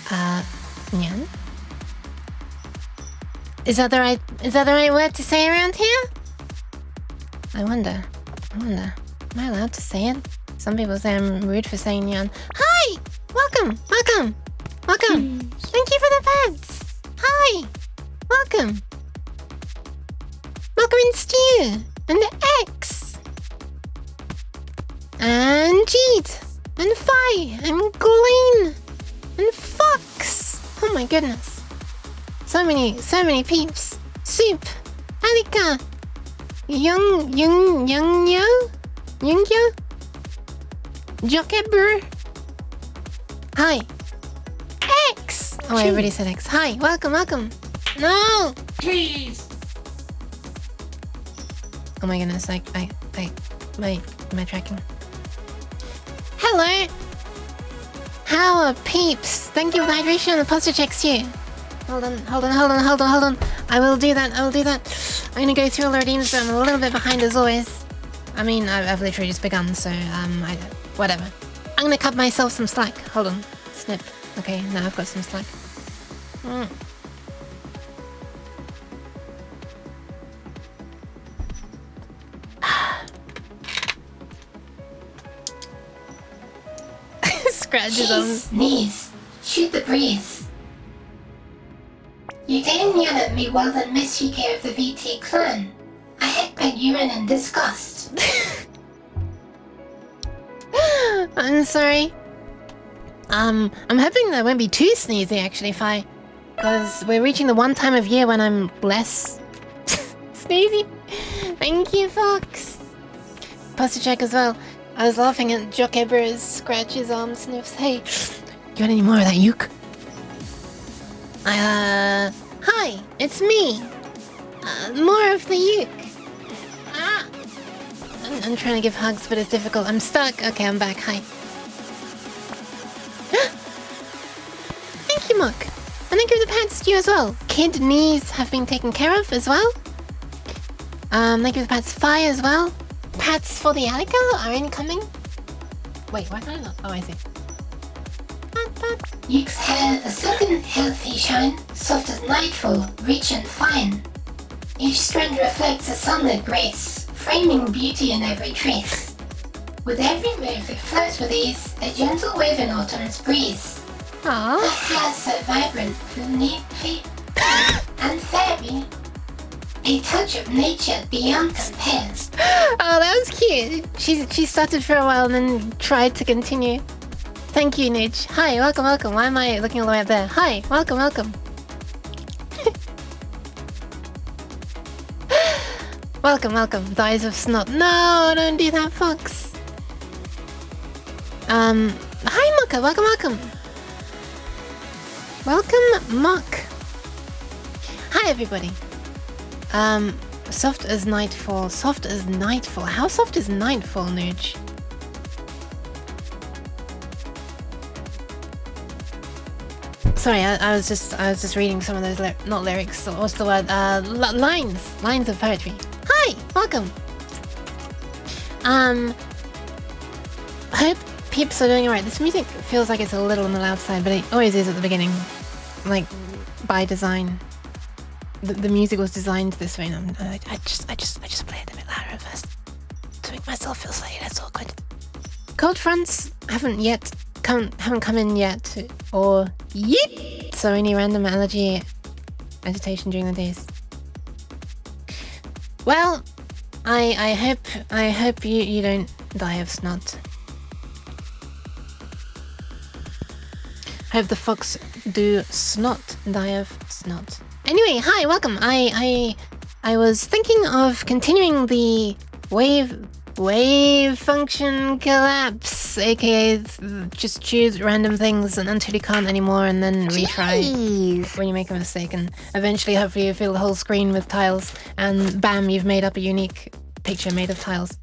Nyan? Is that the right word to say around here? I wonder. Am I allowed to say it? Some people say I'm rude for saying Nyan. Hi! Welcome! Thank you for the pets! Hi! Welcome in Stew! And X! And Jeet! And Fi! And Glean! And Fox! Oh my goodness. So many peeps. Soup! Alika! Young Yo? Jokeber! Hi! X! Oh, I already said X. Hi, welcome. No! Please! Oh my goodness, am I tracking? Hello! How are peeps? Thank you for the hydration and the posture checks too. Hold on. I will do that. I'm gonna go through all the redeems, but I'm a little bit behind as always. I mean, I've literally just begun, so, whatever. I'm gonna cut myself some slack. Hold on. Snip. Okay, now I've got some slack. Scratches on. Sneeze. Shoot the breeze. You didn't yell at me while the mystery care of the VT clan. I headbang urine in disgust. I'm sorry. I'm hoping that won't be too sneezy actually, Fi. Because we're reaching the one time of year when I'm less sneezy. Thank you, Fox. Posture check as well. I was laughing at Jokeber's scratches, arms, sniffs. Hey, you want any more of that uke? Hi, it's me. More of the uke. I'm trying to give hugs, but it's difficult. I'm stuck. Okay, I'm back. Hi. Thank you, Mock. And thank you for the pants to you as well. Kidneys have been taken care of as well. Thank you for the pats Fi as well. Pats for the Alika are incoming. Wait, why can I not? Oh, I see. Yuke's hair a silken, healthy shine, soft as nightfall, rich and fine. Each strand reflects a sunlit grace, framing beauty in every trace. With every move it flows with ease, a gentle wave in autumn's breeze. Aww. Her hair so vibrant, neatly and fairy. A touch of nature beyond compare. Oh, that was cute. She started for a while and then tried to continue. Thank you, Nidge. Hi, welcome. Why am I looking all the way up there? Hi, welcome. welcome. The eyes of snot. No, don't do that, Fox. Hi, Mucka. Welcome. Welcome, Muck. Hi, everybody. Soft as nightfall. How soft is nightfall, Nuge? Sorry, I was just reading some of those not lyrics. What's the word? Lines of poetry. Hi, welcome. Hope peeps are doing alright. This music feels like it's a little on the loud side, but it always is at the beginning, like by design. The music was designed this way, and I just play it a bit louder at first to make myself feel slightly less awkward. Cold fronts haven't come in yet, or yeet. So any random allergy agitation during the days. Well, I hope you don't die of snot. Hope the fox do snot die of snot. Anyway, hi, welcome. I was thinking of continuing the wave function collapse, aka just choose random things until you can't anymore and then retry when you make a mistake, and eventually hopefully you fill the whole screen with tiles and bam, you've made up a unique picture made of tiles.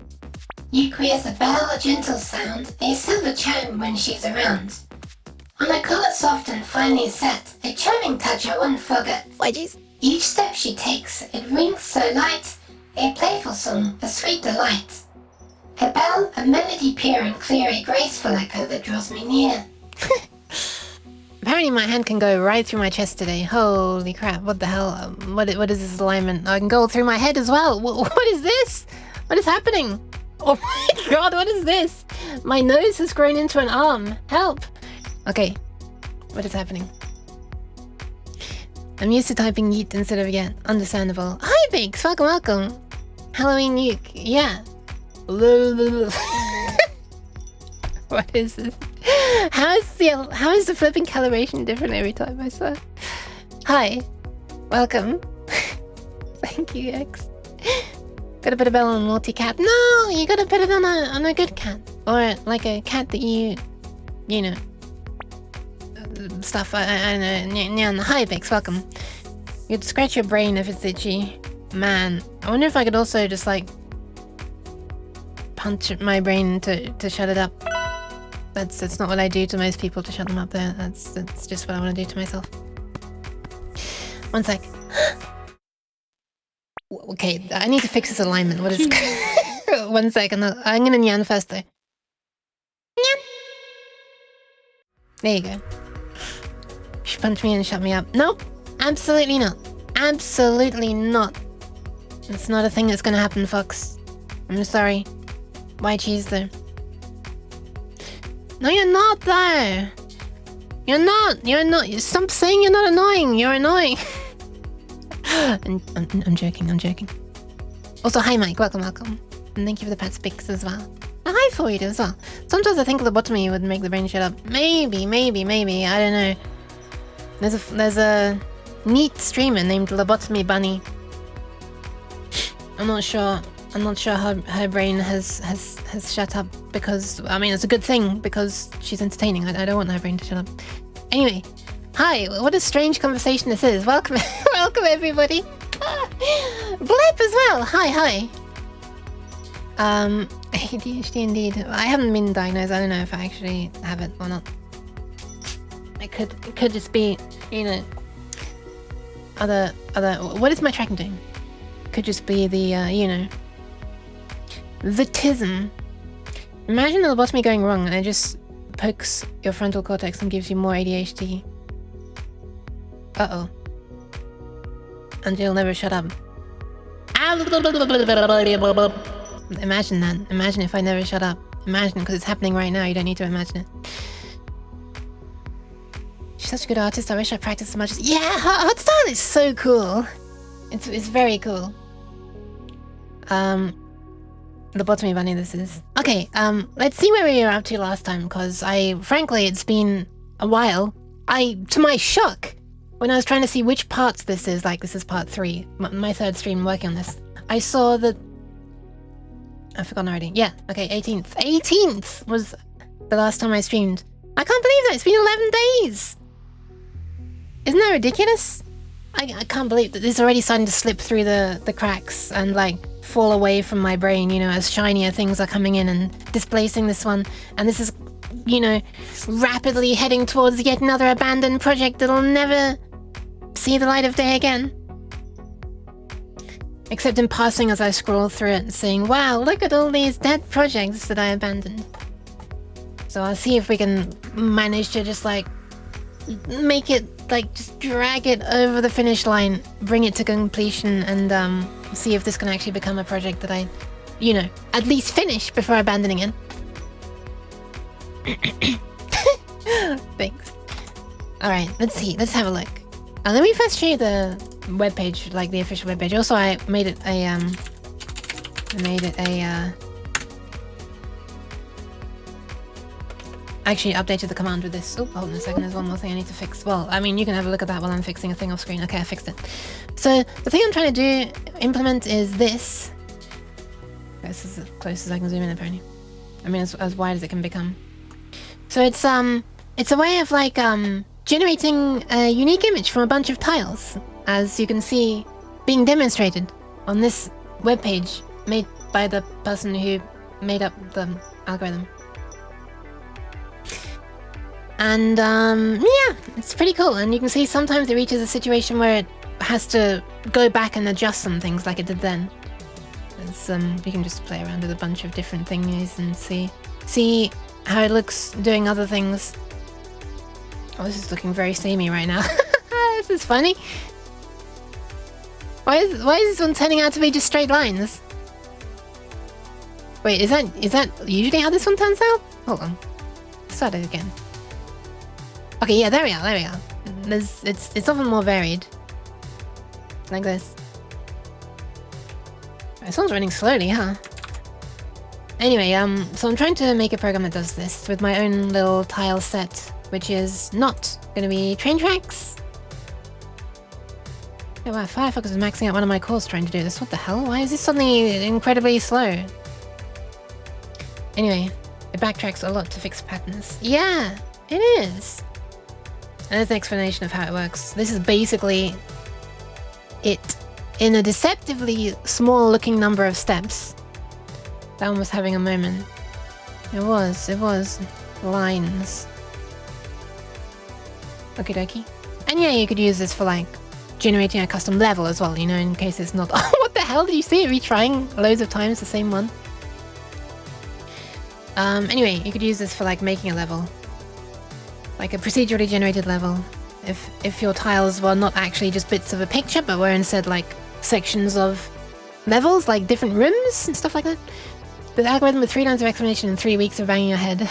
Yuke wears a bell, a gentle sound, a silver chime when she's around. On a color soft and finely set, a charming touch I won't forget. Why, jeez. Each step she takes, it rings so light, a playful song, a sweet delight. A bell, a melody pure and clear, a graceful echo that draws me near. Apparently Apparently my hand can go right through my chest today. Holy crap, what the hell? What is this alignment? I can go through my head as well. What is this? What is happening? Oh my god, what is this? My nose has grown into an arm. Help! Okay, what is happening? I'm used to typing yeet instead of yet. Understandable. Hi Bakes, welcome, welcome. Halloween nuke, yeah. What is this? How is the flipping calibration different every time, I swear? Hi, welcome. Thank you, X. Gotta put a bell on a naughty cat. No, you gotta put it on a good cat. Or like a cat that you know. Stuff, I don't know. Hi, Bix, welcome. You'd scratch your brain if it's itchy. Man, I wonder if I could also just like punch my brain to shut it up. That's not what I do to most people to shut them up there. That's just what I want to do to myself. One sec. Okay, I need to fix this alignment. What is... 1 second. I'm gonna nyan first though. Nyan! There you go. You should punch me and shut me up. No, absolutely not. Absolutely not. It's not a thing that's gonna happen, Fox. I'm sorry. Why cheese though? No, you're not though. You're not. You're not. Stop saying you're not annoying. You're annoying. I'm joking. I'm joking. Also, hi Mike. Welcome, welcome. And thank you for the pet speaks as well. And hi for you as well. Sometimes I think lobotomy would make the brain shut up. Maybe. I don't know. There's a neat streamer named Lobotomy Bunny. I'm not sure her brain has shut up because, I mean, it's a good thing because she's entertaining. I don't want her brain to shut up. Anyway, hi, what a strange conversation this is. Welcome, welcome everybody. Blip as well. Hi. ADHD indeed. I haven't been diagnosed. I don't know if I actually have it or not. It could just be, you know, other. What is my tracking doing? Could just be the, you know, the tism. Imagine a lobotomy going wrong and it just pokes your frontal cortex and gives you more ADHD. Uh-oh. And you'll never shut up. Imagine that. Imagine if I never shut up. Imagine, because it's happening right now. You don't need to imagine it. She's such a good artist. I wish I practiced as much as... Yeah, art style is so cool. It's very cool. Lobotomy Bunny this is. Okay, let's see where we were up to last time, because frankly, it's been a while. To my shock, when I was trying to see which parts this is, like this is part 3, my third stream working on this, I saw that... I've forgotten already. Yeah, okay, 18th. 18th was the last time I streamed. I can't believe that, it's been 11 days! Isn't that ridiculous? I can't believe that this is already starting to slip through the cracks and like fall away from my brain, you know, as shinier things are coming in and displacing this one. And this is, you know, rapidly heading towards yet another abandoned project that'll never see the light of day again. Except in passing as I scroll through it, saying, wow, look at all these dead projects that I abandoned. So I'll see if we can manage to just like make it, like just drag it over the finish line, bring it to completion, and see if this can actually become a project that I, you know, at least finish before abandoning it. Thanks. Alright, let's see, let's have a look. Let me first show you the webpage, like the official webpage. Also, I made it a, actually updated the command with this. Oh, hold on a second, there's one more thing I need to fix. Well, I mean, you can have a look at that while I'm fixing a thing off screen. Okay, I fixed it. So, the thing I'm trying to implement is this. This is as close as I can zoom in, apparently. I mean, as wide as it can become. So it's a way of like, generating a unique image from a bunch of tiles, as you can see being demonstrated on this webpage made by the person who made up the algorithm. And yeah, it's pretty cool, and you can see sometimes it reaches a situation where it has to go back and adjust some things like it did then. It's, you can just play around with a bunch of different thingies and see how it looks doing other things. Oh, this is looking very samey right now. This is funny. Why is this one turning out to be just straight lines? Wait, is that usually how this one turns out? Hold on. Start it again. Okay, yeah, there we are. It's often more varied. Like this. This one's running slowly, huh? Anyway, so I'm trying to make a program that does this with my own little tile set, which is not gonna be train tracks. Oh wow, Firefox is maxing out one of my cores trying to do this. What the hell? Why is this suddenly incredibly slow? Anyway, it backtracks a lot to fix patterns. Yeah, it is. And there's an explanation of how it works. This is basically it in a deceptively small looking number of steps. That one was having a moment. It was lines. Okie dokie. And yeah, you could use this for like generating a custom level as well, you know, in case it's not. Oh, what the hell? Did you see it retrying loads of times the same one? Anyway, you could use this for like making a level. Like a procedurally generated level. If your tiles were not actually just bits of a picture, but were instead like sections of levels, like different rooms and stuff like that. The algorithm with 3 lines of explanation and 3 weeks of banging your head.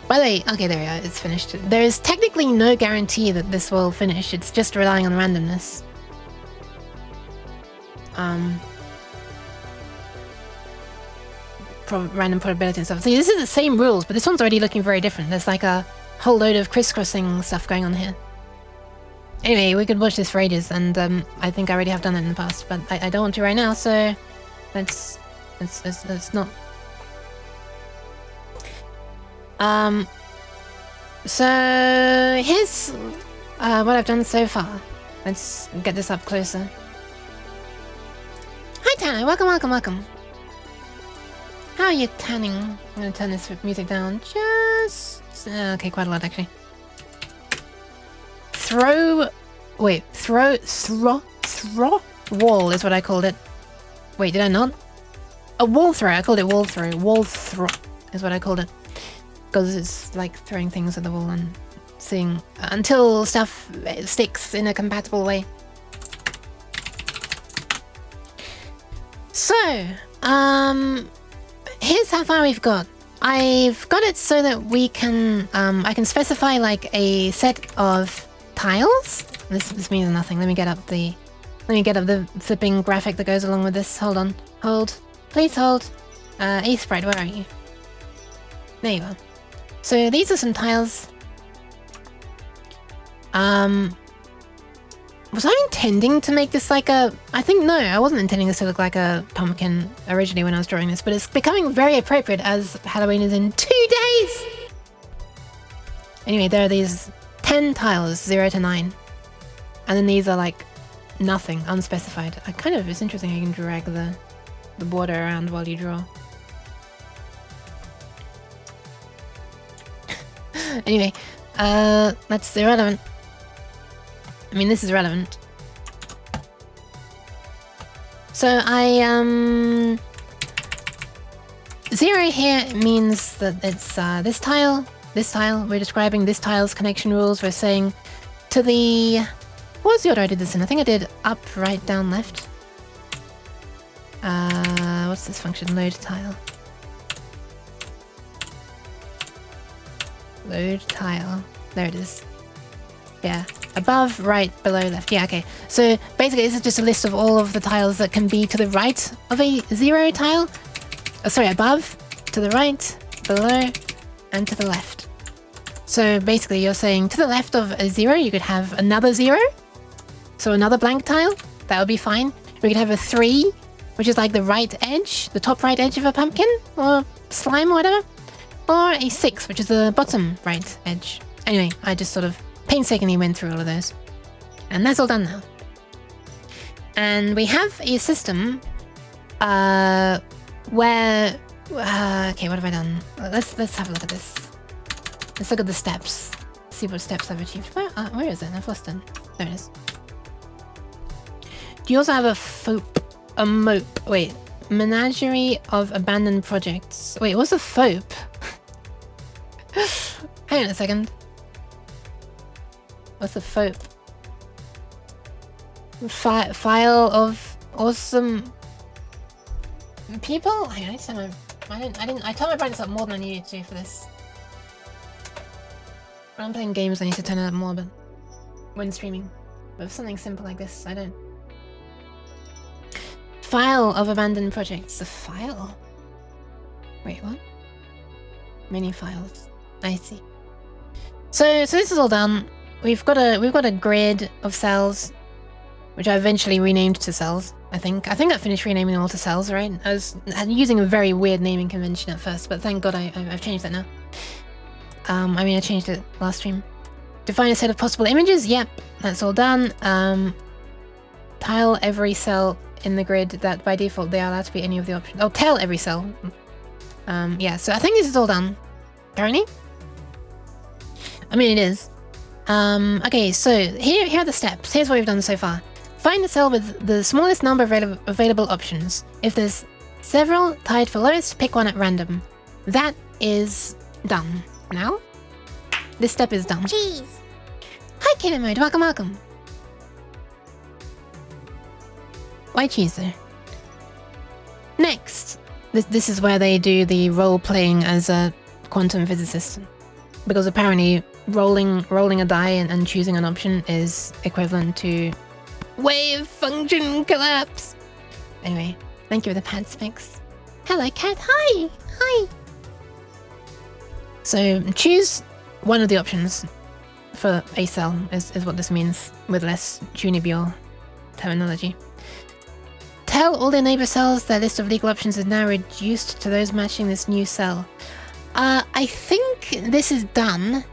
By the way, okay, there we are, it's finished. There is technically no guarantee that this will finish, it's just relying on randomness. Random probability and stuff. So this is the same rules, but this one's already looking very different. There's like a whole load of crisscrossing stuff going on here. Anyway, we could watch this for ages, and I think I already have done it in the past, but I don't want to right now, so let's not. So here's what I've done so far. Let's get this up closer. Hi Tanner, welcome. How are you tanning? I'm gonna turn this music down just... okay, quite a lot actually. Throw wall is what I called it. Wait, did I not? A wall throw, I called it wall throw. Wall throw is what I called it. Because it's like throwing things at the wall and seeing until stuff sticks in a compatible way. So, here's how far we've got. I've got it so that we can, I can specify like a set of tiles. This means nothing. Let me get up the flipping graphic that goes along with this. Hold on. Hold. Please hold. Sprite, where are you? There you are. So these are some tiles. Was I intending to make this like a... I think no, I wasn't intending this to look like a pumpkin originally when I was drawing this, but it's becoming very appropriate as Halloween is in 2 days! Anyway, there are these 10 tiles, 0 to 9. And then these are like nothing, unspecified. It's interesting how you can drag the border around while you draw. Anyway, that's irrelevant. I mean, this is relevant. So 0 here means that it's this tile. We're describing this tile's connection rules. We're saying to the... What was the order I did this in? I think I did up, right, down, left. What's this function? Load tile. Load tile. There it is. Yeah. Above, right, below, left. Yeah, okay. So basically this is just a list of all of the tiles that can be to the right of a 0 tile. Oh, sorry, above, to the right, below, and to the left. So basically you're saying to the left of a 0 you could have another 0. So another blank tile. That would be fine. We could have a 3, which is like the right edge, the top right edge of a pumpkin, or slime or whatever. Or a 6, which is the bottom right edge. Anyway, I just sort of painstakingly went through all of those. And that's all done now. And we have a system where... okay, what have I done? Let's have a look at this. Let's look at the steps. See what steps I've achieved. Where is it? I've lost it. There it is. Do you also have a mope? Wait. Menagerie of abandoned projects. Wait, what's a FOAP? Hang on a second. What's the file of awesome people? Hang on, I told my brightness up more than I needed to for this. When I'm playing games, I need to turn it up more, but when streaming. But for something simple like this, I don't. File of abandoned projects. A file? Wait, what? Many files. I see. So this is all done. We've got a grid of cells, which I eventually renamed to cells. I think I finished renaming them all to cells, right? I was using a very weird naming convention at first, but thank God I've changed that now. I mean, I changed it last stream. Define a set of possible images. Yep, that's all done. Tile every cell in the grid that by default they are allowed to be any of the options. Oh, tell every cell. Yeah, so I think this is all done. Currently? I mean, it is. Okay, so here are the steps. Here's what we've done so far. Find the cell with the smallest number of available options. If there's several tied for lowest, pick one at random. That is done. Now, this step is done. Jeez. Hi, Killer Mode. Welcome, welcome. Why cheese there? Next, this is where they do the role-playing as a quantum physicist. Because apparently rolling a die and choosing an option is equivalent to wave function collapse. Anyway, thank you for the pad specs. Hello, cat. Hi. Hi. So choose one of the options for a cell is what this means with less Tunibure terminology. Tell all the neighbor cells their list of legal options is now reduced to those matching this new cell. I think this is done.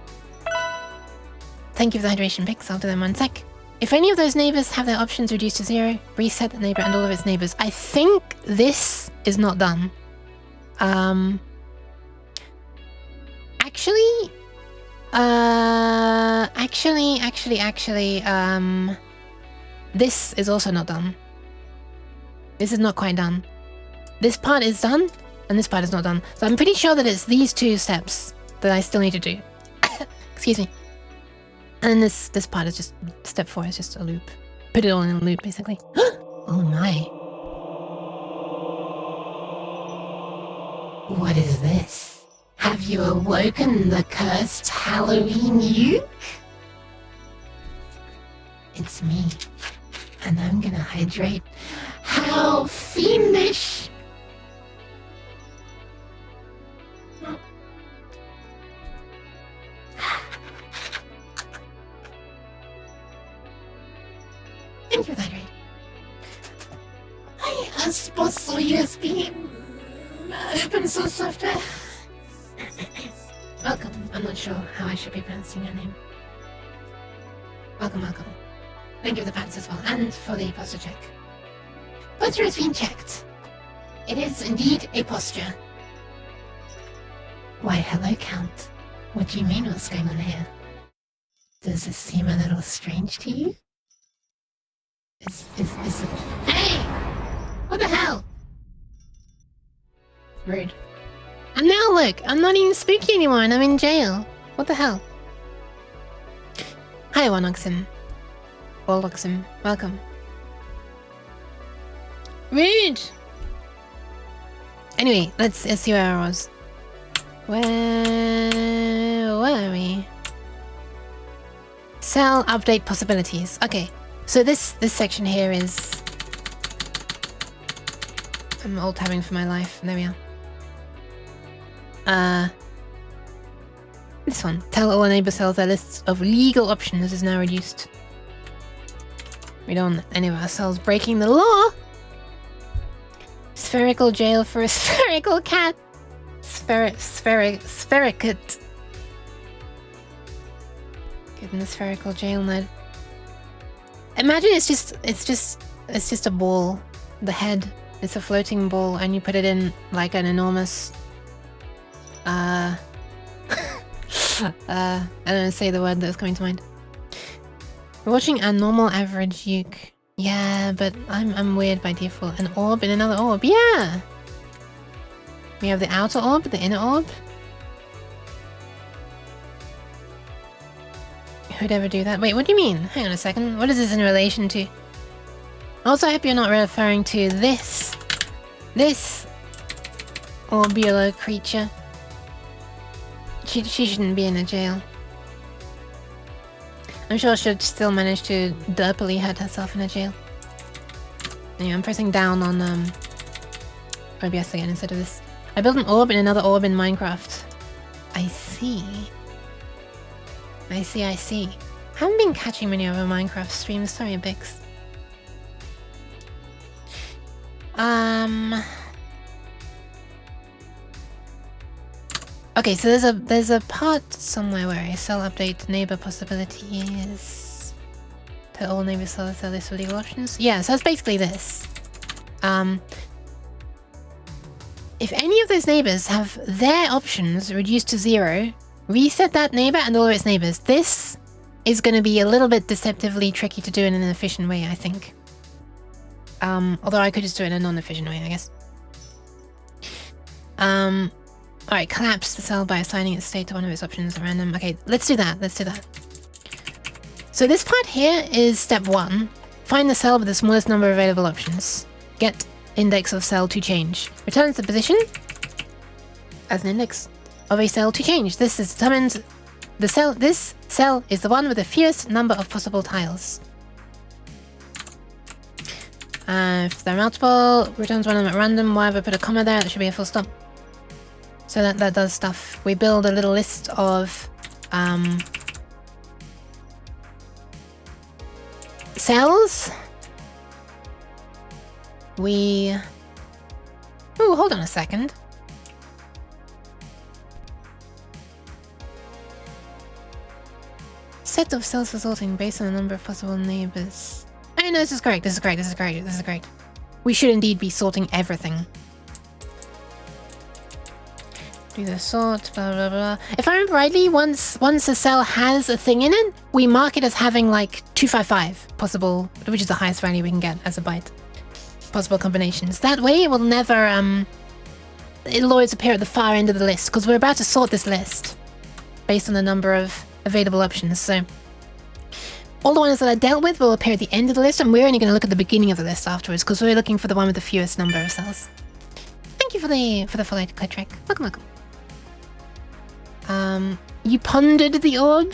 Thank you for the hydration pics. I'll do them one sec. If any of those neighbors have their options reduced to 0, reset the neighbor and all of its neighbors. I think this is not done. This is also not done. This is not quite done. This part is done, and this part is not done. So I'm pretty sure that it's these two steps that I still need to do. Excuse me. And this part is just, step 4 is just a loop. Put it all in a loop, basically. Oh my. What is this? Have you awoken the cursed Halloween uke? It's me. And I'm gonna hydrate. How fiendish! Thank you for that, right? I sposo USB open source software. Welcome. I'm not sure how I should be pronouncing your name. Welcome, welcome. Thank you for the pants as well, and for the posture check. Posture has been checked. It is indeed a posture. Why, hello, Count. What do you mean what's going on here? Does this seem a little strange to you? Is it... Hey! What the hell? Rude. And now look, I'm not even spooky anymore and I'm in jail. What the hell? Hi, Onoxim. Oloxim, welcome. Rude! Anyway, let's see where I was. Where are we? Cell update possibilities. Okay, so this section here is... I'm alt-tabbing for my life. There we are. This one. Tell all neighbor cells their lists of legal options is now reduced. We don't want any of our cells breaking the law. Spherical jail for a spherical cat. Sphericate. Get in the spherical jail node. Imagine it's just a ball. The head. It's a floating ball, and you put it in like an enormous. I don't know, say the word that was coming to mind. We're watching a normal average uke. Yeah, but I'm weird by default. An orb in another orb. Yeah! We have the outer orb, the inner orb. Who'd ever do that? Wait, what do you mean? Hang on a second. What is this in relation to? Also, I hope you're not referring to this orbular creature. She shouldn't be in a jail. I'm sure she'd still manage to derpily hurt herself in a jail. Yeah, I'm pressing down on OBS again instead of this. I built an orb and another orb in Minecraft. I see. I see. Haven't been catching many of our Minecraft streams. Sorry, Bix. Okay, so there's a part somewhere where I sell update neighbor possibilities to all neighbors sell this for legal options. Yeah, so it's basically this. If any of those neighbors have their options reduced to 0, reset that neighbor and all of its neighbors. This is going to be a little bit deceptively tricky to do in an efficient way, I think. Although I could just do it in a non-efficient way, I guess. Alright, collapse the cell by assigning its state to one of its options at random. Okay, let's do that. So this part here is step 1. Find the cell with the smallest number of available options. Get index of cell to change. Returns the position as an index of a cell to change. This is determined. This cell is the one with the fewest number of possible tiles. If they're multiple, returns one of them at random. Why have I put a comma there? That should be a full stop. So that does stuff. We build a little list of cells. Ooh, hold on a second. Set of cells for sorting based on the number of possible neighbors. Oh no, this is correct. We should indeed be sorting everything. Do the sort, blah blah blah. If I remember rightly, once a cell has a thing in it, we mark it as having like 255 possible, which is the highest value we can get as a byte. Possible combinations. That way it will never it'll always appear at the far end of the list, because we're about to sort this list based on the number of available options. So all the ones that I dealt with will appear at the end of the list, and we're only going to look at the beginning of the list afterwards, because we're looking for the one with the fewest number of cells. Thank you for the follow to Clitrick. Welcome. You pondered the orb?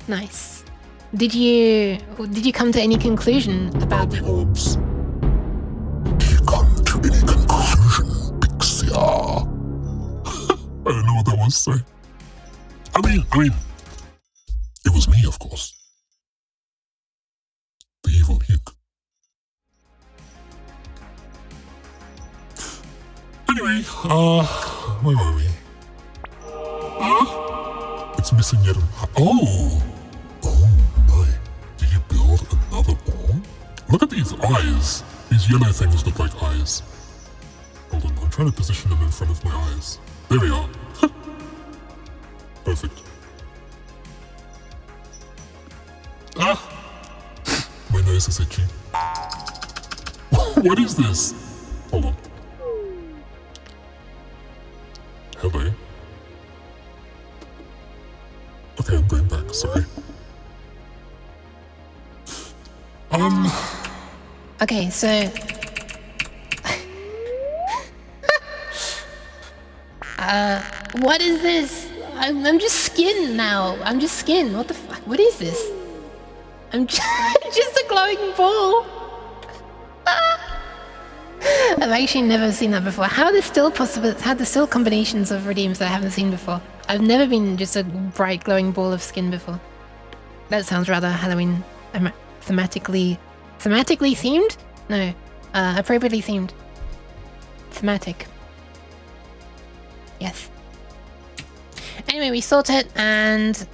Nice. Did you come to any conclusion about the orbs? Did you come to any conclusion, Pixia? I don't know what that was to say. I mean, it was me, of course. The evil Hugh. Anyway, where were we? It's missing yet. Oh my! Did you build another orb? Look at these eyes. These yellow things look like eyes. Hold on, I'm trying to position them in front of my eyes. There we are. Perfect. My nose is itchy. What is this? Hold on. Hello. Okay, I'm going back, sorry. Okay, so what is this? I'm just skin now. I'm just skin. What the fuck? What is this? I'm just a glowing ball. I've actually never seen that before. How are there still combinations of redeems that I haven't seen before? I've never been just a bright glowing ball of skin before. That sounds rather Halloween thematically themed? No, appropriately themed. Thematic. Yes. Anyway, we sort it, and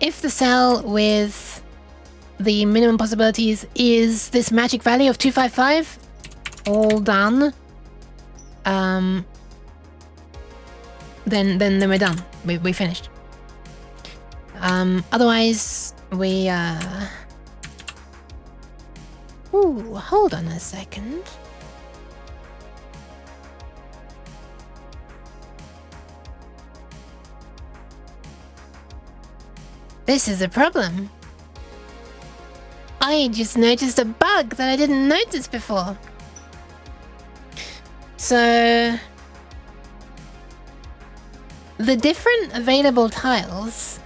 if the cell with the minimum possibilities is this magic value of 255, all done. Then we're done. We finished. Otherwise, we ooh, hold on a second. This is a problem. I just noticed a bug that I didn't notice before. So the different available tiles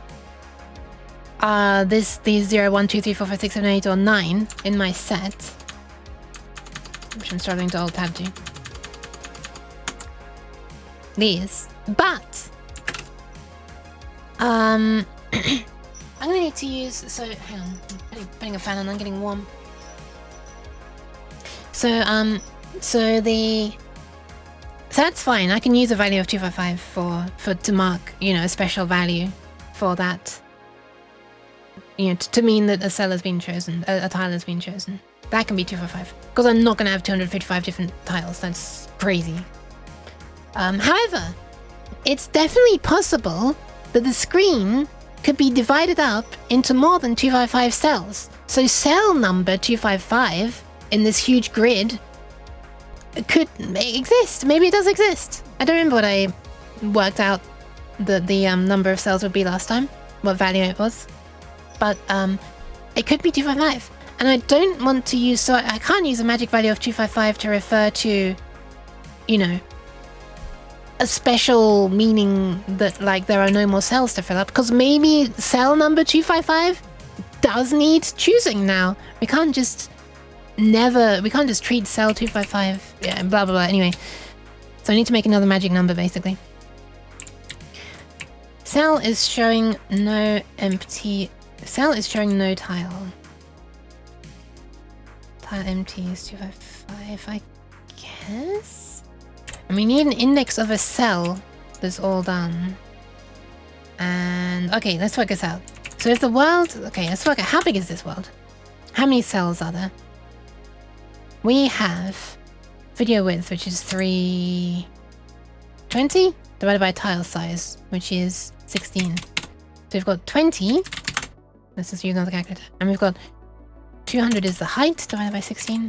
are these 0, 1, 2, 3, 4, 5, 6, 7, 8, or 9 in my set, which I'm struggling to alt tab to. These, but I'm gonna need to use. So hang on, I'm putting a fan on. I'm getting warm. So that's fine. I can use a value of 255 to mark, a special value for that. To mean that a cell has been chosen, a tile has been chosen. That can be 255 because I'm not going to have 255 different tiles. That's crazy. However, it's definitely possible that the screen could be divided up into more than 255 cells. So cell number 255 in this huge grid could exist. Maybe it does exist. I don't remember what I worked out the number of cells would be last time, what value it was. But it could be 255. And I don't want to use, so I can't use a magic value of 255 to refer to, a special meaning that like there are no more cells to fill up, because maybe cell number 255 does need choosing now. We can't just treat cell 255, blah blah blah. Anyway, so I need to make another magic number basically. Cell is showing no empty, cell is showing no tile. Tile empty is 255, I guess. And we need an index of a cell that's all done. And okay, let's work this out. So if the world, okay, let's work out how big is this world? How many cells are there? We have video width, which is 320 divided by tile size, which is 16. So we've got 20. Let's just use another calculator. And we've got 200 is the height divided by 16.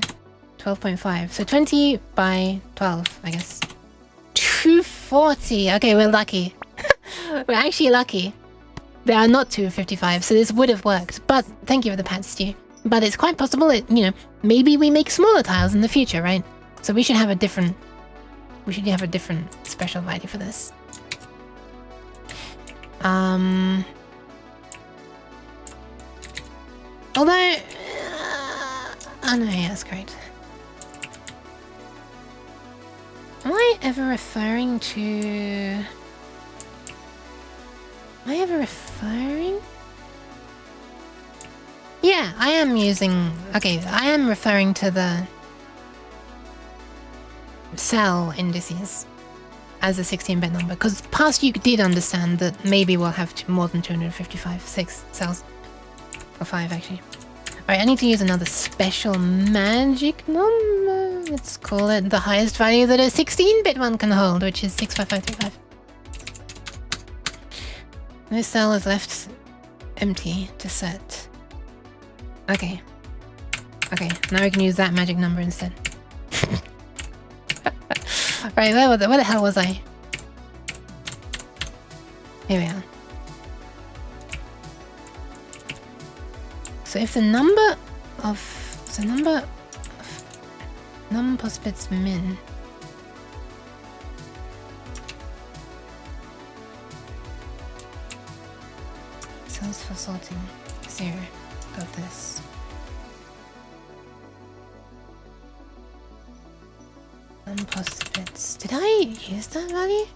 12.5. So 20 by 12, I guess. 240. Okay, we're lucky. We're actually lucky. There are not 255, so this would have worked. But thank you for the pat, Stu. But it's quite possible that, maybe we make smaller tiles in the future, right? So we should have a different special value for this. Although, oh no, yeah, that's great. Am I ever referring to... Yeah, I am using... Okay, I am referring to the cell indices as a 16-bit number, because past you did understand that maybe we'll have more than 6 cells. Or 5, actually. Alright, I need to use another special magic number. Let's call it the highest value that a 16-bit one can hold, which is 65535. This cell is left empty to set. Okay. Okay, now we can use that magic number instead. Right, where the hell was I? Here we are. So if the number of non-post bits min cells for sorting 0. Got this. Non-post bits. Did I use that value?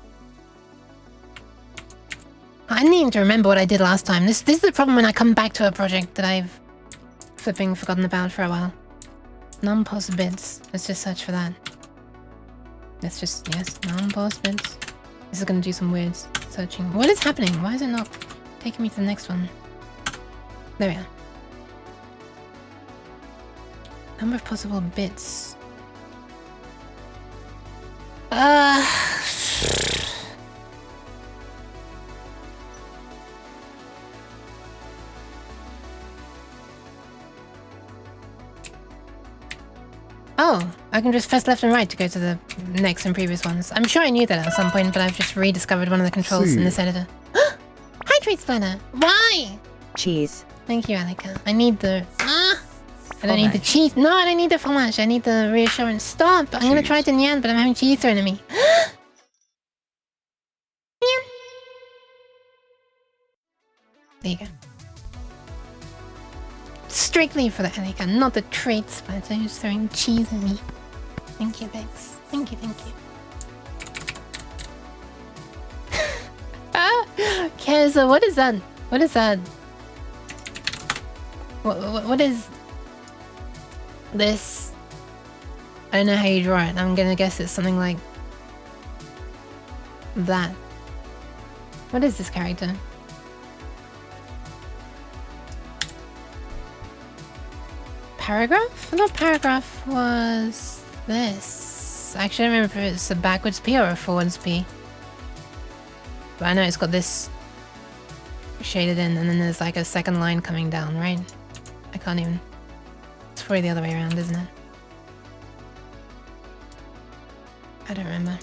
I didn't even remember what I did last time. This is the problem when I come back to a project that I've flipping forgotten about for a while. Non-post bits. Let's just search for that. Let's just, yes, non-post bits. This is gonna do some weird searching. What is happening? Why is it not taking me to the next one? There we are. Number of possible bits. Oh, I can just press left and right to go to the next and previous ones. I'm sure I knew that at some point, but I've just rediscovered one of the controls in this editor. Hydrate spanner! Why? cheese. Thank you, Alika. I need the... I don't need the cheese. No, I don't need the fromage. I need the reassurance. Stop! I'm gonna try to nyan, but I'm having cheese thrown at me. Nyan. There you go. Strictly for the Alika, not the traits, but I'm just throwing cheese at me. Thank you, Bex. Thank you, thank you. Okay, so what is that? What is that? What is this? I don't know how you draw it. I'm gonna guess it's something like that. What is this character? Paragraph? I thought paragraph was this. Actually, I don't remember if it's a backwards P or a forwards P. But I know it's got this shaded in, and then there's like a second line coming down, right? I can't even... It's probably the other way around, isn't it? I don't remember.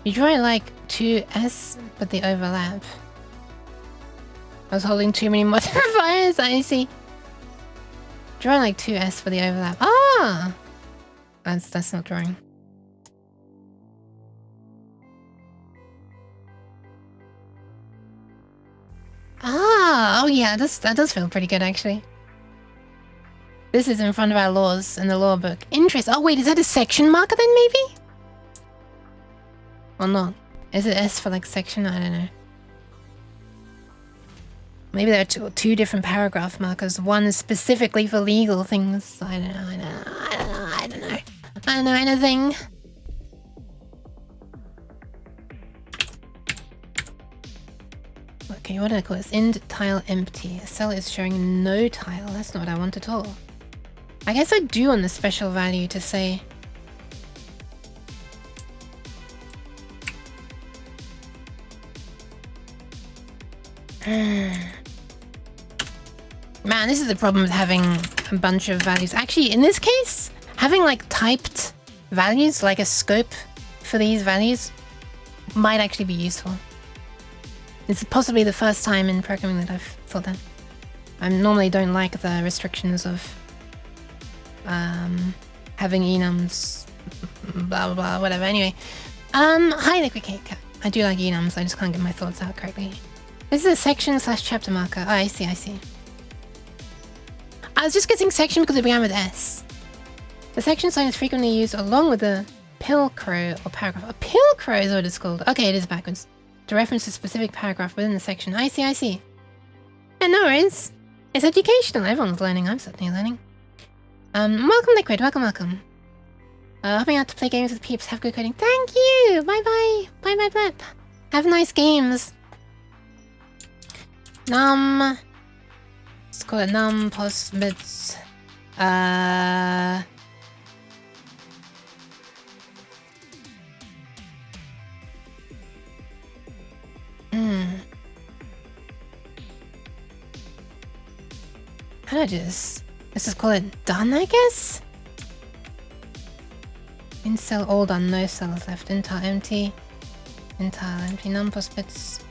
You draw it like 2S, but they overlap. I was holding too many modifiers, I see. Draw like 2S for the overlap. Ah! That's not drawing. Ah! Oh yeah, that does feel pretty good actually. This is in front of our laws in the law book. Interest. Oh wait, is that a section marker then maybe? Or not? Is it S for like section? I don't know. Maybe there are two different paragraph markers. One is specifically for legal things. I don't know. I don't know anything. Okay, what did I call this? End tile empty. A cell is showing no tile. That's not what I want at all. I guess I do want the special value to say... Man, this is the problem with having a bunch of values. Actually, in this case, having like typed values, like a scope for these values, might actually be useful. It's possibly the first time in programming that I've thought that. I normally don't like the restrictions of having enums, blah blah blah, whatever. Anyway, hi Liquid Cake. I do like enums, I just can't get my thoughts out correctly. This is a section / chapter marker. Oh, I see, I see. I was just guessing section because it began with S. The section sign is frequently used along with the pilcrow or paragraph. A pilcrow is what it's called. Okay, it is backwards. To reference a specific paragraph within the section. I see, I see. Yeah, no worries. It's educational. Everyone's learning. I'm certainly learning. Welcome, Liquid. Welcome, welcome. Hopping out to play games with peeps. Have good coding. Thank you. Bye bye. Bye bye blip. Have nice games. Let's call it num post bits. How do I do this? Let's just call it done, I guess? In cell all done, no cells left. Entire empty. Entire empty. Num post bits.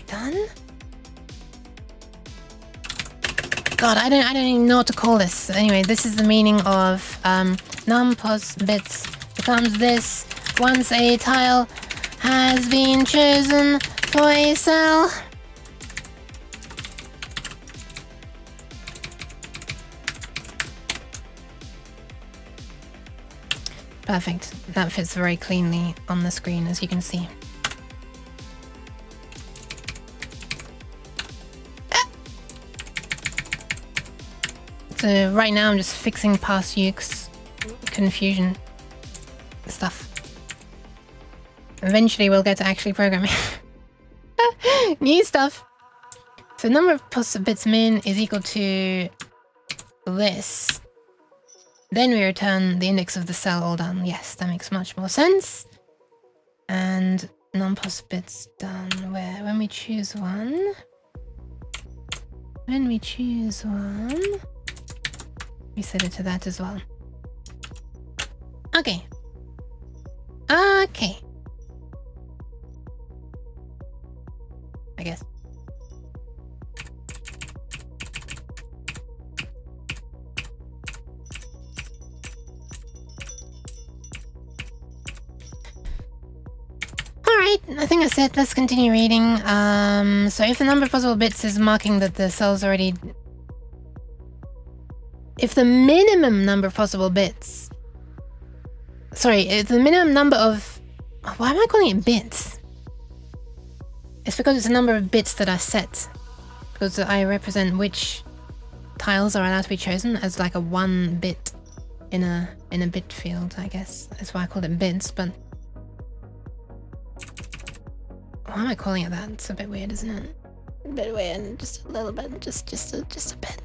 Done? God, I don't even know what to call this. Anyway, this is the meaning of num pos bits becomes this once a tile has been chosen for a cell. Perfect. That fits very cleanly on the screen, as you can see. So right now I'm just fixing past Yuke's confusion stuff. Eventually we'll get to actually programming. New stuff! So the number of post bits min is equal to this. Then we return the index of the cell all done. Yes, that makes much more sense. And non-post bits done where? When we choose one. When we choose one. We set it to that as well. Okay. Okay. I guess. Alright, I think that's it. Let's continue reading. So if the number of possible bits is marking that the cell's already... If the minimum number of possible bits... Sorry, if the minimum number of... Why am I calling it bits? It's because it's a number of bits that are set. Because I represent which tiles are allowed to be chosen as like a 1 bit in a bit field, I guess. That's why I call it bits, but... Why am I calling it that? It's a bit weird, isn't it? A bit weird, just a little bit, just a bit.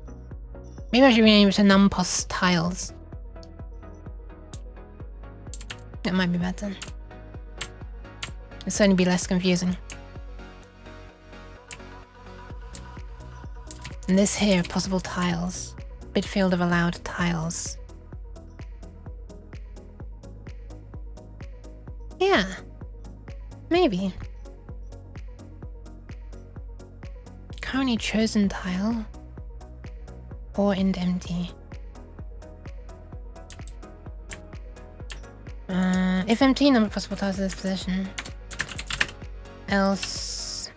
Maybe I should rename it to numpos tiles. That might be better. It'll certainly be less confusing. And this here, possible tiles. Bit field of allowed tiles. Yeah. Maybe. Currently chosen tile. Or int empty. If empty, number of possible tiles in this position. Else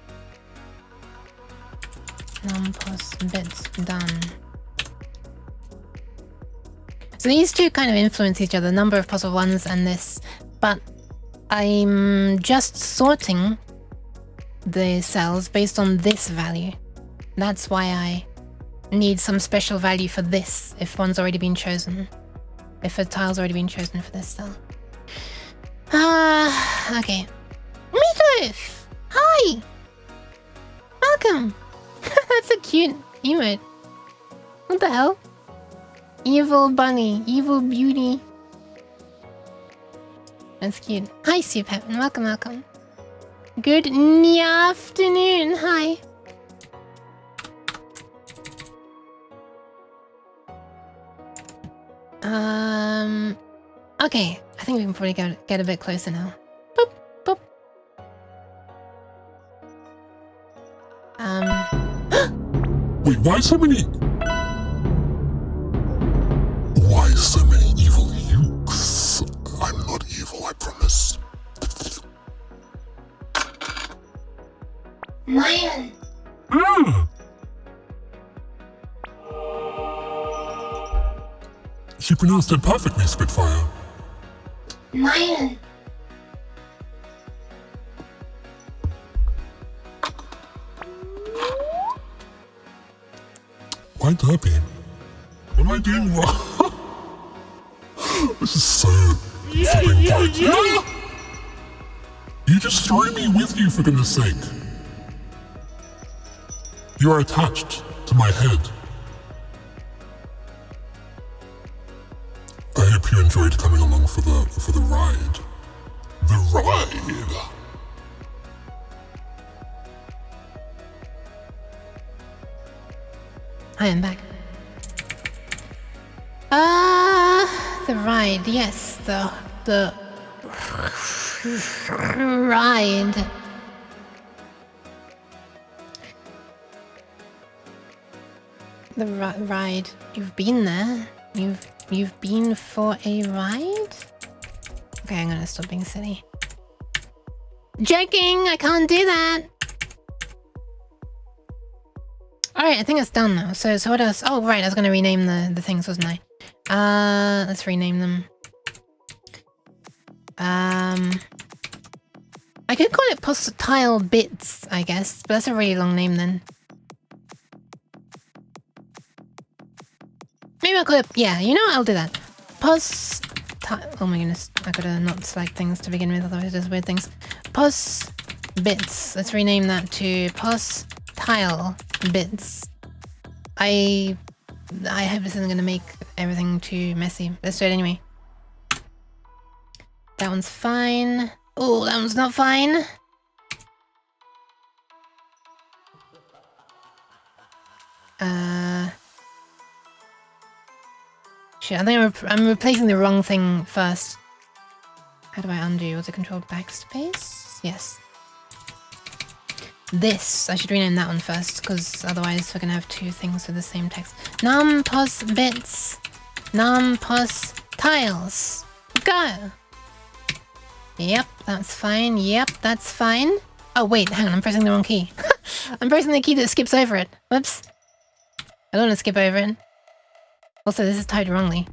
numpos bits done. So these two kind of influence each other, number of possible ones and this, but I'm just sorting the cells based on this value. That's why I need some special value for this if one's already been chosen. If a tile's already been chosen for this cell. Okay. Meatloaf! Hi! Welcome! That's a cute emote. What the hell? Evil bunny, evil beauty. That's cute. Hi, Supep, and welcome. Good afternoon. Hi. Okay. I think we can probably get a bit closer now. Boop, boop. Wait, why so many... Why so many evil ukes? I'm not evil, I promise. Myron! She pronounced it perfectly, Spitfire. Myron! Why derpy? What am I doing wrong? This is so flipping tight. You just threw me with you, for goodness sake. You are attached to my head. I hope you enjoyed coming along for the ride. The ride. I am back. The ride, yes, the ride. The ride. You've been there. You've been for a ride? Okay, I'm gonna stop being silly. Joking! I can't do that! Alright, I think it's done now. So what else? Oh, right, I was gonna rename the things, wasn't I? Let's rename them. I could call it tile bits, I guess, but that's a really long name then. Maybe I'll call it, yeah, you know what, I'll do that. Oh my goodness, I gotta not select things to begin with, otherwise it does weird things. Bits. Let's rename that to tile bits. I hope this isn't gonna make everything too messy. Let's do it anyway. That one's fine. Oh, that one's not fine. Shit, I think I'm replacing the wrong thing first. How do I undo? Was it control backspace? Yes. this. I should rename that one first, because otherwise we're gonna have two things with the same text. Num pos bits. Num pos tiles. Go! Yep, that's fine. Yep, that's fine. Oh wait, hang on, I'm pressing the wrong key. I'm pressing the key that skips over it. Whoops. I don't want to skip over it. Also, this is typed wrongly.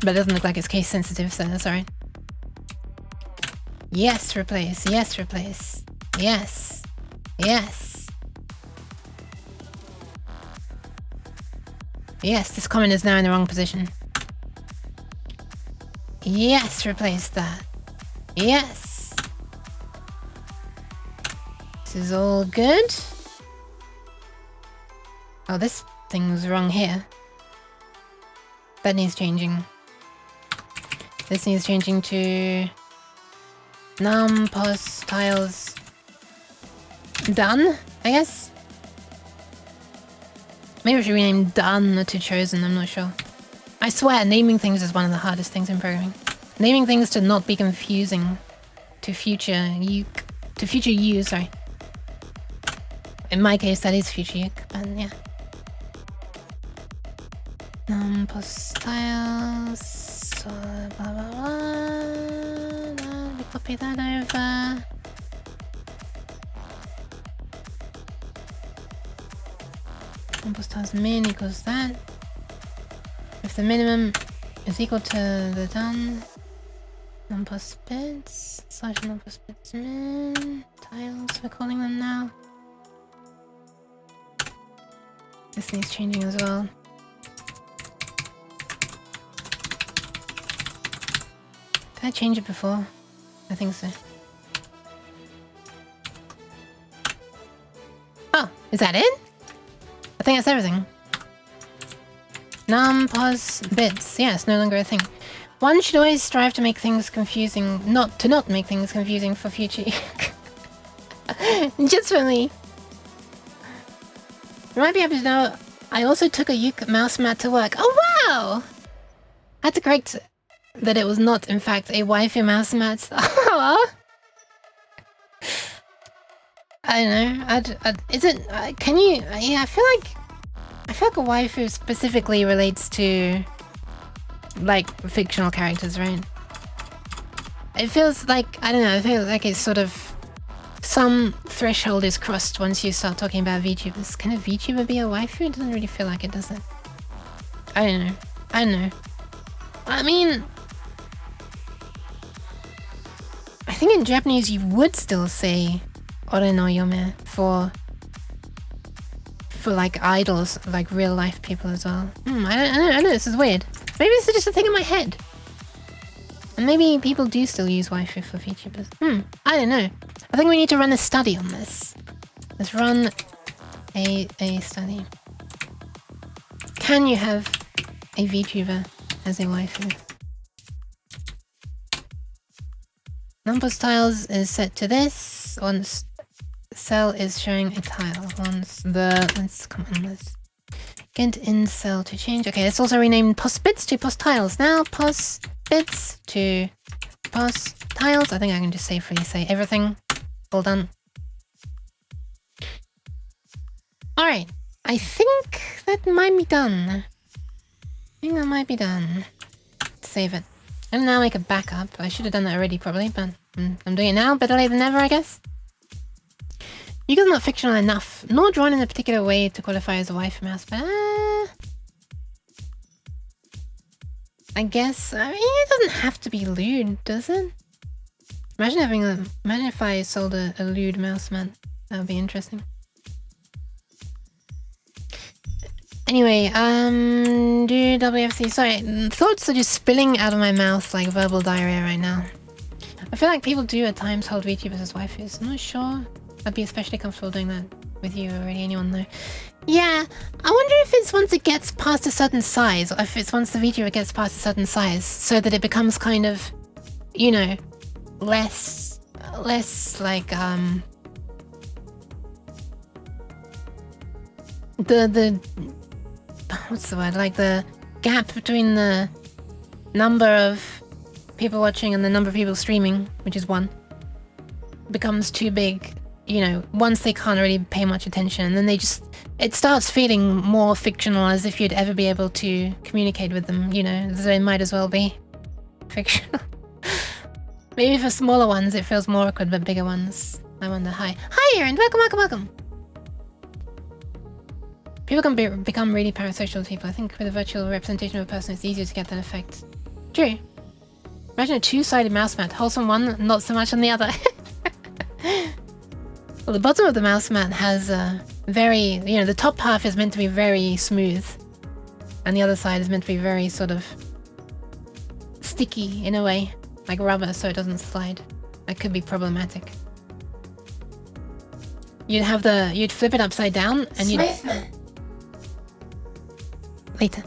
But it doesn't look like it's case sensitive, so that's alright. Yes, replace. Yes, replace. Yes. Yes. Yes, this comment is now in the wrong position. Yes, replace that. Yes. This is all good. Oh, this thing's wrong here. That needs changing. This needs changing to num pos tiles done, I guess. Maybe I should rename done to chosen, I'm not sure. I swear, naming things is one of the hardest things in programming. Naming things to not be confusing to future use, sorry. In my case, that is future use, but yeah. Num pos tiles, blah blah blah. Now we copy that over. Num pos tiles min equals that. If the minimum is equal to the done, num pos bits slash num pos bits min tiles, we're calling them now. This needs changing as well. Did I change it before? I think so. Oh, is that it? I think that's everything. Num pos bits. Yeah, it's no longer a thing. One should always strive to make things confusing, not make things confusing for future. Just for me. You might be happy to know I also took a Uke mouse mat to work. Oh wow! I had to correct that it was not, in fact, a waifu mouse mat. Oh. I don't know. Is it? Can you? Yeah, I feel like a waifu specifically relates to like fictional characters, right? It feels like, I don't know. I feel like it's sort of some threshold is crossed once you start talking about VTubers. Can a VTuber be a waifu? It doesn't really feel like it, does it? I don't know. I don't know. I mean, I think in Japanese you would still say ore no yome for like idols, like real life people as well. I know this is weird. Maybe this is just a thing in my head. And maybe people do still use waifu for VTubers. I don't know. I think we need to run a study on this. Let's run a study. Can you have a VTuber as a waifu? Number tiles is set to this. Once cell is showing a tile. Once let's come on, let's get in cell to change. Okay, let's also rename pos bits to pos tiles. Now pos bits to pos tiles. I think I can just safely say everything. All done. Alright, I think that might be done. Save it. And now make a backup. I should have done that already probably, but I'm doing it now. Better late than never, I guess. Yuka's not fictional enough, nor drawn in a particular way to qualify as a waifu mouse, but I guess, I mean, it doesn't have to be lewd, does it? Imagine if I sold a lewd mouse mat. That would be interesting. Anyway, do WFC. Sorry, thoughts are just spilling out of my mouth like verbal diarrhea right now. I feel like people do at times hold VTubers as waifus. I'm not sure I'd be especially comfortable doing that with you already. Anyone though? Yeah, I wonder if it's once it gets past a certain size, or if it's once the VTuber gets past a certain size, so that it becomes kind of, you know, less like the what's the word, like the gap between the number of people watching and the number of people streaming, which is 1, becomes too big, you know, once they can't really pay much attention, and then it starts feeling more fictional, as if you'd ever be able to communicate with them, you know, so it might as well be fictional. Maybe for smaller ones it feels more awkward, but bigger ones, I wonder. Hi, Aaron, welcome. People can become really parasocial with people. I think with a virtual representation of a person, it's easier to get that effect. True. Imagine a two-sided mouse mat. Wholesome one, not so much on the other. Well, the bottom of the mouse mat has a very... You know, the top half is meant to be very smooth. And the other side is meant to be very sort of... sticky, in a way. Like rubber, so it doesn't slide. That could be problematic. You'd flip it upside down, and you'd... Later.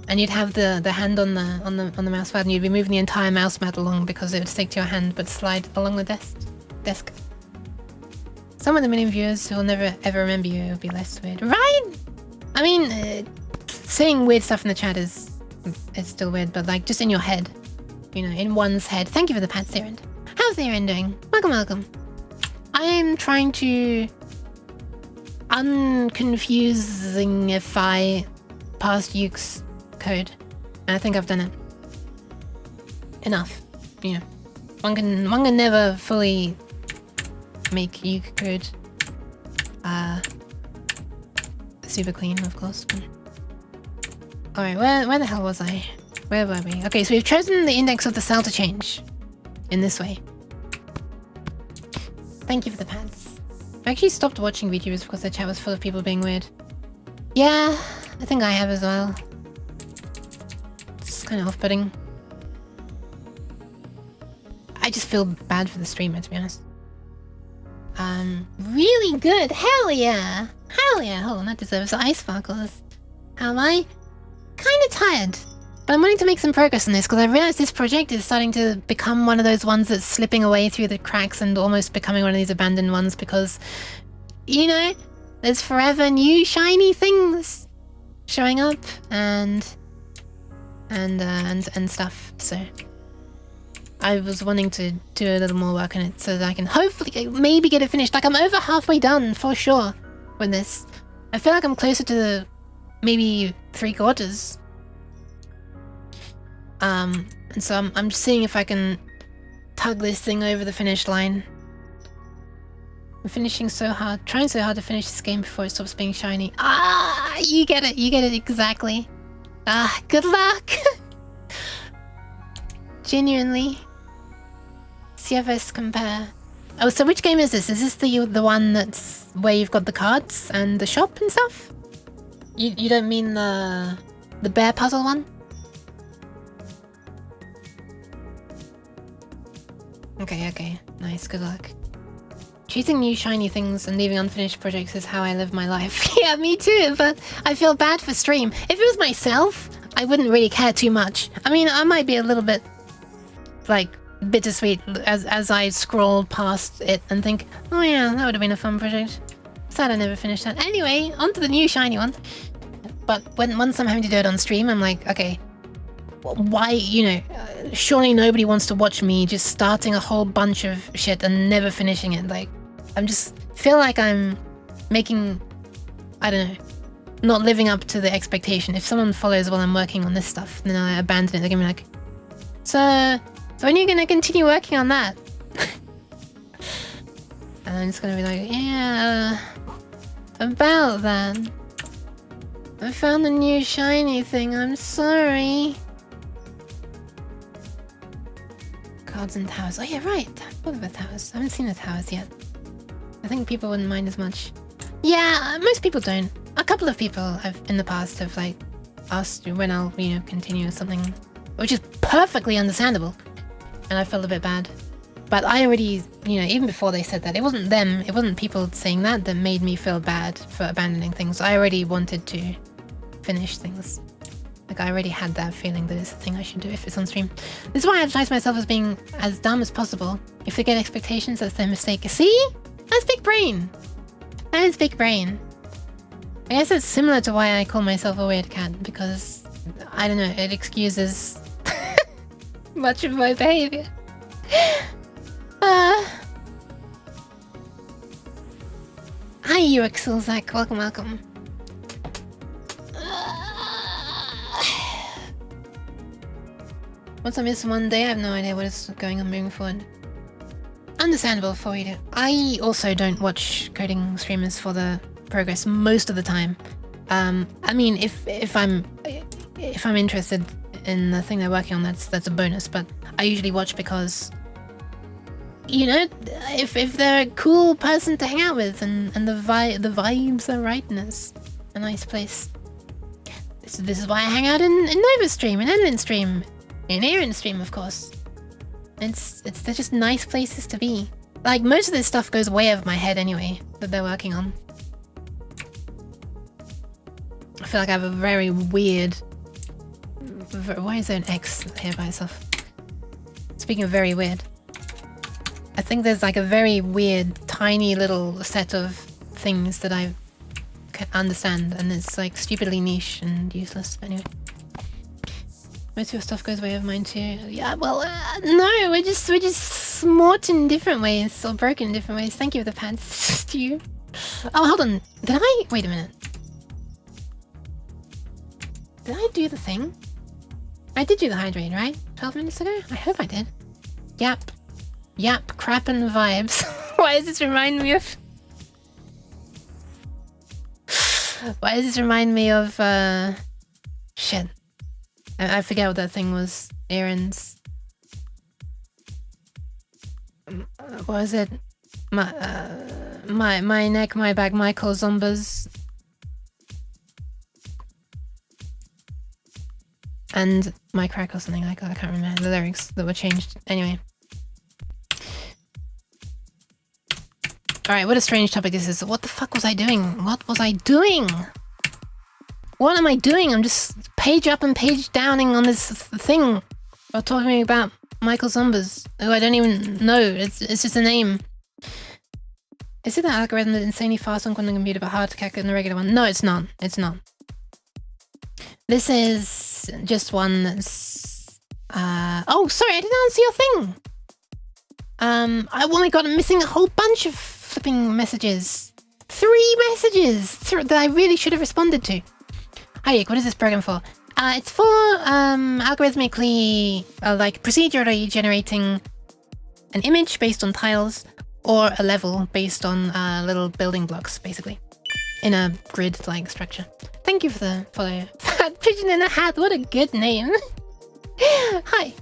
And you'd have the hand on the mouse pad, and you'd be moving the entire mouse mat along because it would stick to your hand but slide along the desk. Some of the million viewers who will never ever remember you, it would be less weird. Right? I mean, saying weird stuff in the chat is still weird, but like just in your head. You know, in one's head. Thank you for the pats, Aaron. How's Aaron doing? Welcome. I'm trying to unconfusingify past Yuke's code, and I think I've done it enough. You know, one can never fully make Uke code super clean, of course. Alright, where the hell was I? Where were we? Okay, so we've chosen the index of the cell to change in this way. Thank you for the pads. I actually stopped watching VTubers because the chat was full of people being weird. Yeah, I think I have as well. It's kind of off-putting. I just feel bad for the streamer, to be honest. Really good! Hell yeah! Hell yeah! Hold on, that deserves ice sparkles. How am I? Kinda tired. But I'm wanting to make some progress on this because I realized this project is starting to become one of those ones that's slipping away through the cracks and almost becoming one of these abandoned ones because, you know, there's forever new shiny things showing up and stuff. So I was wanting to do a little more work on it so that I can hopefully maybe get it finished. Like, I'm over halfway done for sure with this. I feel like I'm closer to maybe 3/4. And so I'm just seeing if I can tug this thing over the finish line. I'm trying so hard to finish this game before it stops being shiny. Ah, you get it exactly. Ah, good luck. Genuinely. CFS compare. Oh, so which game is this? Is this the one that's where you've got the cards and the shop and stuff? You don't mean the bear puzzle one? Okay. Nice, good luck. Choosing new shiny things and leaving unfinished projects is how I live my life. Yeah, me too, but I feel bad for stream. If it was myself, I wouldn't really care too much. I mean, I might be a little bit, like, bittersweet as I scroll past it and think, oh yeah, that would have been a fun project. Sad I never finished that. Anyway, on to the new shiny one. But once I'm having to do it on stream, I'm like, okay, why, you know, surely nobody wants to watch me just starting a whole bunch of shit and never finishing it. Like, I'm just feel like I'm making, I don't know, not living up to the expectation. If someone follows while I'm working on this stuff, then I abandon it. They're gonna be like, so when are you gonna continue working on that? And I'm just gonna be like, yeah, about that. I found a new shiny thing, I'm sorry. Cards and towers. Oh yeah, right. What about towers? I haven't seen the towers yet. I think people wouldn't mind as much. Yeah, most people don't. A couple of people have in the past have like asked when I'll, you know, continue something, which is perfectly understandable. And I felt a bit bad. But I already, you know, even before they said that, it wasn't them, it wasn't people saying that made me feel bad for abandoning things. I already wanted to finish things. Like, I already had that feeling that it's a thing I should do if it's on stream. This is why I advertise myself as being as dumb as possible. If they get expectations, that's their mistake. See? That's big brain. That is big brain. I guess it's similar to why I call myself a weird cat, because, I don't know, it excuses much of my behavior. Hey, UXL Zach. Welcome, welcome. Once I miss one day, I have no idea what is going on moving forward. Understandable for you. I also don't watch coding streamers for the progress most of the time. I mean, if I'm interested in the thing they're working on, that's a bonus. But I usually watch because, you know, if they're a cool person to hang out with and the vibes are right, and it's a nice place. This is why I hang out in Nova Stream, in Endlin Stream, in Aaron Stream, of course. They're just nice places to be. Like, most of this stuff goes way over my head anyway, that they're working on. I feel like I have a very weird... Why is there an X here by itself? Speaking of very weird, I think there's like a very weird, tiny little set of things that I understand, and it's like stupidly niche and useless. But anyway. Most of your stuff goes way over mine too. Yeah, well, no, we're just smart in different ways, or broken in different ways. Thank you for the pants, Stu. Oh, hold on. Did I? Wait a minute. Did I do the thing? I did do the hydrate, right? 12 minutes ago? I hope I did. Yap. Yap, crap and vibes. Why does this remind me of... Why does this remind me of, shit. I forget what that thing was. Aaron's... what was it? My neck, my back, Michael Zomba's... and my crack or something like that. I can't remember the lyrics that were changed. Anyway. Alright, what a strange topic this is. What the fuck was I doing? What was I doing? What am I doing? I'm just page up and page downing on this thing. Or talking about Michael Zombers, who I don't even know. It's just a name. Is it that algorithm that's insanely fast on quantum computer but hard to calculate in the regular one? No, it's not. It's not. This is just one that's... oh, sorry, I didn't answer your thing. Oh my god, I'm missing a whole bunch of flipping messages. 3 messages that I really should have responded to. Hi, what is this program for? It's for algorithmically, like procedurally generating an image based on tiles or a level based on little building blocks, basically, in a grid-like structure. Thank you for the follow. Fat Pigeon in a Hat, what a good name. Hi.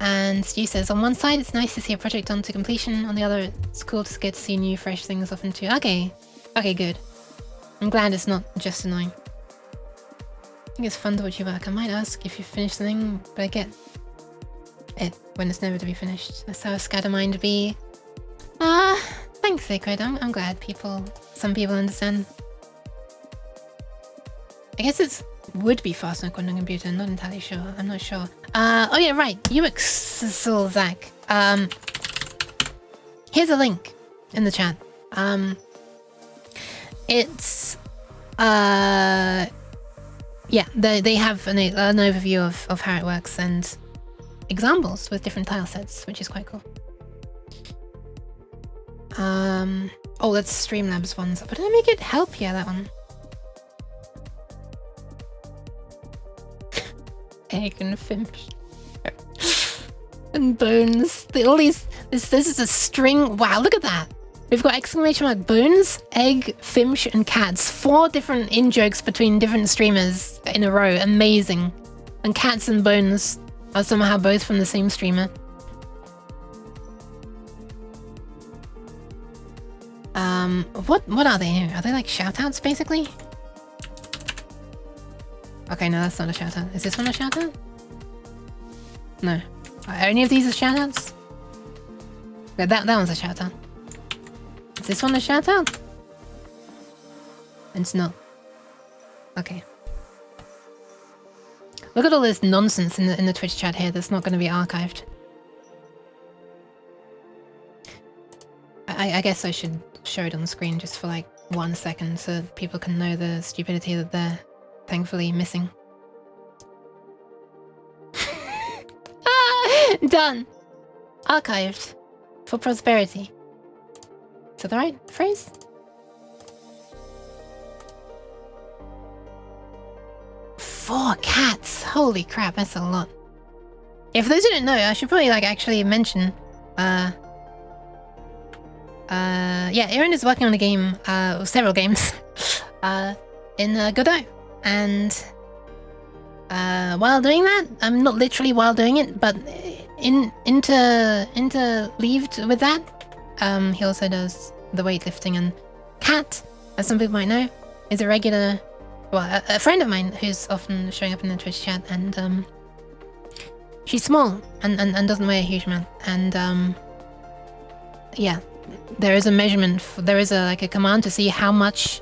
And Stu says, on one side, it's nice to see a project on to completion. On the other, it's cool to get to see new, fresh things often too. Okay. Okay, good. I'm glad it's not just annoying. I think it's fun to watch you work. I might ask if you finished something, but I get it when it's never to be finished. That's how a scattermind be. Thanks, Sacred. I'm glad some people understand. I guess it's would be fast on a quantum computer. I'm not entirely sure. I'm not sure. Oh yeah, right. UXL Zach. Here's a link in the chat. It's yeah, they have an overview of how it works and examples with different tile sets, which is quite cool. Oh, that's Streamlabs ones. But did I make it help? Yeah, that one. Egg and Finch. And bones. All these... This is a string... Wow, look at that! We've got exclamation mark bones, egg, Finch, and cats. 4 different in-jokes between different streamers in a row. Amazing. And cats and bones are somehow both from the same streamer. What are they? Are they like shoutouts, basically? Okay, no, that's not a shoutout. Is this one a shoutout? No. Are any of these a shoutouts? Yeah, that one's a shoutout. Is this one a shoutout? It's not. Okay. Look at all this nonsense in the Twitch chat here that's not going to be archived. I guess I should show it on the screen just for like 1 second so that people can know the stupidity that they're thankfully missing. Done. Archived. For prosperity. Is that the right phrase? 4 cats. Holy crap, that's a lot. Yeah, for those who don't know, I should probably like actually mention. Yeah, Aaron is working on a game, several games, in Godot, and while doing that, I'm not literally while doing it, but interleaved with that, he also does the weightlifting. And Kat, as some people might know, is a regular, well, a friend of mine who's often showing up in the Twitch chat, and she's small and doesn't weigh a huge amount, and yeah, there is a measurement, there is a command to see how much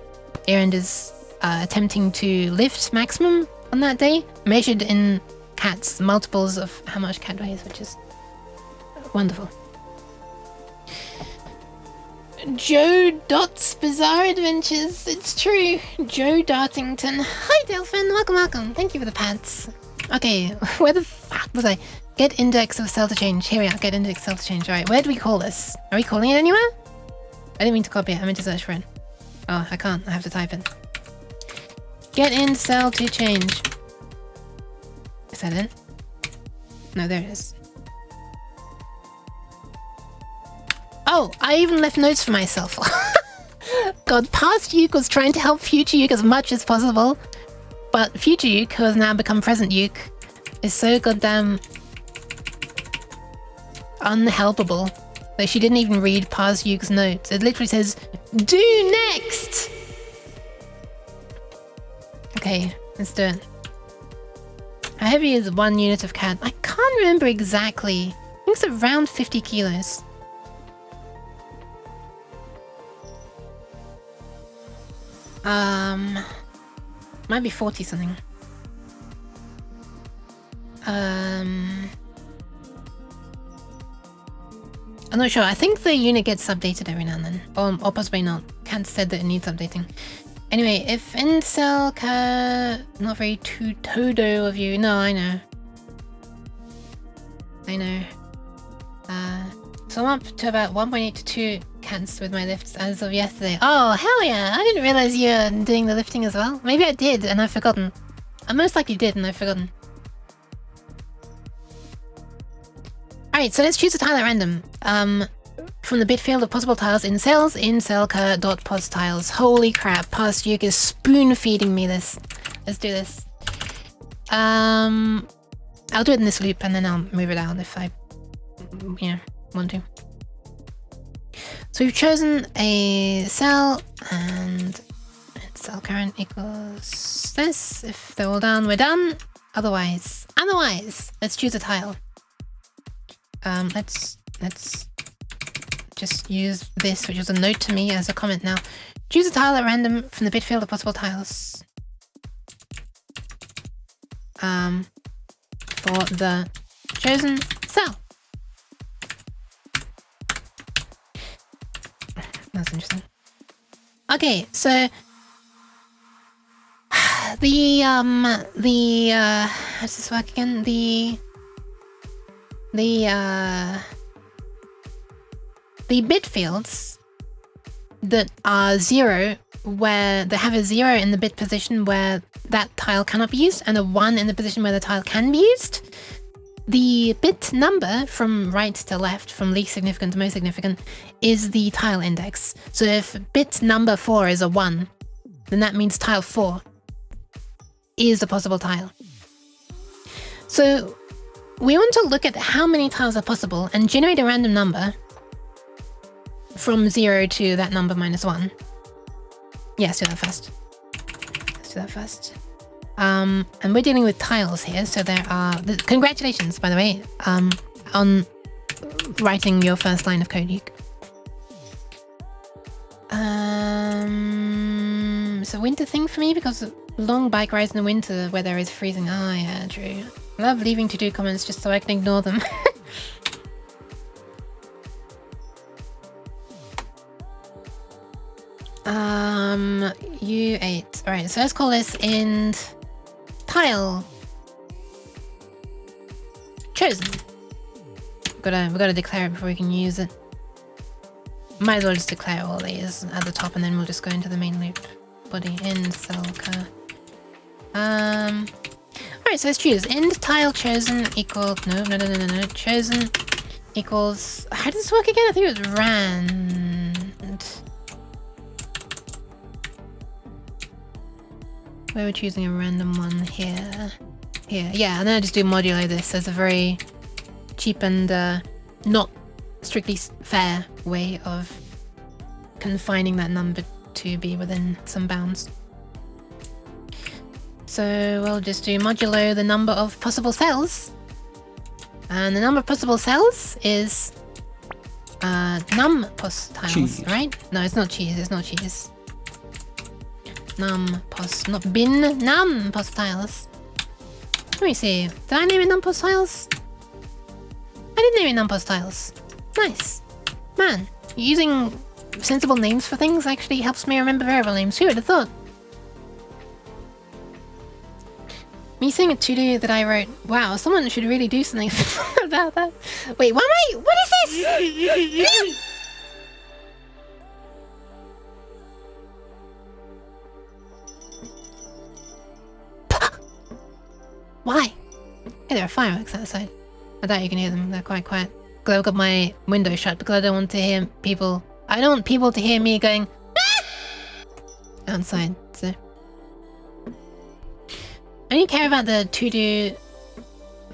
Aaron is attempting to lift maximum on that day, measured in Kat's multiples of how much Kat weighs, which is wonderful. Joe Dot's Bizarre Adventures, it's true. Joe Dartington. Hi Delphin, welcome. Thank you for the pants. Okay, where the fuck was I? Get index of cell to change. Here we are, get index cell to change. Alright, where do we call this? Are we calling it anywhere? I didn't mean to copy it, I meant to search for it. Oh, I can't, I have to type it. Get in cell to change. Is that it? No, there it is. Oh, I even left notes for myself. God, past Yuke was trying to help future Yuke as much as possible, but future Yuke, who has now become present Yuke, is so goddamn unhelpable that she didn't even read past Yuke's notes. It literally says, "Do next!" Okay, let's do it. How heavy is 1 unit of cat? I can't remember exactly. I think it's around 50 kilos. Might be 40 something. I'm not sure. I think the unit gets updated every now and then. Or possibly not. Kat said that it needs updating. Anyway, if incel not very todo of you. No, I know. So I'm up to about 1.8 to 2 cats with my lifts as of yesterday. Oh, hell yeah! I didn't realize you were doing the lifting as well. Maybe I did and I've forgotten. I most likely did and I've forgotten. Alright, so let's choose a tile at random. From the bit field of possible tiles in cells, in cellcar.pos tiles. Holy crap, past Yuke is spoon feeding me this. Let's do this. I'll do it in this loop and then I'll move it out if I, want to. So we've chosen a cell and cell current equals this. If they're all done, we're done. Otherwise, let's choose a tile. Let's just use this, which was a note to me, as a comment now. Choose a tile at random from the bit field of possible tiles. For the chosen cell. That's interesting. Okay, so how does this work again? The bit fields that are 0, where they have a 0 in the bit position where that tile cannot be used, and a 1 in the position where the tile can be used. The bit number from right to left, from least significant to most significant, is the tile index. So if bit number 4 is a 1, then that means tile 4 is a possible tile. So we want to look at how many tiles are possible and generate a random number from 0 to that number minus 1. Yeah, let's do that first. And we're dealing with tiles here, so there are... Congratulations, by the way, on writing your first line of code, Yuke. It's a winter thing for me because long bike rides in the winter where there is freezing. Oh yeah, true. I love leaving to-do comments just so I can ignore them. U8. Alright, so let's call this int tile chosen. We gotta declare it before we can use it. Might as well just declare all these at the top and then we'll just go into the main loop. Body in cell car Alright, so let's choose. End tile chosen equals... No. Chosen equals... How does this work again? I think it was rand. Where we're choosing a random one here. Here. Yeah, and then I just do modulo this as a very cheap and not strictly fair way of confining that number to be within some bounds. So we'll just do modulo the number of possible cells. And the number of possible cells is num pos tiles, cheese. Right? No, it's not cheese, it's not cheese. Num pos, not bin, num pos tiles. Let me see, did I name it num pos tiles? I did name it num pos tiles. Nice. Man, using sensible names for things actually helps me remember variable names. Who would have thought? Me seeing a to-do that I wrote, wow, someone should really do something about that. Wait, what is this? Why? Hey, there are fireworks outside. I doubt you can hear them, they're quite quiet. Because I've got my window shut because I don't want to hear people... I don't want people to hear me going, ah! Outside, so... I only care about the to-do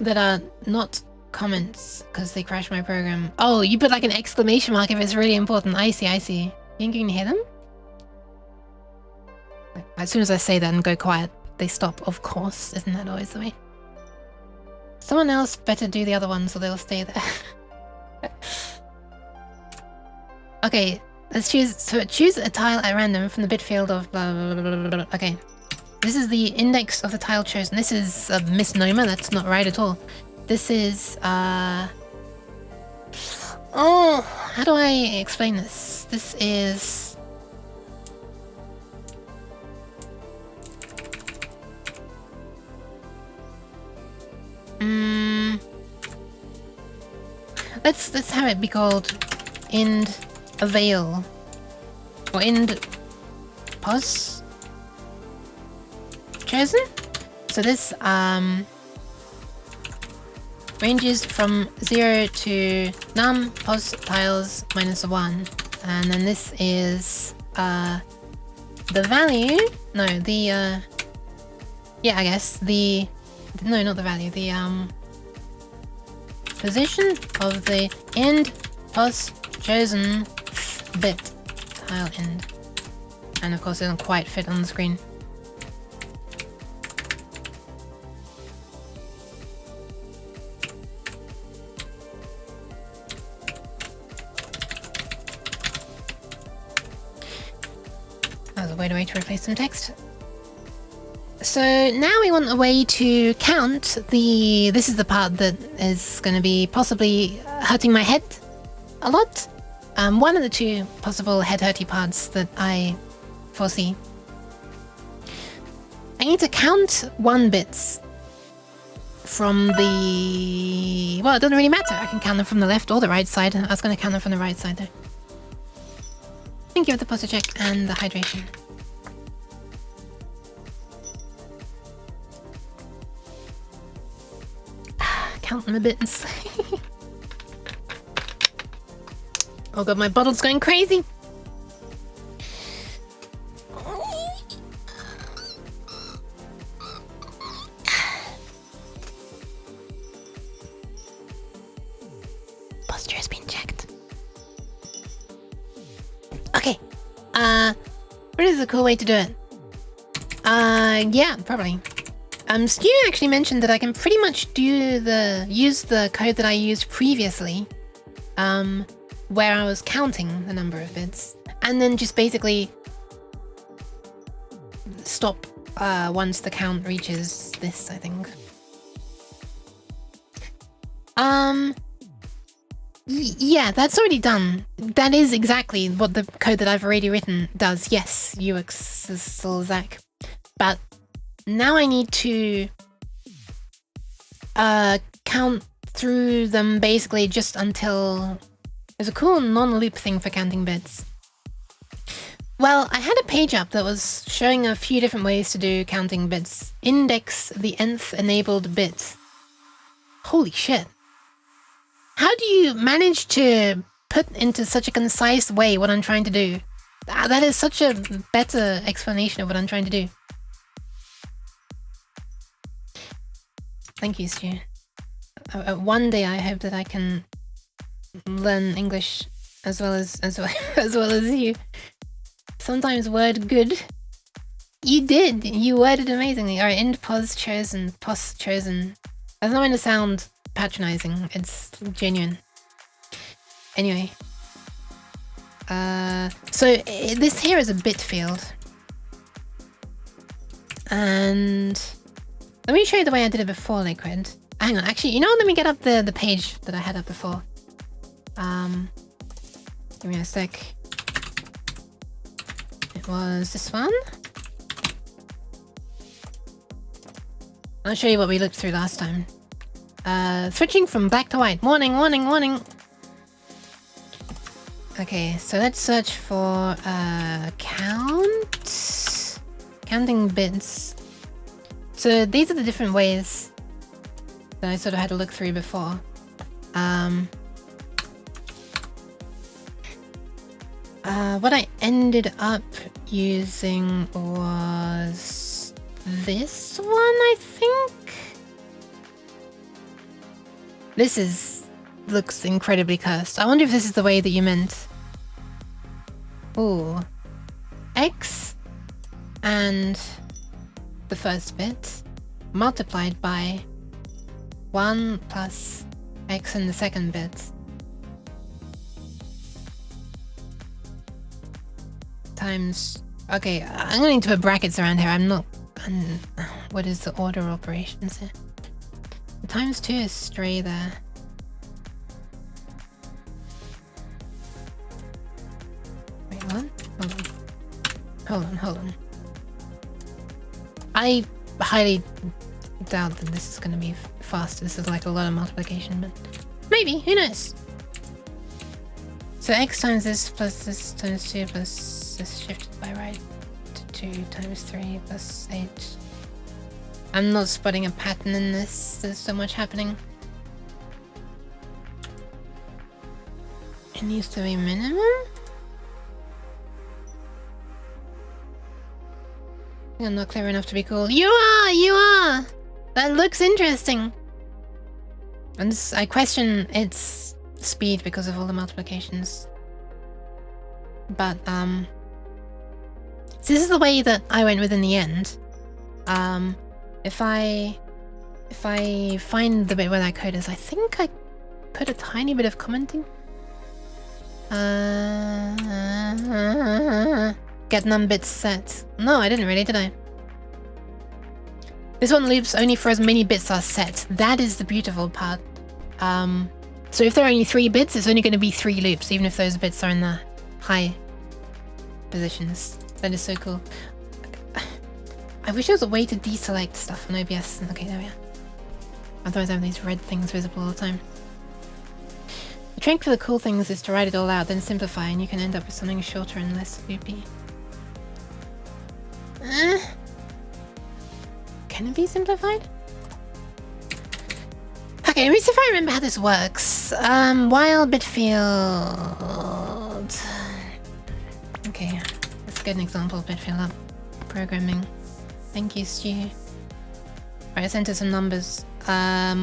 that are not comments because they crash my program. Oh, you put like an exclamation mark if it's really important. I see. You think you can hear them? As soon as I say that and go quiet, they stop, of course. Isn't that always the way? Someone else better do the other one so they'll stay there. Okay, let's choose a tile at random from the bit field of blah blah blah blah blah. Okay. This is the index of the tile chosen. This is a misnomer, that's not right at all. This is, oh, how do I explain this? This is... Let's have it be called end avail. Or end pos chosen. So this ranges from 0 to num pos tiles minus 1, and then this is the value. No, the yeah, I guess the no, not the value. The position of the end pos chosen bit tile end, and of course it doesn't quite fit on the screen. Way to replace some text. So now we want a way to count the... This is the part that is going to be possibly hurting my head a lot. One of the two possible head-hurty parts that I foresee. I need to count 1 bits from the... Well, it doesn't really matter. I can count them from the left or the right side. I was going to count them from the right side though. Thank you for the posture check and the hydration. Count them a bit and say. Oh god, my bottle's going crazy. Posture has been checked. Okay. What is a cool way to do it? Yeah, probably. Stu actually mentioned that I can pretty much use the code that I used previously, where I was counting the number of bits, and then just basically stop once the count reaches this, I think. Yeah, that's already done. That is exactly what the code that I've already written does. Yes, Zach. But now I need to count through them basically just until... There's a cool non-loop thing for counting bits. Well, I had a page up that was showing a few different ways to do counting bits. Index the nth enabled bit. Holy shit. How do you manage to put into such a concise way what I'm trying to do? That is such a better explanation of what I'm trying to do. Thank you, Stu. One day I hope that I can learn English as well as you. Sometimes word good. You did. You worded amazingly. All right, end pos chosen. Pos chosen. That's not going to sound patronizing. It's genuine. Anyway. So this here is a bit field. And let me show you the way I did it before, Liquid. Hang on, actually, you know what? Let me get up the page that I had up before. Give me a sec. It was this one. I'll show you what we looked through last time. Switching from black to white. Warning, warning, warning. Okay, so let's search for counting bits. So these are the different ways that I sort of had to look through before. What I ended up using was this one, I think. This looks incredibly cursed. I wonder if this is the way that you meant. Ooh. X and the first bit multiplied by 1 plus X in the second bit. Times... Okay, I'm going to put brackets around here. What is the order of operations here? The times 2 is stray there. Wait, what? Hold on. I highly doubt that this is going to be fast. This is like a lot of multiplication, but maybe, who knows? So x times this plus this times 2 plus this shifted by right to 2 times 3 plus 8. I'm not spotting a pattern in this. There's so much happening. It needs to be minimum? I'm not clever enough to be cool. You are! That looks interesting. And I question its speed because of all the multiplications. But, so this is the way that I went with in the end. If I find the bit where that code is, I think I put a tiny bit of commenting. Get num bits set. No, I didn't really, did I? This one loops only for as many bits are set. That is the beautiful part. So if there are only 3 bits, it's only going to be 3 loops, even if those bits are in the high positions. That is so cool. I wish there was a way to deselect stuff on OBS. Okay, there we are. Otherwise I have these red things visible all the time. The trick for the cool things is to write it all out, then simplify, and you can end up with something shorter and less loopy. Can it be simplified? Okay, let me see if I remember how this works. While bit field. Okay, let's get an example of bit field up. Programming. Thank you, Stu. Alright, let's enter some numbers. Blah,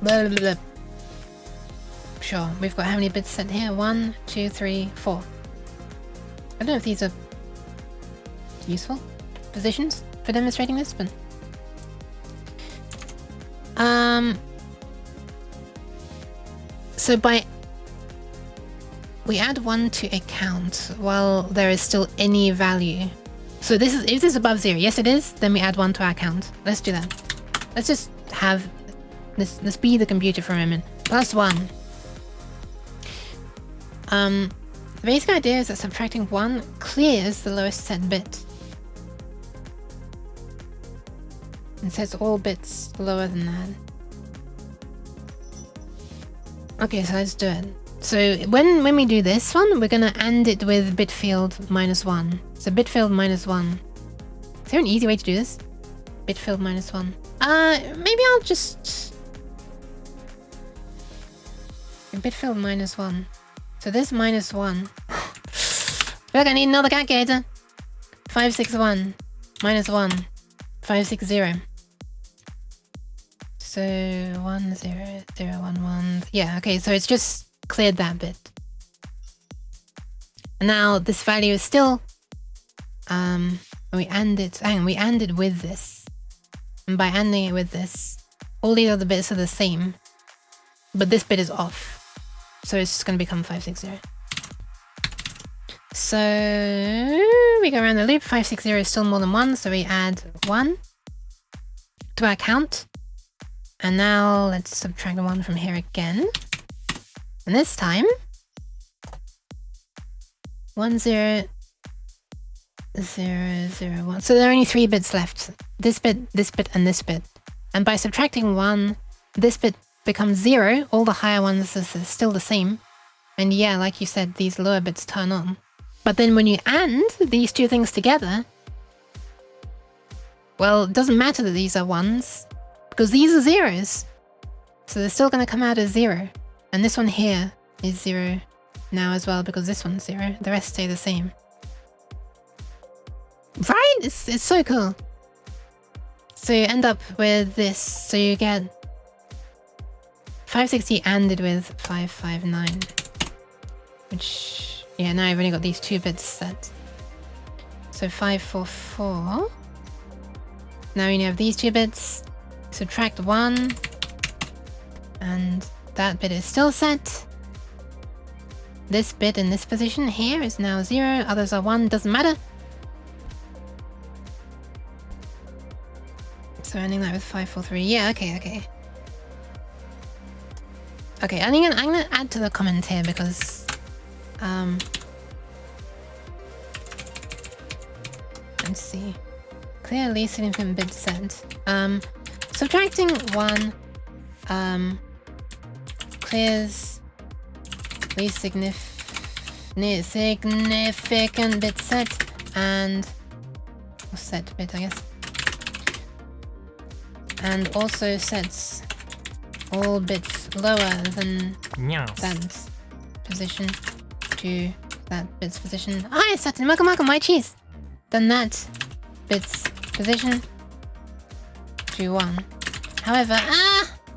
blah, blah. Sure, we've got how many bits set here? 1, 2, 3, 4. I don't know if these are useful positions for demonstrating this, but so we add 1 to a count while there is still any value. So this is this above 0? Yes, it is. Then we add 1 to our count. Let's do that. Let's just have this. Let's be the computer for a moment. +1. The basic idea is that subtracting 1 clears the lowest set bit. And sets all bits lower than that. Okay, so let's do it. So when we do this one, we're gonna AND it with bit field -1. So bit field -1. Is there an easy way to do this? Bit field -1. Maybe I'll just... bit field -1. So this -1. Look, I need another calculator. 561 -1. 560. So 10011. Yeah, okay, so it's just cleared that bit. And now this value is still we AND it. Hang on, we AND it with this. And by ANDing it with this, all these other bits are the same. But this bit is off. So it's just gonna become 560. So we go around the loop. 560 is still more than 1, so we add 1 to our count. And now let's subtract 1 from here again. And this time 100001. So there are only 3 bits left. This bit, and this bit. And by subtracting 1, this bit becomes 0. All the higher ones are still the same. And yeah, like you said, these lower bits turn on. But then when you AND these two things together, well, it doesn't matter that these are 1s, because these are 0s. So they're still going to come out as 0. And this one here is 0 now as well, because this one's 0. The rest stay the same. Right? It's so cool. So you end up with this. So you get 560 ANDed with 559. Which, yeah, now I've only got these 2 bits set. So 544. Now you have these 2 bits. Subtract 1. And that bit is still set. This bit in this position here is now 0. Others are 1. Doesn't matter. So ending that with 543. Yeah, okay. Okay, I'm gonna add to the comment here because let's see. Clear least significant bit set. Subtracting 1 clears least significant bit set and set bit, I guess. And also sets all bits lower than that position to that bit's position. Hi, Saturn, welcome, my cheese. Then that bit's position to 1. However,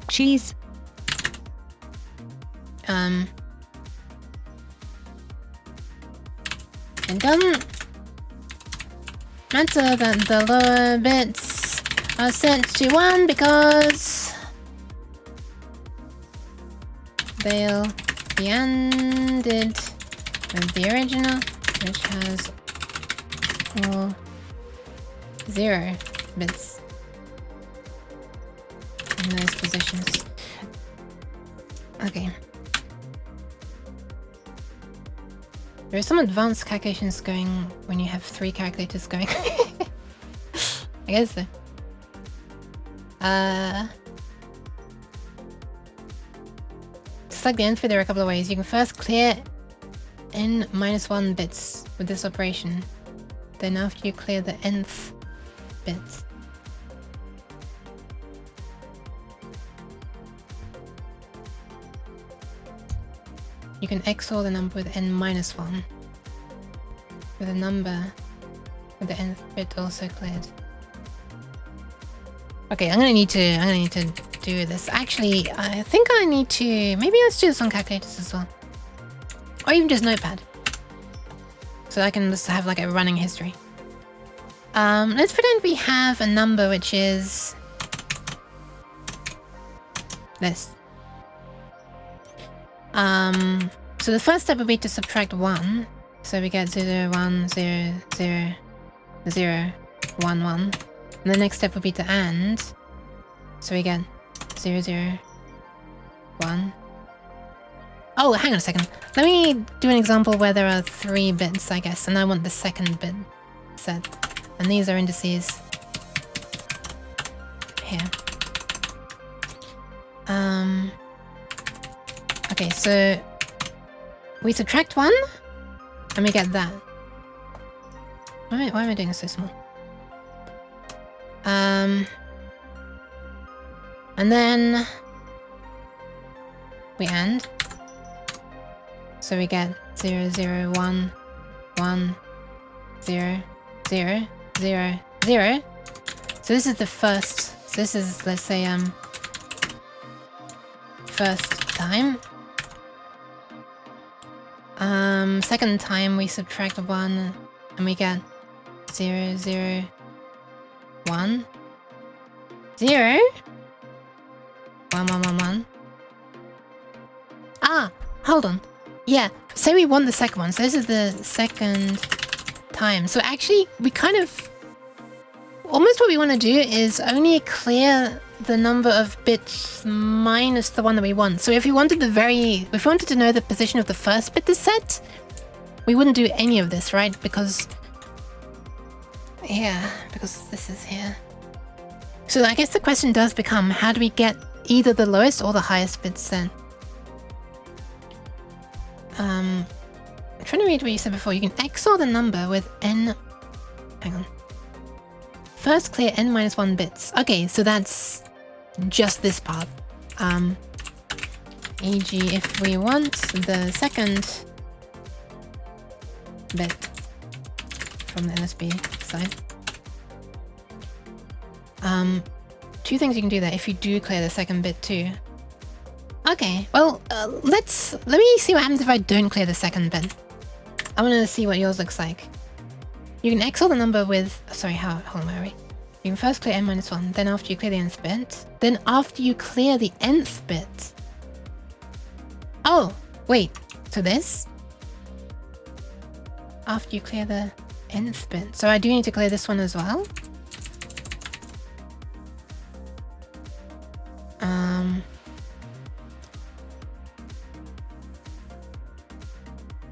cheese. It doesn't matter that the lower bits are set to 1 because they'll be ANDed with the original, which has all 0 bits in those positions. Okay. There are some advanced calculations going when you have 3 calculators going. I guess so. Just like the nth bit, there are a couple of ways. You can first clear n -1 bits with this operation. Then after you clear the nth bit, you can XOR the number with n-1 with a number with the nth bit also cleared. Okay, I'm gonna need to do this. Actually, I think I need to maybe let's do this on calculators as well. Or even just Notepad. So I can just have like a running history. Let's pretend we have a number which is this. So the first step would be to subtract 1. So we get 0, 1, 0, 0, 0, 1, 1. And the next step would be to AND. So we get 0, 0, 1. Oh, hang on a second. Let me do an example where there are 3 bits, I guess, and I want the second bit set. And these are indices here. Okay, so we subtract 1 and we get that. Why am I doing this so small? And then we AND. So we get 0, 0, 1, 1, 0, 0, 0, 0. So this is the first. So this is, let's say, first time. Second time we subtract 1 and we get 0, 0, 1, 0, 1, 1, 1, 1. Ah, hold on. Yeah, say we want the second one. So this is the second time. So actually, we kind of... Almost what we want to do is only clear the number of bits minus the one that we want. So if we wanted if we wanted to know the position of the first bit to set, we wouldn't do any of this, right? Because... Yeah, because this is here. So I guess the question does become, how do we get either the lowest or the highest bit set? I'm trying to read what you said before. You can XOR the number with n... Hang on. First clear n minus 1 bits. Okay, so that's just this part. E.g. if we want the second bit from the NSB side. Two things you can do there if you do clear the second bit too. Okay, well, let me see what happens if I don't clear the second bit. I want to see what yours looks like. You can XOR the number with... Sorry, hold on, where are we? You can first clear n minus 1, then after you clear the nth bit, then after you clear the nth bit. Oh, wait, so this? After you clear the nth bit. So I do need to clear this one as well?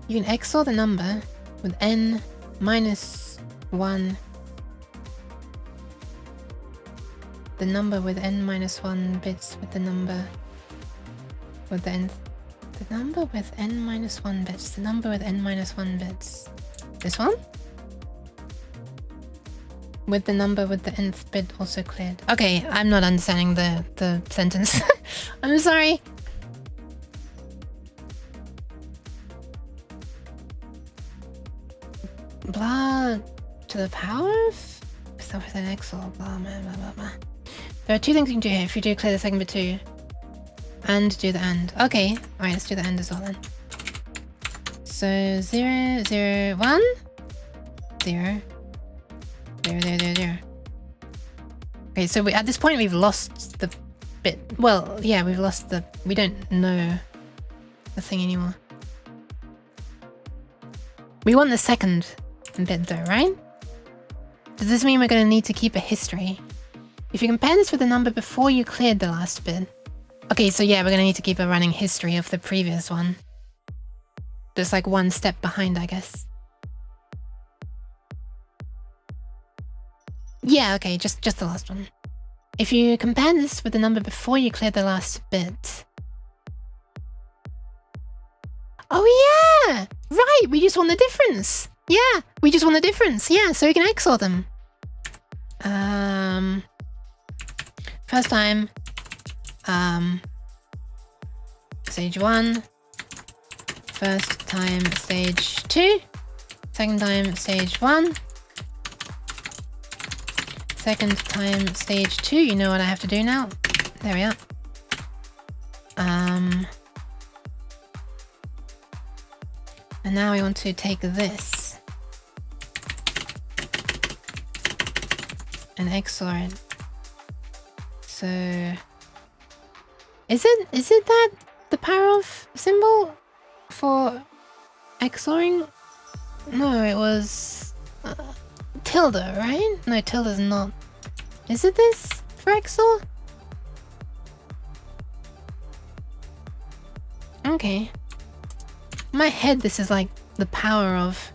You can XOR the number with n minus 1. The number with n minus 1 bits with the number with the n. The number with n minus 1 bits. The number with n minus 1 bits. This one? With the number with the nth bit also cleared. Okay, I'm not understanding the sentence. I'm sorry. Blah to the power of stuff with an XOR, blah, blah, blah, blah, blah. There are two things you can do here if you do clear the second bit too. And do the AND. Okay, alright, let's do the AND as well then. So 0, 0, 1, 0, 0, 0, 0, 0. Okay, so at this point we've lost the bit. Well, yeah, we've lost the... We don't know the thing anymore. We want the second bit though, right? Does this mean we're going to need to keep a history? If you compare this with the number before you cleared the last bit. Okay, so yeah, we're going to need to keep a running history of the previous one. Just like one step behind, I guess. Yeah, okay, just the last one. If you compare this with the number before you cleared the last bit. Oh yeah! Right, we just want the difference! Yeah, we just want the difference. Yeah, so we can XOR them. First time, stage 1. First time, stage 2. Second time, stage 1. Second time, stage 2. You know what I have to do now? There we are. And now we want to take this and XOR it. So is it that the power of symbol for XORing? No, it was tilde, right? No, tilde is not. Is it this for XOR? Okay. In my head, this is like the power of...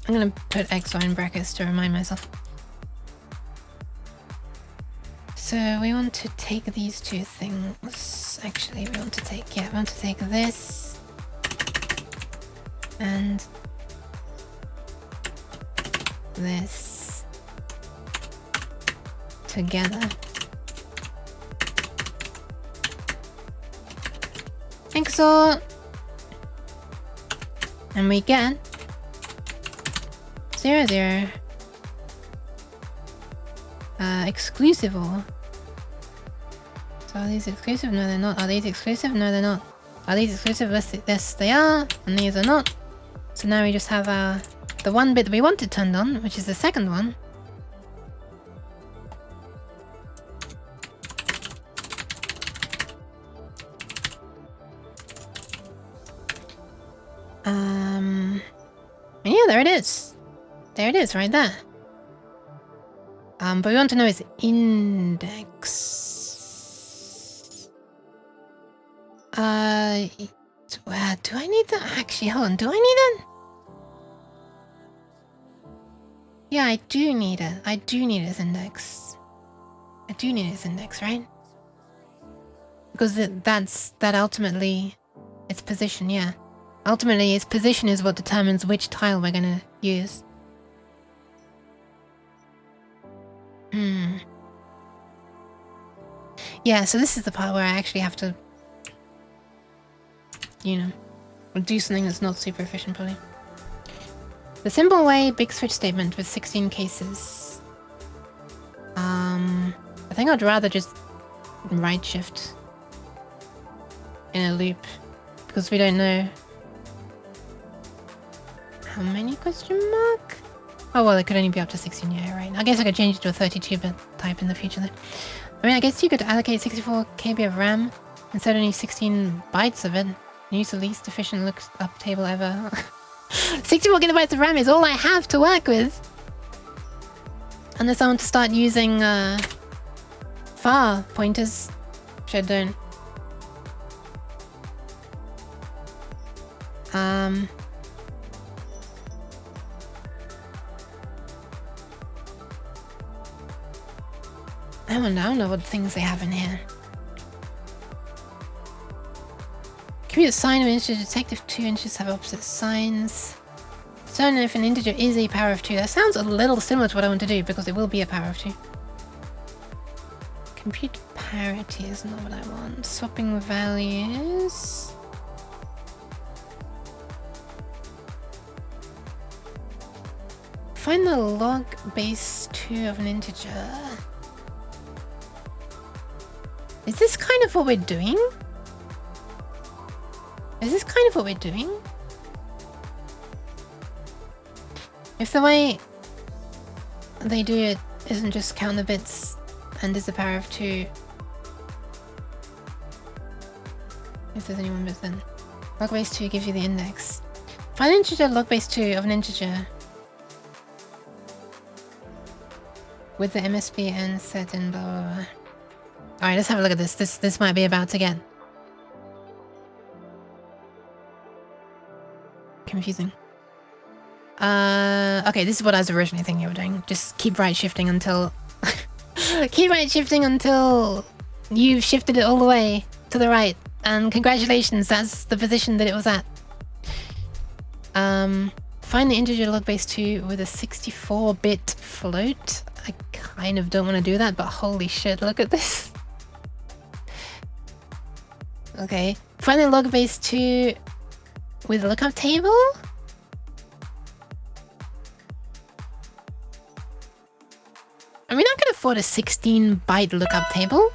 I'm gonna put XOR in brackets to remind myself. So we want to take these two things. Actually, we want to take this and this together. Think so. And we get 0, 0. Exclusive or? So are these exclusive? No, they're not. Are these exclusive? No, they're not. Are these exclusive? Yes, they are. And these are not. So now we just have the one bit that we wanted turned on, which is the second one. And yeah, there it is. There it is, right there. But we want to know its index. Do I need that? Actually, hold on. Do I need it? Yeah, I do need it. I do need its index. I do need its index, right? Because that ultimately its position, yeah. Ultimately, its position is what determines which tile we're gonna use. Yeah, so this is the part where I actually have to, you know, do something that's not super efficient, probably. The simple way, big switch statement with 16 cases. I think I'd rather just right shift in a loop because we don't know how many question mark. Oh well, it could only be up to 16, yeah, right. I guess I could change it to a 32-bit type in the future though. I mean, I guess you could allocate 64 KB of RAM instead of only 16 bytes of it and use the least efficient lookup table ever. 64 gigabytes of RAM is all I have to work with. Unless I want to start using far pointers, which I don't. I don't know what things they have in here. Compute sign of integer detective 2 inches have opposite signs. So I don't know if an integer is a power of 2. That sounds a little similar to what I want to do because it will be a power of 2. Compute parity is not what I want. Swapping values. Find the log base 2 of an integer. Is this kind of what we're doing? Is this kind of what we're doing? If the way they do it isn't just count the bits and is the power of 2. If there's any one bit then. Log base 2 gives you the index. Find an integer log base 2 of an integer. With the MSB and set in blah blah blah. Alright, let's have a look at this. This might be about to get confusing. Okay, this is what I was originally thinking of doing. Just keep right shifting until keep right shifting until you've shifted it all the way to the right. And congratulations, that's the position that it was at. Find the integer log base 2 with a 64-bit float. I kind of don't want to do that, but holy shit, look at this. Okay, find the log base 2 with a lookup table? I mean, I can afford a 16-byte lookup table.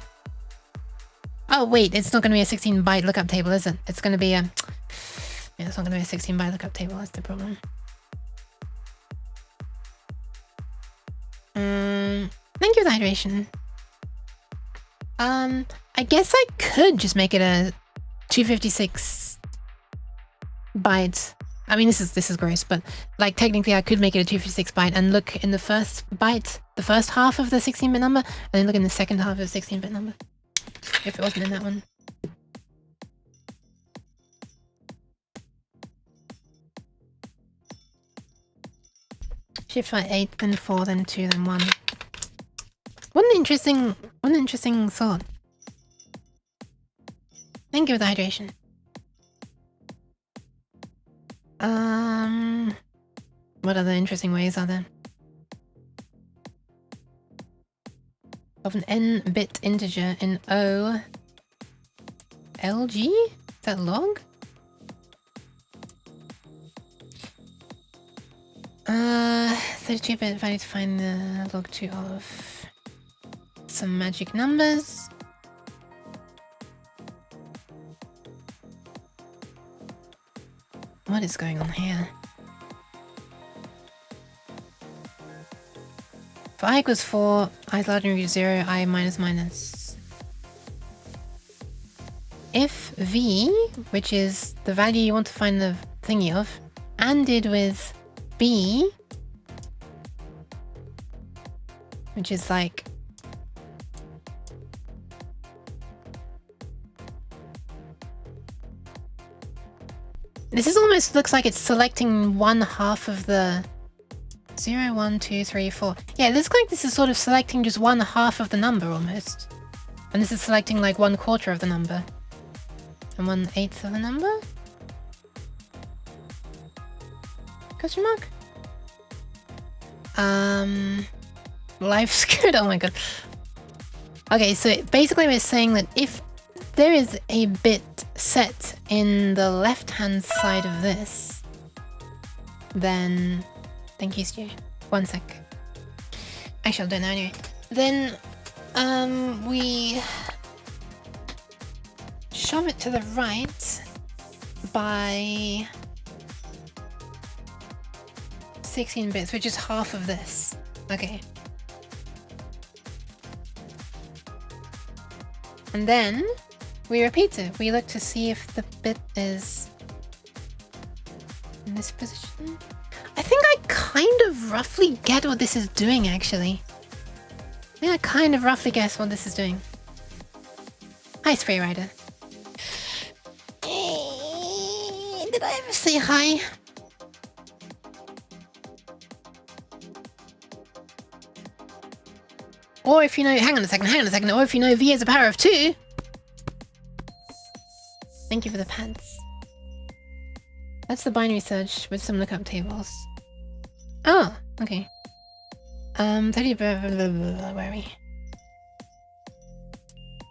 Oh wait, it's not going to be a 16-byte lookup table, is it? It's going to be a... Yeah, it's not going to be a 16-byte lookup table, that's the problem. Thank you for the hydration. I guess I could just make it a 256 byte. I mean, this is gross, but like technically I could make it a 256 byte and look in the first byte, the first half of the 16-bit number, and then look in the second half of the 16-bit number. If it wasn't in that one. Shift by 8, then 4, then 2, then 1. Wouldn't What an interesting thought. Thank you for the hydration. What other interesting ways are there? Of an n-bit integer in O LG? Is that log? 32-bit value to find the log 2 of some magic numbers. What is going on here? For I equals 4, I is larger than equal to 0, I minus minus. If v, which is the value you want to find the thingy of, ANDed with b, which is like this is almost looks like it's selecting 1/2 of the 0, 1, 2, 3, 4. Yeah, it looks like this is sort of selecting just 1/2 of the number almost. And this is selecting like 1/4 of the number. And 1/8 of the number? Question mark? Life's good. Oh my god. Okay, so basically we're saying that if there is a bit set in the left-hand side of this, then... Thank you, Stu. 1 sec. Actually, I don't know anyway. Then, we shove it to the right by 16 bits, which is half of this. Okay. And then we repeat it. We look to see if the bit is in this position. I think I kind of roughly get what this is doing, actually. I think I kind of roughly guess what this is doing. Hi, Spray Rider. Did I ever say hi? Or if you know... Hang on a second. Or if you know V has a power of 2. Thank you for the pants. That's the binary search with some lookup tables. Oh, okay. 30... Where are we?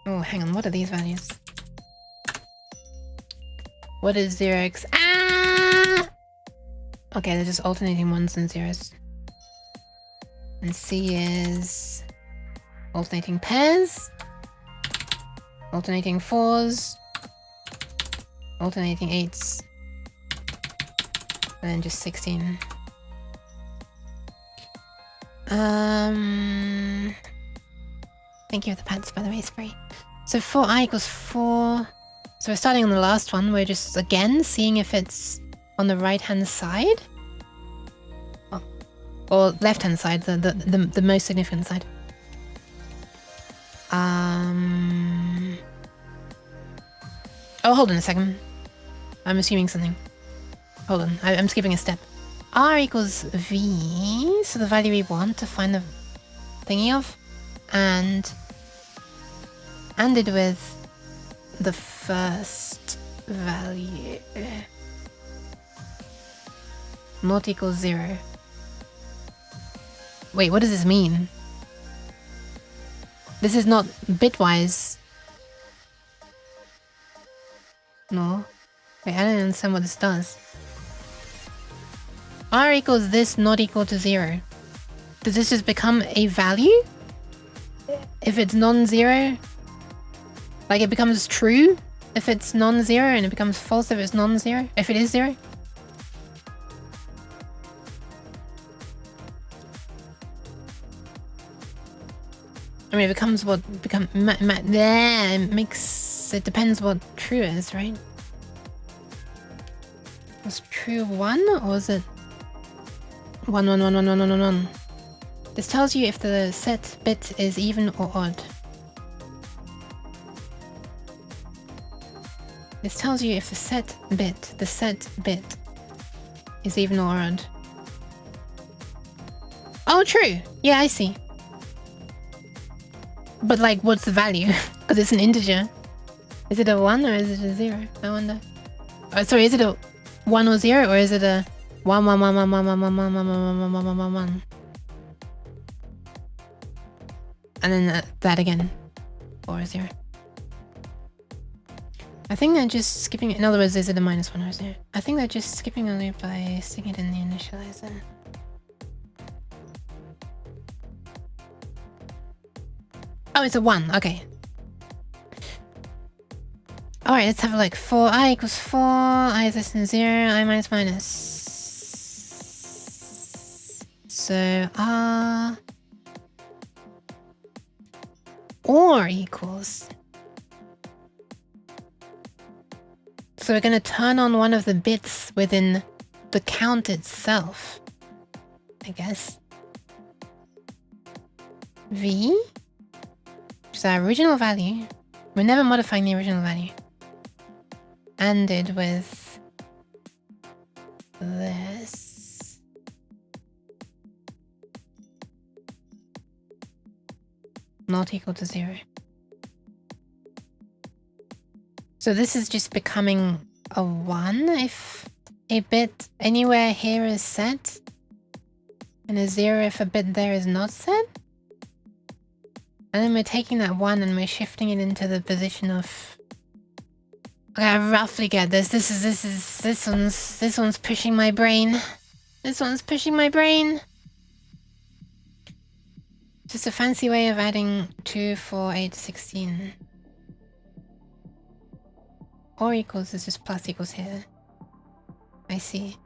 Oh, hang on. What are these values? What is 0x? Ah! Okay, they're just alternating 1s and 0s. And C is... alternating pairs. Alternating 4s. Alternating 8s. And then just 16. Thank you for the pants, by the way, Spray. So for I equals 4... So we're starting on the last one. We're just, again, seeing if it's on the right-hand side. Oh. Or left-hand side, the most significant side. Oh, hold on a second. I'm assuming something. Hold on, I'm skipping a step. R equals V, so the value we want to find the thingy of, and ANDed with the first value. Not equals 0. Wait, what does this mean? This is not bitwise. No. Wait, I don't understand what this does. R equals this not equal to 0. Does this just become a value? If it's non-zero? Like it becomes true if it's non-zero and it becomes false if it's non-zero? If it is 0? I mean, it becomes what it depends what true is, right? Was true 1 or is it 1 1 1 1 1 1 1 1? This tells you if the set bit is even or odd. This tells you if the set bit is even or odd. Oh, true. Yeah, I see. But like, what's the value? Because it's an integer. Is it a 1 or is it a 0? I wonder. Oh, sorry, is it a 1 or 0 or is it a 1 1 1 1 1 1 1 1 1 1 1 1 1 1 1? And then that again. 4 or 0. I think they're just skipping. In other words, is it a -1 or 0? I think they're just skipping a loop by sticking it in the initializer. Oh, it's a 1. Okay. Alright, let's have a look. For I equals 4, I is less than 0, I minus minus. So R or equals. So we're going to turn on one of the bits within the count itself, I guess. V, which is our original value. We're never modifying the original value. Ended with this. Not equal to 0. So this is just becoming a 1 if a bit anywhere here is set, and a 0 if a bit there is not set. And then we're taking that 1 and we're shifting it into the position of. Okay, I roughly get this. This one's pushing my brain. This one's pushing my brain. Just a fancy way of adding 2, 4, 8, 16. Or equals is just plus equals here. I see.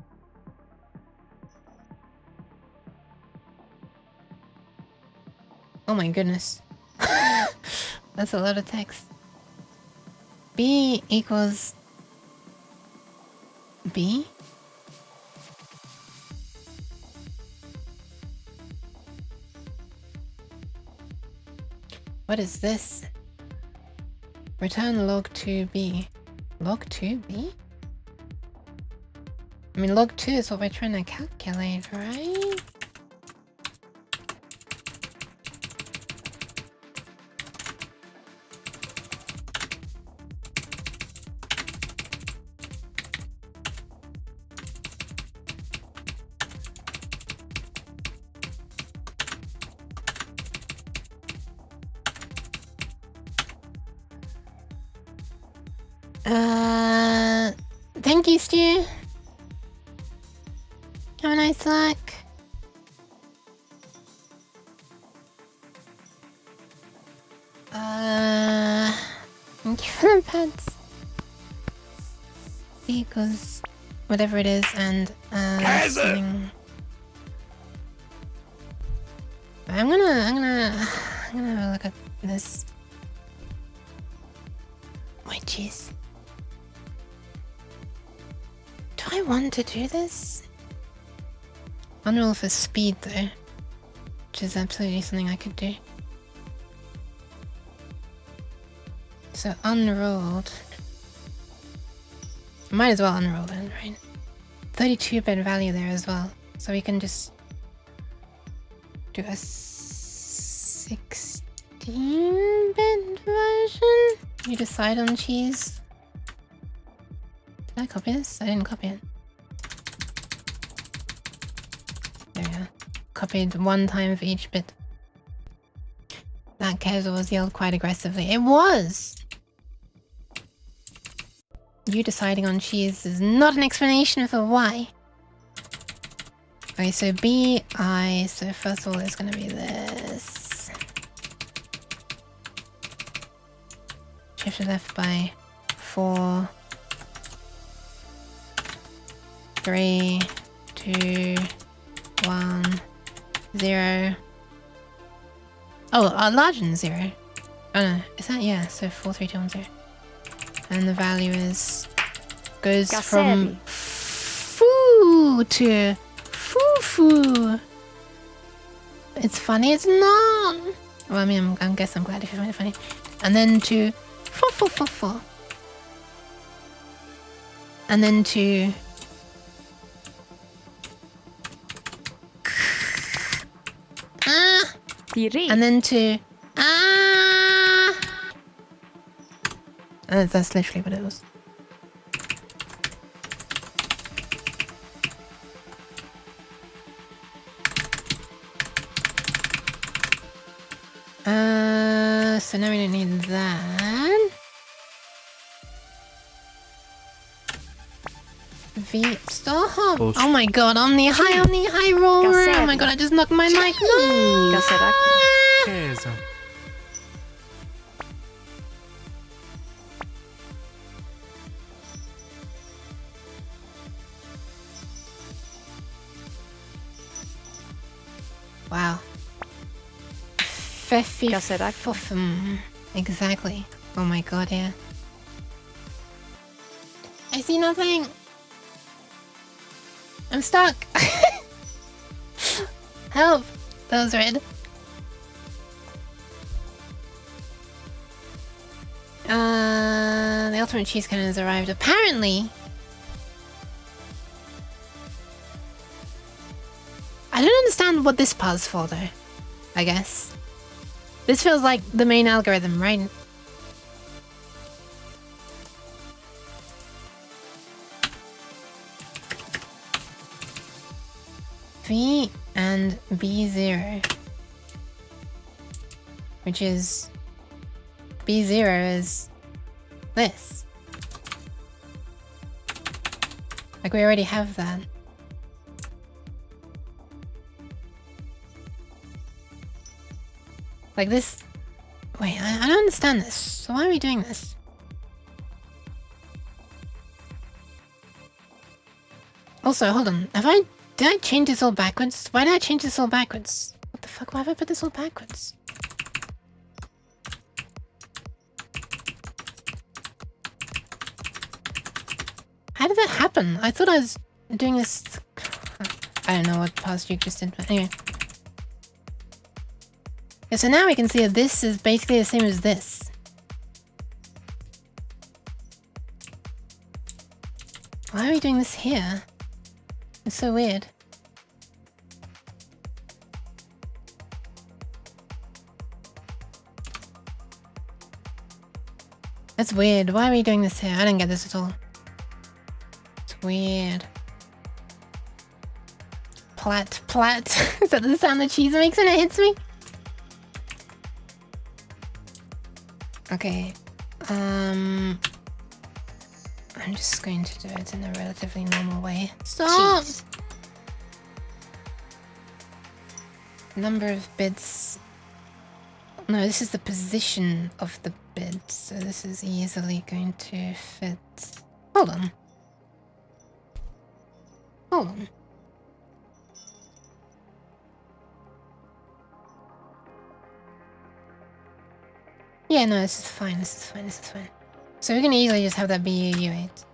Oh my goodness. That's a lot of text. B equals B? What is this? Return log 2b. Log 2b? I mean, log 2 is what we're trying to calculate, right? Thank you, Stu. Have a nice luck. Thank you for the pets. Equals whatever it is, and something. I'm gonna have a look at this. My jeez. Do I want to do this? Unroll for speed though, which is absolutely something I could do. So unrolled. Might as well unroll then, right? 32-bit value there as well. So we can just do a 16-bit version. You decide on cheese. Did I copy this? I didn't copy it. There we go. Copied one time for each bit. That Kezo was yelled quite aggressively. It was! You deciding on cheese is not an explanation for why. Okay, so BI, so first of all it's gonna be this. Shift to left by 4, 3, 2, 1, 0. Oh, larger than 0. Oh no, is that? Yeah, so 4, 3, 2, 1, 0. And the value is goes from foo to foo. It's funny, it's not. Well, I mean, I guess I'm glad if you find it funny. And then to four. And then to and then to That's literally what it was. So now we don't need that. Stop! Oh my god, on the high roller! Oh my god, I just knocked my mic. No! Wow. Exactly. Oh my god, yeah. I see nothing! I'm stuck! Help! That was red. The ultimate cheese cannon has arrived. Apparently! I don't understand what this part's for, though. I guess. This feels like the main algorithm, right? V and B0. Which is... B0 is... this. Like, we already have that. Like this... Wait, I don't understand this. So why are we doing this? Also, hold on. Did I change this all backwards? Why did I change this all backwards? What the fuck? Why have I put this all backwards? How did that happen? I thought I was doing this... I don't know what past you just did, but anyway. Yeah, so now we can see that this is basically the same as this. Why are we doing this here? It's so weird. That's weird. Why are we doing this here? I don't get this at all. It's weird. Plat. Is that the sound the cheese makes when it hits me? Okay. I'm just going to do it in a relatively normal way. Stop! Jeez. Number of bits. No, this is the position of the bit, so this is easily going to fit. Hold on. Hold on. Yeah, no, this is fine, this is fine, this is fine. So we can easily just have that be U8.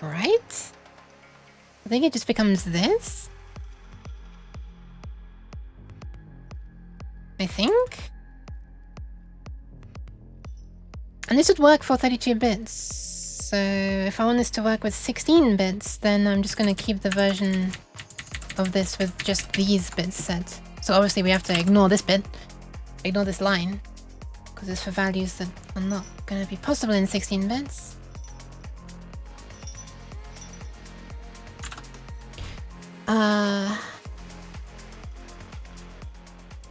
Right? I think it just becomes this? I think? And this would work for 32 bits. So if I want this to work with 16 bits, then I'm just going to keep the version of this with just these bits set. So obviously we have to ignore this bit, ignore this line, because it's for values that are not going to be possible in 16 bits.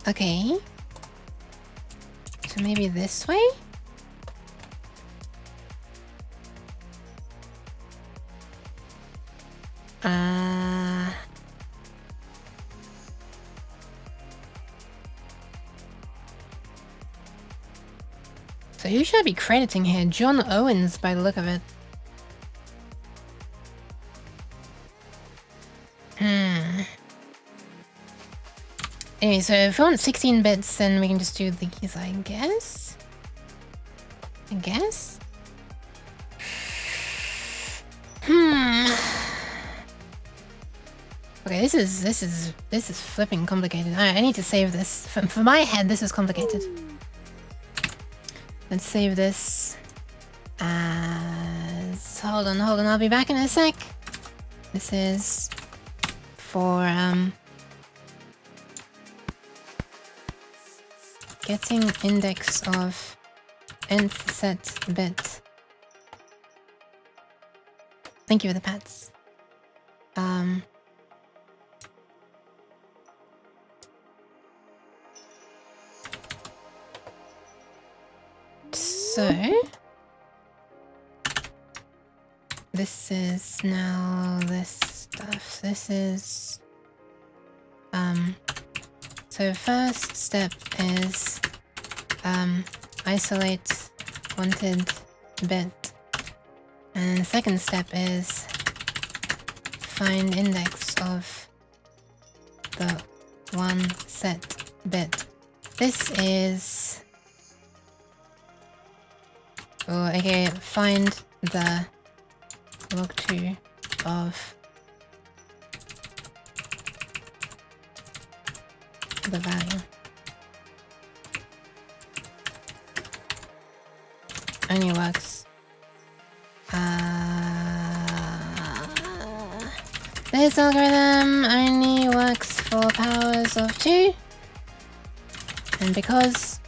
Okay. So maybe this way? So who should I be crediting here? John Owens, by the look of it. Anyway, so if we want 16 bits, then we can just do these, I guess? Okay, this is flipping complicated. Alright, I need to save this. For my head, this is complicated. Let's save this as... Hold on, I'll be back in a sec. This is for, getting index of nth set bit. Thank you for the pats. So this is now this stuff. This is so first step is isolate wanted bit, and the second step is find index of the one set bit. This is okay, find the log2 of the value. Only works. This algorithm only works for powers of 2. And because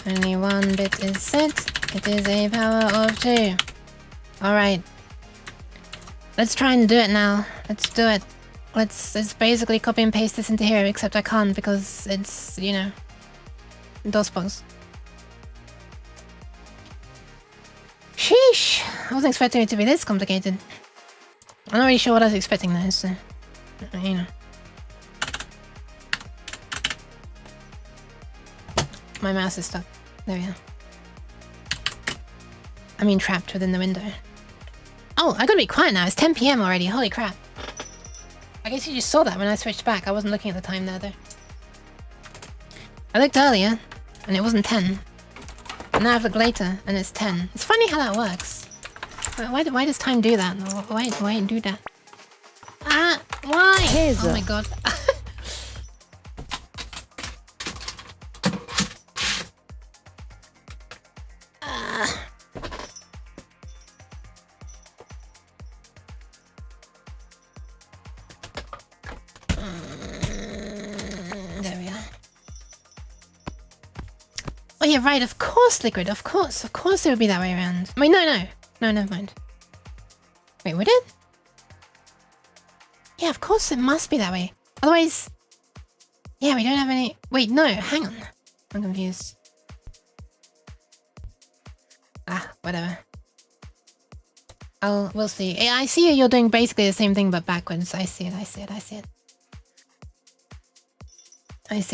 only one bit is set, it is a power of 2. Alright. Let's try and do it now. Let's do it. Let's basically copy and paste this into here, except I can't because it's, you know, DOSBox. Sheesh! I wasn't expecting it to be this complicated. I'm not really sure what I was expecting though, so, you know. My mouse is stuck. There we are. I mean trapped within the window. Oh, I gotta be quiet now. It's 10 PM already. Holy crap. I guess you just saw that when I switched back. I wasn't looking at the time there though. I looked earlier and it wasn't 10. And now I've looked later and it's 10. It's funny how that works. Why does time do that? Why do that? Ah, why? Oh my god. There we are. Oh yeah, right, of course, Liquid, of course it would be that way around. Wait, no, never mind. Wait, would it? Yeah, of course it must be that way. Otherwise... Yeah, we don't have any... Wait, no, hang on. I'm confused. Ah, whatever. We'll see. I see you're doing basically the same thing but backwards. I see it. I see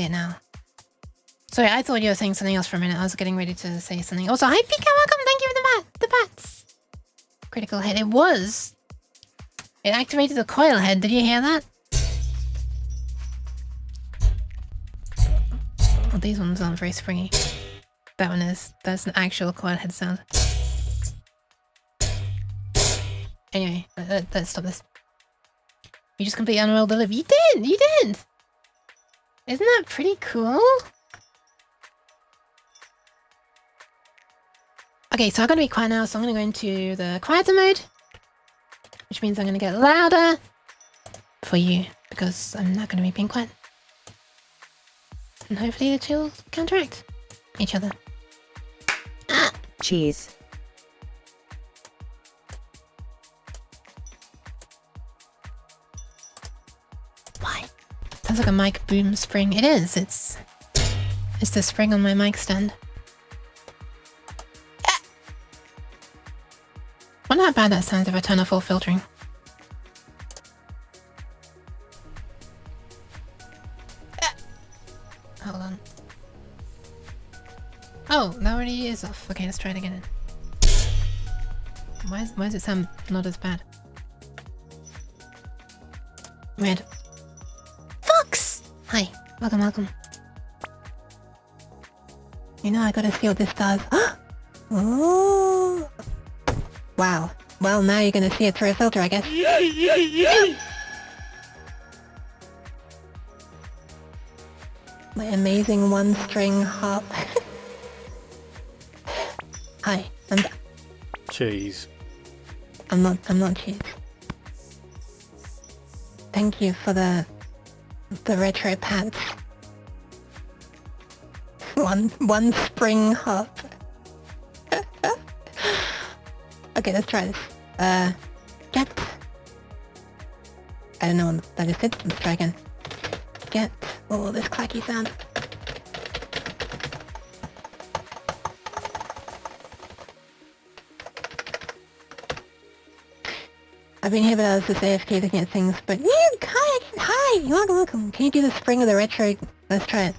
it now. Sorry, I thought you were saying something else for a minute. I was getting ready to say something. Also, hi Pika, welcome. Thank you for the bats. Critical hit. It was. It activated the coil head. Did you hear that? Oh, these ones aren't very springy. That one is. That's an actual coil head sound. Anyway, let's stop this. You just completely unrolled the live. You did! You did! Isn't that pretty cool? Okay, so I'm gonna be quiet now, so I'm gonna go into the quieter mode. Which means I'm gonna get louder for you, because I'm not gonna be being quiet. And hopefully the two will counteract each other. Ah! Cheese. Why? Sounds like a mic boom spring. It is. It's the spring on my mic stand. Ah! Wonder how bad that sounds if I turn off all filtering. Ah! Hold on. Oh, that already is off. Okay, let's try it again. Why does it sound not as bad? Weird. Fox! Hi, welcome. You know, I gotta see what this does. Oh! Wow. Well, now you're gonna see it through a filter, I guess. My amazing one-string harp. Hi, I'm Cheese. I'm not cheese. Thank you for the retro pants. What one spring hop. Okay, let's try this. Get. I don't know what that is. Let's try again. Get. Oh, this clacky sound. I've been here but I was just AFK looking at things, but hi, you're welcome. Can you do the spring of the retro? Let's try it.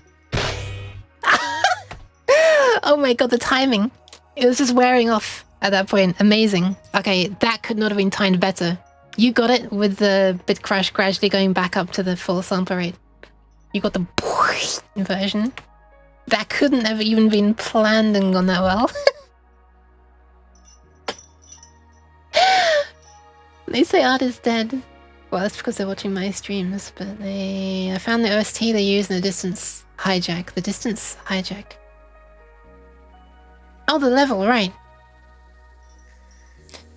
Oh my god, the timing. It was just wearing off at that point. Amazing. Okay, that could not have been timed better. You got it with the bit crash gradually going back up to the full sample rate. You got the version. That couldn't have even been planned and gone that well. They say art is dead. Well, that's because they're watching my streams, but I found the OST they use in the distance hijack. The distance hijack. Oh, the level, right.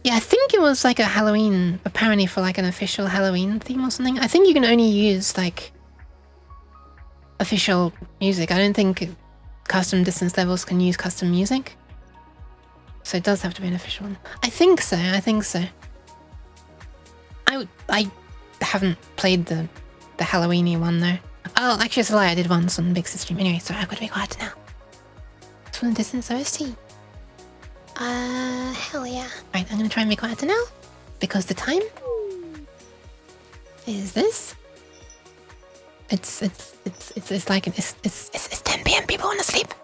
Yeah, I think it was like a Halloween, apparently for like an official Halloween theme or something. I think you can only use like official music. I don't think custom distance levels can use custom music. So it does have to be an official one. I think so. I haven't played the Halloween-y one though. Oh, actually it's a lie, I did once on Big System. Anyway, sorry, I've got to be quiet now. It's from the distance OST. Hell yeah. Right, I'm gonna try and be quiet now. Because the time is this. It's like it's 10 PM, people wanna sleep.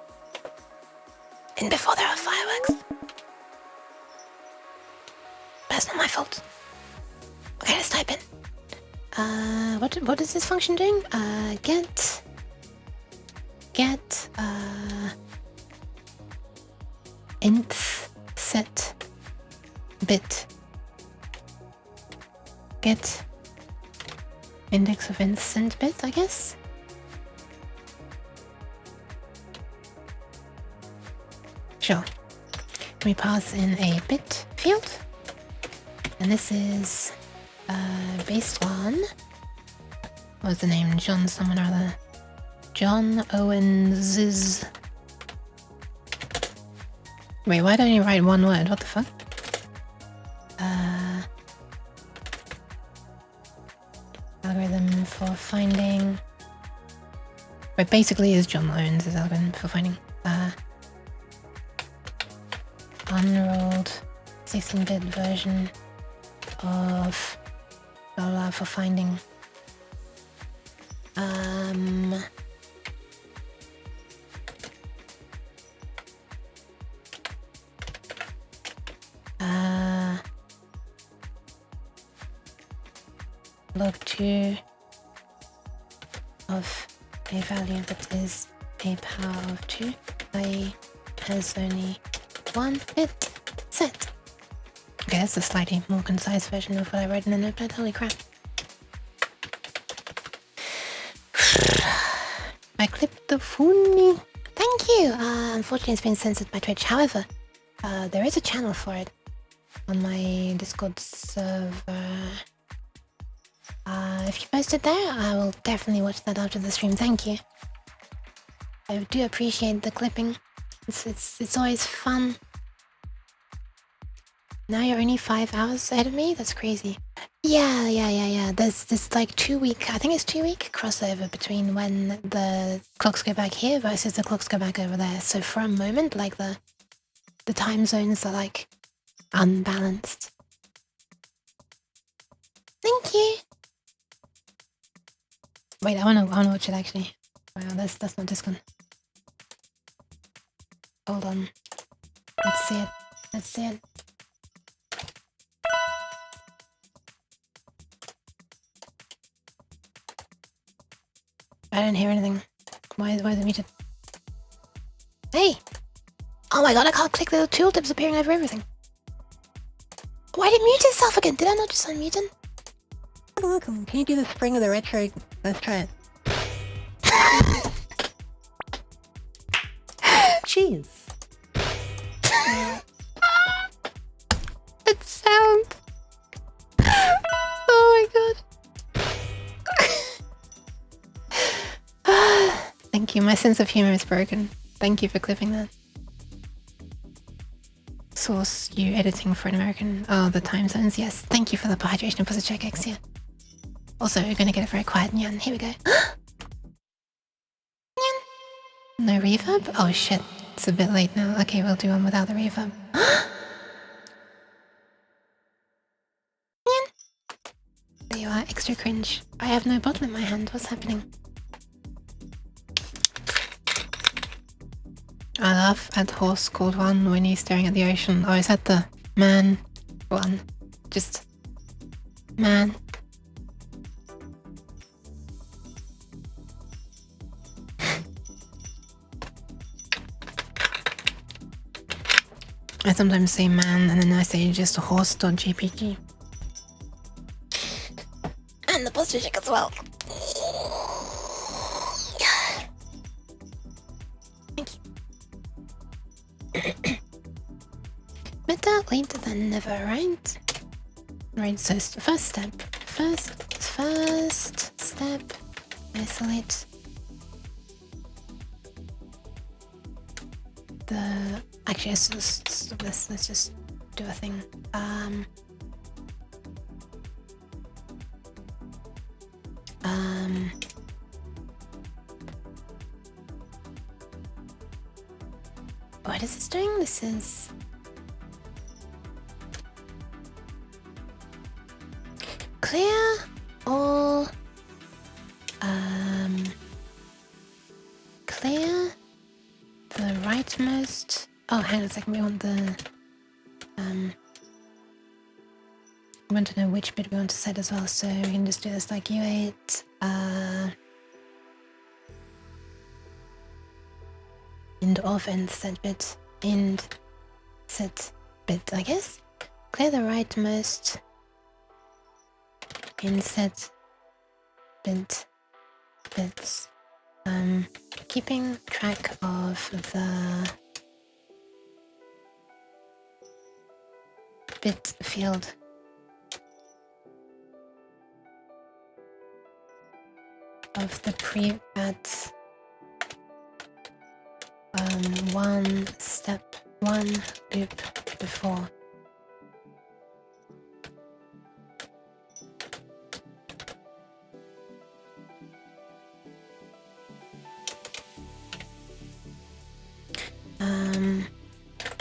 And before there are fireworks. But it's not my fault. Okay, let's type in. What is this function doing? Get inth set bit. Get index of inth set bit, I guess. Sure. We pass in a bit field, and this is based on, what was the name? John someone or other. John Owens's. Wait, why don't you write one word? What the fuck? Algorithm for finding. Wait, basically is John Owens's algorithm for finding. Unrolled 16-bit version of blah for finding. Log 2 of a value that is a power of 2, i.e. has only one bit set. Okay, that's a slightly more concise version of what I wrote in the notepad. Holy crap. I clipped the funny. Thank you! Unfortunately it's been censored by Twitch. However, there is a channel for it on my Discord server. If you post it there, I will definitely watch that after the stream. Thank you. I do appreciate the clipping. It's always fun. Now you're only 5 hours ahead of me? That's crazy. Yeah. There's this like 2 week, I think it's 2 week crossover between when the clocks go back here versus the clocks go back over there. So for a moment, like the time zones are like unbalanced. Thank you. Wait, I wanna watch it actually. Wow, that's not this one. Hold on. Let's see it. I don't hear anything. Why is it muted? Hey! Oh my god, I can't click the tooltips appearing over everything. Why did it mute itself again? Did I not just unmute it? Welcome. Can you do the spring of the retro? Let's try it. Cheese. That sound. Oh my god. Thank you. My sense of humor is broken. Thank you for clipping that. Source, you editing for an American. Oh, the time zones, yes. Thank you for the hydration plus a check X, yeah. Also, we're gonna get it very quiet, Nyan. Here we go. No reverb? Oh shit, it's a bit late now. Okay, we'll do one without the reverb. There you are, extra cringe. I have no bottle in my hand, what's happening? I laugh at horse called one when he's staring at the ocean. Oh, is that the man one? Just man. I sometimes say man and then I say just horse.jpg. And the posture check as well. Thank you. Better late than never, right? Right, so first step. First step. Isolate the... Actually, let's just stop this. Let's just do a thing. What is this doing? This is... Clear all... Clear the rightmost... Oh, hang on a second, we want the... We want to know which bit we want to set as well, so we can just do this like U8, end of and set bit, end set bit, I guess. Clear the rightmost inset bit bits. Keeping track of the bit field. Of the pre-at one loop before.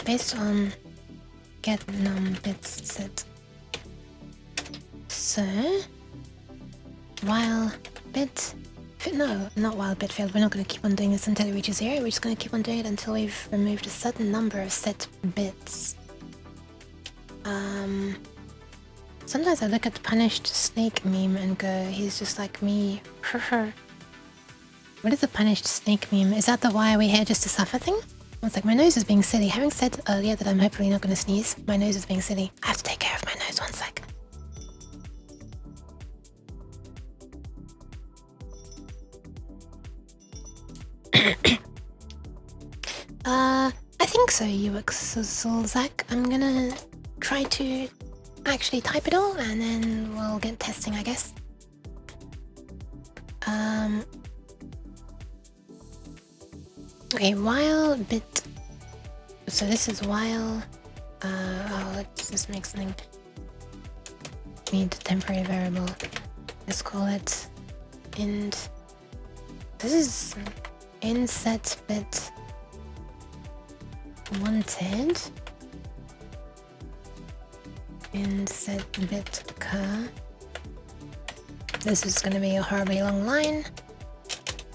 Based on get num bits set. So while bit no, not while bit field, we're not going to keep on doing this until it reaches 0, we're just going to keep on doing it until we've removed a certain number of set bits. Sometimes I look at the punished snake meme and go, he's just like me. What is the punished snake meme? Is that the why are we here just to suffer thing? It's like, my nose is being silly. Having said earlier that I'm hopefully not going to sneeze, my nose is being silly. I have to take care of my nose, one sec. I think so, Zach. I'm gonna try to actually type it all and then we'll get testing, I guess. Okay, while bit. So this is while. Oh, let's just make something. Need temporary variable. Let's call it int. This is inset bit wanted. Inset bit cur. This is going to be a horribly long line.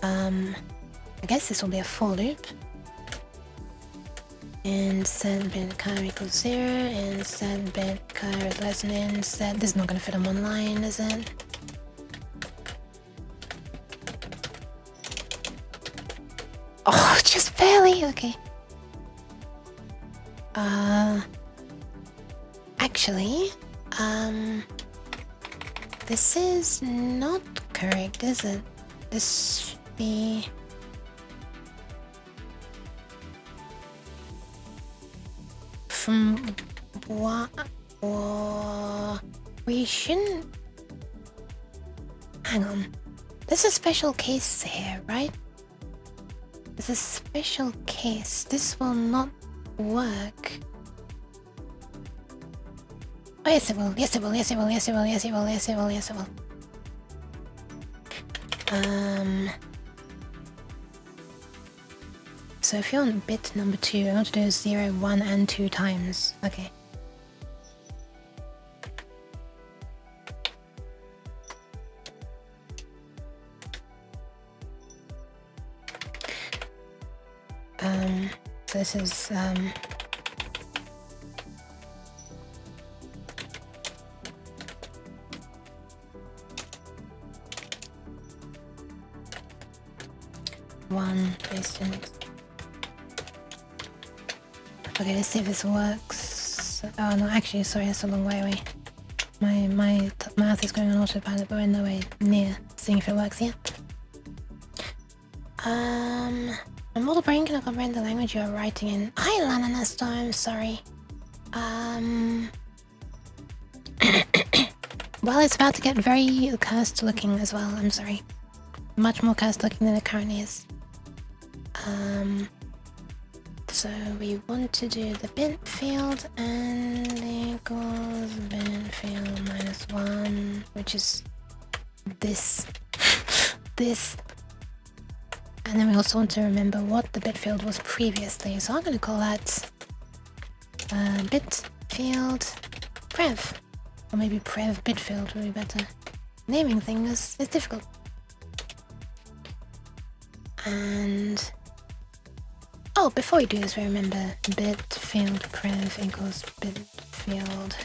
I guess this will be a for loop. And set bit cur equals 0, and set bit cur is less than inset. This is not going to fit on one line, is it? Oh, just barely. Okay. Actually, this is not correct, is it? This should be... From what? We shouldn't... Hang on. There's a special case here, right? There's a special case. This will not work. Oh, yes it will. Yes it will. Yes it will. Yes it will. Yes it will. Yes it will. Yes it will. So if you're on bit number 2, I want to do 0, 1, and 2 times. Okay. So this is one distance. Okay, let's see if this works. Oh no, actually, sorry, that's a long way away. My mouth is going on autopilot, but we're nowhere near seeing if it works yet. My model brain cannot comprehend the language you are writing in. Hi, Lananasto, I'm sorry. Well, it's about to get very cursed looking as well, I'm sorry. Much more cursed looking than it currently is. So we want to do the bit field and equals bit field minus 1, which is this. this. And then we also want to remember what the bit field was previously. So I'm going to call that bit field prev. Or maybe prev bit field would be better. Naming things is difficult. And oh, before we do this, we remember bit field prev equals bit field.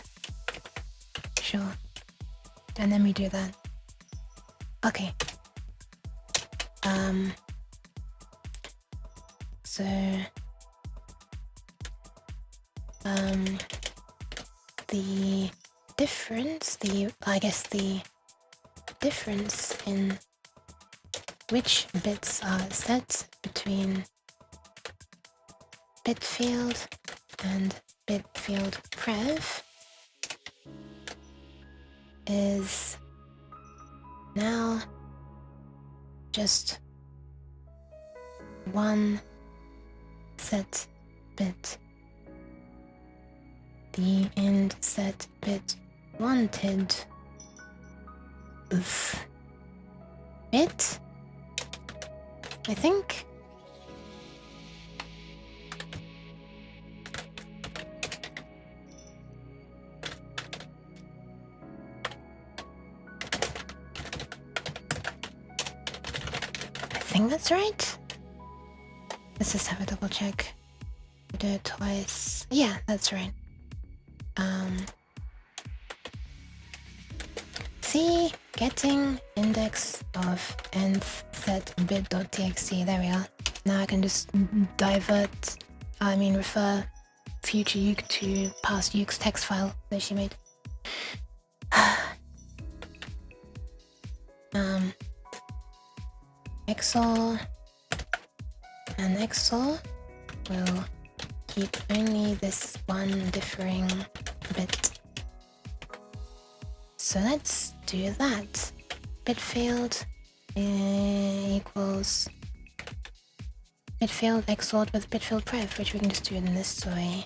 Sure. And then we do that. Okay. So the difference, I guess the difference in which bits are set between bit field and bit field prev is now just one set bit. The end set bit wanted bit, I think. I think that's right. Let's just have a double check. Do it twice. Yeah, that's right. See, getting index of nth set bit.txt. There we are. Now I can just refer future Uke to past Uke's text file that she made. XOR and XOR will keep only this one differing bit. So let's do that. Bit field equals bit field XORed with bit field prev, which we can just do in this way.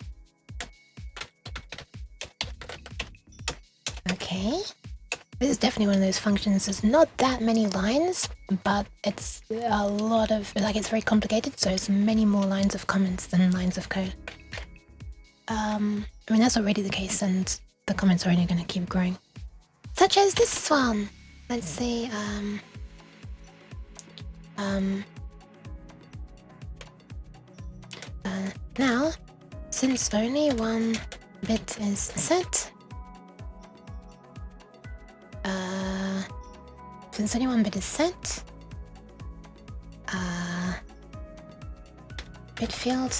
Okay. This is definitely one of those functions. There's not that many lines, but it's a lot of, it's very complicated, so it's many more lines of comments than lines of code. That's already the case, and the comments are only going to keep growing. Such as this one. Let's see, now, since only one bit is set, bit field,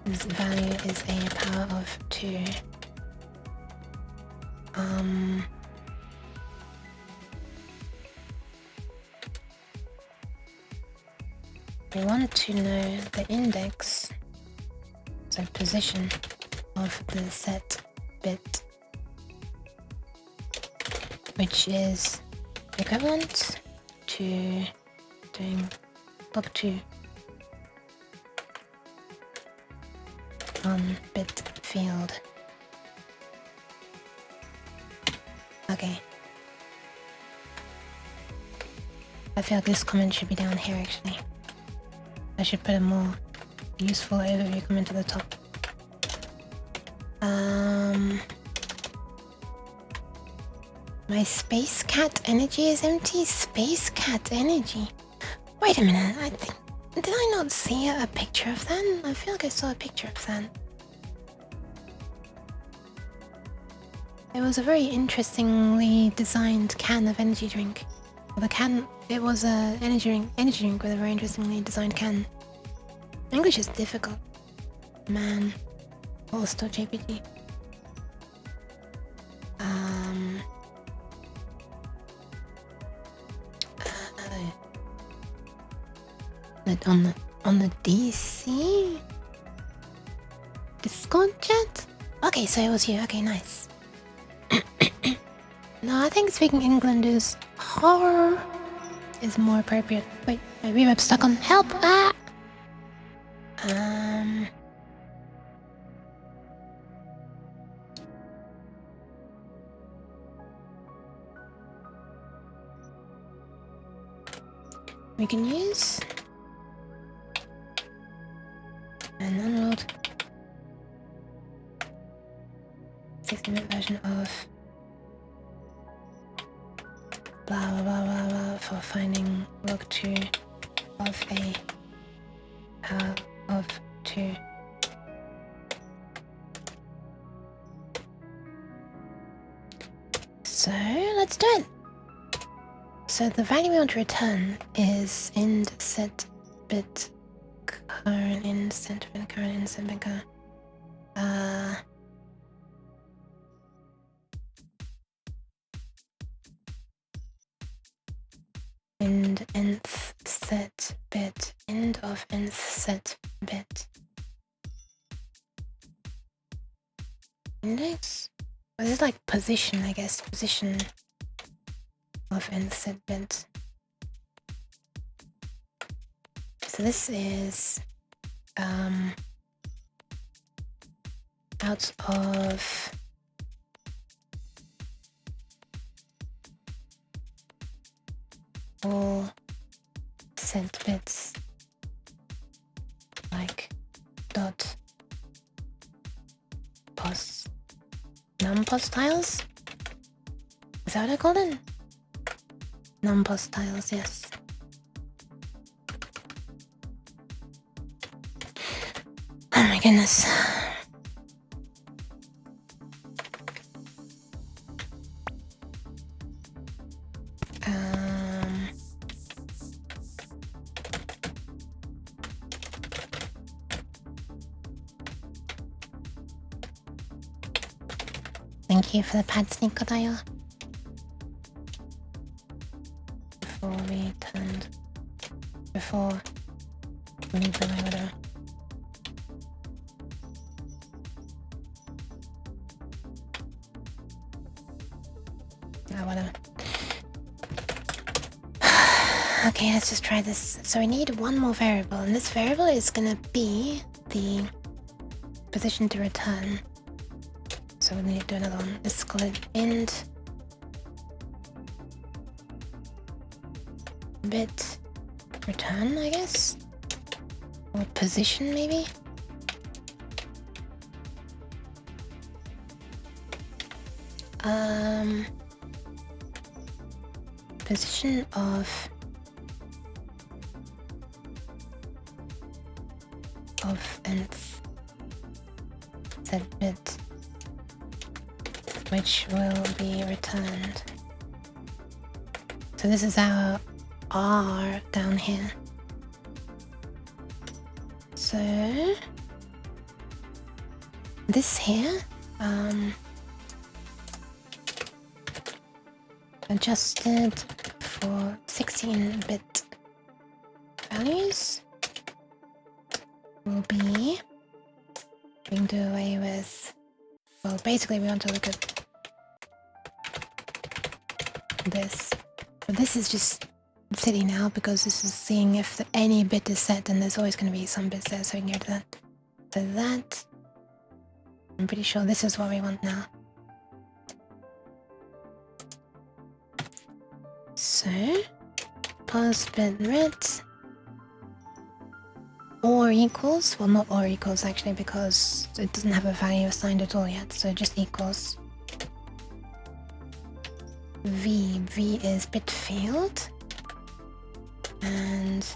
this value is a power of 2. We want to know the index, so position of the set bit, which is equivalent to doing log 2 on bit field. Okay. I feel like this comment should be down here actually. I should put a more useful overview comment at the top. My space cat energy is empty. Space cat energy. Wait a minute. I think did I not see a picture of that? I feel like I saw a picture of that. It was a very interestingly designed can of energy drink. The can, it was a energy drink with a very interestingly designed can. English is difficult. Man. Also JPG. On the DC Discord chat? Okay, so it was you. Okay, nice. No, I think speaking England is horror is more appropriate. Wait, my reverb stuck on help. Ah. We can use an unrolled 16-bit version of blah blah blah blah blah for finding log 2 of a of 2. So let's do it. So the value we want to return is int set bit current int set bit current int set bit current. End nth set bit end of nth set bit index. Well, this is like position, I guess. Position of nth set bit. So this is out of all set bits, like dot pos numpos tiles. Is that what I called it? Numpos tiles, yes. Oh my goodness. Thank you for the pad sneak, Kodayo. Before we blew my widow. Oh, whatever. Okay, let's just try this. So we need one more variable, and this variable is gonna be the position to return. So we need to do another one. Let's call it int bit return, I guess, or position maybe. Position of nth set bit, which will be returned. So this is our R down here. So this here, adjusted for 16-bit values will be, we can do away with, well, basically we want to look at this. So this is just silly now because this is seeing if any bit is set, and there's always going to be some bits there, so we can go to that. So that, I'm pretty sure this is what we want now. So, pause bit red, or equals, well not or equals actually because it doesn't have a value assigned at all yet, so just equals. V is bit field, and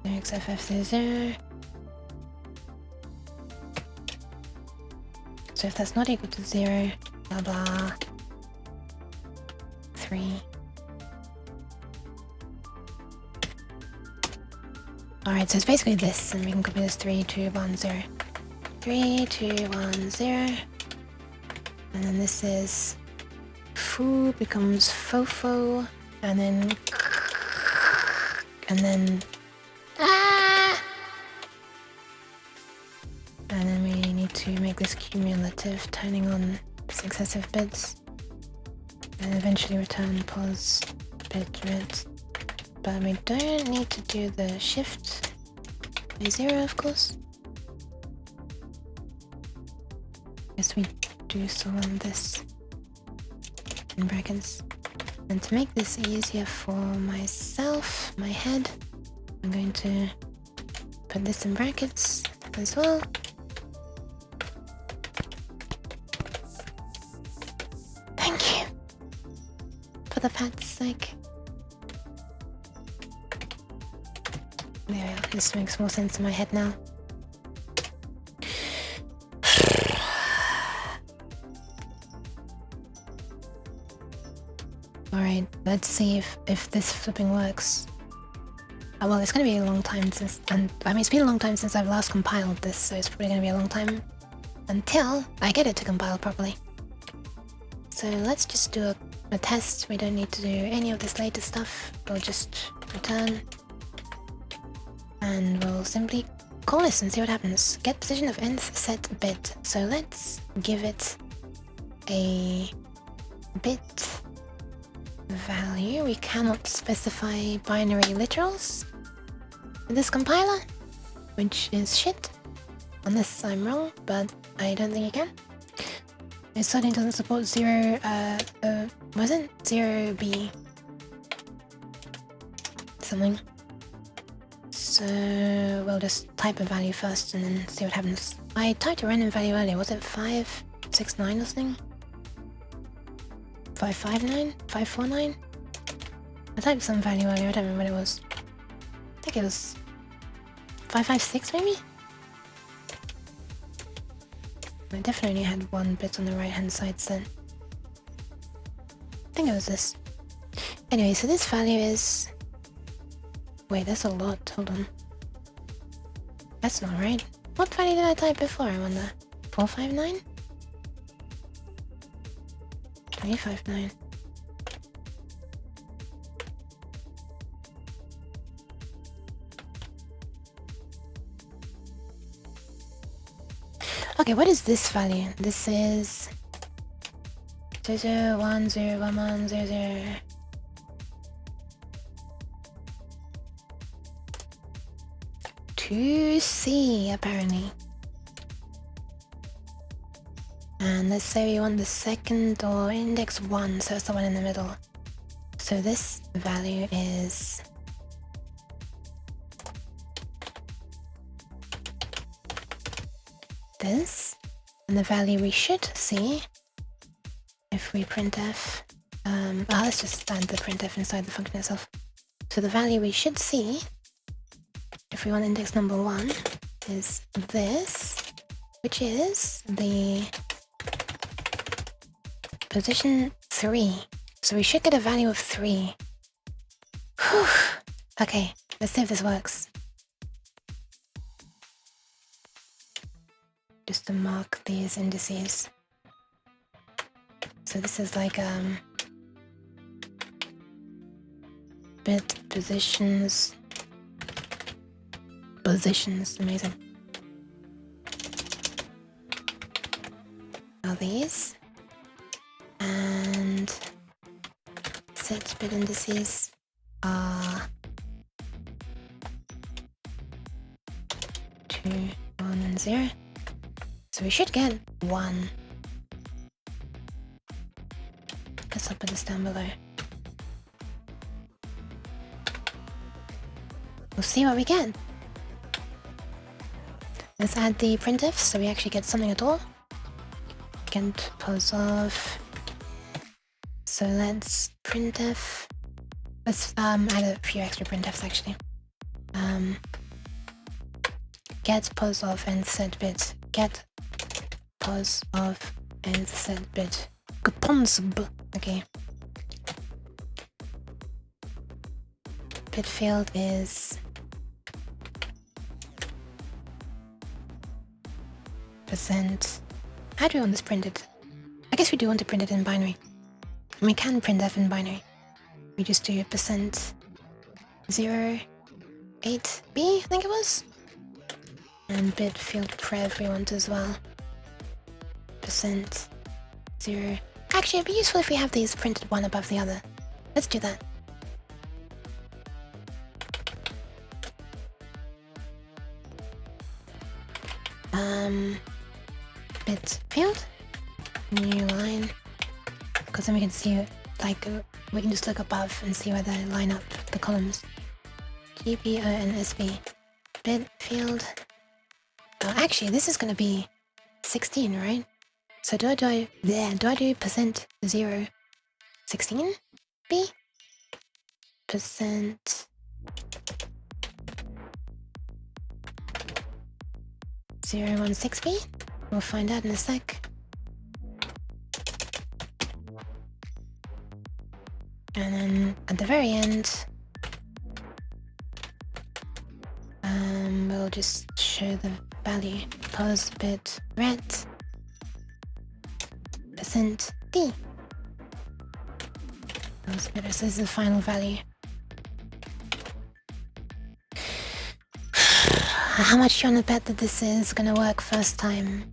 XFF00. So if that's not equal to 0, blah blah, 3. Alright, so it's basically this, and we can copy this 3, 2, 1, 0. 3, 2, 1, 0. And then this is foo becomes fofo, and then ah! And then we need to make this cumulative, turning on successive bits, and eventually return pause bit red. But we don't need to do the shift by 0, of course. Yes, we do so on this in brackets. And to make this easier for myself, my head, I'm going to put this in brackets as well. Thank you for the pat's sake. There we are. This makes more sense in my head now. Alright, let's see if this flipping works. Oh, well, it's gonna be a long time since, and I mean, it's been a long time since I've last compiled this, so it's probably gonna be a long time until I get it to compile properly. So let's just do a test. We don't need to do any of this later stuff. We'll just return. And we'll simply call this and see what happens. Get position of nth set bit. So let's give it a bit value. We cannot specify binary literals in this compiler, which is shit. Unless I'm wrong, but I don't think you can. It certainly doesn't support 0, was it? 0B something. So we'll just type a value first and then see what happens. I typed a random value earlier. Was it 569 or something? 559? 549? I typed some value earlier. I don't remember what it was. I think it was 556 maybe? I definitely had one bit on the right hand side then. I think it was this. Anyway, so this value is... Wait, that's a lot. Hold on. That's not right. What value did I type before, I wonder? 459? 359. Okay, what is this value? This is 00101100. 2C apparently. And let's say we want the second or index 1, so it's the one in the middle. So this value is this, and the value we should see if we printf, let's just add the printf inside the function itself. So the value we should see if we want index number 1 is this, which is the position 3. So we should get a value of 3. Whew. Okay, let's see if this works. Just to mark these indices. So this is like bit positions, amazing. Now these, and set bit indices are 2, 1, and 0. So we should get 1. Guess I'll put this down below. We'll see what we get. Let's add the printf so we actually get something at all. Get pose of. So let's printf. Let's add a few extra printfs actually. Get pose of and set bit. Get pose of and set bit. Gponsb. Okay. Bit field is %. How do we want this printed? I guess we do want to print it in binary. And we can printf in binary. We just do %0 8b, I think it was. And bit field prev we want as well. %0. Actually, it'd be useful if we have these printed one above the other. Let's do that. Bit field, new line, because then we can see, like, we can just look above and see where they line up the columns. GPO and SB. Bit field. Oh, actually, this is going to be 16, right? So do I do %0 16 B? Percent 016 B? We'll find out in a sec. And then at the very end, we'll just show the value. Pose bit red %D. This is the final value. How much do you want to bet that this is gonna work first time?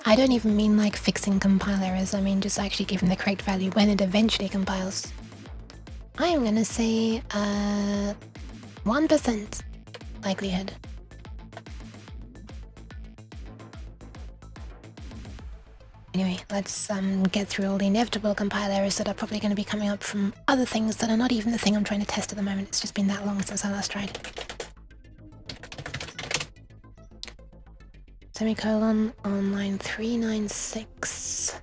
I don't even mean like fixing compile errors, I mean just actually giving the correct value when it eventually compiles. I'm gonna say 1% likelihood. Anyway, let's get through all the inevitable compile errors that are probably going to be coming up from other things that are not even the thing I'm trying to test at the moment. It's just been that long since I last tried. Semicolon on line 396.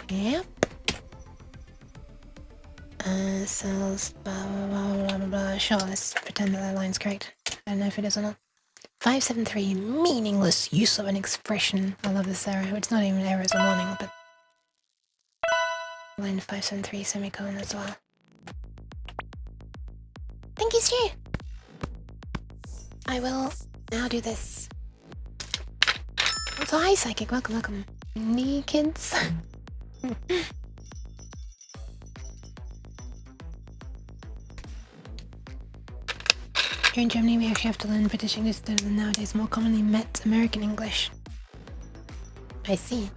Yep. Cells, blah, blah, blah, blah, blah, blah. Sure, let's pretend that that line's correct. I don't know if it is or not. 573, meaningless use of an expression. I love this error. It's not even an error, it's a warning, but... Line 573, semicolon as well. Thank you, Stu! I will now do this. Also, hi, Psychic. Welcome, welcome. New kids. Here in Germany, we actually have to learn British English instead of the nowadays more commonly met American English. I see.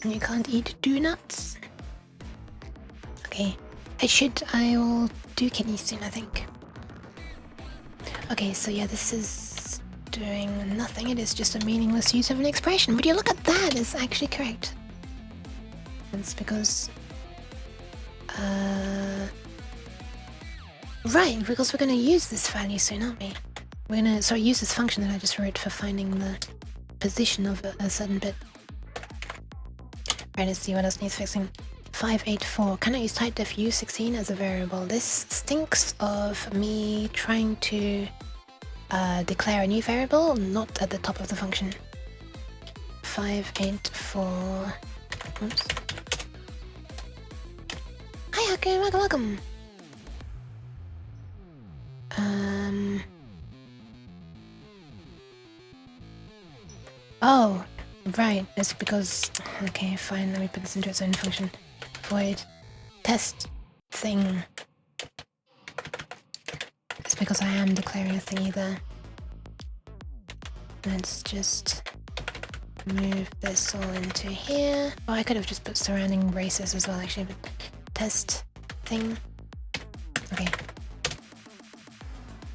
You can't eat donuts? Okay. I will do kidneys soon, I think. Okay, so yeah, this is doing nothing. It is just a meaningless use of an expression. Would you look at that? It's actually correct. It's because... Right, because we're going to use this value soon, aren't we? We're going to, use this function that I just wrote for finding the position of a certain bit. Right, let's see what else needs fixing. 584. Can I use typedef u16 as a variable? This stinks of me trying to declare a new variable, not at the top of the function. 584. Oops. Hi, Haku, welcome, welcome. Oh, right. It's because... Okay, fine. Let me put this into its own function. Void test thing. It's because I am declaring a thingy there. Let's just move this all into here. Oh, I could have just put surrounding braces as well, actually, but test thing. Okay.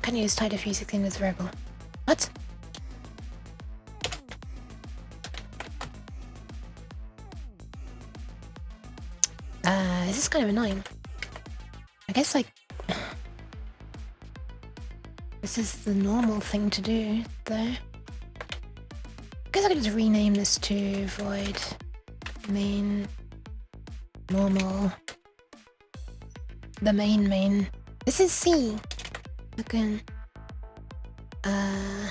Can use tight if you 16 as variable. What? This is kind of annoying. I guess, like, this is the normal thing to do, though. I guess I could just rename this to void main normal. The main. This is C. Okay. Now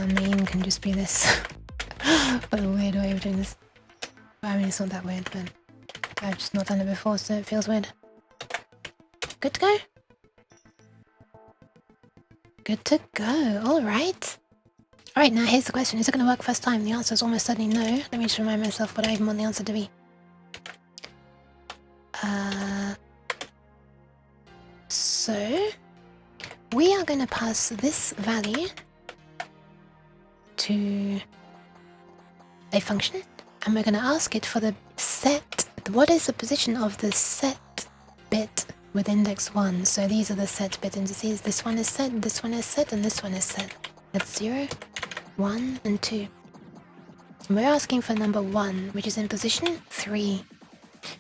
main can just be this. What a weird way of doing this. I mean, it's not that weird, but I've just not done it before, so it feels weird. Good to go? Good to go, alright. Alright, now here's the question. Is it going to work first time? The answer is almost certainly no. Let me just remind myself what I even want the answer to be. So we are going to pass this value to a function, and we're going to ask it for the set. What is the position of the set bit with index 1? So these are the set bit indices. This one is set, this one is set, and this one is set. That's 0, 1, and 2. And we're asking for number 1, which is in position 3.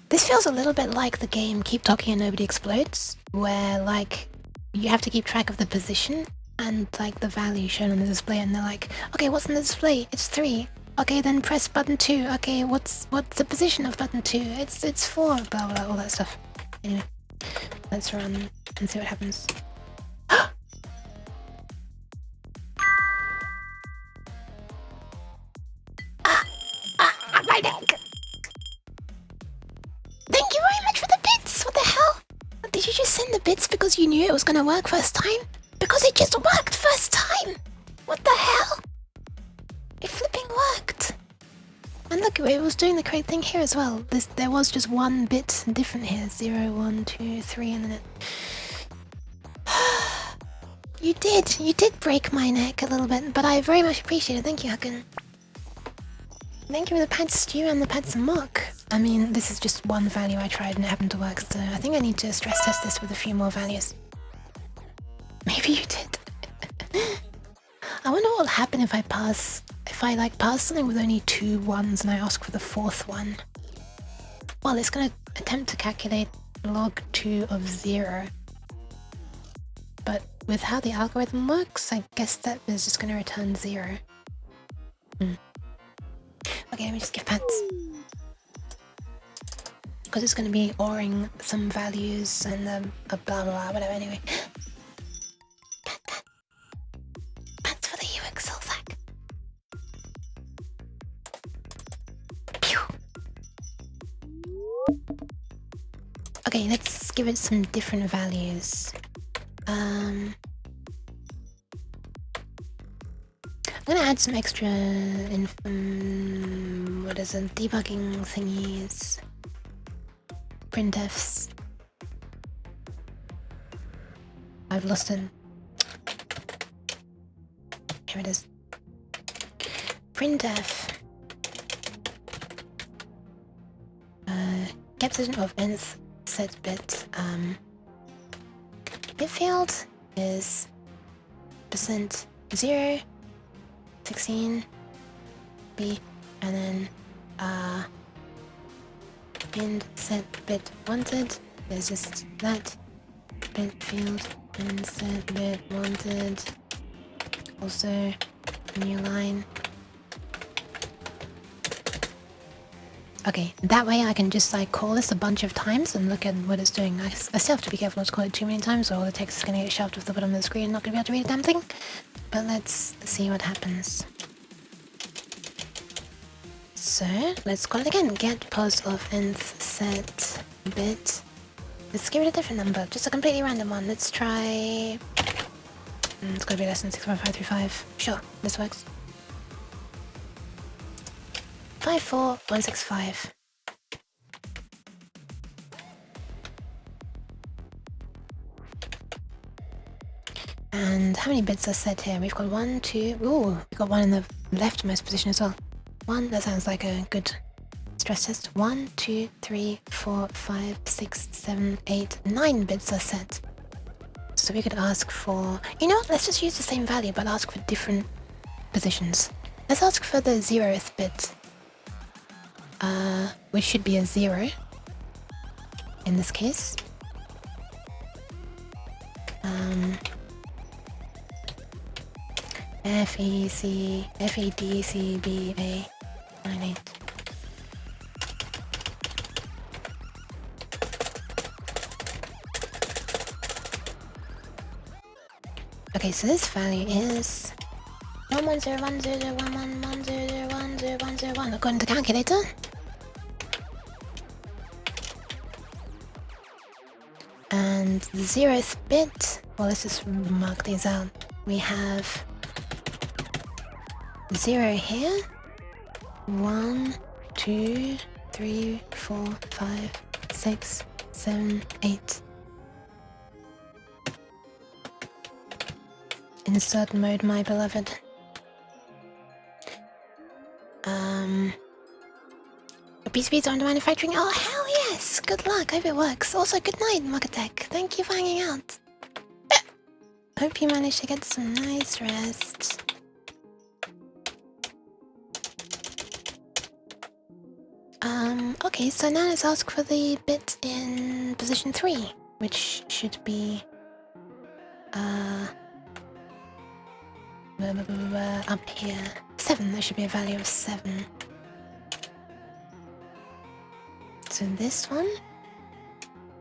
This feels a little bit like the game Keep Talking and Nobody Explodes, where, like, you have to keep track of the position and, like, the value shown on the display, and they're like, okay, what's on the display? It's 3. Okay, then press button 2. Okay, what's the position of button 2? It's 4. Blah blah, all that stuff. Anyway, let's run and see what happens. My neck! Thank you very much for the bits! What the hell? Did you just send the bits because you knew it was gonna work first time? Because it just worked first time! What the hell? It flipping worked! And look, it was doing the correct thing here as well. There was just one bit different here. 0, 1, 2, 3, and then it... You did break my neck a little bit, but I very much appreciate it. Thank you, Hakan. Thank you for the pad stew and the pad mock. I mean, this is just one value I tried and it happened to work, so I think I need to stress test this with a few more values. Maybe you did. I wonder what will happen if I pass something with only 2 1s and I ask for the 4th one. Well, it's gonna attempt to calculate log 2 of 0. But with how the algorithm works, I guess that is just gonna return 0. Okay, let me just give pants. Because it's gonna be ORing some values and a blah blah whatever, anyway. Pants for the UXL sack. Pew. Okay, let's give it some different values. I'm gonna add some extra debugging thingies. Printfs. I've lost it. Here it is. Printf. Get position of nth set bit. Bit field is %0, 16, B, and then end set bit wanted. There's just that bit field and set bit wanted. Also new line. Okay, that way I can just like call this a bunch of times and look at what it's doing. I still have to be careful not to call it too many times or all the text is going to get shoved off the bottom of the screen and not going to be able to read a damn thing. But let's see what happens. So, let's call it again. Get pos of nth set bit. Let's give it a different number, just a completely random one. Let's try... it's gotta be less than 6.535. Sure, this works. 54165. And how many bits are set here? We've got 1, 2. Ooh, we've got one in the leftmost position as well. 1, that sounds like a good stress test. 1, 2, 3, 4, 5, 6, 7, 8, 9 bits are set. So we could ask for... You know what? Let's just use the same value, but ask for different positions. Let's ask for the 0th bit. Which should be a 0. In this case. F, E, C, F, E, D, C, B, A, 9, 8. Okay, so this value is 110101110101010 according to the calculator. And the 0th bit, well, let's just mark these out. We have 0 here. 1, 2, 3, 4, 5, 6, 7, 8. Insert mode, my beloved. PCBs aren't manufacturing. Oh, hell yes! Good luck, hope it works. Also, good night, Muggatech. Thank you for hanging out. Hope you managed to get some nice rest. Okay, so now let's ask for the bit in position 3, which should be up here. 7, there should be a value of 7. So this one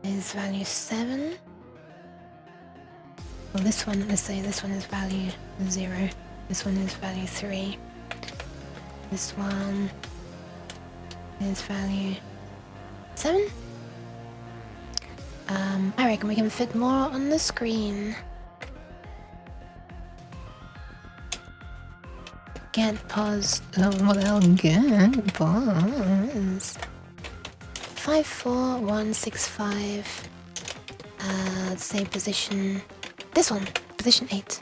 is value 7. Well, this one, let's say this one is value 0. This one is value 3. This one is value 7. I reckon we can fit more on the screen. Get pause. Oh, well, get pause. 54165. Let's say position. This one, position 8.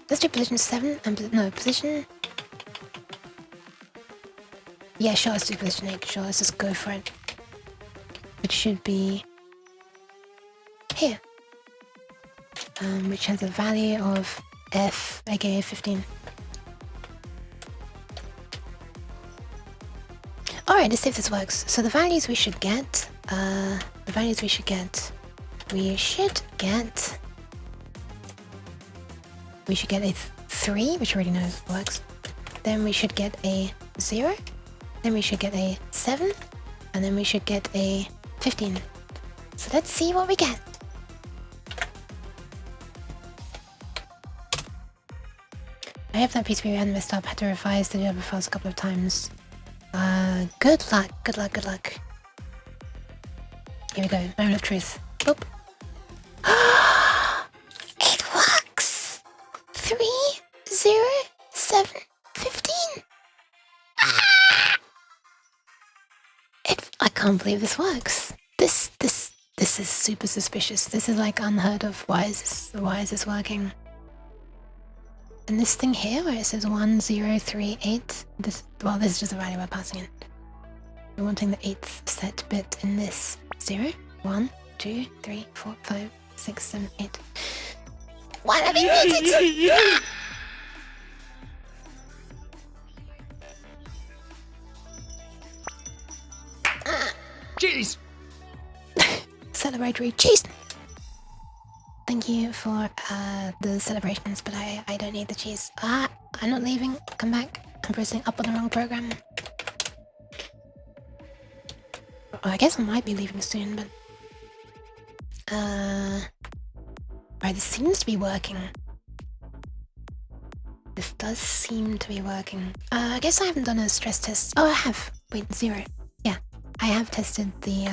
Let's do position 7 and no position. Yeah, sure. Let's do position 8. Sure, let's just go for it. It should be here, which has a value of F, aka 15. Alright, let's see if this works. So the values we should get, we should get a 3, which we already know works. Then we should get a 0. Then we should get a 7. And then we should get a 15. So let's see what we get. I hope that PCB hadn't messed up. Had to revise the other files a couple of times. Good luck, good luck, good luck. Here we go, moment of truth. Boop. It works! 3, 0, 7, 15. I can't believe this works. This is super suspicious. This is like unheard of. Why is this working? And this thing here where it says 1038, this is just a value we're passing in. We're wanting the 8th set bit in this. 0, 1, 2, 3, 4, 5, 6, 7, 8. What have you muted? Cheese! Celebratory cheese! Thank you for the celebrations, but I don't need the cheese. I'm not leaving. Come back. I'm pressing up on the wrong program. I guess I might be leaving soon, but... Right, this seems to be working. This does seem to be working. I guess I haven't done a stress test. Oh, I have. Wait, 0. Yeah, I have tested the,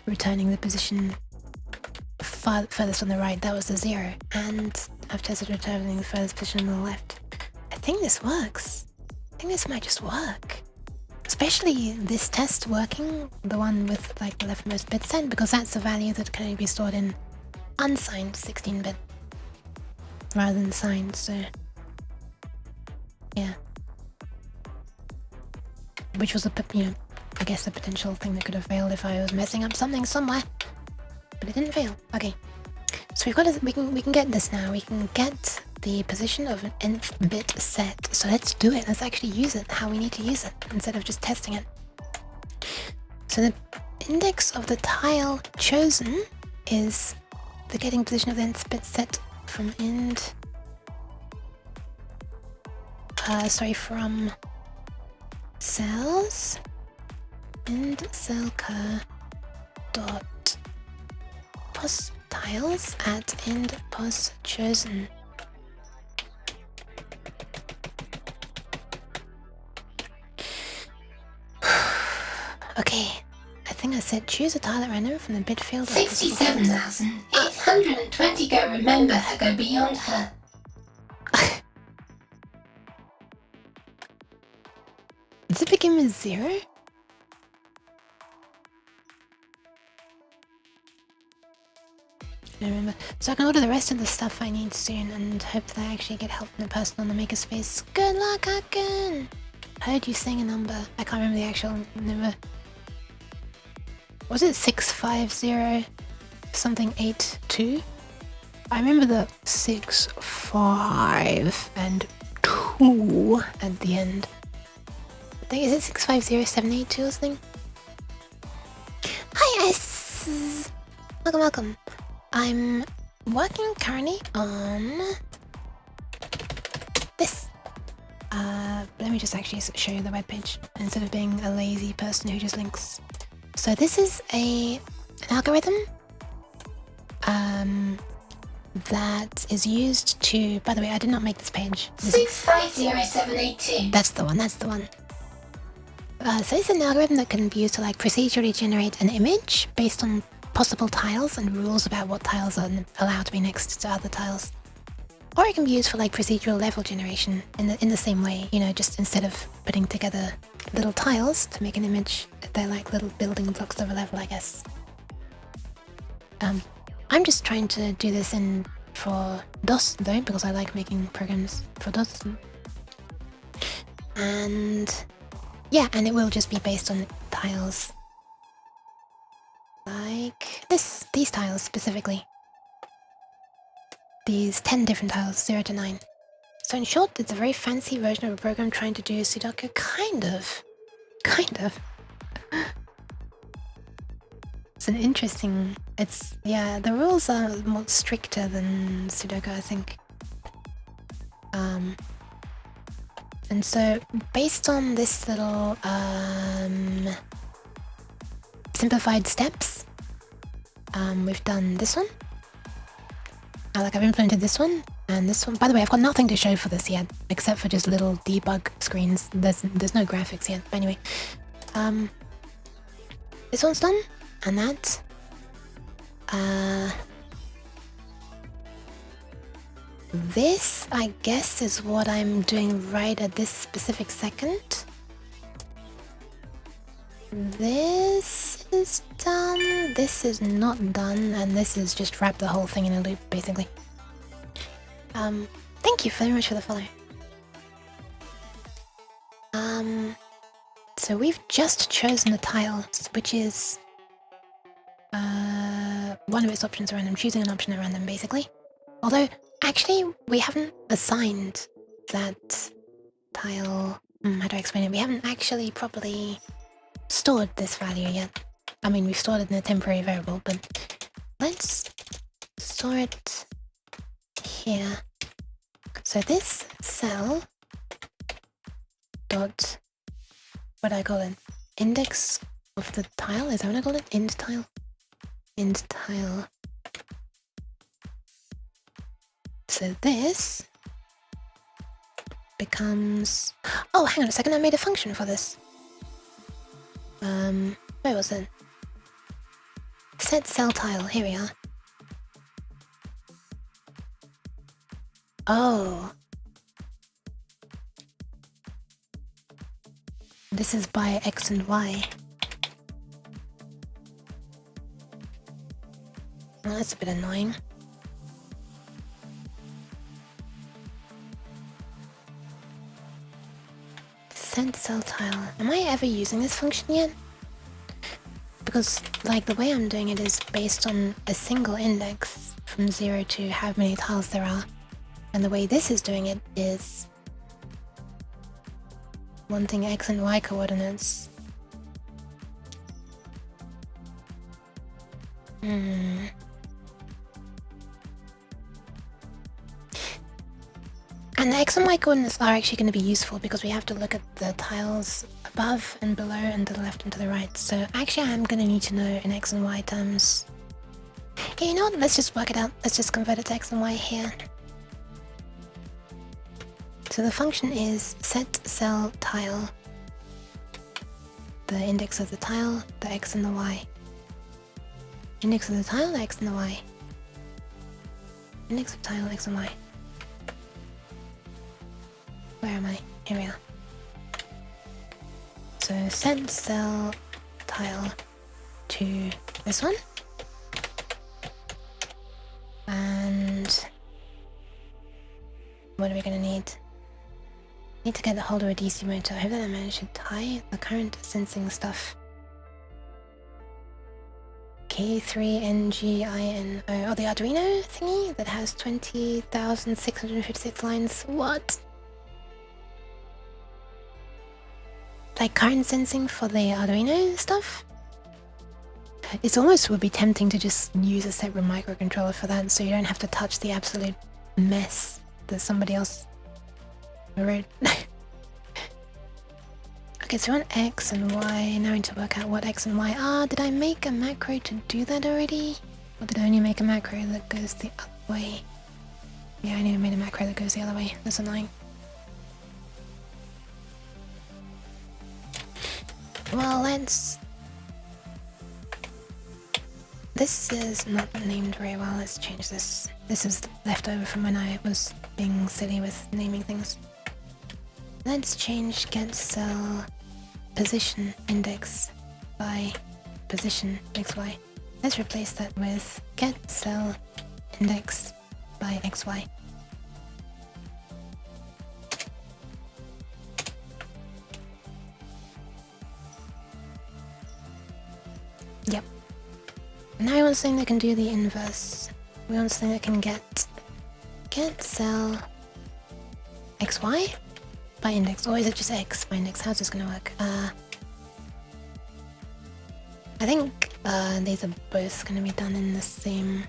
returning the position furthest on the right. That was the 0. And I've tested returning the furthest position on the left. I think this works. I think this might just work. Especially this test working, the one with like the leftmost bit set, because that's a value that can only be stored in unsigned 16-bit rather than signed, so yeah. Which was I guess a potential thing that could have failed if I was messing up something somewhere, but it didn't fail. Okay, so we've got we can get this now. We can get the position of an nth bit set. So let's do it. Let's actually use it how we need to use it instead of just testing it. So the index of the tile chosen is the getting position of the nth bit set from from cells and cellcar dot pos tiles at end pos chosen. Okay, I think I said choose a tile at random from the bit field. 67,820 go remember her, go beyond her. Does it begin with 0? I don't remember. So I can order the rest of the stuff I need soon and hope that I actually get help from the person on the makerspace. Good luck, Haken! Heard you saying a number. I can't remember the actual number. Was it 650 something 82? I remember the 6, 5 and 2 at the end. I think, is it 650782 or something? Hi Ice! Welcome, welcome. I'm working currently on this. Let me just actually show you the webpage instead of being a lazy person who just links. So this is an algorithm that is used to, by the way, I did not make this page. 650782. That's the one, that's the one. So it's an algorithm that can be used to like procedurally generate an image based on possible tiles and rules about what tiles are allowed to be next to other tiles. Or it can be used for like procedural level generation in the same way, just instead of putting together little tiles to make an image, they're like little building blocks of a level, I guess. I'm just trying to do this for DOS though, because I like making programs for DOS. And yeah, and it will just be based on tiles. Like these tiles specifically. These 10 different tiles, 0 to 9. So in short, it's a very fancy version of a program trying to do Sudoku, kind of. It's an interesting, the rules are more stricter than Sudoku, I think. And so based on this little simplified steps, we've done this one. I've implemented this one and this one. By the way, I've got nothing to show for this yet, except for just little debug screens. There's no graphics yet. But anyway, this one's done, and that. This, I guess, is what I'm doing right at this specific second. This is done, this is not done, and this is just wrap the whole thing in a loop, basically. Thank you very much for the follow. So we've just chosen the tiles, which is one of its options at random, choosing an option at random, basically. Although, actually, we haven't assigned that tile. How do I explain it? We haven't actually properly stored this value yet. I mean, we've stored it in a temporary variable, but let's store it here. So this cell dot, what do I call it? Index of the tile? Is that what I call it? Int tile? Int tile. So this becomes... Oh, hang on a second, I made a function for this. Where was it? Set cell tile, here we are. Oh. This is by X and Y. Well, that's a bit annoying. send cell tile. Am I ever using this function yet? Because like the way I'm doing it is based on a single index from 0 to how many tiles there are. And the way this is doing it is wanting x and y coordinates. And the x and y coordinates are actually going to be useful because we have to look at the tiles above and below and to the left and to the right. So actually I'm going to need to know in x and y terms. Yeah, you know what? Let's just work it out. Let's just convert it to x and y here. So the function is set cell tile. The index of the tile, the x and the y. Index of the tile, the x and the y. Index of tile, x and y. Where am I? Here we are. So send cell tile to this one. And what are we gonna need? Need to get a hold of a DC motor. I hope that I managed to tie the current sensing stuff. K3NGINO. Oh, the Arduino thingy that has 20,656 lines. What? Like current sensing for the Arduino stuff? It almost would be tempting to just use a separate microcontroller for that so you don't have to touch the absolute mess that somebody else wrote. Okay, so we want x and y. Now I need to work out what x and y are. Did I make a macro to do that already? Or did I only make a macro that goes the other way? Yeah, I only made a macro that goes the other way. That's annoying. Well, let's... This is not named very well. Let's change this. This is left over from when I was being silly with naming things. Let's change get cell position index by position xy. Let's replace that with get cell index by xy. Yep. Now we want something that can do the inverse. We want something that can get cell xy by index, or is it just x by index? How's this gonna work? I think these are both gonna be done in the same...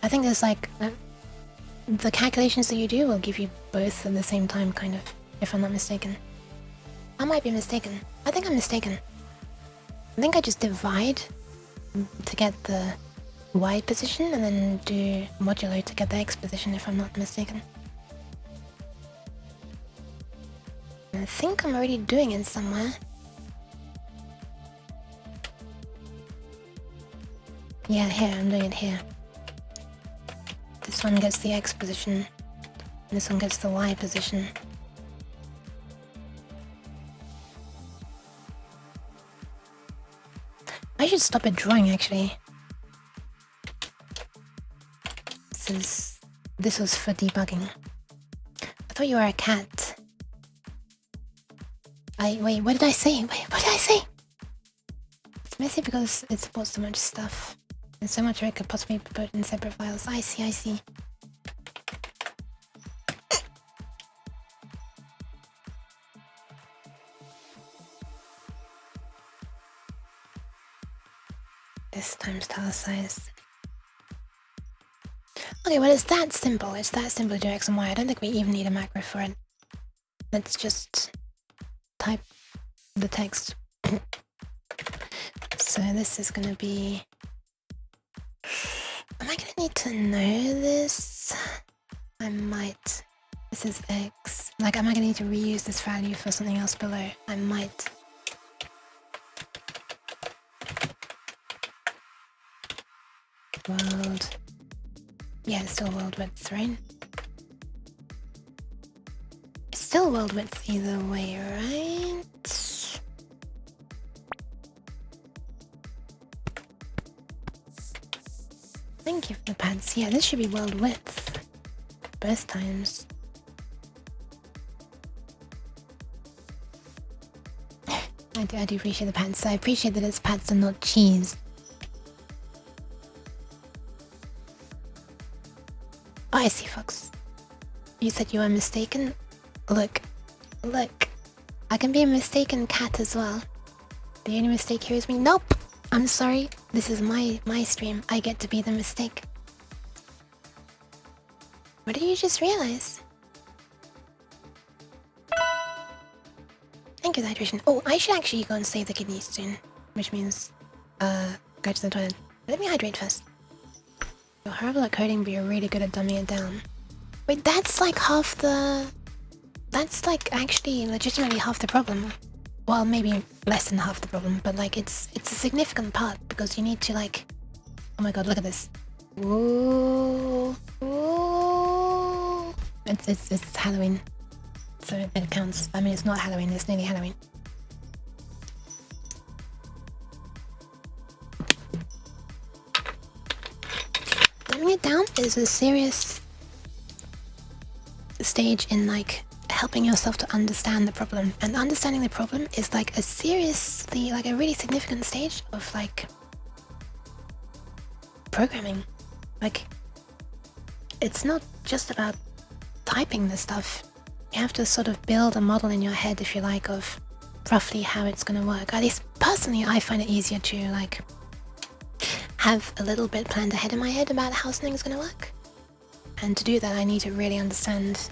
I think there's like... the calculations that you do will give you both at the same time, kind of, if I'm not mistaken. I might be mistaken. I think I'm mistaken. I think I just divide to get the y position and then do modulo to get the x position, if I'm not mistaken. I think I'm already doing it somewhere. Yeah, here, I'm doing it here. This one gets the x position, and this one gets the y position. I should stop it drawing, actually. This was for debugging. I thought you were a cat. Wait, what did I say? Wait, what did I say? It's messy because it supports so much stuff. And so much of it could possibly be put in separate files. I see. This times tile size. Okay, well it's that simple. It's that simple to do x and y. I don't think we even need a macro for it. Let's just type the text. So this is gonna be... Am I gonna need to know this? I might. This is x. Like, am I gonna need to reuse this value for something else below? I might. World. Yeah, it's still world width, right? It's still world width either way, right? Thank you for the pads. Yeah, this should be world width. Both times. I do appreciate the pats. I appreciate that it's pats and not cheese. Oh, I see, Fox. You said you were mistaken? Look. I can be a mistaken cat as well. The only mistake here is me. Nope! I'm sorry. This is my stream. I get to be the mistake. What did you just realize? Thank you for the hydration. Oh, I should actually go and save the kidneys soon. Which means, go to the toilet. Let me hydrate first. You're horrible at coding, but you're really good at dumbing it down. Wait, that's like half the... That's like actually legitimately half the problem. Well, maybe less than half the problem, but like it's a significant part because you need to like... Oh my god, look at this. Ooh. Ooh. It's Halloween. So it counts. I mean, it's not Halloween, it's nearly Halloween. Dumbing it down is a serious stage in like helping yourself to understand the problem, and understanding the problem is like a really significant stage of like programming. Like it's not just about typing the stuff. You have to sort of build a model in your head, if you like, of roughly how it's gonna work. At least personally, I find it easier to like have a little bit planned ahead in my head about how something's gonna work. And to do that, I need to really understand,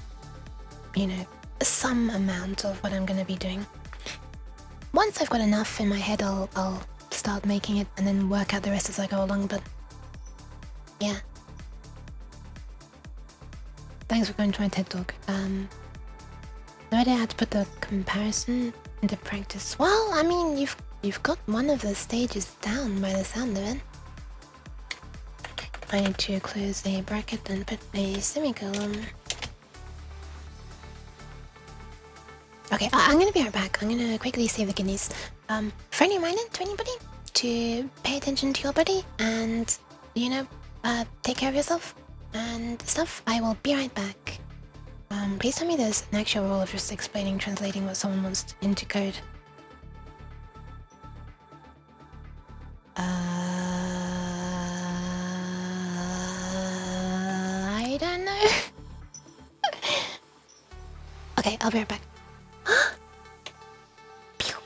you know, some amount of what I'm gonna be doing. Once I've got enough in my head, I'll start making it and then work out the rest as I go along, but yeah. Thanks for going to my TED Talk. No idea how to put the comparison into practice. Well, I mean, you've got one of the stages down by the sound of it. I need to close a bracket and put a semicolon. Okay, I'm gonna be right back. I'm gonna quickly save the kidneys. Friendly reminder to anybody to pay attention to your body and, you know, take care of yourself and stuff. I will be right back. Please tell me there's an actual rule of just explaining, translating what someone wants into code. I don't know. Okay, I'll be right back. Pew.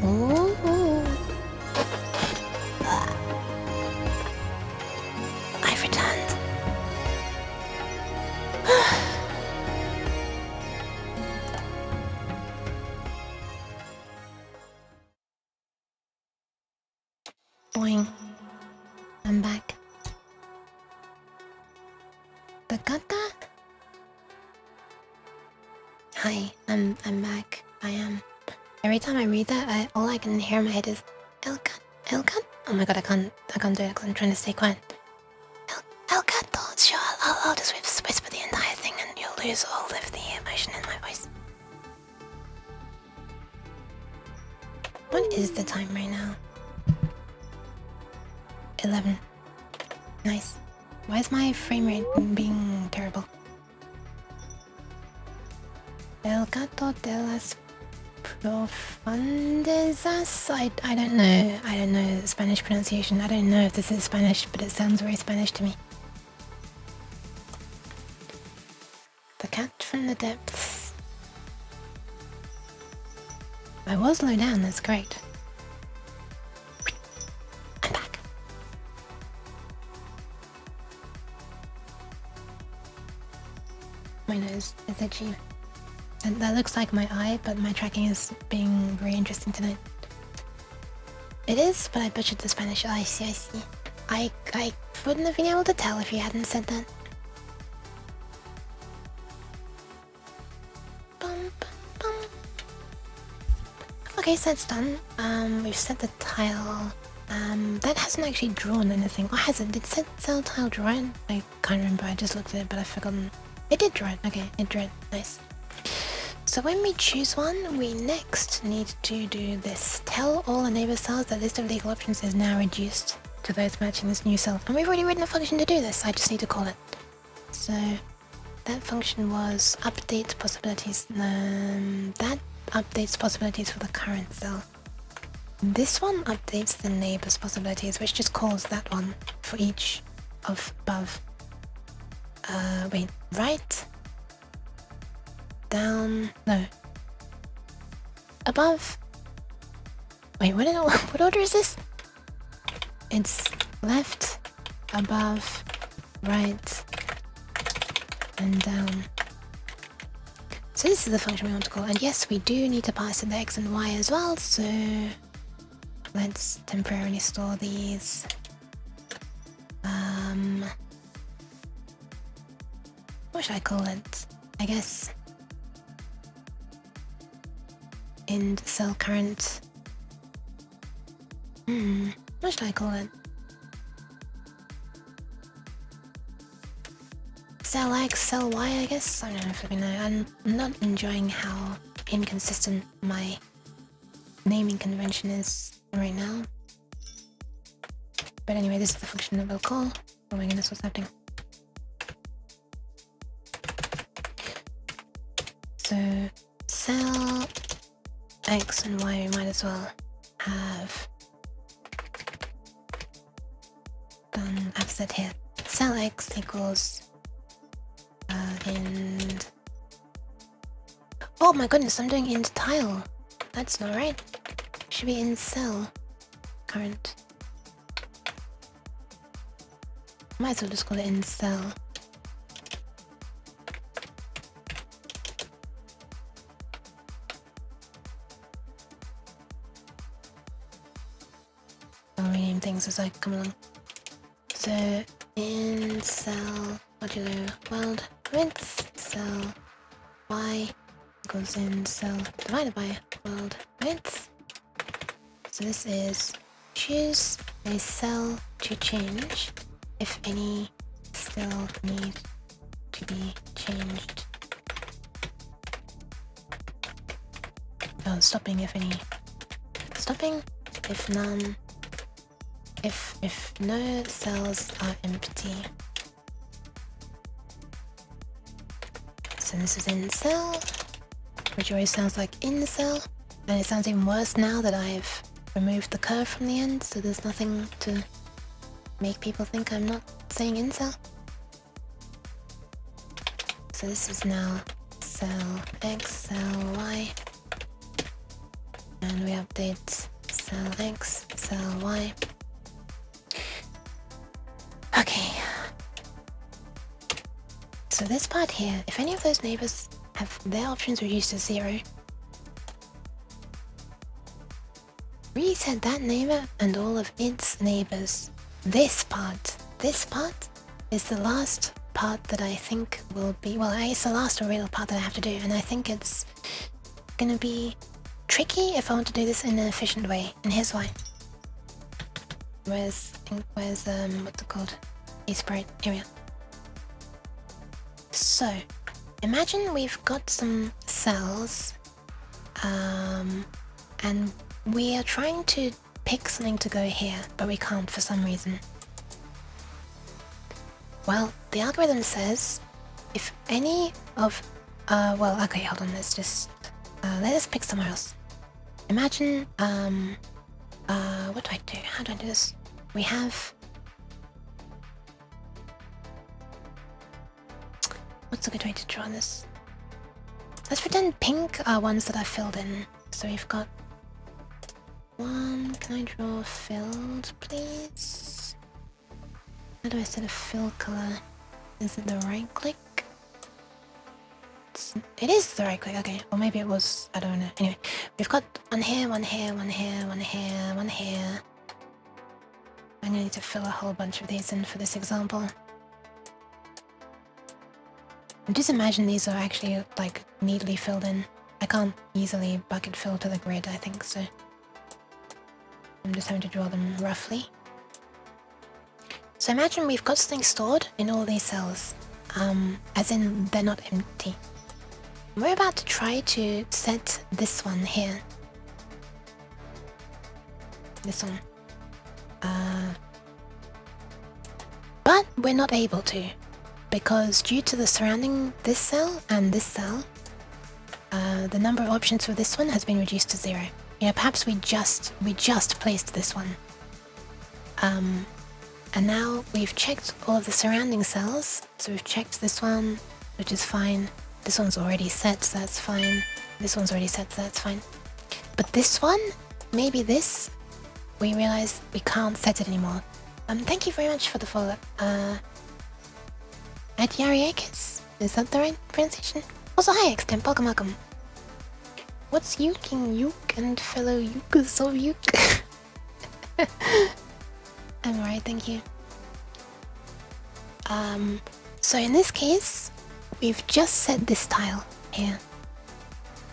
Ooh. Boing. I'm back. The gata? Hi, I'm back. I am. Every time I read that, all I can hear in my head is Elkat, Elkat. Oh my god, I can't do it because I'm trying to stay quiet. Elkat, sure, I'll just whisper the entire thing and you'll lose all of the emotion in my voice. What is the time right now? 11. Nice. Why is my frame rate being terrible? El gato de las profundezas? I don't know. I don't know Spanish pronunciation. I don't know if this is Spanish, but it sounds very Spanish to me. The cat from the depths. I was low down, that's correct. I'm back. My nose is itchy. And that looks like my eye, but my tracking is being very interesting tonight. It is, but I butchered the Spanish. I see. I wouldn't have been able to tell if you hadn't said that. Okay, so that's done. We've set the tile. That hasn't actually drawn anything. Or has it? Did set cell tile draw it? I can't remember. I just looked at it, but I've forgotten. It did draw it. Okay, it drew it. Nice. So when we choose one, we next need to do this. Tell all the neighbor cells that list of legal options is now reduced to those matching this new cell. And we've already written a function to do this. I just need to call it. So that function was update possibilities. That updates possibilities for the current cell. This one updates the neighbor's possibilities, which just calls that one for each of above. Wait, right? Down, no. Above. Wait, what order is this? It's left, above, right, and down. So this is the function we want to call, and yes, we do need to pass in the x and y as well, so let's temporarily store these. What should I call it? I guess end cell current. What should I call it? Cell X, cell Y, I guess? I don't know if I know. I'm not enjoying how inconsistent my naming convention is right now. But anyway, this is the function that we'll call. Oh my goodness, what's happening? So, cell X and Y, we might as well have done offset here. Cell X equals end. Oh my goodness, I'm doing end tile. That's not right. Should be end cell current. Might as well just call it end cell. I'll rename things as I come along. So end cell modulo world width cell y equals in cell divided by world width. So this is choose a cell to change if any still need to be changed. Oh, stopping if any. Stopping if none. If no cells are empty. So this is in cell, which always sounds like in cell, and it sounds even worse now that I've removed the curve from the end, so there's nothing to make people think I'm not saying in cell. So this is now cell X, cell Y, and we update cell X, cell Y. Okay. So this part here, if any of those neighbors have their options reduced to 0, reset that neighbor and all of its neighbors. This part is the last part that I think will be, well, it's the last real part that I have to do, and I think it's gonna be tricky if I want to do this in an efficient way, and here's why. Where's what's it called? Sprite area. So, imagine we've got some cells, and we are trying to pick something to go here, but we can't for some reason. Well, the algorithm says if any of, well, okay, hold on, let's just, let us pick somewhere else. Imagine, what do I do? How do I do this? We have, what's a good way to draw this? Let's pretend pink are ones that are filled in. So we've got one, can I draw filled, please? How do I set a fill color? Is it the right click? It is the right click, okay. Or maybe it was, I don't know. Anyway, we've got one here, one here, one here, one here, one here. I'm gonna need to fill a whole bunch of these in for this example. And just imagine these are actually like neatly filled in. I can't easily bucket fill to the grid, I think, so I'm just having to draw them roughly. So imagine we've got something stored in all these cells, as in they're not empty. We're about to try to set this one here. This one. But we're not able to, because due to the surrounding this cell and this cell, the number of options for this one has been reduced to 0. You know, perhaps we just placed this one. And now we've checked all of the surrounding cells. So we've checked this one, which is fine. This one's already set, so that's fine. This one's already set, so that's fine. But this one, maybe this, we realize we can't set it anymore. Thank you very much for the follow-up. Adiariakis? Is that the right pronunciation? Also, hi, Extemp, welcome. What's yuking yuk and fellow yukas of yuk? I'm alright, thank you. So in this case, we've just set this tile here.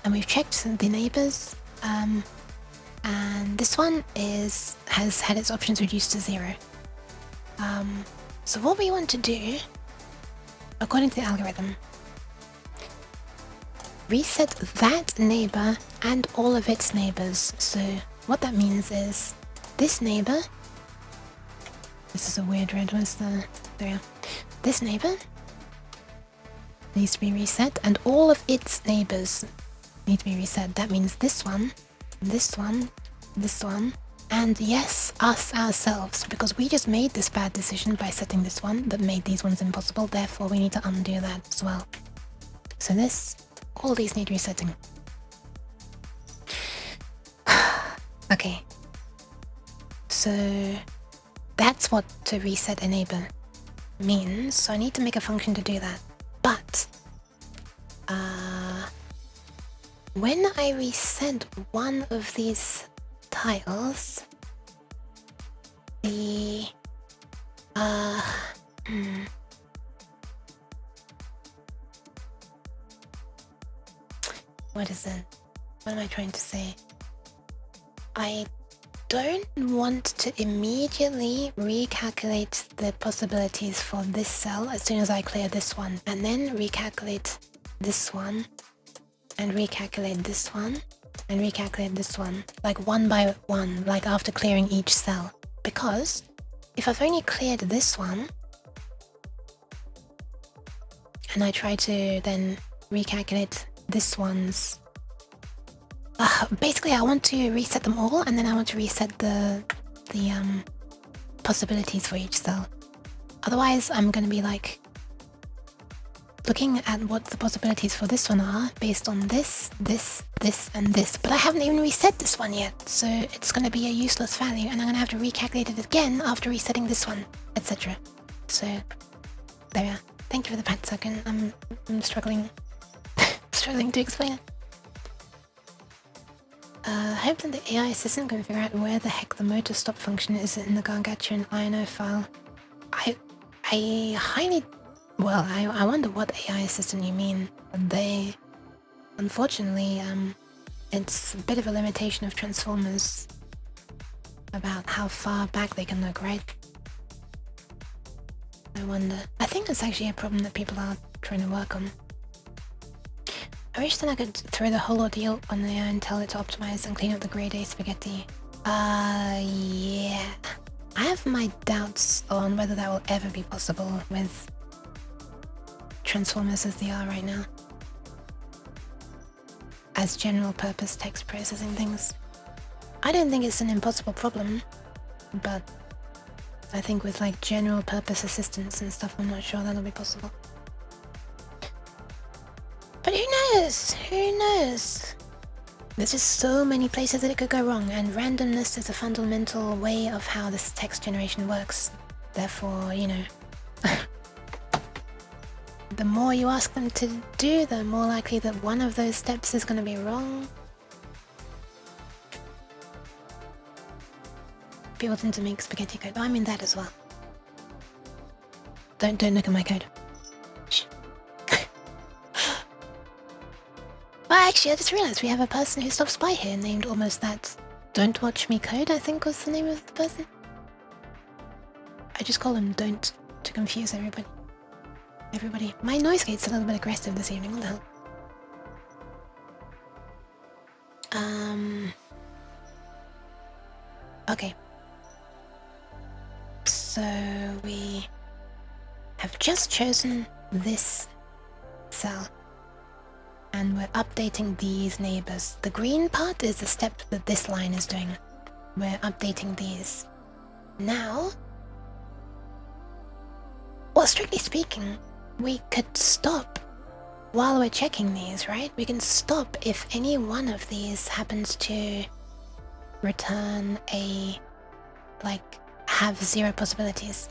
And we've checked the neighbors, and this one has had its options reduced to 0. So what we want to do, according to the algorithm, reset that neighbor and all of its neighbors. So what that means is this neighbor, this is a weird red, where's the, there we are. This neighbor needs to be reset and all of its neighbors need to be reset. That means this one, this one, this one, and yes, us ourselves, because we just made this bad decision by setting this one that made these ones impossible, therefore we need to undo that as well. So this, all these need resetting. Okay. So that's what to reset a neighbor means, so I need to make a function to do that. But when I reset one of these tiles, the what is it? What am I trying to say? I don't want to immediately recalculate the possibilities for this cell as soon as I clear this one, and then recalculate this one, and recalculate this one, and recalculate this one, like one by one, like after clearing each cell. Because if I've only cleared this one, and I try to then recalculate this one's, basically I want to reset them all, and then I want to reset the possibilities for each cell. Otherwise I'm gonna be like looking at what the possibilities for this one are based on this, this, this, and this, but I haven't even reset this one yet, so it's gonna be a useless value, and I'm gonna have to recalculate it again after resetting this one, etc. So there we are. Thank you for the pat second. I'm struggling struggling to explain it. Hope that the AI assistant can figure out where the heck the motor stop function is in the gargantuan INO file. I highly... Well, I wonder what AI assistant you mean. They... Unfortunately, it's a bit of a limitation of transformers about how far back they can look, right? I wonder. I think that's actually a problem that people are trying to work on. I wish that I could throw the whole ordeal on the AI and tell it to optimize and clean up the grade A spaghetti. Yeah. I have my doubts on whether that will ever be possible with transformers as they are right now. As general purpose text processing things. I don't think it's an impossible problem, but I think with like general purpose assistance and stuff, I'm not sure that'll be possible. But who knows? Who knows? There's just so many places that it could go wrong, and randomness is a fundamental way of how this text generation works. Therefore, you know, the more you ask them to do, the more likely that one of those steps is going to be wrong. People tend to make spaghetti code. Oh, I mean that as well. Don't look at my code. Shh. Well, actually, I just realized we have a person who stops by here named almost that. Don't Watch Me Code, I think was the name of the person. I just call him Don't to confuse everybody. My noise gate's a little bit aggressive this evening, what the hell? Okay. So we have just chosen this cell and we're updating these neighbors. The green part is the step that this line is doing. We're updating these. Now, well, strictly speaking, we could stop while we're checking these, right? We can stop if any one of these happens to return a, like, have 0 possibilities.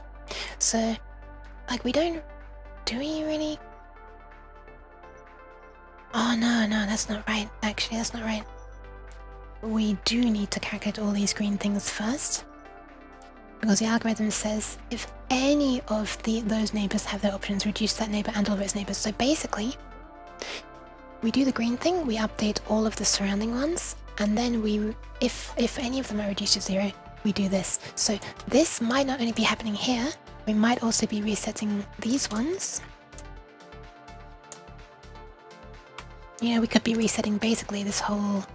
So, like, do we really? Oh no, that's not right. Actually, that's not right. We do need to calculate all these green things first, because the algorithm says if any of those neighbors have their options, reduce that neighbor and all of its neighbors. So basically, we do the green thing, we update all of the surrounding ones, and then if any of them are reduced to 0, we do this. So this might not only be happening here, we might also be resetting these ones. You know, we could be resetting basically this whole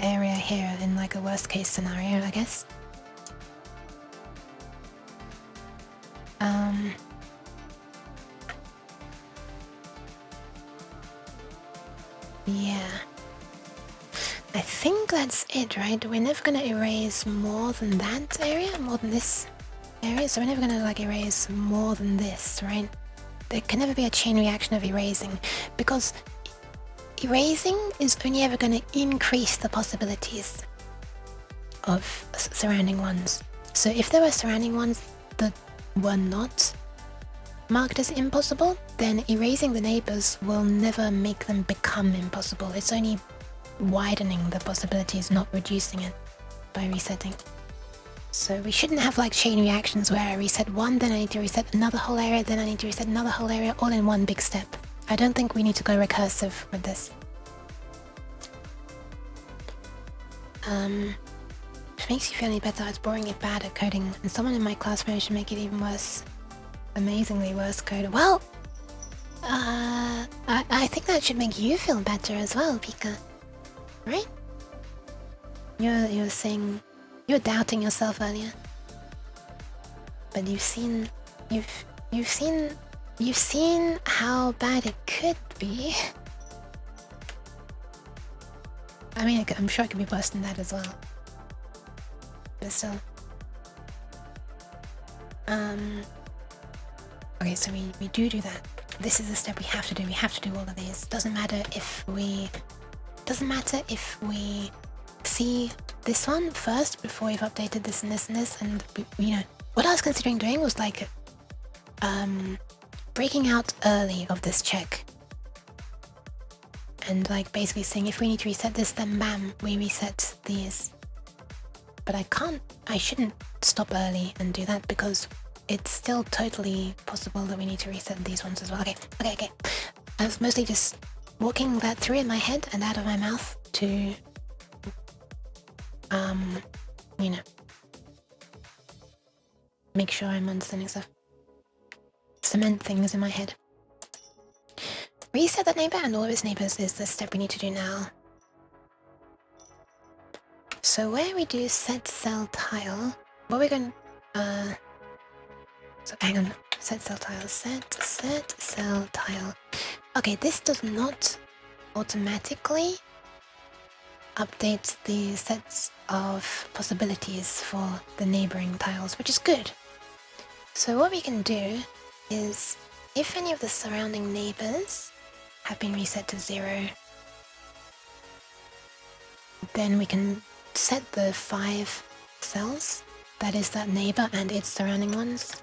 area here in like a worst case scenario, I guess. Yeah. I think that's it, right? We're never gonna erase more than that area, more than this area, so we're never gonna like erase more than this, right? There can never be a chain reaction of erasing, because erasing is only ever gonna increase the possibilities of surrounding ones. So if there were surrounding ones that were not marked as impossible, then erasing the neighbors will never make them become impossible. It's only widening the possibilities, not reducing it by resetting. So we shouldn't have like chain reactions where I reset one, then I need to reset another whole area, then I need to reset another whole area, all in one big step. I don't think we need to go recursive with this. If it makes you feel any better, I was boring it bad at coding, and someone in my class managed to make it even worse. Amazingly worse code. Well, I think that should make you feel better as well, Pika. Right? You're saying you were doubting yourself earlier, but you've seen how bad it could be. I mean, I'm sure it could be worse than that as well. But still. Okay, so we do that. This is the step we have to do. We have to do all of these. Doesn't matter if we see this one first before we've updated this and this and this. And you know, what I was considering doing was like breaking out early of this check and like basically saying if we need to reset this, then bam, we reset these. But I shouldn't stop early and do that because it's still totally possible that we need to reset these ones as well. Okay. I was mostly just walking that through in my head and out of my mouth to, you know, make sure I'm understanding stuff. Cement things in my head. Reset that neighbor and all of its neighbors is the step we need to do now. So where we do set cell tile, what we're going so hang on, set cell tile, set cell tile. Okay, this does not automatically update the sets of possibilities for the neighboring tiles, which is good. So what we can do is, if any of the surrounding neighbors have been reset to 0, then we can set the 5 cells, that is that neighbor and its surrounding ones,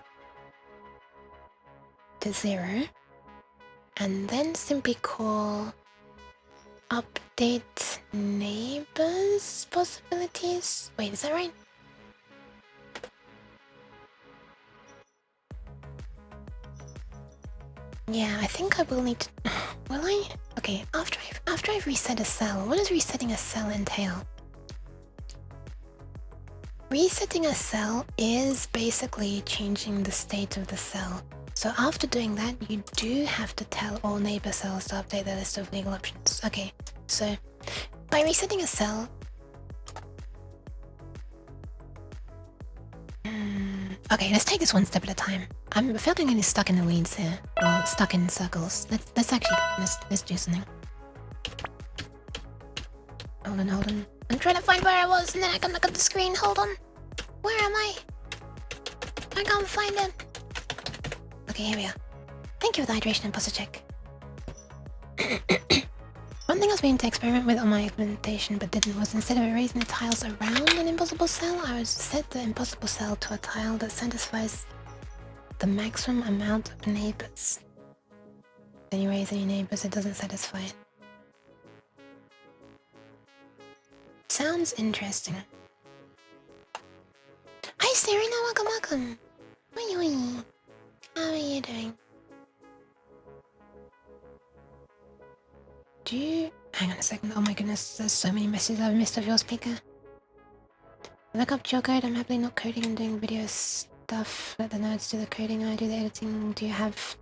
to 0, and then simply call update neighbors possibilities. Wait, is that right? Yeah, I think I will need to... Will I? Okay, after I've reset a cell, what does resetting a cell entail? Resetting a cell is basically changing the state of the cell. So after doing that, you do have to tell all neighbor cells to update their list of legal options. Okay, so by resetting a cell... Okay, let's take this one step at a time. I feel like I'm getting stuck in the weeds here, or stuck in circles. Let's do something. Hold on. I'm trying to find where I was, and then I can look at the screen. Hold on. Where am I? I can't find it. Okay, here we are. Thank you for the hydration and posture check. One thing I was meaning to experiment with on my implementation but didn't was, instead of erasing the tiles around an impossible cell, I would set the impossible cell to a tile that satisfies the maximum amount of neighbors. Then you erase any neighbors it doesn't satisfy it. Sounds interesting. Hi Serena, welcome. Oi. How are you doing? Hang on a second. Oh my goodness, there's so many messages I've missed of your speaker. Look up your code. I'm happily not coding and doing video stuff. Let the nerds do the coding, I do the editing. Do you have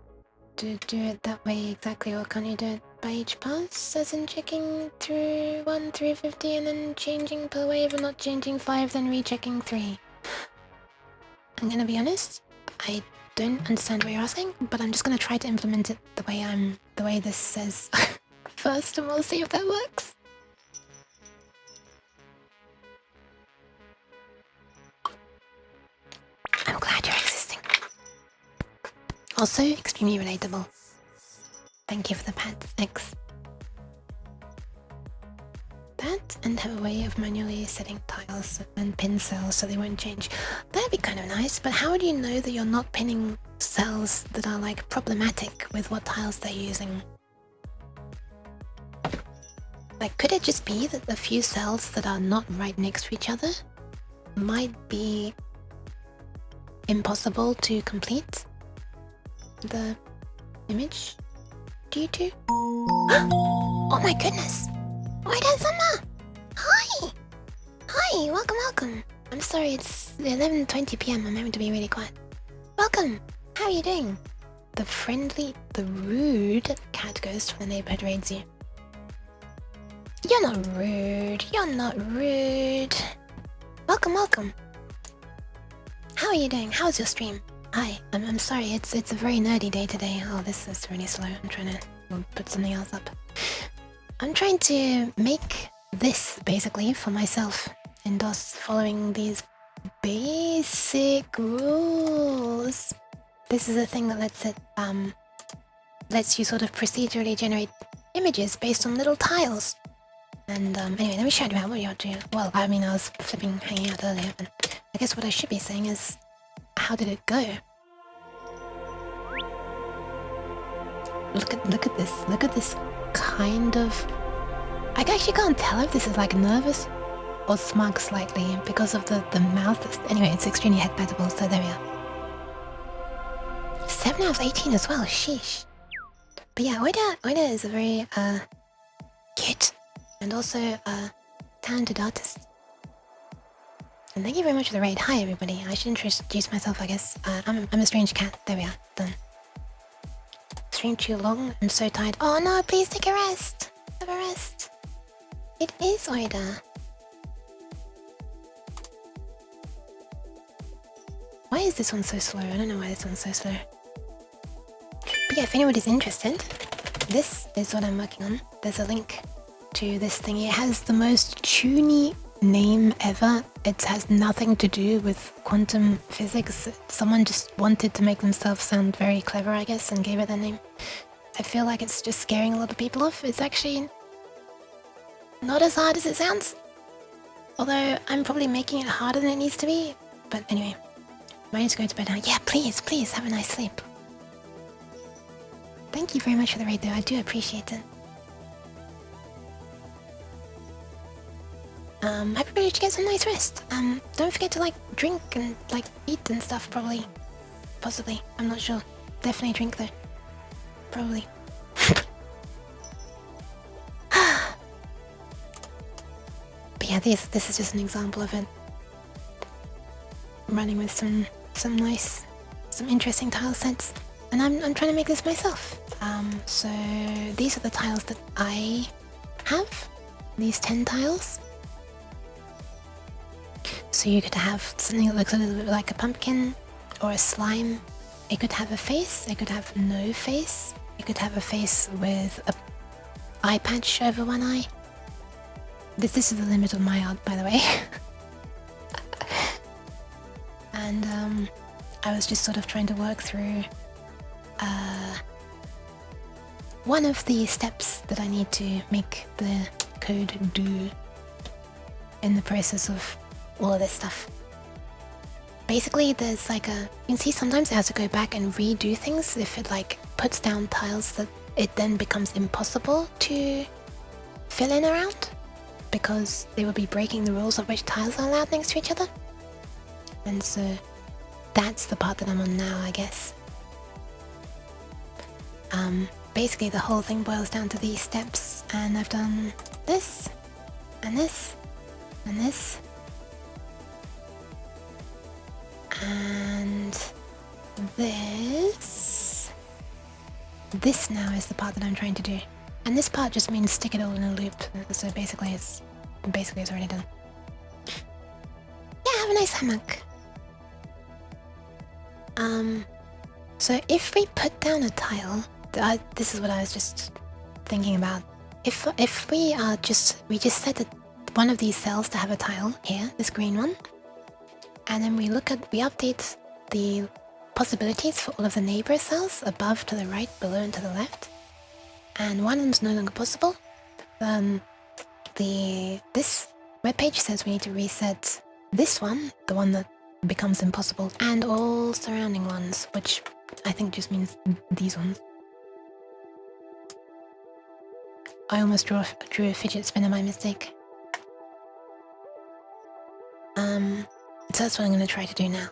to do it that way exactly, or can you do it by each pass? As in checking through 1 through 50 and then changing per wave and not changing 5, then rechecking 3. I'm gonna be honest, I don't understand what you're asking, but I'm just gonna try to implement it the way this says first, and we'll see if that works. I'm glad you're existing. Also, extremely relatable. Thank you for the pats, thanks. That, and have a way of manually setting tiles and pin cells so they won't change. That'd be kind of nice, but how do you know that you're not pinning cells that are like problematic with what tiles they're using? Like, could it just be that the few cells that are not right next to each other might be impossible to complete the image due to? Oh my goodness! Why does Hi! Hi, welcome. I'm sorry, it's 11:20 PM. I'm having to be really quiet. Welcome! How are you doing? The rude cat ghost from the neighborhood raids you. You're not rude. Welcome. How are you doing? How's your stream? Hi, I'm sorry, it's a very nerdy day today. Oh, this is really slow. I'm trying to put something else up. I'm trying to make this, basically, for myself in DOS, following these basic rules. This is a thing that lets you sort of procedurally generate images based on little tiles. And anyway, let me show you what you're doing. Well, I mean, I was hanging out earlier, and I guess what I should be saying is, how did it go? Look at this kind of... I actually can't tell if this is like nervous or smug slightly because of the mouth. Anyway, it's extremely head patable, so there we are. 7 out of 18 as well, sheesh. But yeah, Oida is a very cute and also talented artist. And thank you very much for the raid. Hi everybody, I should introduce myself, I guess. I'm a strange cat. There we are, done. Stream too long, I'm so tired. Oh no, please take a rest. Have a rest. It is Oida. Why is this one so slow? I don't know why this one's so slow. But yeah, if anybody's interested, this is what I'm working on. There's a link to this thing. It has the most tuney name ever. It has nothing to do with quantum physics. Someone just wanted to make themselves sound very clever, I guess, and gave it that name. I feel like it's just scaring a lot of people off. It's actually not as hard as it sounds. Although I'm probably making it harder than it needs to be. But anyway, I need to go to bed now. Yeah, please, please, have a nice sleep. Thank you very much for the raid though, I do appreciate it. Everybody should get some nice rest. Don't forget to like drink and like eat and stuff probably. Possibly, I'm not sure. Definitely drink though. Probably. But yeah, this is just an example of it. I'm running with some interesting tile sets. And I'm trying to make this myself. So these are the tiles that I have. These 10 tiles. So you could have something that looks a little bit like a pumpkin or a slime. It could have a face, it could have no face. You could have a face with a eye patch over one eye. This is the limit of my art, by the way. And I was just sort of trying to work through one of the steps that I need to make the code do in the process of all of this stuff. Basically, there's like you can see sometimes it has to go back and redo things if it like puts down tiles that it then becomes impossible to fill in around because they would be breaking the rules of which tiles are allowed next to each other. And so that's the part that I'm on now, I guess. Basically the whole thing boils down to these steps, and I've done this, and this, and this, and this. This now is the part that I'm trying to do. And this part just means stick it all in a loop, so basically it's already done. Yeah, have a nice hammock. So if we put down a tile, this is what I was just thinking about. If we just set one of these cells to have a tile here, this green one, and then we update the possibilities for all of the neighbor cells above, to the right, below, and to the left, and one of them's no longer possible, then this webpage says we need to reset this one, the one that becomes impossible, and all surrounding ones, which I think just means these ones. I almost drew a fidget spinner by mistake. So that's what I'm going to try to do now.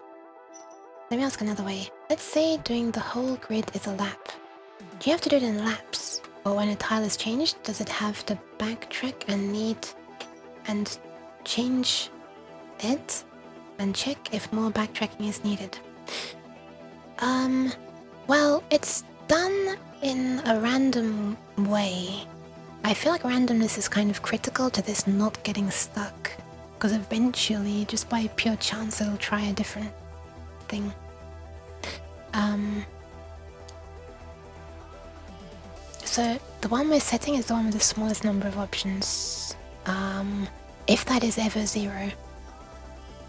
Let me ask another way. Let's say doing the whole grid is a lap. Do you have to do it in laps? Or when a tile is changed, does it have to backtrack and change it and check if more backtracking is needed? Well, it's done in a random way. I feel like randomness is kind of critical to this not getting stuck, because eventually, just by pure chance, it'll try a different thing. So the one we're setting is the one with the smallest number of options. If that is ever 0,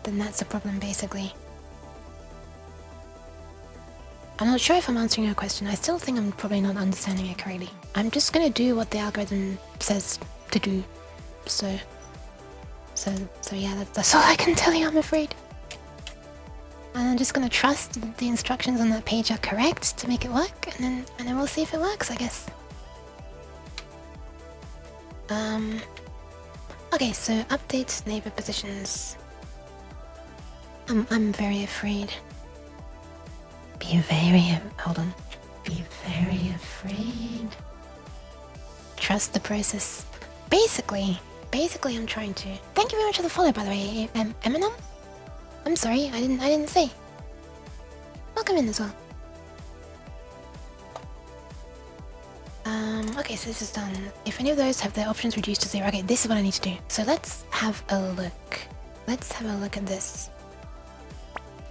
then that's a problem, basically. I'm not sure if I'm answering your question. I still think I'm probably not understanding it correctly. I'm just gonna do what the algorithm says to do. So yeah, that's all I can tell you, I'm afraid. And I'm just gonna trust that the instructions on that page are correct to make it work, and then we'll see if it works, I guess. Okay, so update neighbor positions. I'm very afraid. Hold on. Be very afraid. Trust the process. Basically, I'm trying to. Thank you very much for the follow, by the way, Eminem. I'm sorry, I didn't say. Welcome in as well. Okay, so this is done. If any of those have their options reduced to 0, okay, this is what I need to do. So let's have a look. Let's have a look at this.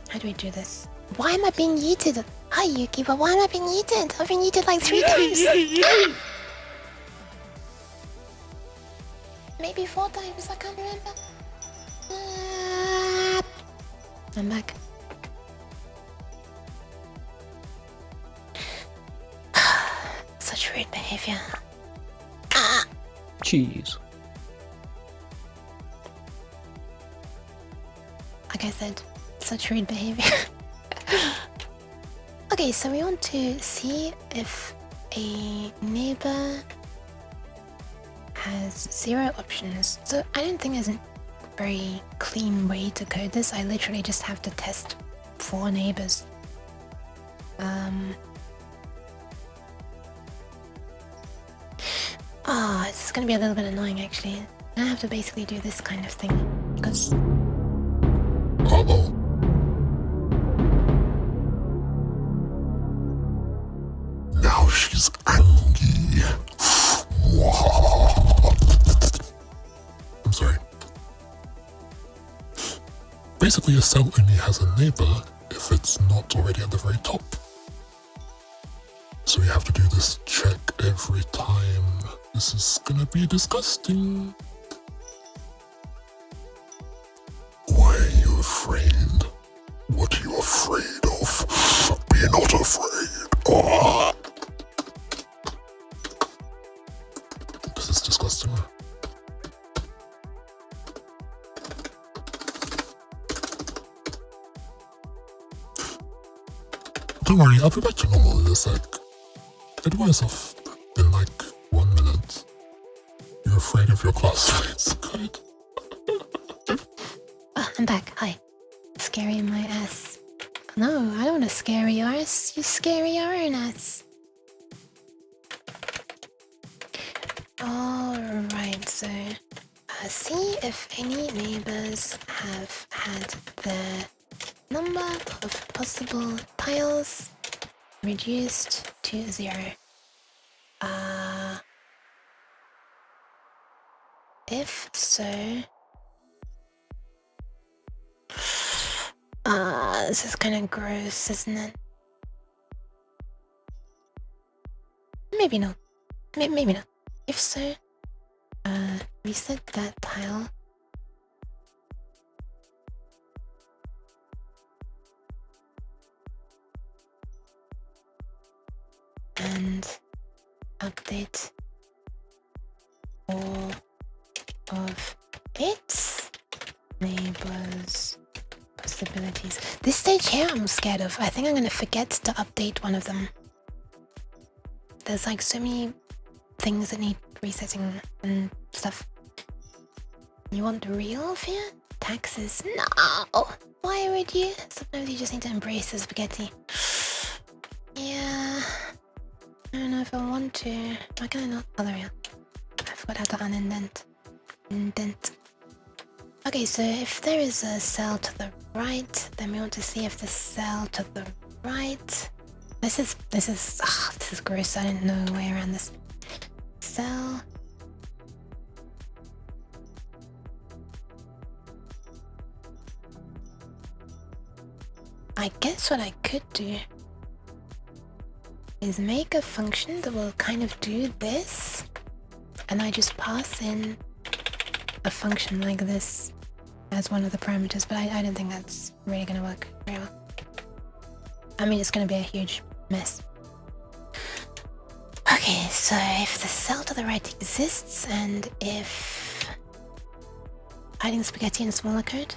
How do we do this? Why am I being yeeted? Hi, Yuki, but why am I being yeeted? I've been yeeted like 3 times. Maybe 4 times, I can't remember. I'm back. Such rude behavior. Cheese. Like I said, such rude behavior. Okay, so we want to see if a neighbor has 0 options. So I don't think there's a very clean way to code this. I literally just have to test 4 neighbors. It's gonna be a little bit annoying actually. I have to basically do this kind of thing because Uh-oh. Now she's angry. I'm sorry. Basically, a cell only has a neighbor if it's not already at the very top. So we have to do this check every time. This is gonna be disgusting. Why are you afraid? What are you afraid of? Be not afraid. Oh. This is disgusting. Don't worry, I'll be back to normal in a sec. It wears off in like 1 minute. You're afraid of your classmates. Good. I'm back. Hi. Scary in my ass. No, I don't want to scare your ass. You scare your own ass. Alright, so see if any neighbors have had their number of possible tiles reduced to 0. If so, this is kind of gross, isn't it? Maybe not. Maybe not. If so, reset that tile. And update all of its neighbors' possibilities. This stage here I'm scared of. I think I'm gonna forget to update one of them. There's like so many things that need resetting and stuff. You want the real fear? Taxes? No! Why would you? Sometimes you just need to embrace the spaghetti. Yeah. I don't know if I want to. Why can I not? Oh, there we are. I forgot how to unindent. Indent. Okay, so if there is a cell to the right, then we want to see if the cell to the right. This is gross. I didn't know a way around this. Cell. I guess what I could do is make a function that will kind of do this, and I just pass in a function like this as one of the parameters, but I don't think that's really gonna work very well. I mean, it's gonna be a huge mess. Okay, so if the cell to the right exists, and if hiding spaghetti in smaller code.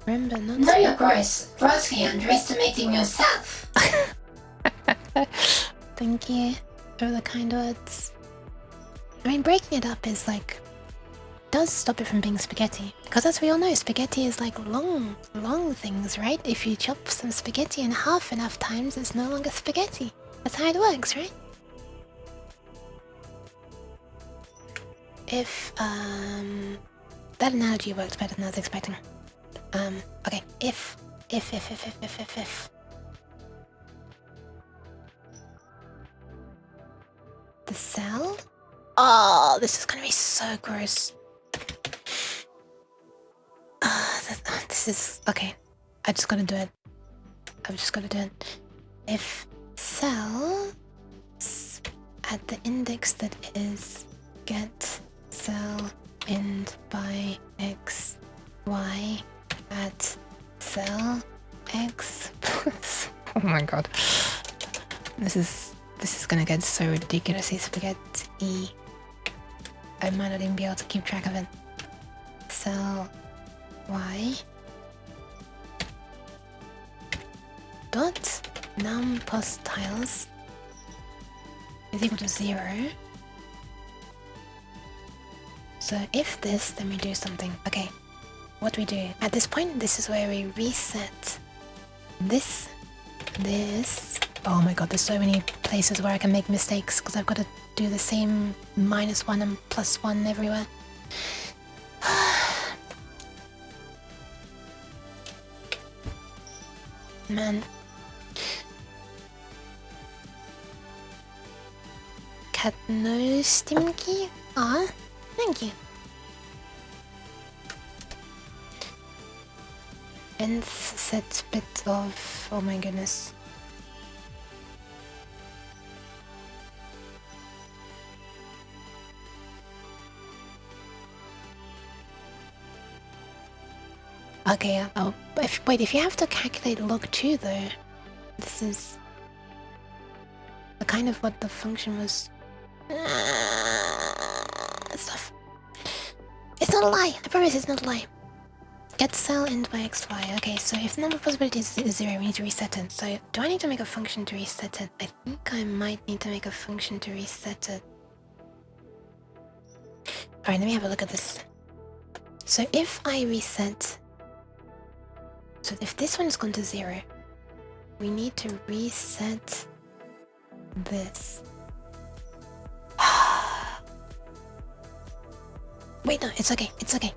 Remember not Know your price. Grossly underestimating yourself. Thank you. of the kind words. I mean, breaking it up is like does stop it from being spaghetti, because as we all know, spaghetti is like long things, right? If you chop some spaghetti in half enough times, it's no longer spaghetti. That's how it works, right? If that analogy worked better than I was expecting. Okay, if the cell. Oh, this is gonna be so gross. This is okay. I just gotta do it. I've just gotta do it. If cell at the index that is get cell end by x y at cell x plus. Oh my god. This is gonna get so ridiculously spaghetti. I might not even be able to keep track of it. Cell y dot num plus tiles is equal to 0. So if this, then we do something. Okay, what do we do? At this point, this is where we reset this. Oh my god, there's so many places where I can make mistakes because I've got to do the same -1 and +1 everywhere. Man. Cat nose stimky? Ah, thank you. Nth set bit of... oh my goodness. Okay, oh, wait, if you have to calculate log 2 though, this is the kind of what the function was... stuff. It's not a lie, I promise it's not a lie. Get cell end by xy. Okay, so if the number of possibilities is 0, we need to reset it. So do I need to make a function to reset it? I think I might need to make a function to reset it. Alright, let me have a look at this. So if I reset... so if this one's gone to 0, we need to reset this. Wait, no, it's okay, it's okay.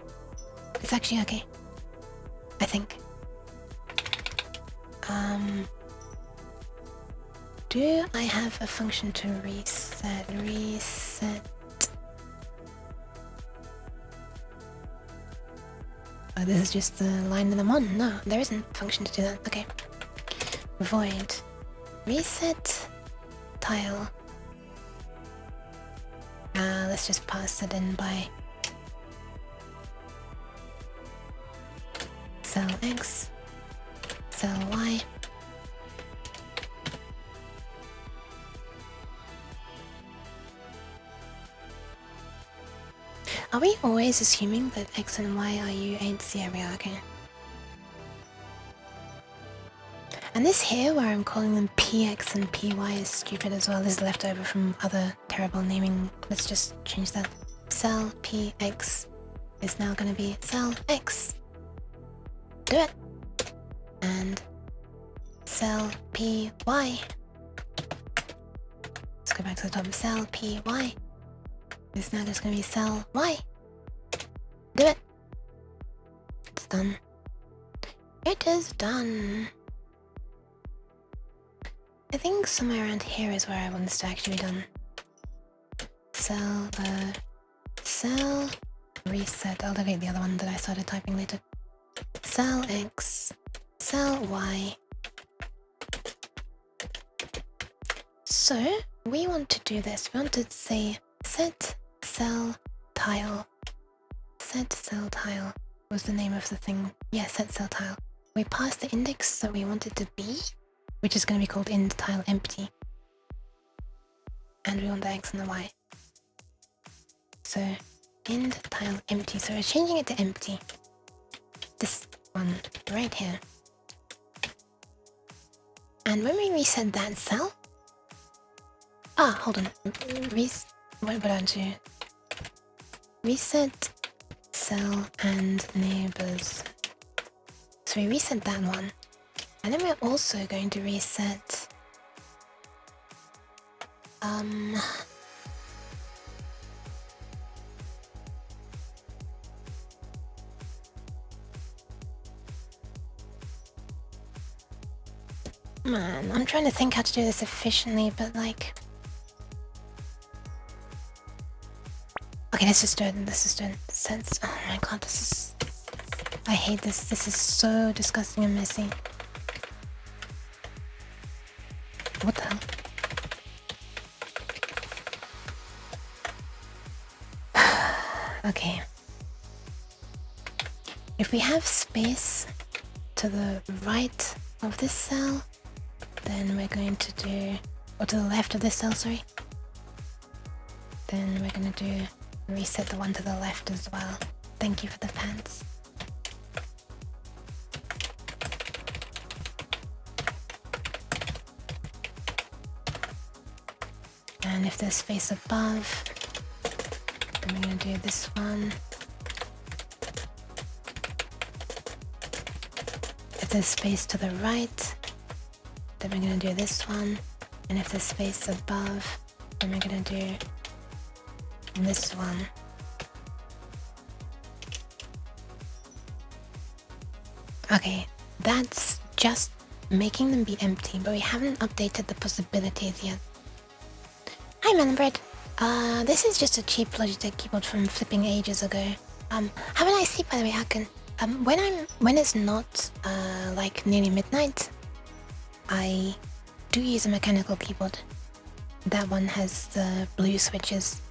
It's actually okay. I think. Do I have a function to reset? Oh, this is just the line that I'm on. No, there isn't a function to do that. Okay. Void. Reset tile. Let's just pass it in by cell x, cell y. Are we always assuming that x and y are u8s? Yeah, we are, okay. And this here, where I'm calling them px and py, is stupid as well. This is left over from other terrible naming. Let's just change that. Cell px is now going to be cell x. Do it. And cell py. Let's go back to the top. Cell py is now just going to be cell y. Do it. It's done. It is done. I think somewhere around here is where I want this to actually be done. Cell reset. I'll delete the other one that I started typing later. Cell x, cell y. So we want to do this. We want to say set cell tile. Set cell tile was the name of the thing. Yeah, set cell tile. We pass the index that we want it to be, which is going to be called int tile empty. And we want the x and the y. So int tile empty. So we're changing it to empty. This one right here. And when we reset that cell, Ah, hold on. What would I do? Reset cell and neighbors. So we reset that one. And then we're also going to reset... Man, I'm trying to think how to do this efficiently, but like... Okay, let's just do it. Let's just do it. Sense. Oh my god, this is... I hate this. This is so disgusting and messy. What the hell? Okay. If we have space to the right of this cell, then we're going to do... Or to the left of this cell, sorry. Then we're going to do... Reset the one to the left as well. Thank you for the pants. And if there's space above, then we're going to do this one. If there's space to the right, then we're going to do this one. And if there's space above, then we're going to do this one. Okay, that's just making them be empty, but we haven't updated the possibilities yet. Hi Melonbread. This is just a cheap Logitech keyboard from flipping ages ago. Have a nice sleep, by the way, Hakan. When it's not like nearly midnight, I do use a mechanical keyboard. That one has the blue switches.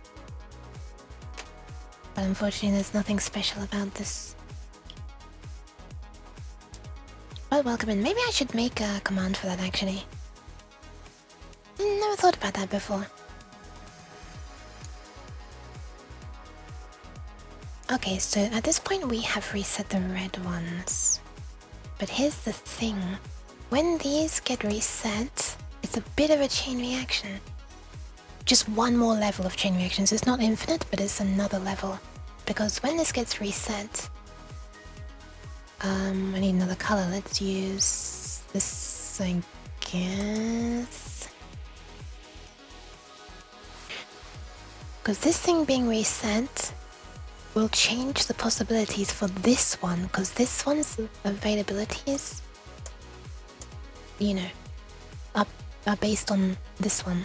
But unfortunately there's nothing special about this. But welcome in. Maybe I should make a command for that actually. Never thought about that before. Okay, so at this point we have reset the red ones. But here's the thing. When these get reset, it's a bit of a chain reaction. Just one more level of chain reactions. It's not infinite, but it's another level. Because when this gets reset... I need another color. Let's use this, I guess. Because this thing being reset will change the possibilities for this one. Because this one's availability is, you know, are based on this one.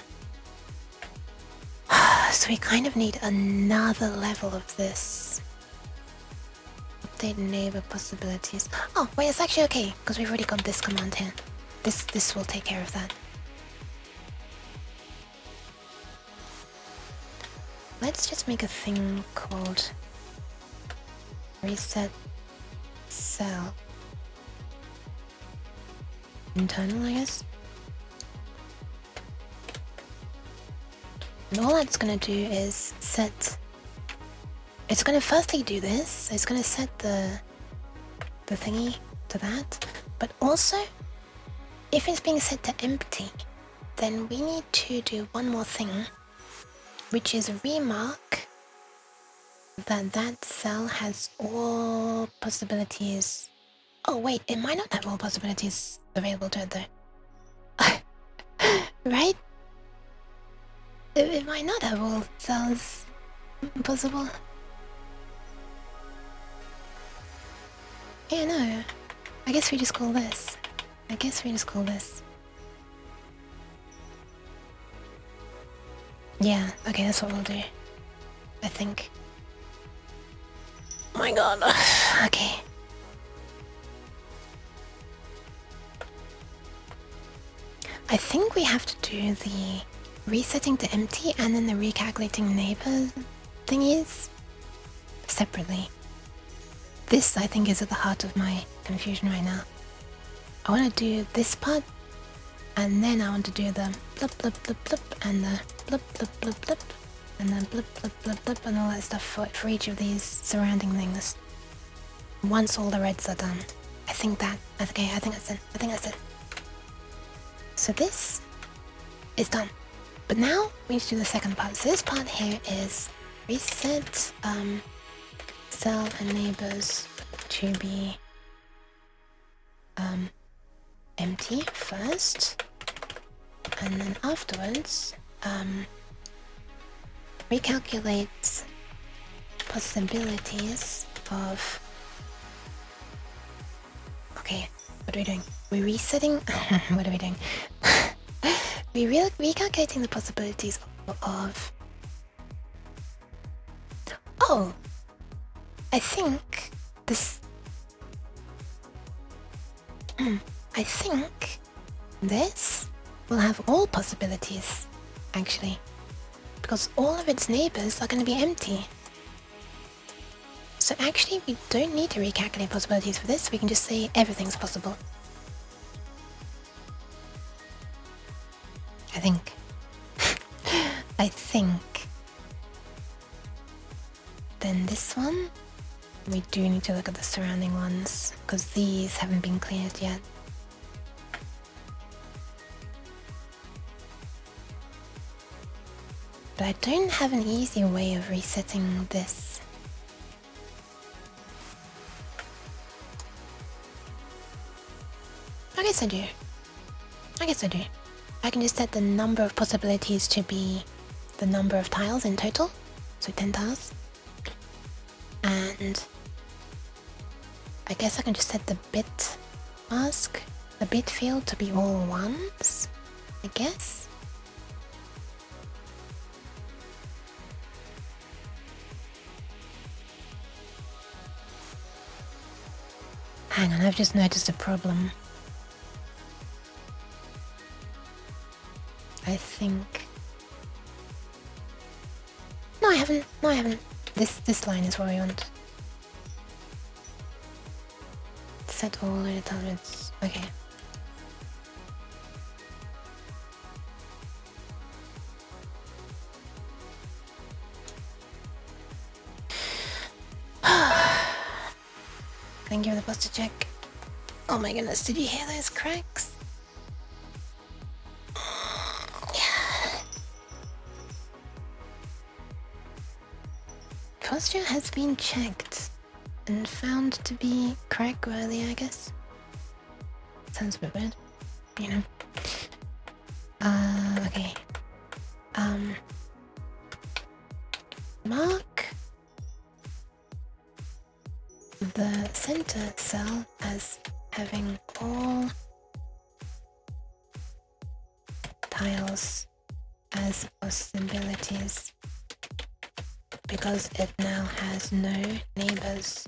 So we kind of need another level of this. Update neighbor possibilities. Oh, wait, it's actually okay, because we've already got this command here. This will take care of that. Let's just make a thing called reset cell. Internal, I guess. And all that's gonna do is set... It's gonna firstly do this. It's gonna set the thingy to that. But also, if it's being set to empty, then we need to do one more thing, which is remark that that cell has all possibilities. Oh wait, it might not have all possibilities available to it though. Right? It might not have all cells possible. Yeah, no. I guess we just call this. Yeah, okay, that's what we'll do. I think. Oh my god. Okay. I think we have to do the resetting to empty and then the recalculating neighbor thingies separately. This, I think, is at the heart of my confusion right now. I want to do this part, and then I want to do the blip blip blip blip, and the blip blip blip blip, and the blip blip blip blip, and all that stuff for each of these surrounding things. Once all the reds are done. I think that's it. So this is done. But now we need to do the second part. So this part here is reset cell and neighbors to be empty first, and then afterwards recalculate possibilities of... Okay, what are we doing? We're resetting... what are we doing? We're recalculating the possibilities of... Oh! I think this... I think this will have all possibilities, actually. Because all of its neighbors are going to be empty. So actually we don't need to recalculate possibilities for this, we can just say everything's possible. I think. I think. Then this one, we do need to look at the surrounding ones, because these haven't been cleared yet. But I don't have an easy way of resetting this. I guess I do. I can just set the number of possibilities to be the number of tiles in total. So 10 tiles. And I guess I can just set the bit mask, the bit field to be all ones, I guess. Hang on, I've just noticed a problem. I think... No, I haven't. This line is what I want. Set all the targets. Okay. Thank you for the posture check. Oh my goodness, did you hear those cracks? Posture has been checked and found to be crack-worthy, I guess. Sounds a bit weird, you know. Okay. Mark the center cell as having all tiles as possibilities, because it now has no neighbors.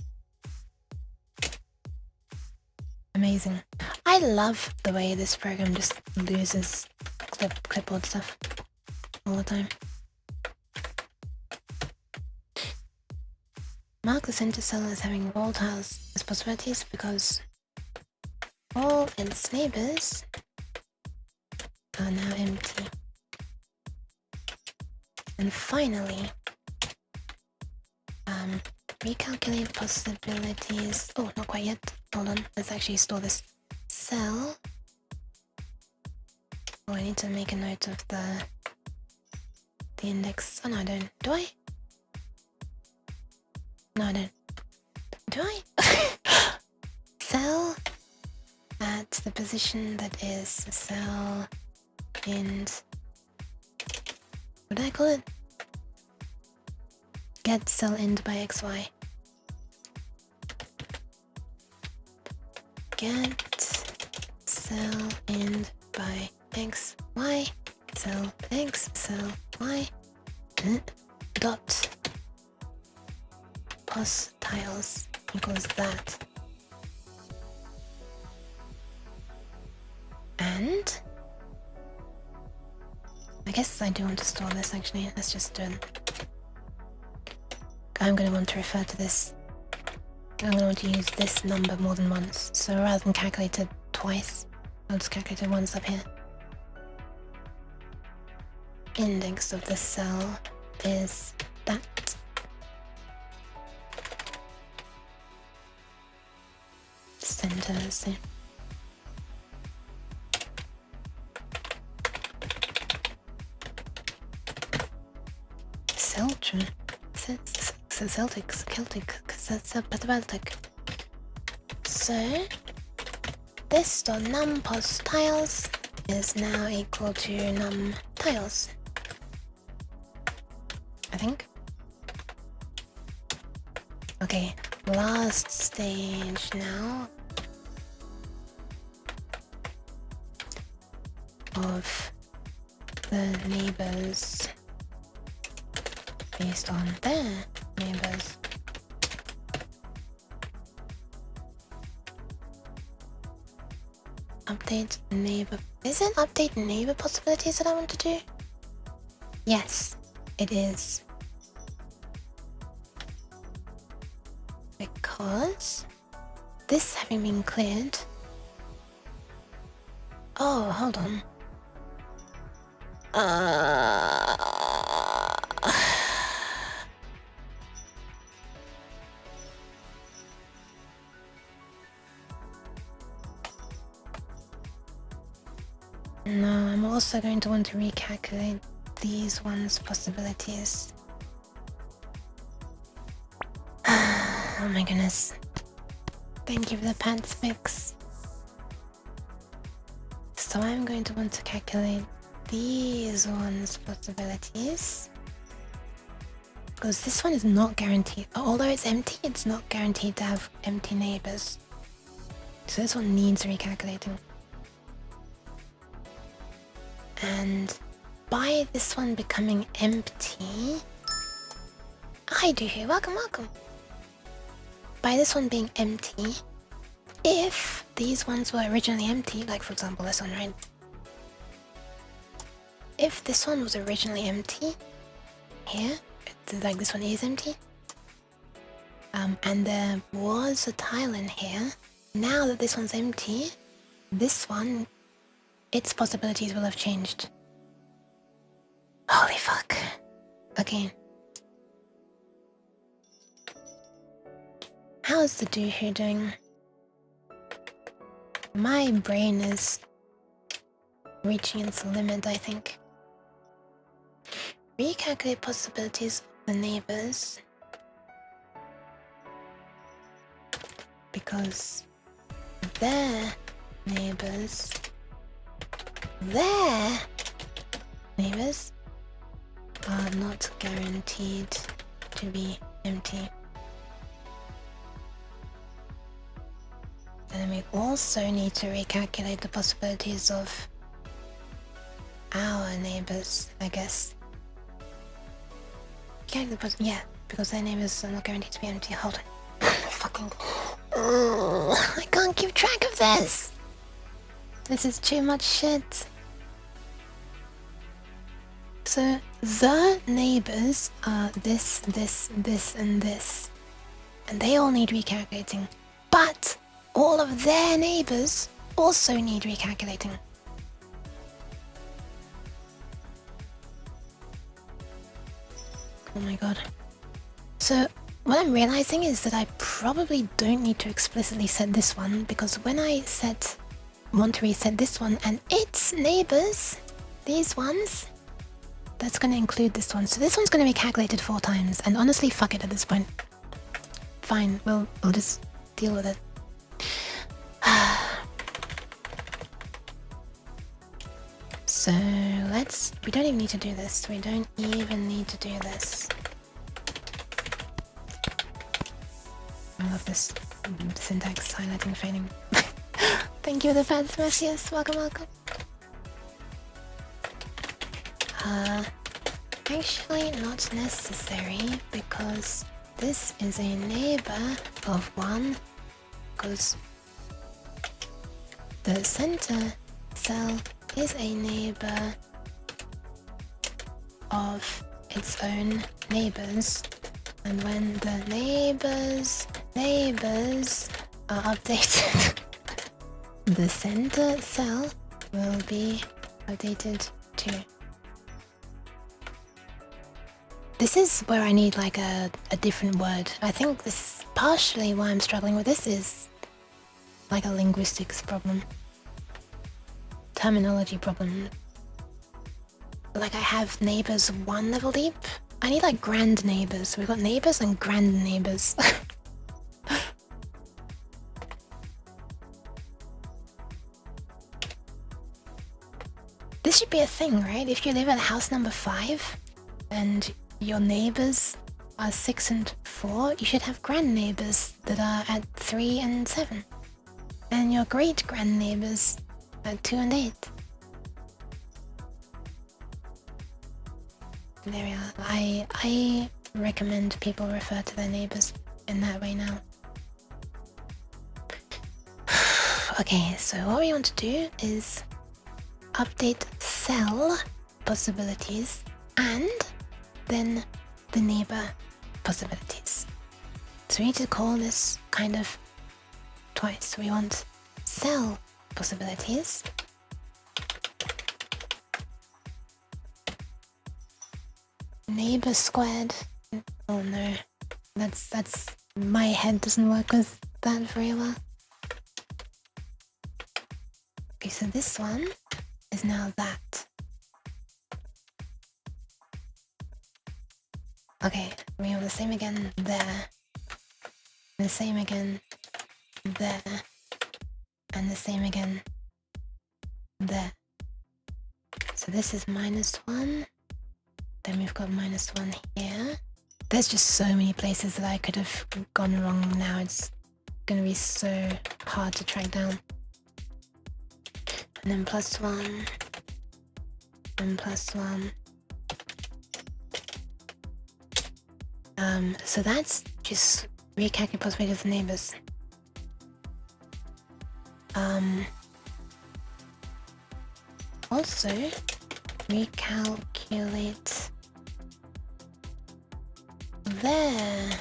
Amazing. I love the way this program just loses clipboard stuff all the time. Mark the center cell as having all tiles as possibilities because all its neighbors are now empty. And finally, recalculate possibilities. Oh, not quite yet. Hold on. Let's actually store this cell. Oh, I need to make a note of the index. Oh no, I don't. Do I? No, I don't. Do I? Cell at the position that is cell int. What did I call it? Get cell int by xy. Get cell int by xy. Cell x, cell y. Dot pos tiles equals that. And I guess I do want to store this actually. Let's just do it. I'm going to want to refer to this. I'm going to want to use this number more than once. So rather than calculate it twice, I'll just calculate it once up here. Index of the cell is that. Center, so. sure. Celtic. So this dot num pos tiles is now equal to num tiles. I think. Okay, last stage now of the neighbors based on their neighbors. Update neighbor. Is it update neighbor possibilities that I want to do? Yes, it is. Because this having been cleared. Oh, hold on. No, I'm also going to want to recalculate these ones' possibilities. Oh my goodness. Thank you for the pants fix. So I'm going to want to calculate these ones' possibilities. Because this one is not guaranteed. Although it's empty, it's not guaranteed to have empty neighbors. So this one needs recalculating. And by this one becoming empty... Hi Doohoo, welcome. By this one being empty, if these ones were originally empty, like for example this one, right? If this one was originally empty, here, like this one is empty, and there was a tile in here, now that this one's empty, this one, its possibilities will have changed. Holy fuck. Okay. How's the Doohoo doing? My brain is reaching its limit, I think. Recalculate possibilities of the neighbors. Because their neighbors are not guaranteed to be empty. And we also need to recalculate the possibilities of our neighbors, I guess. Yeah, because their neighbors are not guaranteed to be empty. Hold on. Fucking... I can't keep track of this! This is too much shit. So, the neighbors are this, and this. And they all need recalculating. But all of their neighbors also need recalculating. Oh my god. So, what I'm realizing is that I probably don't need to explicitly set this one, because when I want to reset this one and its neighbors, these ones, that's going to include this one. So this one's going to be calculated 4 times, and honestly, fuck it at this point. Fine, we'll just deal with it. So we don't even need to do this. We don't even need to do this. I love this syntax highlighting fading. Thank you for the fan smash, yes, welcome. Actually not necessary, because this is a neighbor of 1, because the center cell is a neighbor of its own neighbors, and when the neighbors are updated, the center cell will be updated too. This is where I need like a different word. I think this is partially why I'm struggling with this, is like a linguistics problem. Terminology problem. Like I have neighbors 1 level deep, I need like grand neighbors. We've got neighbors and grand neighbors. This should be a thing, right? If you live at house number 5 and your neighbors are 6 and 4, you should have grand neighbors that are at 3 and 7. And your great grand neighbors at 2 and 8. There we are. I recommend people refer to their neighbors in that way now. Okay, so what we want to do is update cell possibilities and then the neighbor possibilities. So we need to call this kind of twice. We want cell possibilities neighbor squared. Oh no, that's my head doesn't work with that very well. Okay, so this one is now that. Okay, we have the same again there, the same again there, and the same again there. So this is -1, then we've got -1 here. There's just so many places that I could have gone wrong now. It's gonna be so hard to track down. And then +1, and +1. So that's just recalculate possibilities of the neighbors. Also recalculate their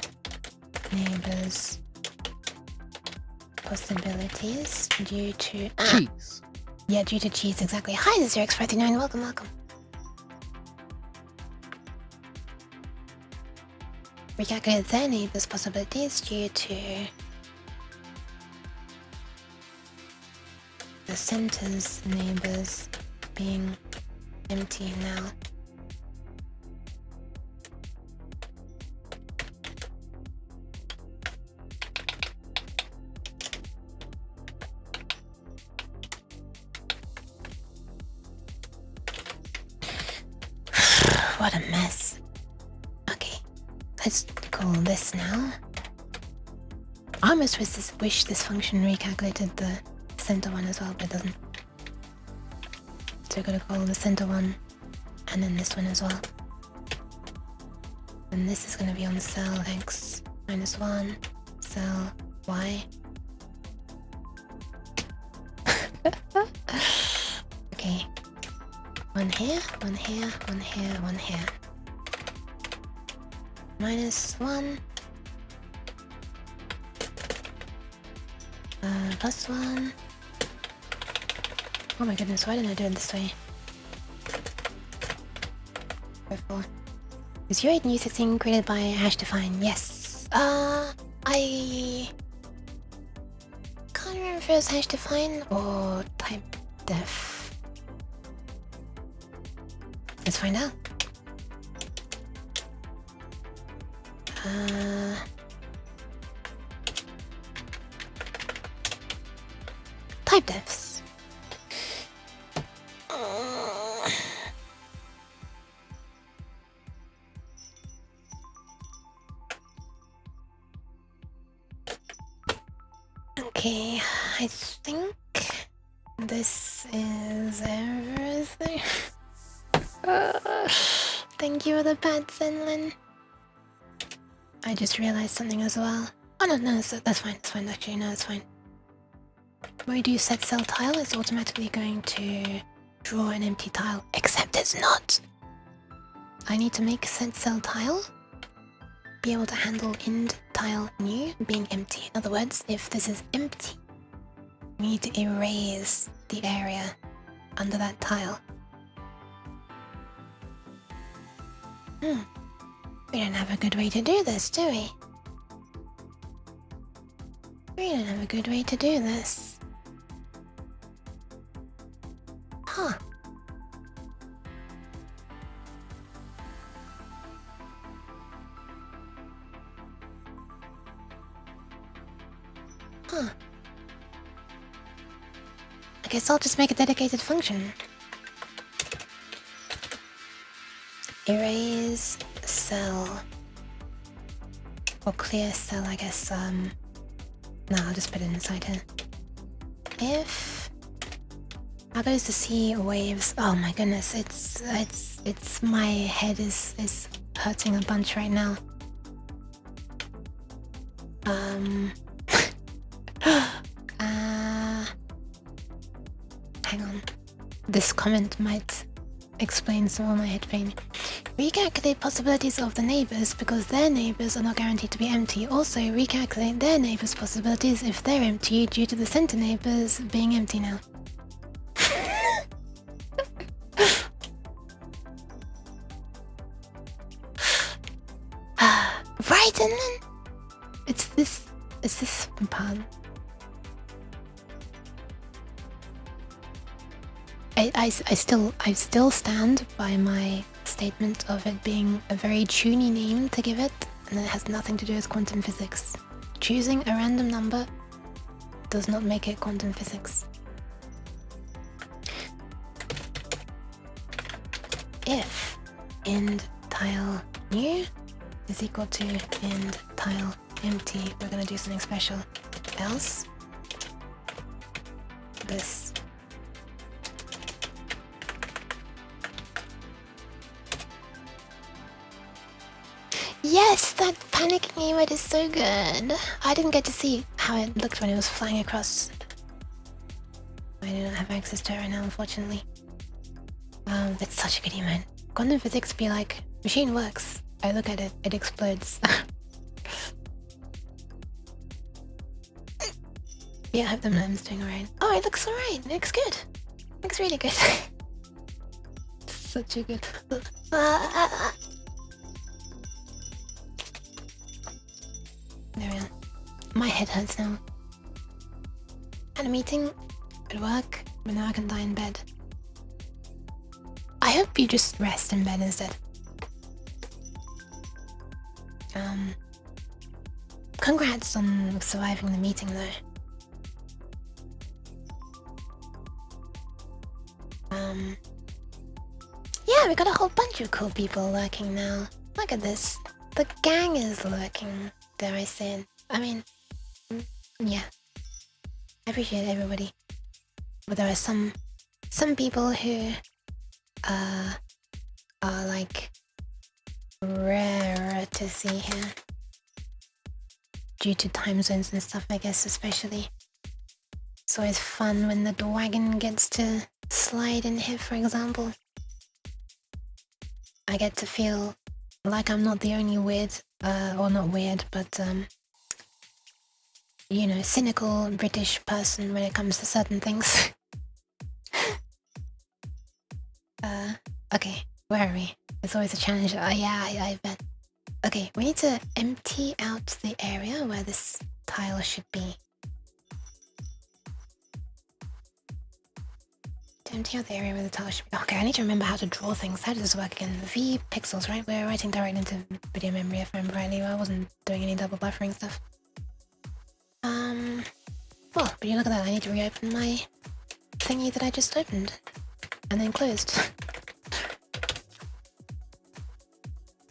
neighbors' possibilities due to cheese. Yeah, due to cheese, exactly. Hi, this is your X539. Welcome. Recalculate their neighbors' possibilities due to the center's neighbors being empty now. What a mess. Okay, let's call this now. I almost wish this function recalculated the center one as well, but it doesn't. So we're gonna call the center one and then this one as well. And this is gonna be on cell X -1, cell Y. Okay. One here, one here, one here, one here. -1. +1. Oh my goodness, why didn't I do it this way? 4. Is U8 new 16 created by #define? Yes. I can't remember if it was #define or typedef. Let's find out. Typedefs. Okay, I think this is everything. Thank you for the pat, Zenlin. I just realized something as well. Oh no, that's fine, actually, no, it's fine. When we do set cell tile, it's automatically going to draw an empty tile, except it's not. I need to make set cell tile be able to handle end tile new being empty. In other words, if this is empty, we need to erase the area under that tile. We don't have a good way to do this, do we? We don't have a good way to do this. Huh. Huh. I guess I'll just make a dedicated function. Erase cell. Or clear cell, I guess. No, I'll just put it inside here. If... How goes the sea waves? Oh my goodness, it's my head is hurting a bunch right now. Hang on. This comment might explain some of my head pain. Recalculate possibilities of the neighbors because their neighbors are not guaranteed to be empty. Also, recalculate their neighbors' possibilities if they're empty due to the center neighbors being empty now. Right, and then it's this part. I still stand by my statement of it being a very tuney name to give it, and it has nothing to do with quantum physics. Choosing a random number does not make it quantum physics. If end tile new is equal to end tile empty, we're gonna do something special. Else this. Yes, that panicking emote is so good. I didn't get to see how it looked when it was flying across. I do not have access to it right now, unfortunately. It's such a good emote. Quantum physics be like, machine works. I look at it, it explodes. Yeah, I hope the mom's doing alright. Oh, it looks alright. It looks good. It looks really good. Such a good... There we are. My head hurts now. Had a meeting at work, but now I can die in bed. I hope you just rest in bed instead. Congrats on surviving the meeting though. Yeah, we got a whole bunch of cool people lurking now. Look at this. The gang is lurking, dare I say it. I mean, yeah. I appreciate everybody. But there are some people who are like rarer to see here. Due to time zones and stuff, I guess, especially. It's always fun when the wagon gets to slide in here, for example. I get to feel like I'm not the only weird, or not weird, but, you know, cynical British person when it comes to certain things. Okay, where are we? It's always a challenge. Yeah, I bet. Okay, we need to empty out the area where this tile should be. To empty out the area where the tile should be. Okay, I need to remember how to draw things. How does this work again? V pixels, right? We're writing directly into video memory if I remember rightly. I wasn't doing any double buffering stuff. Well, but you look at that, I need to reopen my thingy that I just opened. And then closed.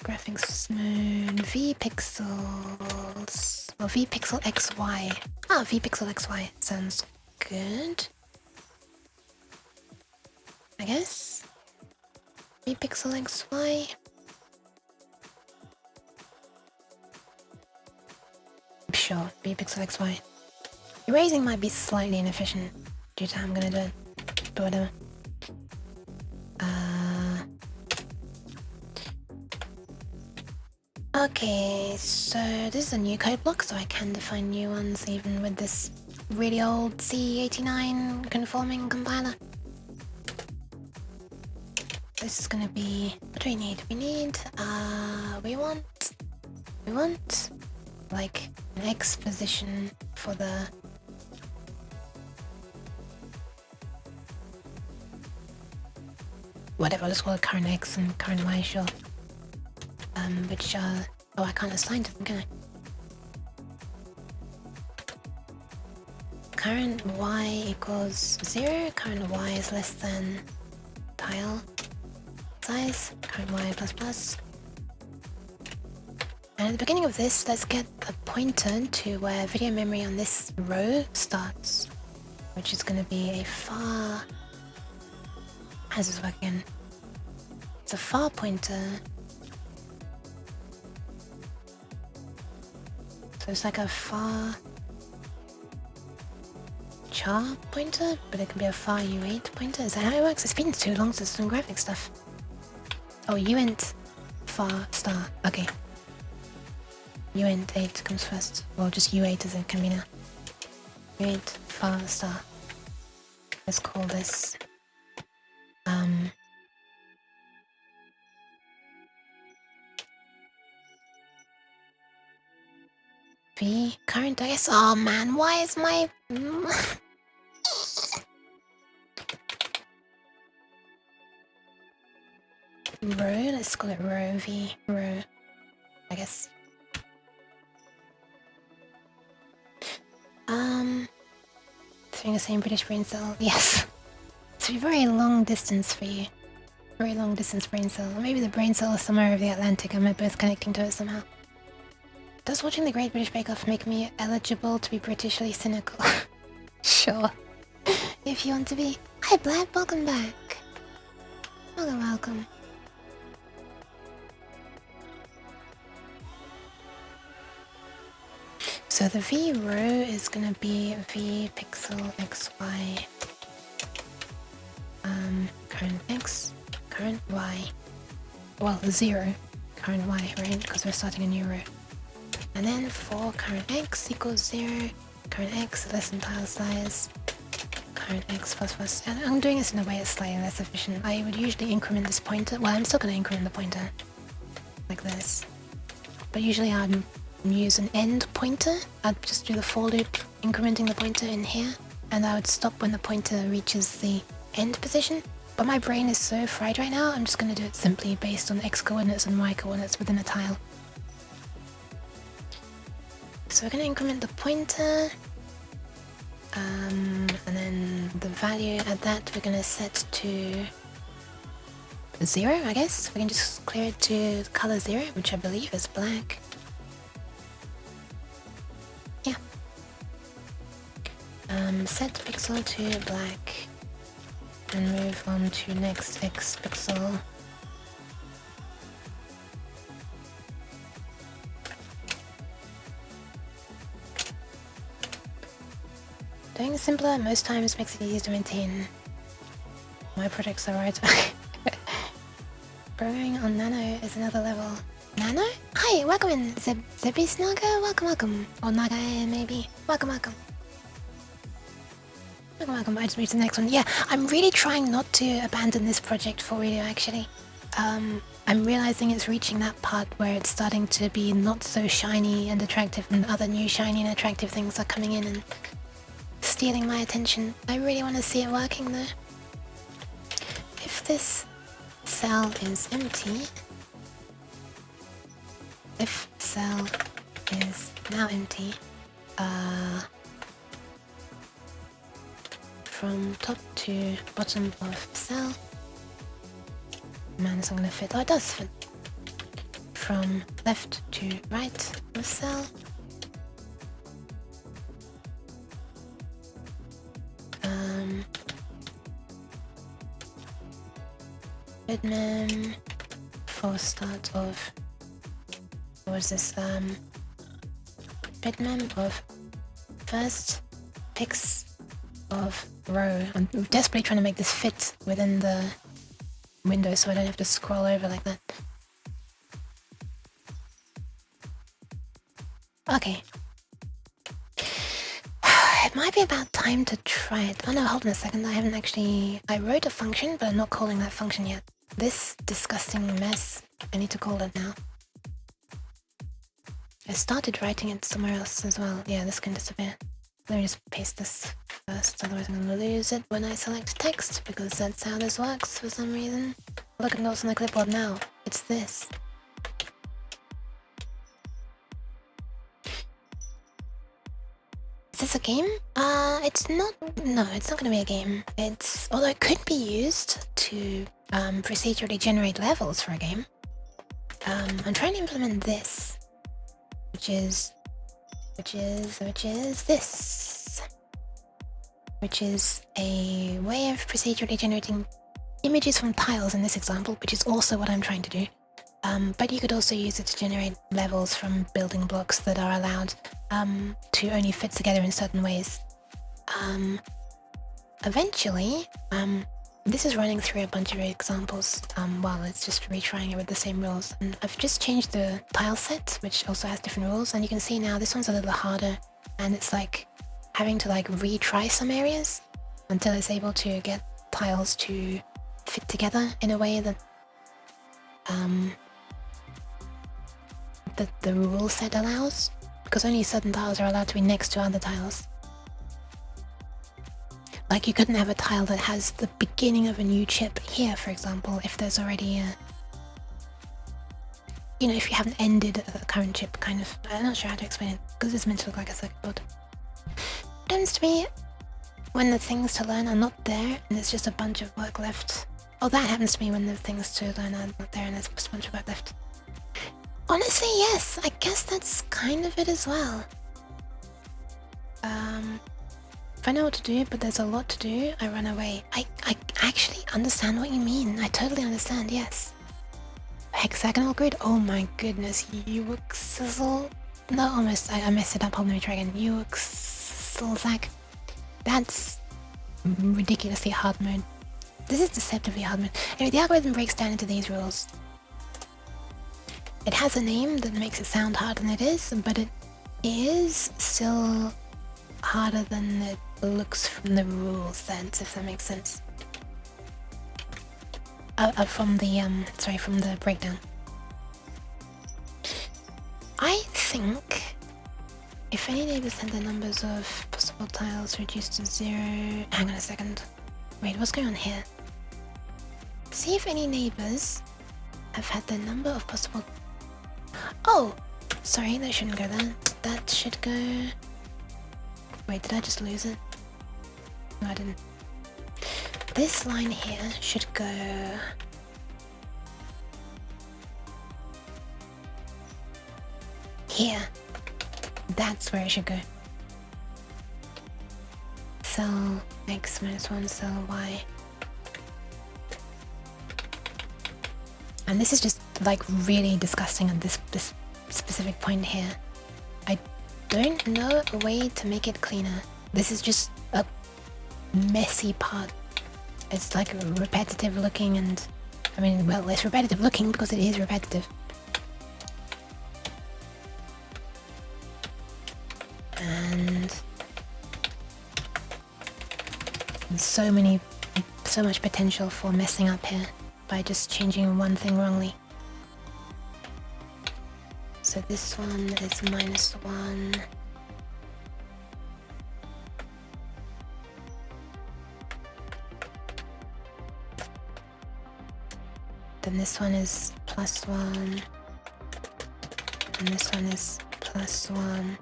Graphics mode, V pixels, well, V pixel XY. Ah, V pixel XY sounds good. I guess. V pixel XY. Sure, V pixel XY. Erasing might be slightly inefficient due to how I'm gonna do it, but whatever. Okay, so this is a new code block, so I can define new ones even with this really old C89 conforming compiler. This is gonna be... what do we need? We need... we want like an X position for the... whatever, let's call it current X and current Y, sure. Which oh, I can't assign to them, can current y equals 0, current y is less than tile size, current y plus plus. And at the beginning of this, let's get a pointer to where video memory on this row starts, which is going to be a far... How's this work again? It's a far pointer. So it's like a far char pointer, but it can be a far U8 pointer. Is that how it works? It's been too long since some graphic stuff. Oh, uint far star. Okay. uint 8 comes first. Well, just U8 as it can be now. U8 far star. Let's call this V current, I guess. Oh man, why is my row? Let's call it row V row, I guess. Doing the same British brain cell. Yes. It's a very long distance for you. Very long distance brain cell. Or maybe the brain cell is somewhere over the Atlantic and we're both connecting to it somehow. Does watching the Great British Bake Off make me eligible to be Britishly cynical? Sure. If you want to be. Hi Blab, welcome back. Welcome, welcome. So the V row is gonna be V pixel XY. Current X, current Y. Well, 0, current Y, right? Because we're starting a new row. And then for current X equals 0, current X less than tile size, current X plus plus. And I'm doing this in a way that's slightly less efficient. I would usually increment this pointer. Well, I'm still gonna increment the pointer like this. But usually I'd use an end pointer. I'd just do the for loop, incrementing the pointer in here, and I would stop when the pointer reaches the end position. But my brain is so fried right now, I'm just going to do it simply based on x coordinates and y coordinates within a tile. So we're going to increment the pointer, and then the value at that we're going to set to 0, I guess. We can just clear it to color 0, which I believe is black. Yeah. Set pixel to black and move on to next X pixel. Doing simpler most times makes it easier to maintain. My projects are right. Programming on Nano is another level. Nano? Hi, welcome in, Zebis Naga, welcome. Or Naga maybe. Welcome. Welcome, I just moved to the next one. Yeah, I'm really trying not to abandon this project for radio actually. I'm realizing it's reaching that part where it's starting to be not so shiny and attractive, and other new shiny and attractive things are coming in and stealing my attention. I really want to see it working though. If this cell is empty, if cell is now empty, from top to bottom of cell, man, it's not gonna fit. Oh, it does fit. From left to right of cell, Bitmem for start of, what was this, Bitmem of first pix of row. I'm desperately trying to make this fit within the window so I don't have to scroll over like that. Okay. It might be about time to try it. Oh no, hold on a second. I haven't actually... I wrote a function, but I'm not calling that function yet. This disgusting mess, I need to call it now. I started writing it somewhere else as well. Yeah, this can disappear. Let me just paste this first, otherwise I'm gonna lose it when I select text, because that's how this works for some reason. Look at what's on the clipboard now. It's this. this a game? It's not. No, it's not going to be a game. Although it could be used to procedurally generate levels for a game. I'm trying to implement this, which is this, which is a way of procedurally generating images from tiles in this example, which is also what I'm trying to do. But you could also use it to generate levels from building blocks that are allowed to only fit together in certain ways. Eventually, this is running through a bunch of examples while it's just retrying it with the same rules. And I've just changed the tile set, which also has different rules, and you can see now this one's a little harder, and it's like having to like retry some areas until it's able to get tiles to fit together in a way that the rule set allows, because only certain tiles are allowed to be next to other tiles. Like you couldn't have a tile that has the beginning of a new chip here, for example, if there's already a... You know, if you haven't ended a current chip, kind of... I'm not sure how to explain it, because it's meant to look like a circuit board. Tends to be when the things to learn are not there, and there's just a bunch of work left. Oh, that happens to me when the things to learn are not there, and there's just a bunch of work left. Honestly, yes, I guess that's kind of it as well. If I know what to do, but there's a lot to do, I run away. I actually understand what you mean. I totally understand, yes. Hexagonal grid? Oh my goodness, Uxizzle? No, almost, I messed it up. Hold on, let me try again. Uxizzle. That's ridiculously hard mode. This is deceptively hard mode. Anyway, the algorithm breaks down into these rules. It has a name that makes it sound harder than it is, but it is still harder than it looks from the rule sense, if that makes sense. From the breakdown. I think if any neighbors had the numbers of possible tiles reduced to 0... Hang on a second. Wait, what's going on here? See if any neighbors have had the number of possible... Oh! Sorry, that shouldn't go there. That should go... Wait, did I just lose it? No, I didn't. This line here should go... Here. That's where it should go. Cell x minus 1, cell y. And this is just like really disgusting at this specific point here. I don't know a way to make it cleaner. This is just a messy part. It's like repetitive looking, and I mean, well, it's repetitive looking because it is repetitive. And there's so much potential for messing up here by just changing one thing wrongly. So this one is -1. Then this one is +1. And this one is +1.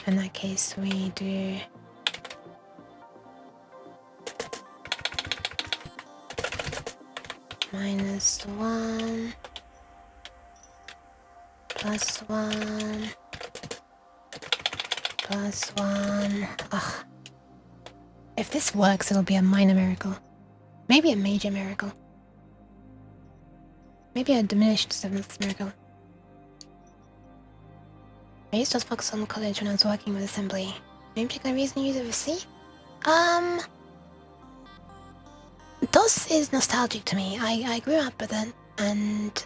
In that case, we do -1 +1 +1. Ugh. If this works, it'll be a minor miracle. Maybe a major miracle. Maybe a diminished 7th miracle. I used DOSBox on college when I was working with assembly. Any particular reason you use WFC? DOS is nostalgic to me. I grew up with it, and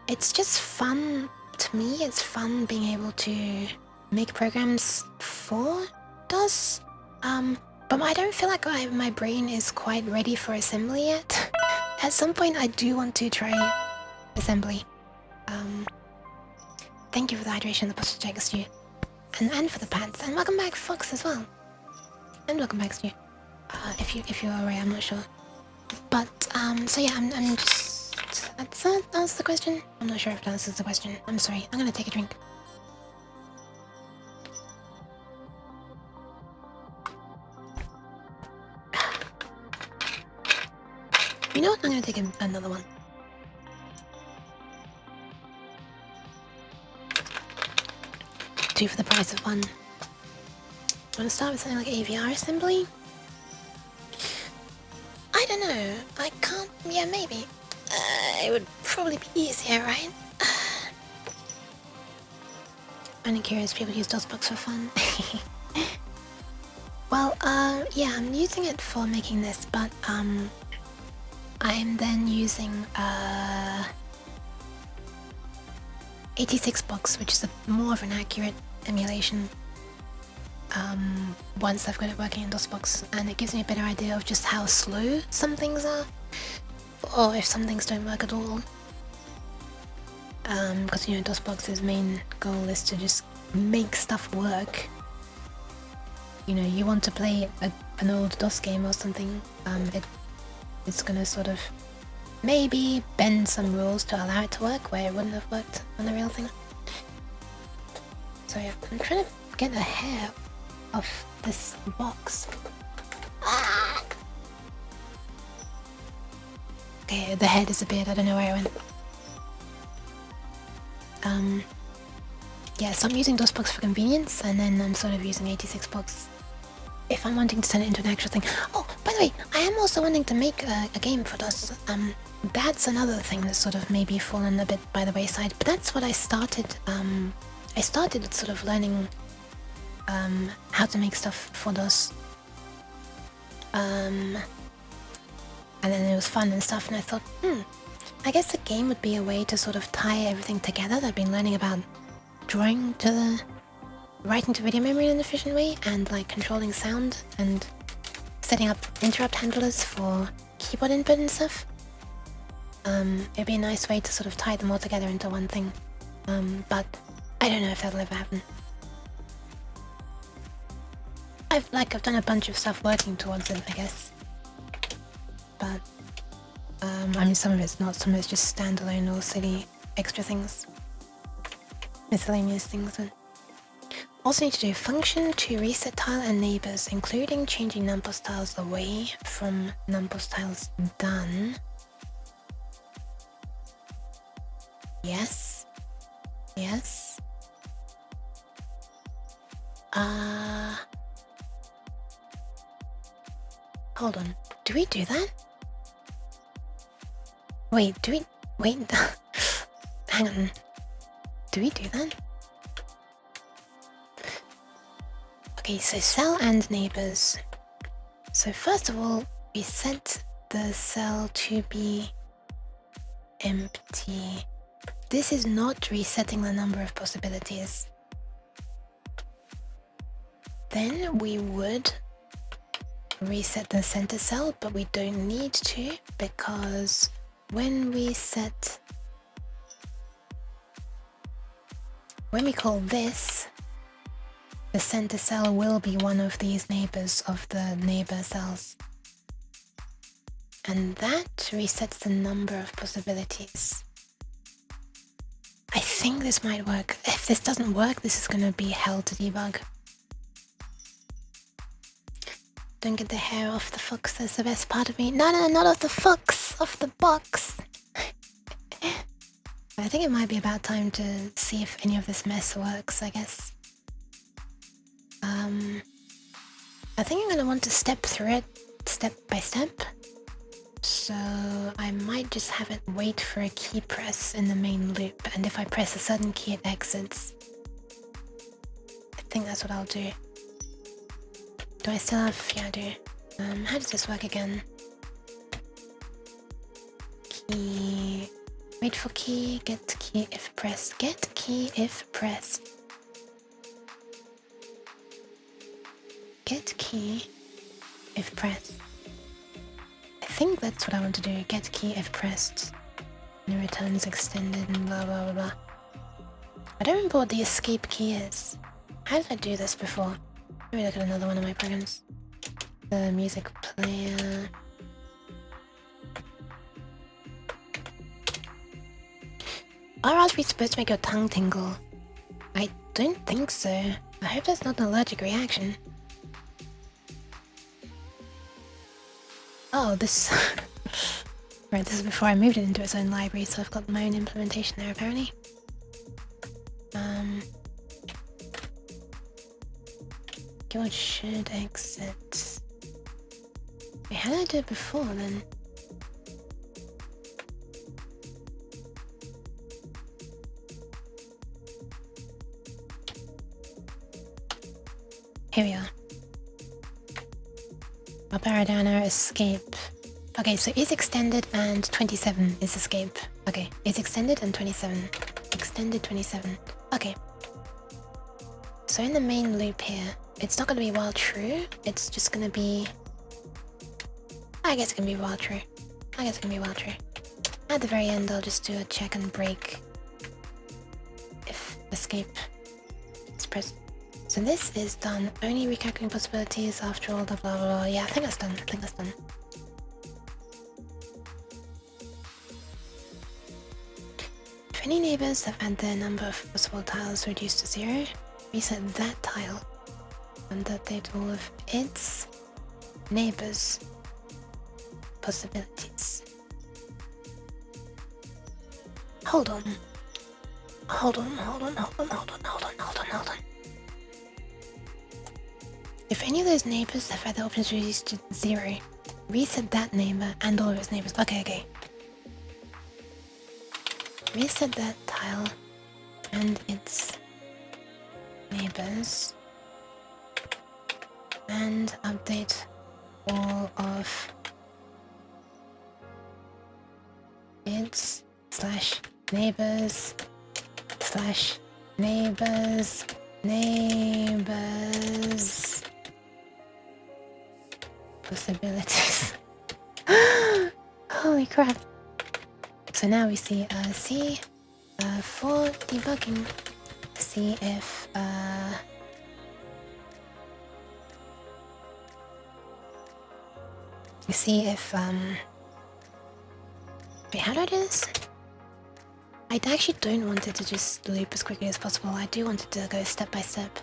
it's just fun to me. It's fun being able to make programs for DOS. But I don't feel like my brain is quite ready for assembly yet. At some point I do want to try assembly. Thank you for the hydration, the posture check, Stu. And for the pants. And welcome back, Fox, as well. And welcome back, Stu. If you're alright, I'm not sure. But, so yeah, I'm just... Does that answer the question? I'm not sure if that answers the question. I'm sorry, I'm gonna take a drink. You know what? I'm gonna take another one. Two for the price of one. Wanna start with something like AVR assembly? I don't know. I can't. Yeah, maybe. It would probably be easier, right? I'm curious. People use DOSBox for fun. Well, yeah, I'm using it for making this, but I'm then using 86box, which is more of an accurate emulation. Once I've got it working in DOSBox, and it gives me a better idea of just how slow some things are, or if some things don't work at all. Because you know, DOSBox's main goal is to just make stuff work. You know, you want to play an old DOS game or something, it's gonna sort of maybe bend some rules to allow it to work where it wouldn't have worked on the real thing. So yeah, I'm trying to get the hair off this box. Ah! Okay, the hair disappeared, I don't know where it went. Yeah, so I'm using DOSBox for convenience, and then I'm sort of using 86box if I'm wanting to turn it into an actual thing. Oh, by the way, I am also wanting to make a game for DOS. That's another thing that's sort of maybe fallen a bit by the wayside, but that's what I started. I started with sort of learning how to make stuff for DOS. And then it was fun and stuff, and I thought, I guess a game would be a way to sort of tie everything together. I've been learning about drawing to the writing to video memory in an efficient way, and like controlling sound and setting up interrupt handlers for keyboard input and stuff. It'd be a nice way to sort of tie them all together into one thing. But I don't know if that'll ever happen. I've done a bunch of stuff working towards it, I guess. But I mean, some of it's not, some of it's just standalone or silly extra things. Miscellaneous things. Also need to do function to reset tile and neighbors, including changing numpos tiles away from numpos tiles done. Yes. Yes. Hold on. Do we do that? Wait, do we... Wait. Hang on. Do we do that? Okay, so cell and neighbors. So first of all, we set the cell to be empty. This is not resetting the number of possibilities. Then we would reset the center cell, but we don't need to, because when we call this, the center cell will be one of these neighbors of the neighbor cells. And that resets the number of possibilities. I think this might work. If this doesn't work, this is gonna be hell to debug. Don't get the hair off the fox, that's the best part of me. No, not off the fox, off the box. I think it might be about time to see if any of this mess works, I guess. I think I'm gonna want to step through it step by step. So I might just have it wait for a key press in the main loop, and if I press a certain key it exits. I think that's what I'll do. Do I still have... yeah, I do. How does this work again? Key... wait for key, get key if pressed. Get key if pressed. Get key if pressed. I think that's what I want to do. Get key if pressed. And returns extended and blah blah blah blah. I don't remember what the escape key is. How did I do this before? Let me look at another one of my programs. The music player. Are raspberries supposed to make your tongue tingle? I don't think so. I hope that's not an allergic reaction. Oh, this... Right, this is before I moved it into its own library, so I've got my own implementation there apparently. Keyword should exit. Wait, how did I do it before then? Here we are. Up arrow, down arrow, escape. Okay, so is extended and 27 is escape. Okay, is extended and 27. Extended 27. Okay. So in the main loop here, it's not gonna be while true, it's just gonna be... I guess it can be while true. I guess it can be while true. At the very end, I'll just do a check and break if escape is pressed. So this is done. Only recalculating possibilities after all the blah blah blah. Yeah, I think that's done. I think that's done. If any neighbors have had their number of possible tiles reduced to 0, reset that tile and update all of its neighbors' possibilities. Hold on. Hold on. If any of those neighbors have had their options reduced to 0, reset that neighbor and all of its neighbors. Okay. Reset that tile and its neighbors and update all of its /neighbors possibilities. Holy crap. So now we see C for debugging. See if wait, how do I do this? I actually don't want it to just loop as quickly as possible. I do want it to go step by step.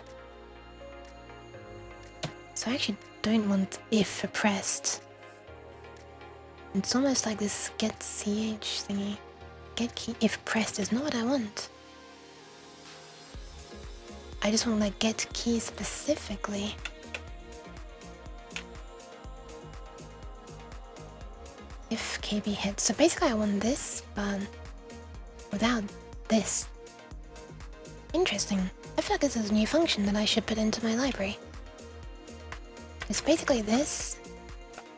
So I actually don't want if pressed. It's almost like this get ch thingy. Get key if pressed is not what I want. I just want like get key specifically. If KB hits. So basically I want this, but without this. Interesting. I feel like this is a new function that I should put into my library. It's basically this.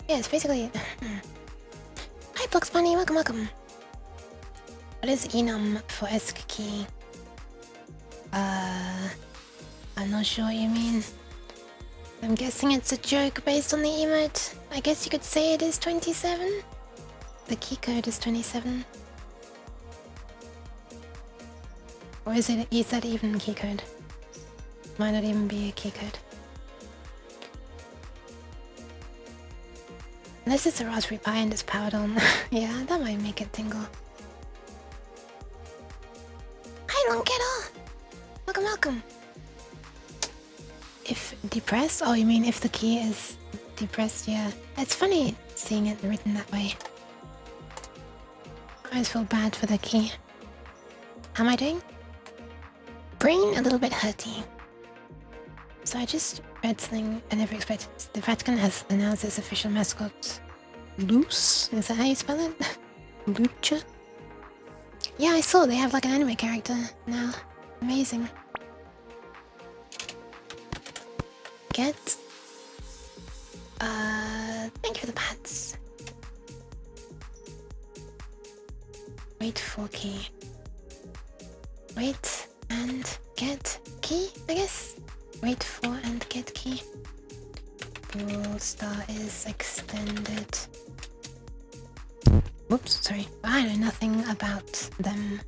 Yeah, it's basically... Hi Box Bunny, welcome. What is enum for ESC key? I'm not sure what you mean. I'm guessing it's a joke based on the emote. I guess you could say it is 27. The key code is 27. Or is that even key code? Might not even be a key code. Unless it's a Raspberry Pi and it's powered on. Yeah, that might make it tingle. Hi Longkettle! Welcome. If depressed? Oh, you mean if the key is depressed? Yeah. It's funny seeing it written that way. I always feel bad for the key. How am I doing? Brain a little bit hurty. So I just read something I never expected. The Vatican has announced its official mascot, Loose? Is that how you spell it? Lucha? Yeah, I saw they have like an anime character now. Amazing. Get... thank you for the pats. Wait for key. Wait and get key, I guess? Wait for and get key. Bool star is extended. Whoops, sorry. I know nothing about them.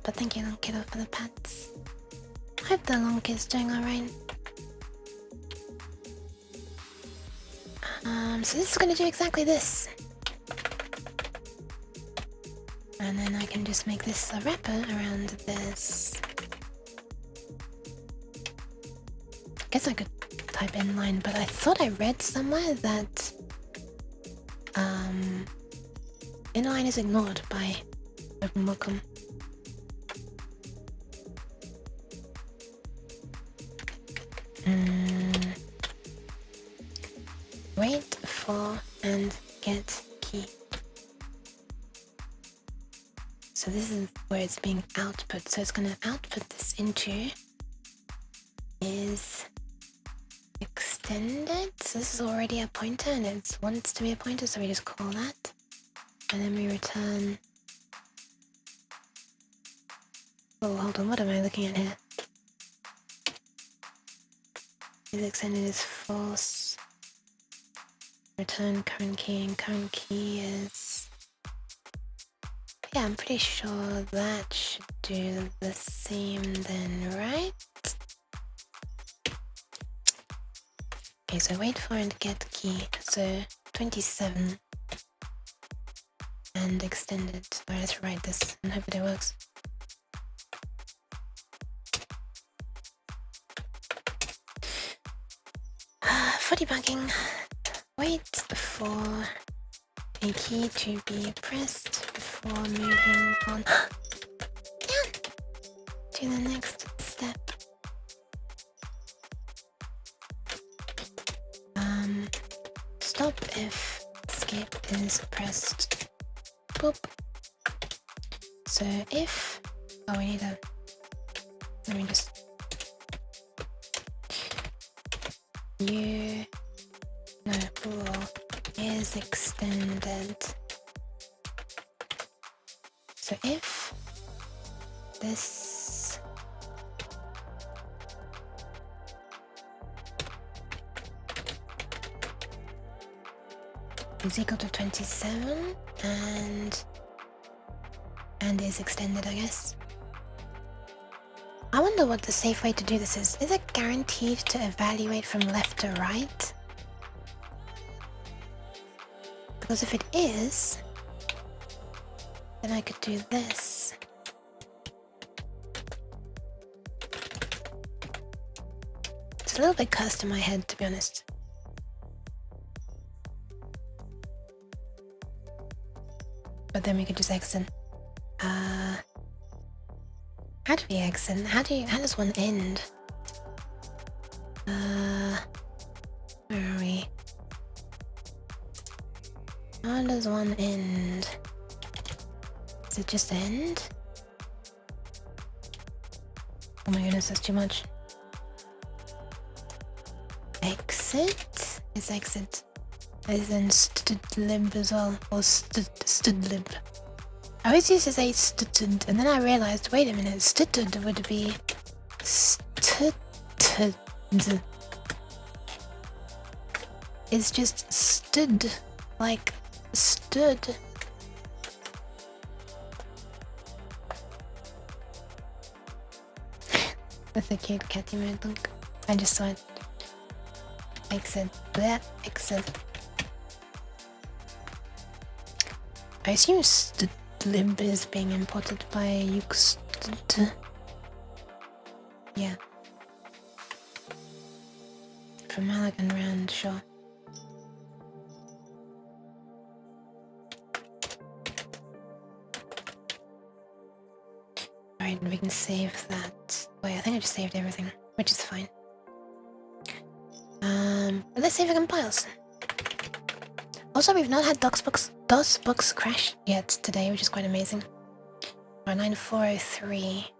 But thank you, Longkiddo, for the pats. Hope the Lonkid's doing alright. So this is gonna do exactly this. And then I can just make this a wrapper around this. I guess I could type inline, but I thought I read somewhere that inline is ignored by OpenWelcome. Wait for and get key. So this is where it's being output. So it's gonna output this into is extended. So this is already a pointer and it wants to be a pointer, so we just call that. And then we return. Oh, hold on, what am I looking at here? Is extended is false. Return current key, and current key is... Yeah, I'm pretty sure that should do the same then, right? Okay, so wait for and get key. So 27 and extended. Alright, let's write this and hope it works. For debugging, wait for a key to be pressed before moving on to the next step. Stop if escape is pressed. Boop. So if... Oh, we need a... Let me just... No, bool is extended. So if this is equal to 27 and is extended, I guess. I wonder what the safe way to do this is. Is it guaranteed to evaluate from left to right? Because if it is, then I could do this. It's a little bit cursed in my head, to be honest. But then we could just exit. How do we exit? How does one end? Where are we? How does one end? Does it just end? Oh my goodness, that's too much. Exit? Is exit. As in stdlib as well, or stdlib. I always used to say std, and then I realized, wait a minute, std would be std. It's just stood, like stood. That's a cute cat emote, look. I just saw it. Exit, bleh, exit. I assume stdlib is being imported by uxtd. Yeah. From Malagan Rand, sure. Alright, we can save that. Wait, I think I just saved everything, which is fine. But let's see if it compiles. Also, we've not had DOSBox crash yet today, which is quite amazing. 9403.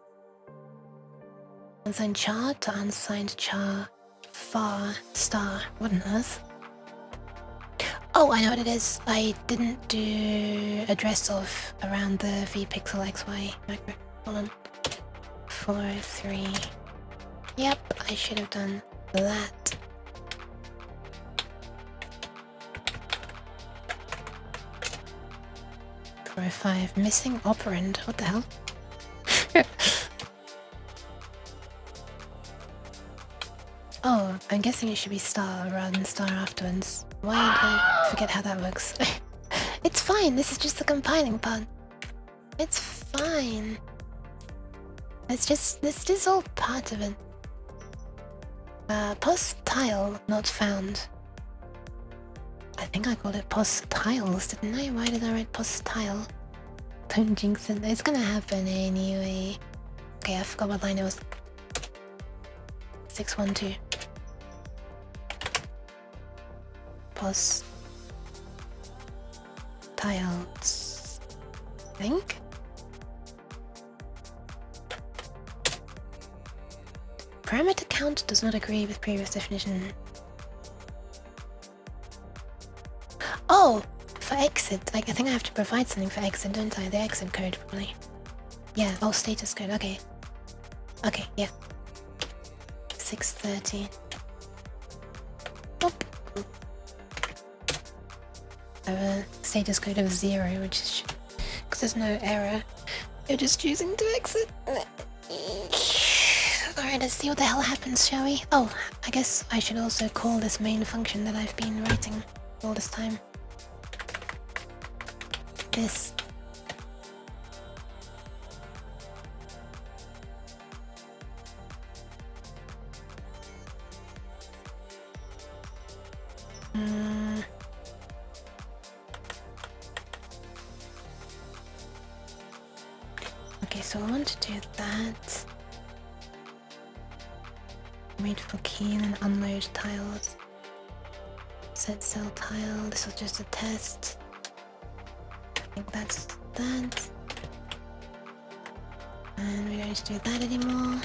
Unsigned char to unsigned char far star. What on earth? Oh, I know what it is. I didn't do address of around the vpixel xy macro. Hold on. 403. Yep, I should have done that. 405. Missing operand. What the hell? Oh, I'm guessing it should be star rather than star afterwards. Why did I forget how that works? It's fine, this is just the compiling part. It's fine. This is all part of it. Post tile not found. I think I called it pos tiles, didn't I? Why did I write pos tile? Don't jinx it. It's gonna happen anyway. Okay, I forgot what line it was. 612. Pos tiles. I think. Parameter count does not agree with previous definition. Oh, for exit. Like, I think I have to provide something for exit, don't I? The exit code, probably. Yeah, oh, status code, okay. Okay, yeah. 630. Boop. I have a status code of 0, which is... because there's no error. You're just choosing to exit. Alright, let's see what the hell happens, shall we? Oh, I guess I should also call this main function that I've been writing all this time. This. Okay, so I want to do that. Wait for key and then unload tiles. Set cell tile. This was just a test. I think that's that. And we don't need to do that anymore.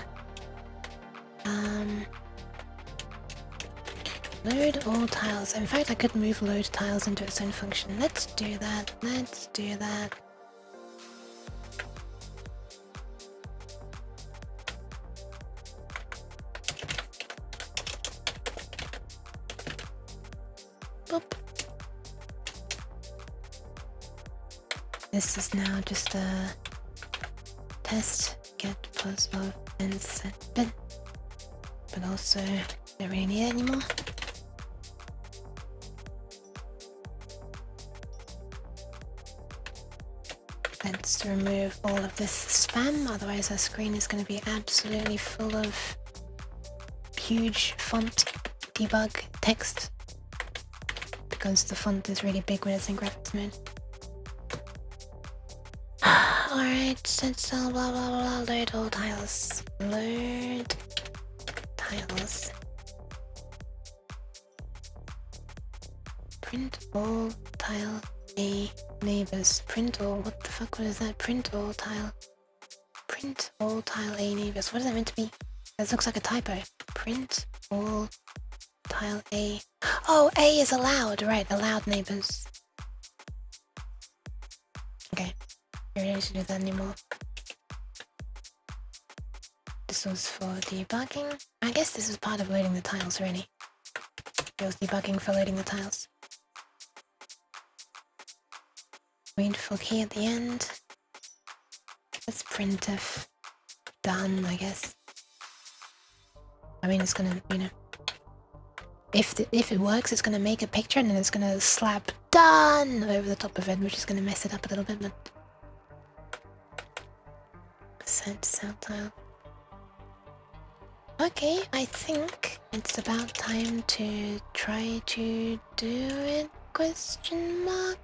Load all tiles. In fact, I could move load tiles into its own function. Let's do that. Let's do that. Boop. This is now just a test get plus of and set bit, but also don't really need it anymore. Let's remove all of this spam, otherwise our screen is going to be absolutely full of huge font debug text, because the font is really big when it's in graphics mode. Alright, set cell blah blah blah, load all tiles. Load tiles. Print all tile A neighbors. Print all, what the fuck, what is that? Print all tile. Print all tile A neighbors. What is that meant to be? That looks like a typo. Print all tile A. Oh, A is allowed, right, allowed neighbors. Okay, we don't need to do that anymore. This was for debugging. I guess this is part of loading the tiles, really. It was debugging for loading the tiles. Wait for key at the end. Let's printf done, I guess. I mean, it's gonna, you know, if it works, it's gonna make a picture and then it's gonna slap done over the top of it, which is gonna mess it up a little bit, but set cell tile. Okay, I think it's about time to try to do it, question mark?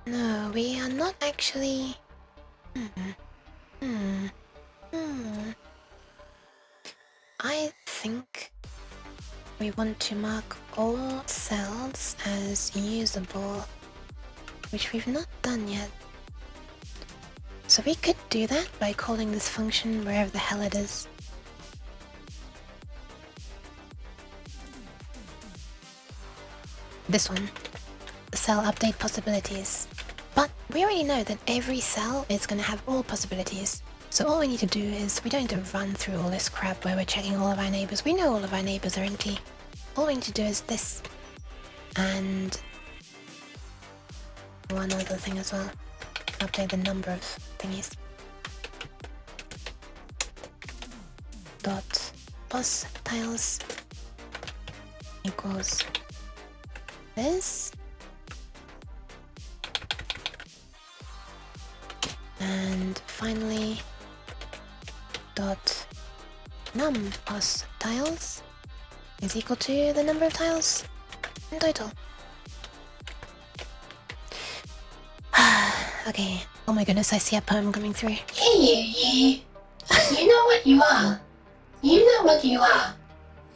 No, we are not actually... I think we want to mark all cells as usable, which we've not done yet. So we could do that by calling this function wherever the hell it is. This one. Cell update possibilities. But we already know that every cell is going to have all possibilities. So all we need to do is, we don't need to run through all this crap where we're checking all of our neighbors. We know all of our neighbors are empty. All we need to do is this. And one other thing as well. Update the number of thingies. Dot pos tiles equals this. And finally, dot num pos tiles is equal to the number of tiles in total. Okay. Oh my goodness, I see a poem coming through. Hey you. You know what you are. You know what you are.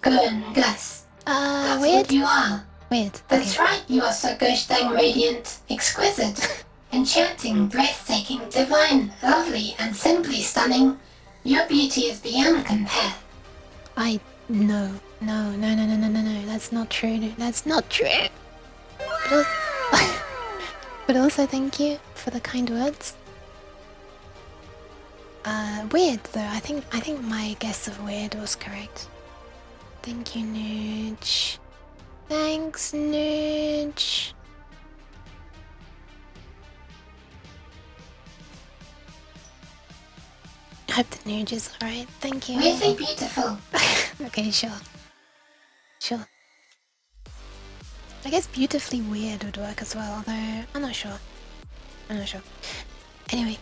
Gurren Gus. That's Weird? what you are. Weird. That's Okay. right, you are so gosh dang radiant, exquisite, enchanting, breathtaking, divine, lovely, and simply stunning. Your beauty is beyond compare. No. That's not true. That's not true. But also thank you for the kind words. Weird though. I think my guess of weird was correct. Thank you, Nooch. Thanks, Nooch. I hope the Nooch is alright. Thank you. Really beautiful. Okay, sure. Sure. I guess beautifully weird would work as well, although I'm not sure. Anyway,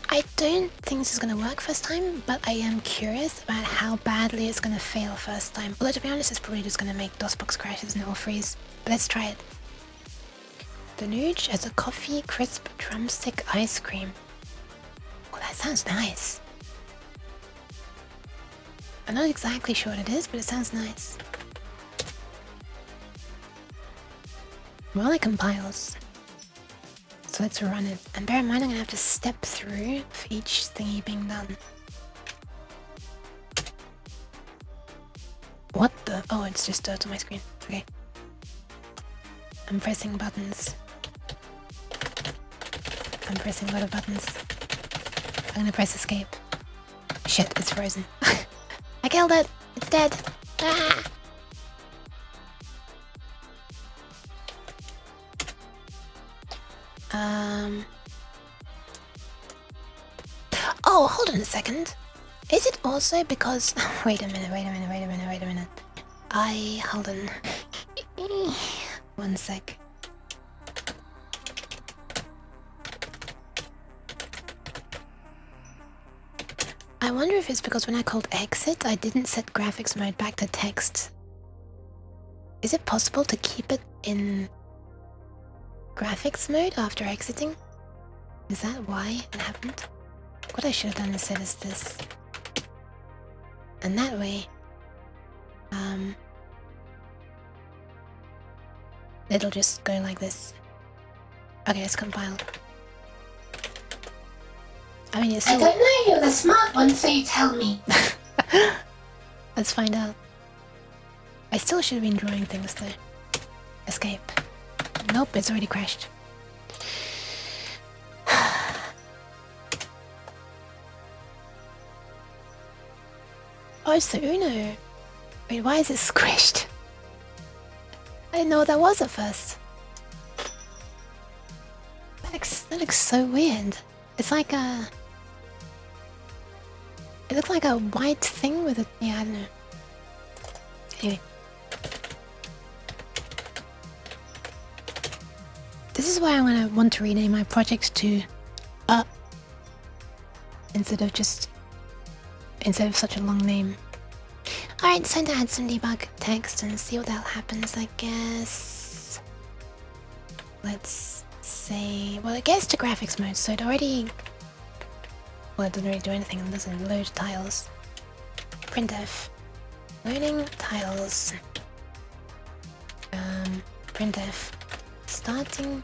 I don't think this is gonna work first time, but I am curious about how badly it's gonna fail first time. Although to be honest, it's probably just gonna make DOSBox crashes and it will freeze. But let's try it. The Nooch as a coffee crisp drumstick ice cream. Oh, that sounds nice. I'm not exactly sure what it is, but it sounds nice. Well, it compiles. So let's run it. And bear in mind, I'm gonna have to step through for each thingy being done. What the? Oh, it's just dirt on my screen. Okay. I'm pressing buttons. I'm pressing a lot of buttons. I'm gonna press escape. Shit, it's frozen. I killed it! It's dead! Ah! Oh, hold on a second. Is it also because... Wait a minute. Hold on. 1 sec. I wonder if it's because when I called exit, I didn't set graphics mode back to text. Is it possible to keep it in graphics mode after exiting? Is that why it happened? What I should have done instead is this. And that way, it'll just go like this. Okay, let's compile. I mean, it's I still... don't know, you're the smart one, so you tell me. Let's find out. I still should have been drawing things though. Escape. Nope, it's already crashed. Oh, it's the Uno. Wait, why is it squished? I didn't know what that was at first. That looks so weird. It's like a... It looks like a white thing with a... Yeah, I don't know. Anyway. This is why I'm gonna want to rename my project to... Instead of such a long name. Alright, it's time to add some debug text and see what the hell happens, I guess. Let's say... Well, it gets to graphics mode, so it already... Well, it doesn't really do anything, it doesn't load tiles. Printf. Loading tiles. Printf. Starting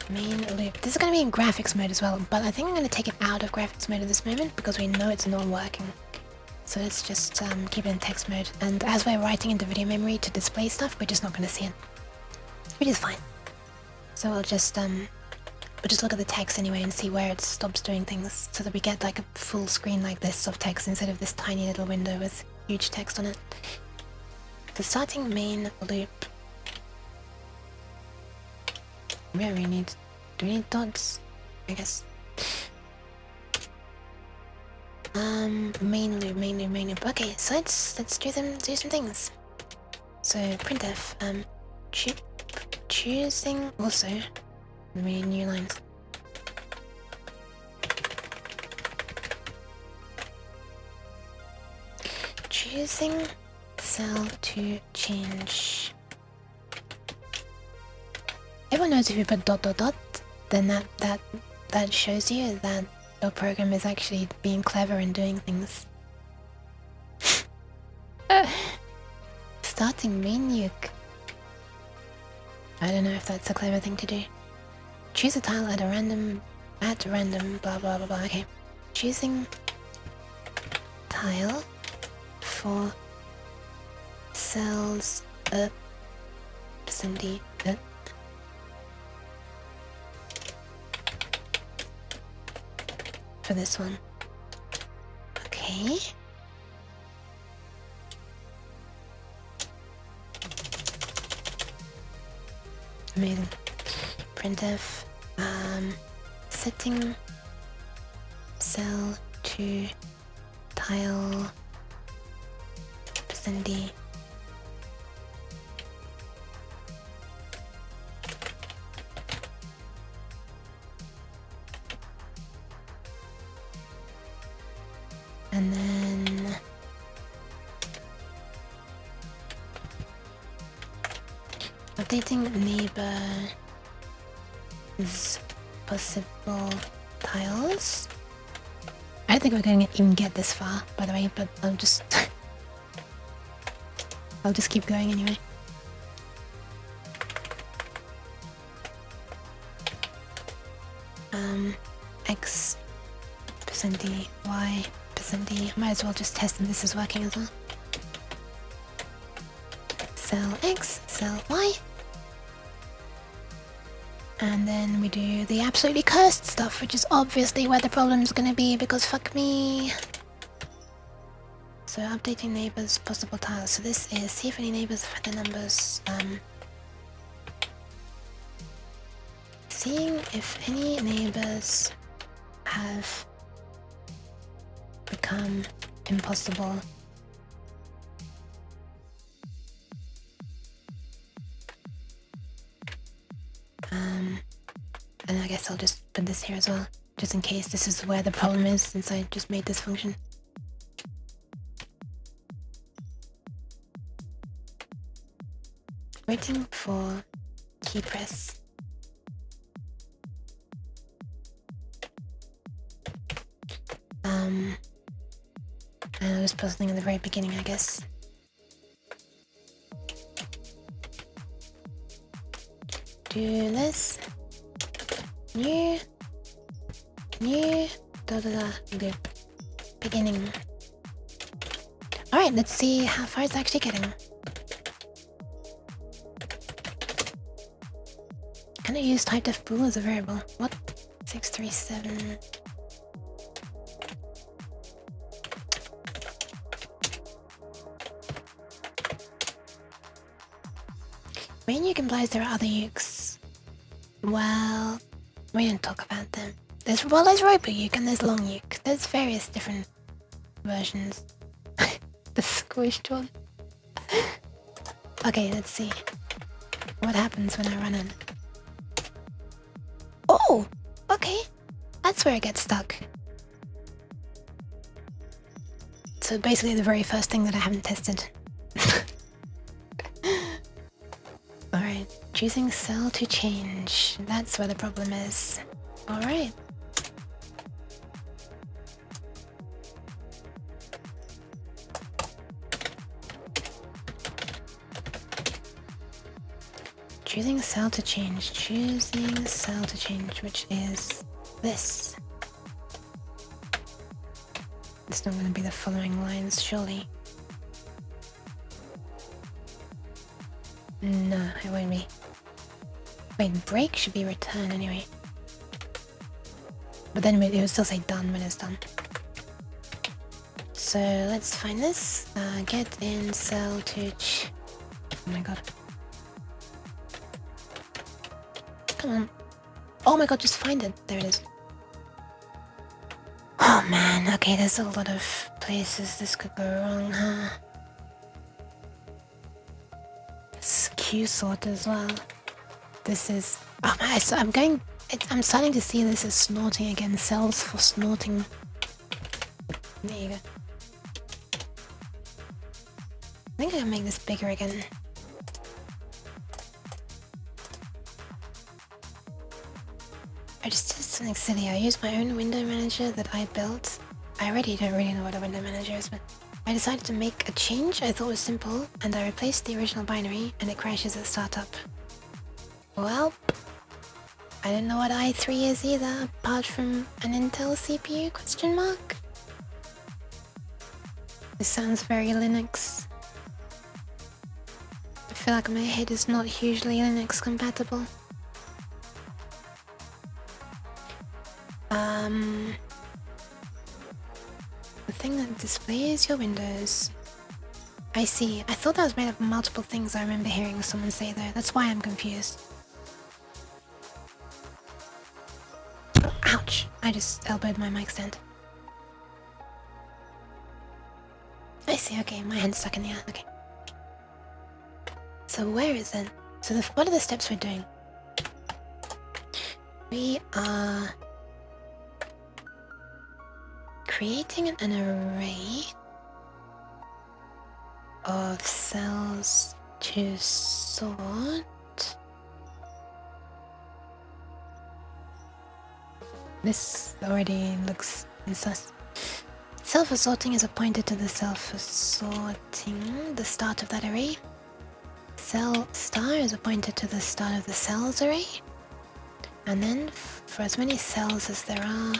main loop. This is going to be in graphics mode as well, but I think I'm going to take it out of graphics mode at this moment because we know it's not working. So let's just keep it in text mode. And as we're writing into video memory to display stuff, we're just not going to see it. Which is fine. So we'll just look at the text anyway and see where it stops doing things so that we get like a full screen like this of text instead of this tiny little window with huge text on it. The starting main loop. We don't really need... Do we need dots? I guess. Main loop. Okay, so let's do some things. So printf, choosing also. We need new lines. Choosing cell to change. Everyone knows if you put ... then that shows you that your program is actually being clever and doing things. Starting main nuke. I don't know if that's a clever thing to do. Choose a tile at random, blah blah blah blah. Okay. Choosing tile for cells up percent up. For this one. Okay. Amazing. Printf. Setting cell to tile %d. And then updating neighbor's possible tiles. I don't think we're going to even get this far, by the way, but I'll just I'll just keep going anyway. X %d, Y %d. Might as well just test if this is working as well. Cell X, cell Y. And then we do the absolutely cursed stuff, which is obviously where the problem's gonna be, because fuck me. So updating neighbors, possible tiles. So this is see if any neighbors have the numbers. Seeing if any neighbors have become impossible. And I guess I'll just put this here as well, just in case this is where the problem is, since I just made this function. Waiting for key press. And I was posting at the very beginning, I guess. Do this. New, good. Beginning. Alright, let's see how far it's actually getting. Can I use typedef bool as a variable? What? 637. Main uke implies there are other ukes. Well, we don't talk about them. There's roper uke and there's long uke. There's various different versions. The squished one. Okay, let's see. What happens when I run in? Oh! Okay. That's where it gets stuck. So basically the very first thing that I haven't tested. Alright, choosing cell to change. That's where the problem is. Alright. Choosing cell to change. Choosing cell to change, which is this. It's not going to be the following lines, surely. No, it won't be. Wait, break should be return anyway. But then it will still say done when it's done. So let's find this. Get in cell to oh my god. Come on. Oh my god, just find it. There it is. Oh man, okay, there's a lot of places this could go wrong, huh? It's Q sort as well. This is... oh man, I'm starting to see this as snorting again. Cells for snorting. There you go. think I can make this bigger again. I just did something silly. I used my own window manager that I built. I already don't really know what a window manager is, but I decided to make a change I thought was simple, and I replaced the original binary, and it crashes at startup. Well, I don't know what i3 is either, apart from an Intel CPU, question mark? This sounds very Linux. I feel like my head is not hugely Linux compatible. The thing that displays your windows. I see. I thought that was made up of multiple things. I remember hearing someone say there. That's why I'm confused. Ouch! I just elbowed my mic stand. I see. Okay, my hand's stuck in the air. Okay. So where is it? So what are the steps we're doing? We are creating an array of cells to sort. This already looks sus. Cell for sorting is appointed to the cell for sorting, the start of that array. Cell star is appointed to the start of the cells array. And then for as many cells as there are,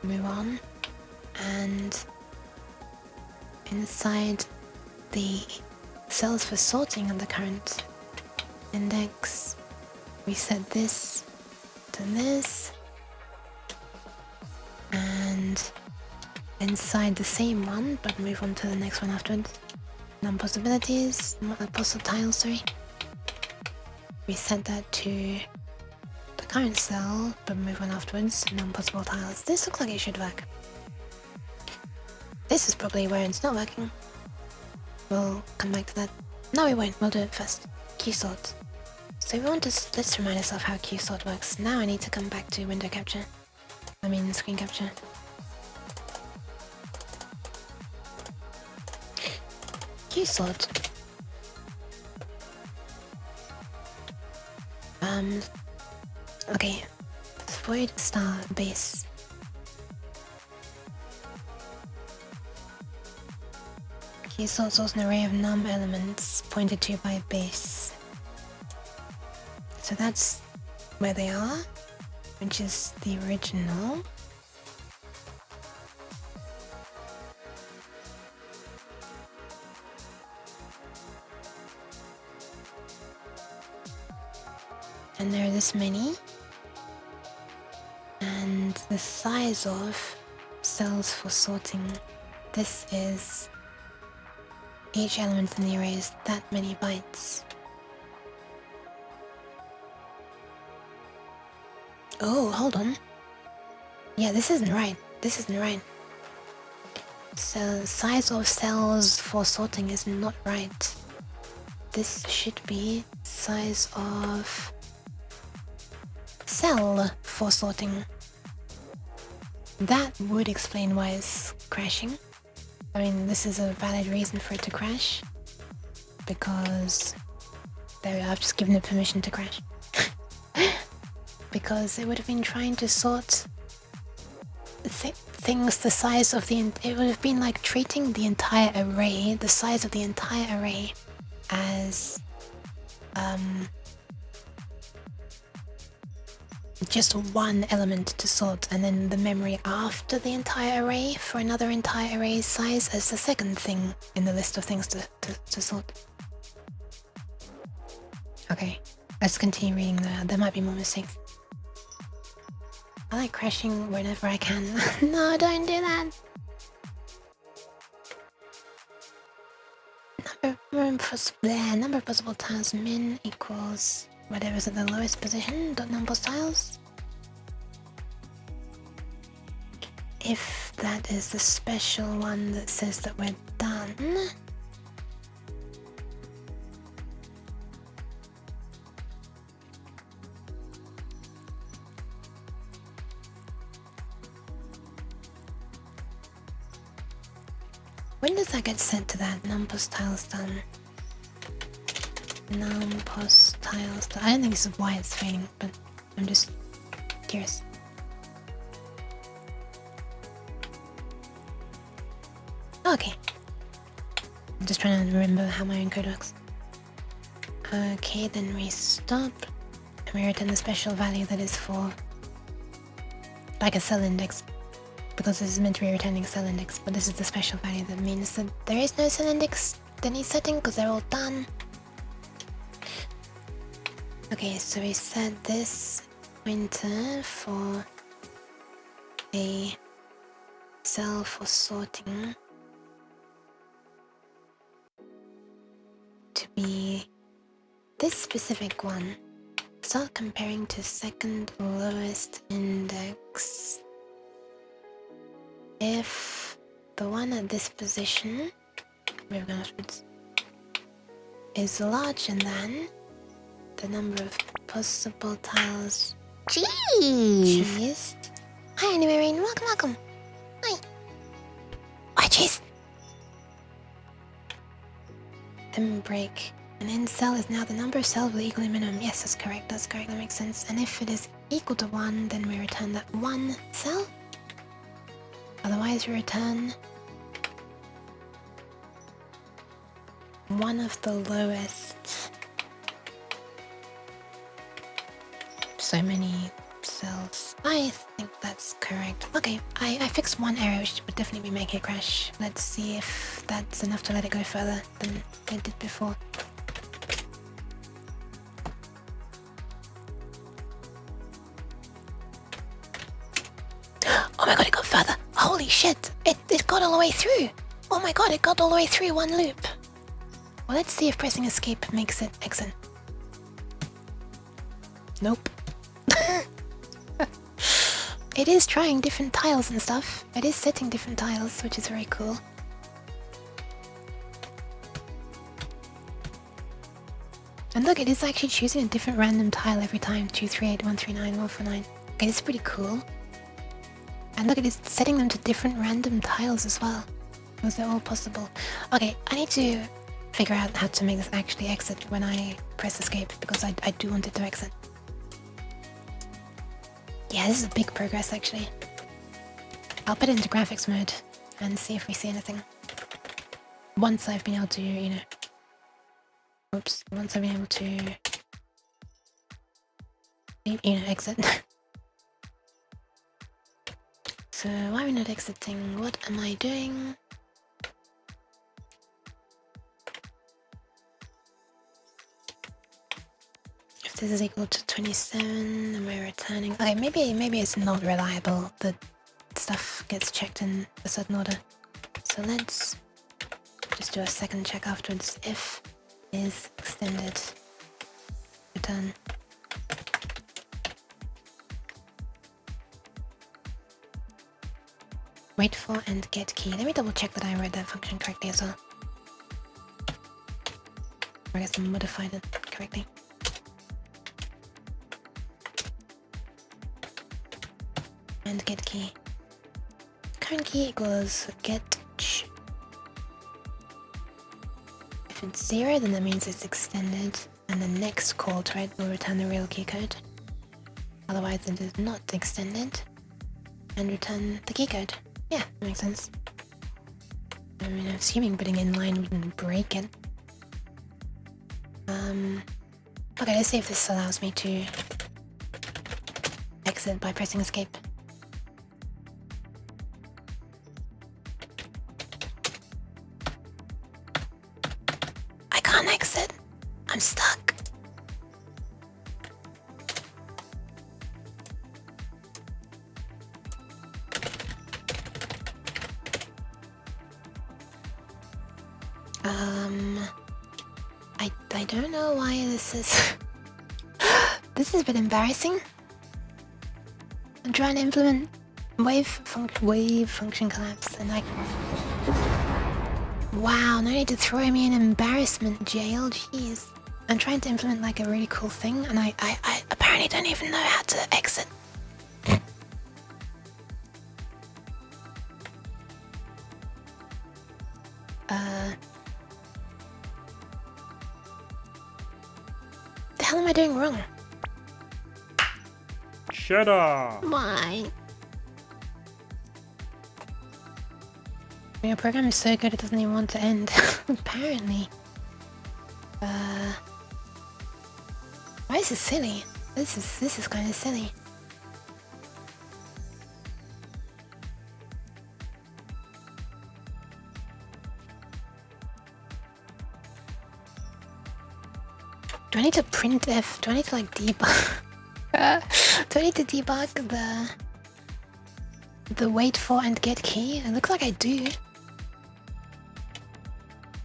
move on. And inside the cells for sorting of the current index, we set this to this, and inside the same one, but move on to the next one afterwards. Non-possibilities, apostle tiles, sorry. We set that to the current cell, but move on afterwards. Non-possible tiles. This looks like it should work. This is probably where it's not working. We'll come back to that. No, we won't. We'll do it first. Qsort. So we want to let's remind ourselves how Qsort works. Now I need to come back to window capture. I mean screen capture. Qsort. Okay. Void star base. Qsort sorts an array of num elements pointed to by base. So that's where they are, which is the original. And there are this many. And the size of cells for sorting, this is each element in the array is that many bytes. Oh, hold on. Yeah, this isn't right. This isn't right. So size of cells for sorting is not right. This should be size of cell for sorting. That would explain why it's crashing. I mean, this is a valid reason for it to crash. Because there we are, I've just given it permission to crash. Because it would have been trying to sort things the size of the... It would have been like treating the entire array, the size of the entire array, as just one element to sort, and then the memory after the entire array for another entire array's size as the second thing in the list of things to sort. Okay, let's continue reading there might be more mistakes. I like crashing whenever I can. No, don't do that! Number of possible tiles min equals whatever's at the lowest position, dot numbers tiles. If that is the special one that says that we're done. When does that get set to that? Numpos tiles done. Numpos tiles done. I don't think this is why it's fading, but I'm just curious. Okay. I'm just trying to remember how my own code works. Okay, then we stop. And we return the special value that is for like a cell index. Because this is meant to be returning a cell index, but this is the special value that means that there is no cell index that needs setting because they're all done. Okay, so we set this pointer for a cell for sorting to be this specific one. Start comparing to second lowest index. If the one at this position, moving outwards, is larger than the number of possible tiles. Jeez! Hi, Marine. Welcome. Hi. Oh, jeez. Then break. An end cell is now the number of cells with equal minimum. Yes, that's correct. That makes sense. And if it is equal to 1, then we return that one cell. Otherwise, we return one of the lowest. So many cells. I think that's correct. Okay, I fixed one error which would definitely be making it crash. Let's see if that's enough to let it go further than it did before. Oh my god, it got further. Holy shit, it got all the way through. Oh my god, it got all the way through one loop. Well, let's see if pressing escape makes it exit. Nope. It is trying different tiles and stuff. It is setting different tiles, which is very cool. And look, it is actually choosing a different random tile every time. 238, 139, 149. Okay, this is pretty cool. And look, it is setting them to different random tiles as well. Because they're all possible. Okay, I need to figure out how to make this actually exit when I press escape, because I do want it to exit. Yeah, this is big progress actually. I'll put it into graphics mode and see if we see anything. Once I've been able to, you know... Oops. Once I've been able to... you know, exit. So, why are we not exiting? What am I doing? If this is equal to 27, then we're returning... Okay, maybe it's not reliable. The stuff gets checked in a certain order. So let's just do a second check afterwards. If is extended, return. Wait for and get key. Let me double check that I read that function correctly as well. Or I guess I modified it correctly. And get key. Current key equals get ch. If it's 0, then that means it's extended, and the next call to it will return the real key code. Otherwise it is not extended, and return the key code. Yeah, that makes sense. I mean, I'm assuming putting inline wouldn't break it. Okay, let's see if this allows me to exit by pressing escape. I can't exit. I'm stuck. I don't know why this is... This is a bit embarrassing. I'm trying to implement wave function collapse and wow, no need to throw me in embarrassment jail, jeez. I'm trying to implement like a really cool thing and I apparently don't even know how to exit. The hell am I doing wrong? Cheddar! Why? Your program is so good it doesn't even want to end. Apparently. Why is this silly? This is kind of silly. Do I need to printf? Do I need to like debug? Do I need to debug the wait for and get key? It looks like I do.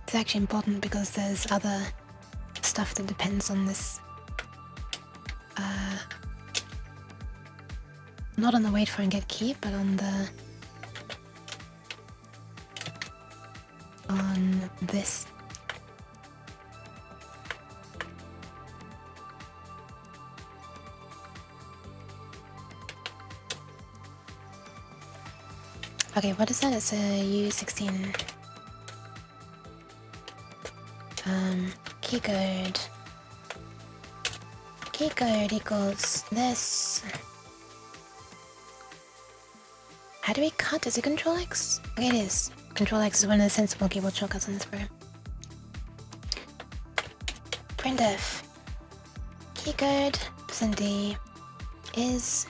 It's actually important because there's other stuff that depends on this. Not on the wait for and get key, but on this. Okay, what is that? It's a U16. Keycode. Keycode equals this. How do we cut? Is it Control X? Okay, it is. Control X is one of the sensible keyboard shortcuts on this program. Printf. Keycode %d is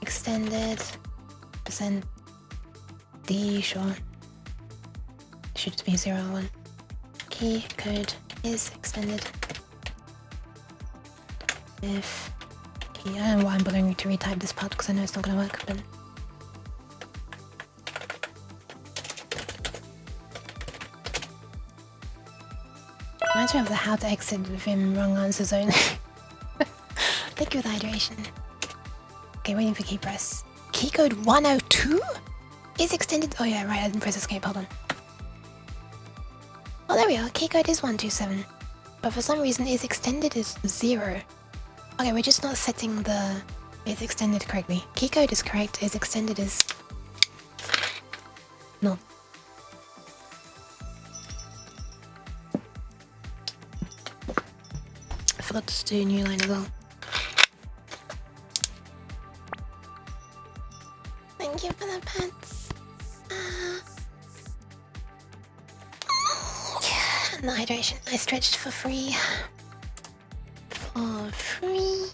extended %d, sure. Should just be 0 or 1. Key code is extended. If key, I don't know why I'm bothering to retype this part because I know it's not gonna work, but reminds me of the how to exit Vim wrong answers only. Thank you for the hydration. Okay, waiting for key press. Keycode 102 is extended. Oh yeah, right, I didn't press escape, hold on. Oh, there we are. Keycode is 127. But for some reason, is extended is 0. Okay, we're just not setting the is extended correctly. Keycode is correct, is extended is no. I forgot to do a new line as well. Thank you for the pets. And the hydration. I stretched for free. For free.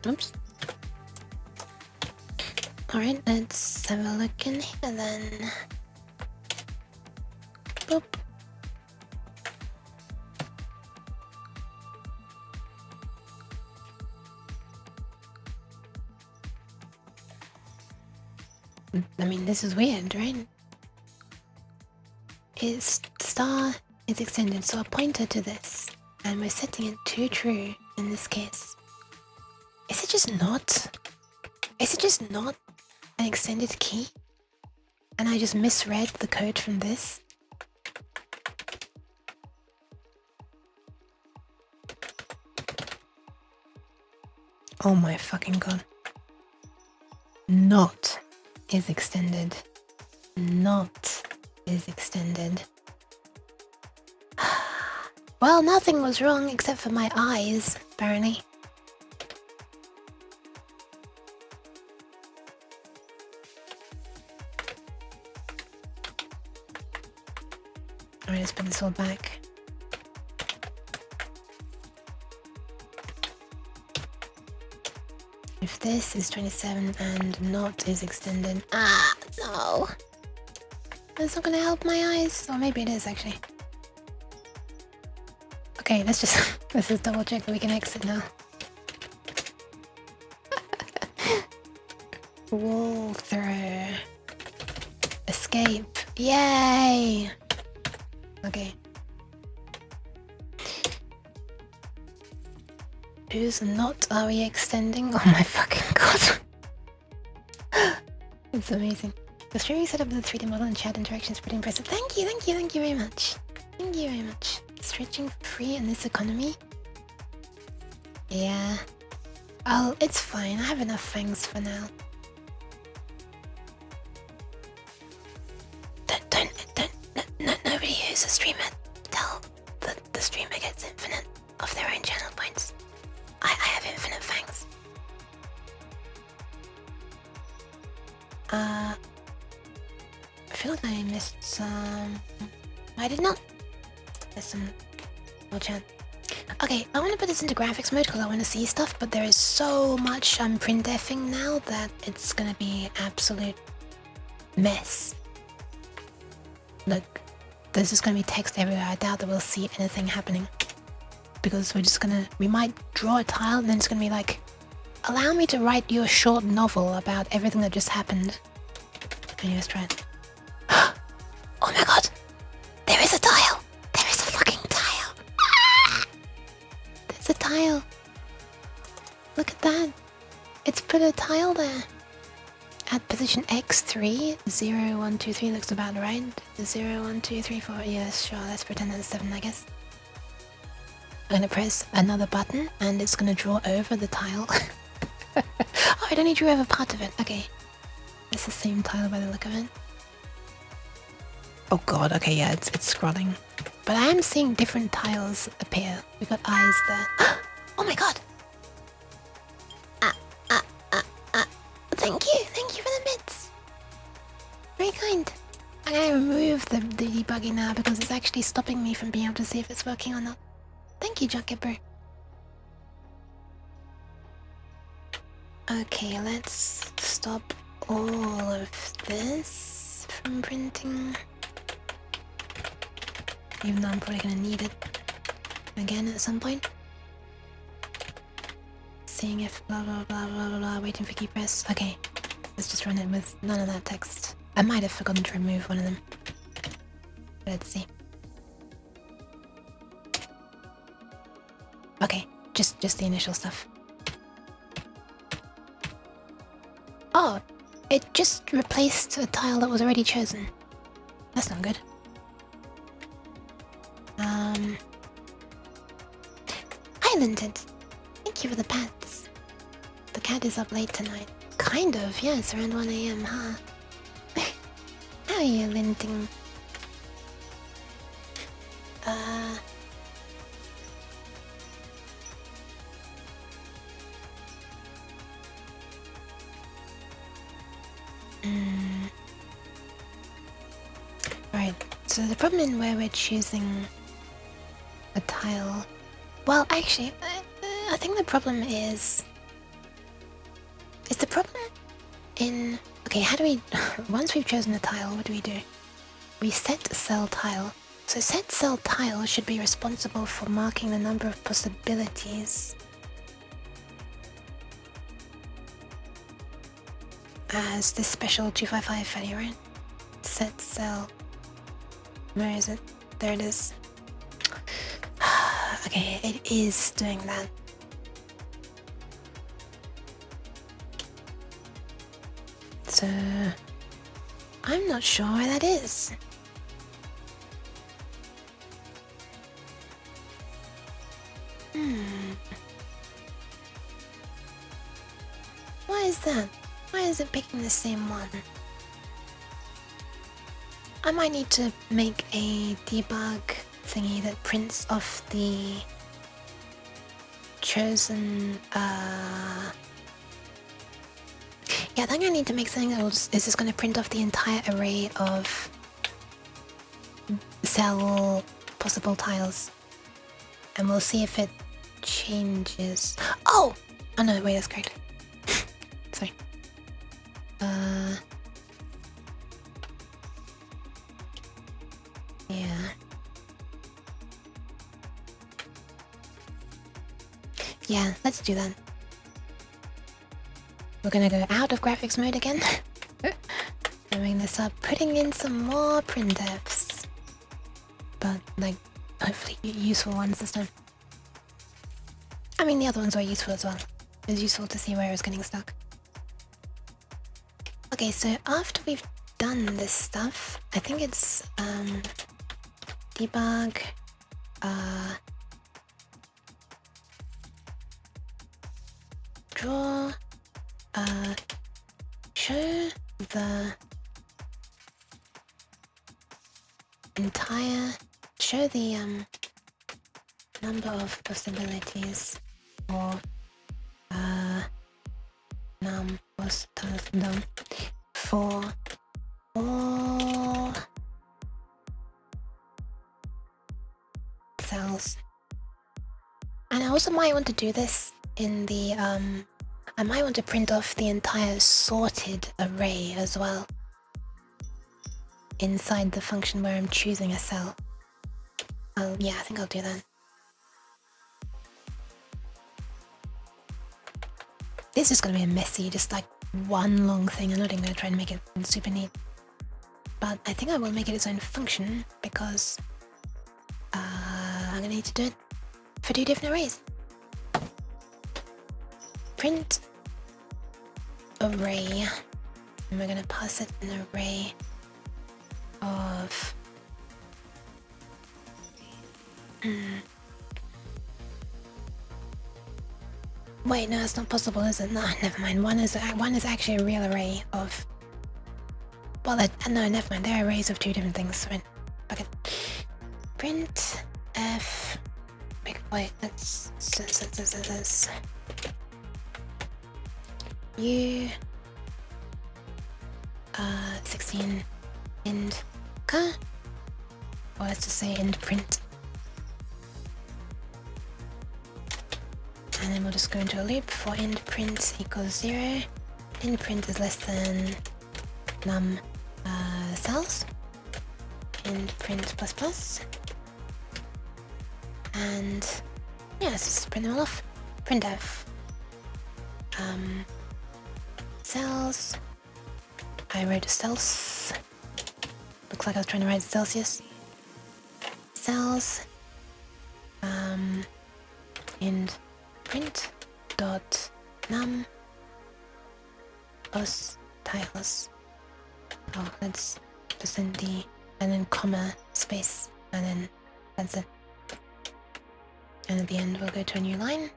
Oops. Alright, let's have a look in here then. Boop. I mean, this is weird, right? Is star is extended, so a pointer to this, and we're setting it to true in this case. Is it just not? Is it just not an extended key? And I just misread the code from this? Oh my fucking god. Not is extended. Not is extended. Well, nothing was wrong except for my eyes, apparently. Alright, let's put this all back. If this is 27 and not is extended... Ah, no! That's not gonna help my eyes. Or maybe it is, actually. Okay, let's just double check that we can exit now. Wall through. Escape. Yay! Okay. Whose not are we extending? Oh my fucking god. It's amazing. The streaming setup of the 3D model and chat interaction is pretty impressive. Thank you very much. Thank you very much. Stretching free in this economy? Yeah. It's fine. I have enough fangs for now. Nobody who's a streamer tell the streamer gets infinite of their own channel points. I have infinite fangs. I feel like I missed some. I did not. There's some more chat. Okay, I want to put this into graphics mode because I want to see stuff, but there is so much I'm printfing now that it's gonna be absolute mess. Look, there's just gonna be text everywhere. I doubt that we'll see anything happening because we might draw a tile and then it's gonna be like, allow me to write you a short novel about everything that just happened. Can you just try it? Oh my god! There is a tile! There is a fucking tile! There's a tile! Look at that! It's put a tile there! At position X3, 0, 1, 2, 3 looks about right. 0, 1, 2, 3, 4, yes, sure, let's pretend that's 7, I guess. I'm gonna press another button and it's gonna draw over the tile. Oh, it only drew over part of it, okay. It's the same tile by the look of it. Oh god, okay, yeah, it's scrolling. But I am seeing different tiles appear. We've got eyes there. Oh my god! Thank you for the bits! Very kind. I'm gonna remove the debugging now because it's actually stopping me from being able to see if it's working or not. Thank you, Jockipper. Okay, let's stop all of this from printing. Even though I'm probably gonna need it again at some point. Seeing if blah blah blah blah blah blah, waiting for key press. Okay, let's just run it with none of that text. I might have forgotten to remove one of them. Let's see. Okay, just the initial stuff. Oh, it just replaced a tile that was already chosen. That's not good. Hi, Linted. Thank you for the pats. The cat is up late tonight. Kind of, yeah, it's around 1 AM, huh? How are you, Linting? Right, so the problem in where we're choosing a tile... Well, actually, I think the problem is the problem in... Okay, how do we... Once we've chosen a tile, what do? We set cell tile. So set cell tile should be responsible for marking the number of possibilities as this special 255 value, right? Set cell. Where is it? There it is. Okay, it is doing that. So I'm not sure why that is. Why is that? Why is it picking the same one? I might need to make a debug thingy that prints off the chosen yeah, I think I need to make something that is just going to print off the entire array of cell possible tiles. And we'll see if it changes. Oh! Oh no, wait, that's correct. Sorry. Yeah. Yeah, let's do that. We're gonna go out of graphics mode again. And we're gonna start putting in some more printfs. But, like, hopefully useful ones this time. I mean, the other ones were useful as well. It was useful to see where I was getting stuck. Okay, so after we've done this stuff, I think it's, debug, draw entire, show the number of possibilities for num plus tiles num for all cells. And I also might want to do this in the I might want to print off the entire sorted array as well inside the function where I'm choosing a cell. Yeah, I think I'll do that. This is gonna be a messy, just like one long thing. I'm not even gonna try and make it super neat. But I think I will make it its own function because I'm gonna need to do it for 2 different arrays. Print array, and we're gonna pass it an array of wait, no, it's not possible, is it? No, never mind. One is actually a real array of. Well, no, never mind. They're arrays of 2 different things. Right. Okay. Print f. Wait. Let's. U. 16 int k. Or let's just say int print. And then we'll just go into a loop for int print equals 0. Int print is less than num cells. Int print plus plus. And yeah, let's just print them all off. Printf cells. I wrote cells. Looks like I was trying to write Celsius. Cells. Int print dot num plus tiles. Oh, let's just send the and then comma space and then that's it. And at the end we'll go to a new line.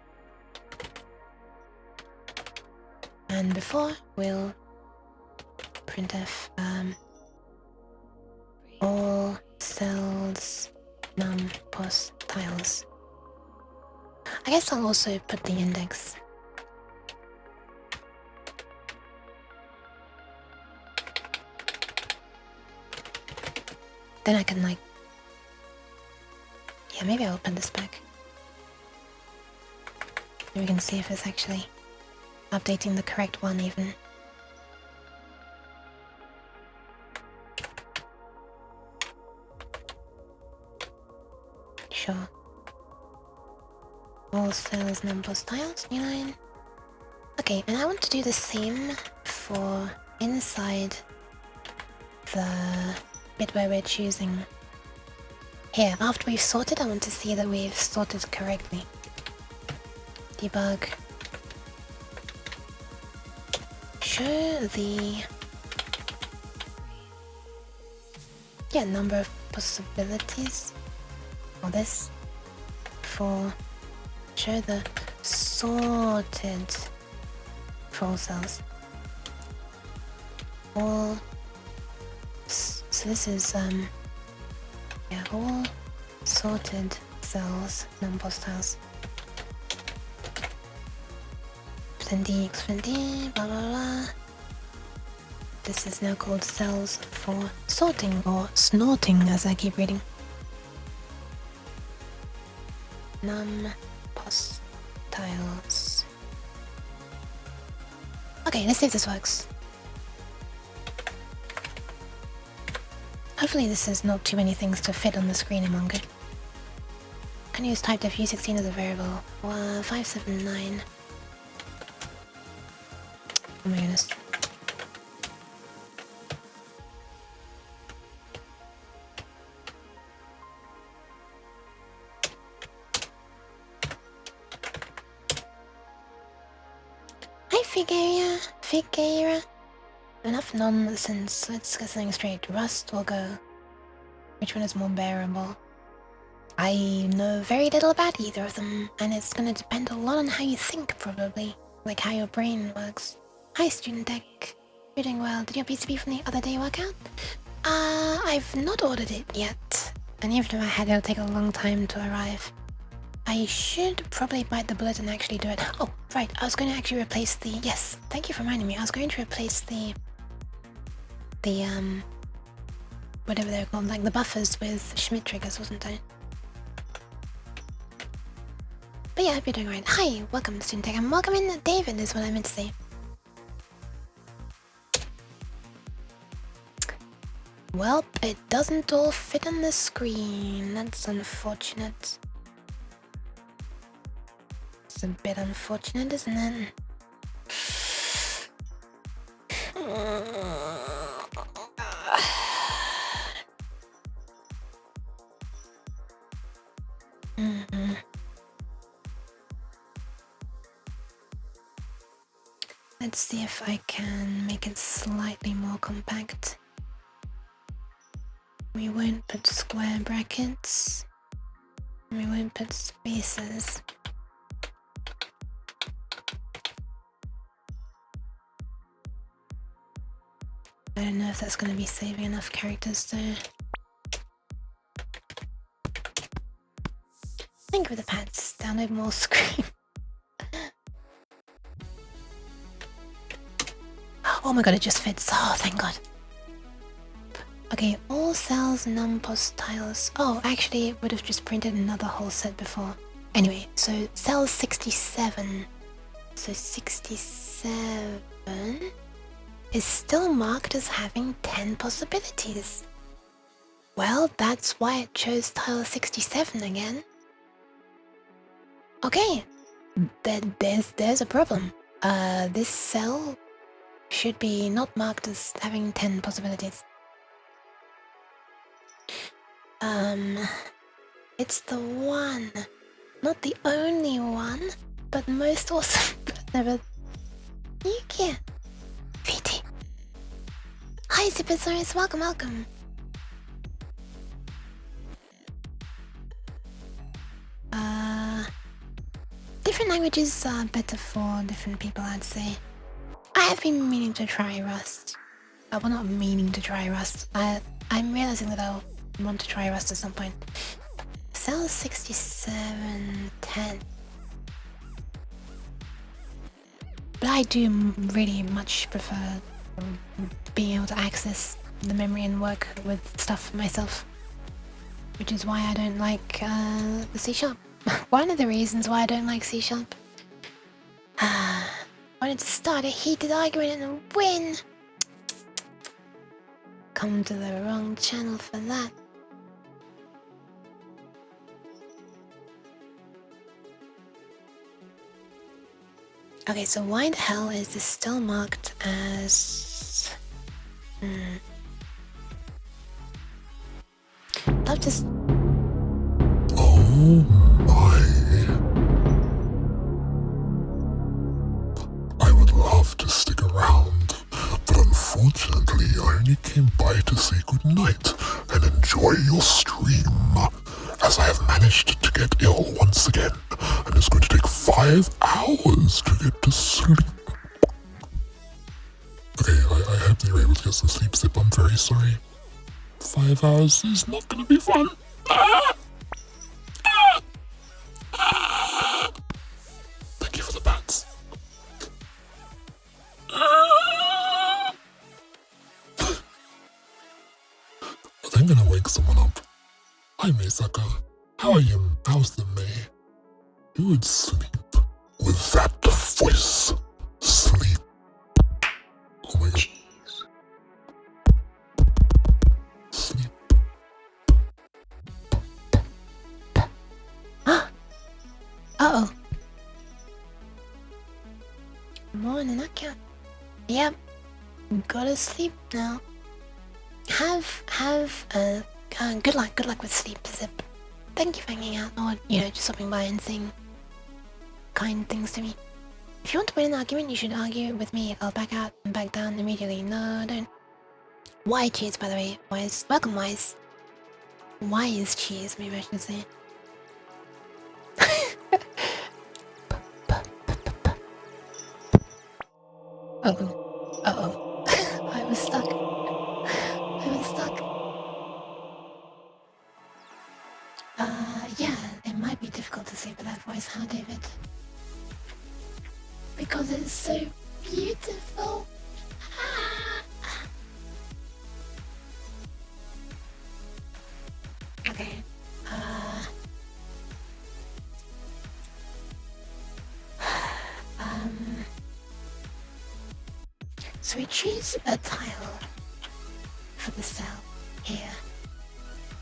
And before we'll printf all cells num plus tiles. I guess I'll also put the index. Then I can yeah, maybe I'll put this back. We can see if it's actually updating the correct one even. Sure. All cells num plus tiles, new line. Okay, and I want to do the same for inside the bit where we're choosing. Here, after we've sorted, I want to see that we've sorted correctly. Debug. Show the number of possibilities for this for show the sorted full cells. All so this is all sorted cells num plus tiles. D, blah blah blah. This is now called cells for sorting or snorting as I keep reading. Num pos tiles. Okay, let's see if this works. Hopefully this is not too many things to fit on the screen in one go. Can use type def u16 as a variable. 579. Oh my goodness. Hi Figueira. Enough nonsense, let's get something straight. Rust will go. Which one is more bearable? I know very little about either of them, and it's gonna depend a lot on how you think probably. Like how your brain works. Hi Student Deck. You're doing well. Did your PCB from the other day work out? I've not ordered it yet. And even if I had, it'll take a long time to arrive. I should probably bite the bullet and actually do it. Oh, right, I was going to actually replace the... Yes, thank you for reminding me. I was going to replace the whatever they're called, like the buffers with Schmidt triggers, wasn't I? But yeah, I hope you're doing right. Hi, welcome to Student Tech, and welcome in David is what I meant to say. Well, it doesn't all fit on the screen. That's unfortunate. It's a bit unfortunate, isn't it? Let's see if I can make it slightly more compact. We won't put square brackets. We won't put spaces. I don't know if that's going to be saving enough characters though. Thank you for the pads. Download more screen. Oh my god, it just fits. Oh, thank god. Okay, all cells, num-pos tiles. Oh, actually, it would have just printed another whole set before. Anyway, so cell 67. So 67 is still marked as having 10 possibilities. Well, that's why it chose tile 67 again. Okay, there's a problem. This cell should be not marked as having 10 possibilities. It's the one, not the only one, but most awesome, but never. You can't. VT. Hi, Zipisaurus, welcome. Different languages are better for different people, I'd say. I have been meaning to try Rust. Well, not meaning to try Rust. I'm realizing that I'll want to try Rust at some point. Cell 6710. But I do really much prefer being able to access the memory and work with stuff myself. Which is why I don't like the C#. One of the reasons why I don't like C#. Wanted to start a heated argument and win. Come to the wrong channel for that. Okay, so why the hell is this still marked as... Love to... Oh my. I would love to stick around, but unfortunately I only came by to say goodnight and enjoy your stream, as I have managed to get ill once again, and it's going to take 5 hours to get to sleep. Okay, I hope you were able to get some sleep, Zip. I'm very sorry. 5 hours is not going to be fun. Thank you for the bats. I'm gonna wake someone up. Hi, Maysaka. How are you? How's the May? You would sleep with that voice. Sleep. Oh my god. Sleep. Uh-oh. Morning, I can't. Yep. Gotta sleep now. Good luck with sleep, Zip. Thank you for hanging out, or, just stopping by and saying kind things to me. If you want to win an argument, you should argue with me. I'll back out and back down immediately. No, don't. Why cheese, by the way? Wise. Welcome, Wise. Why is cheese, maybe I should say. Uh-oh. Uh-oh. I was stuck. it. Because it's so beautiful. Okay. So we choose a tile for the cell here.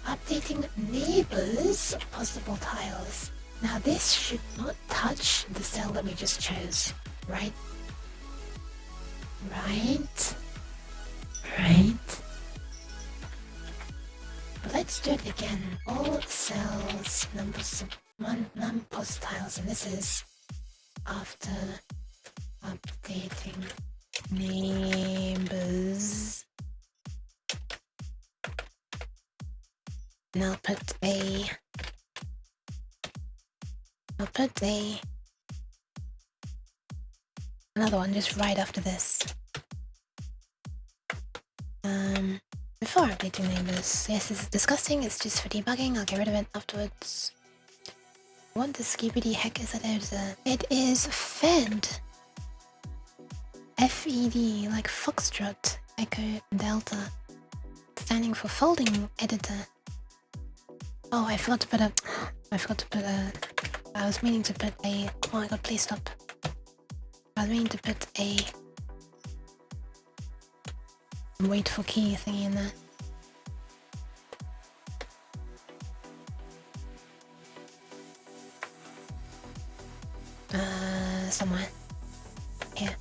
Updating neighbors, possible tiles. Now this should not touch the cell that we just chose, right? Right? But let's do it again. All cells, numbers, numpos tiles, and this is after updating neighbors. And I'll put another one just right after this. Before updating neighbors. Yes, this is disgusting, it's just for debugging, I'll get rid of it afterwards. What the skibidi heck is that? It is fed. FED, like Foxtrot, Echo Delta. Standing for folding editor. Oh, I forgot to put a... I was meaning to put a... Oh my god, please stop. I was meaning to put a... wait for key thingy in there. Somewhere. Here.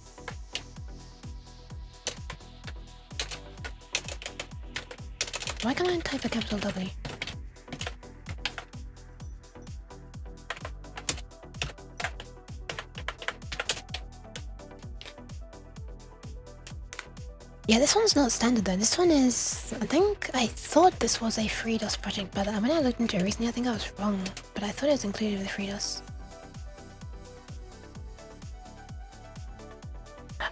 Why can't I type a capital W? Yeah, this one's not standard though. This one is... I thought this was a FreeDOS project, but when I looked into it recently, I think I was wrong. But I thought it was included with FreeDOS.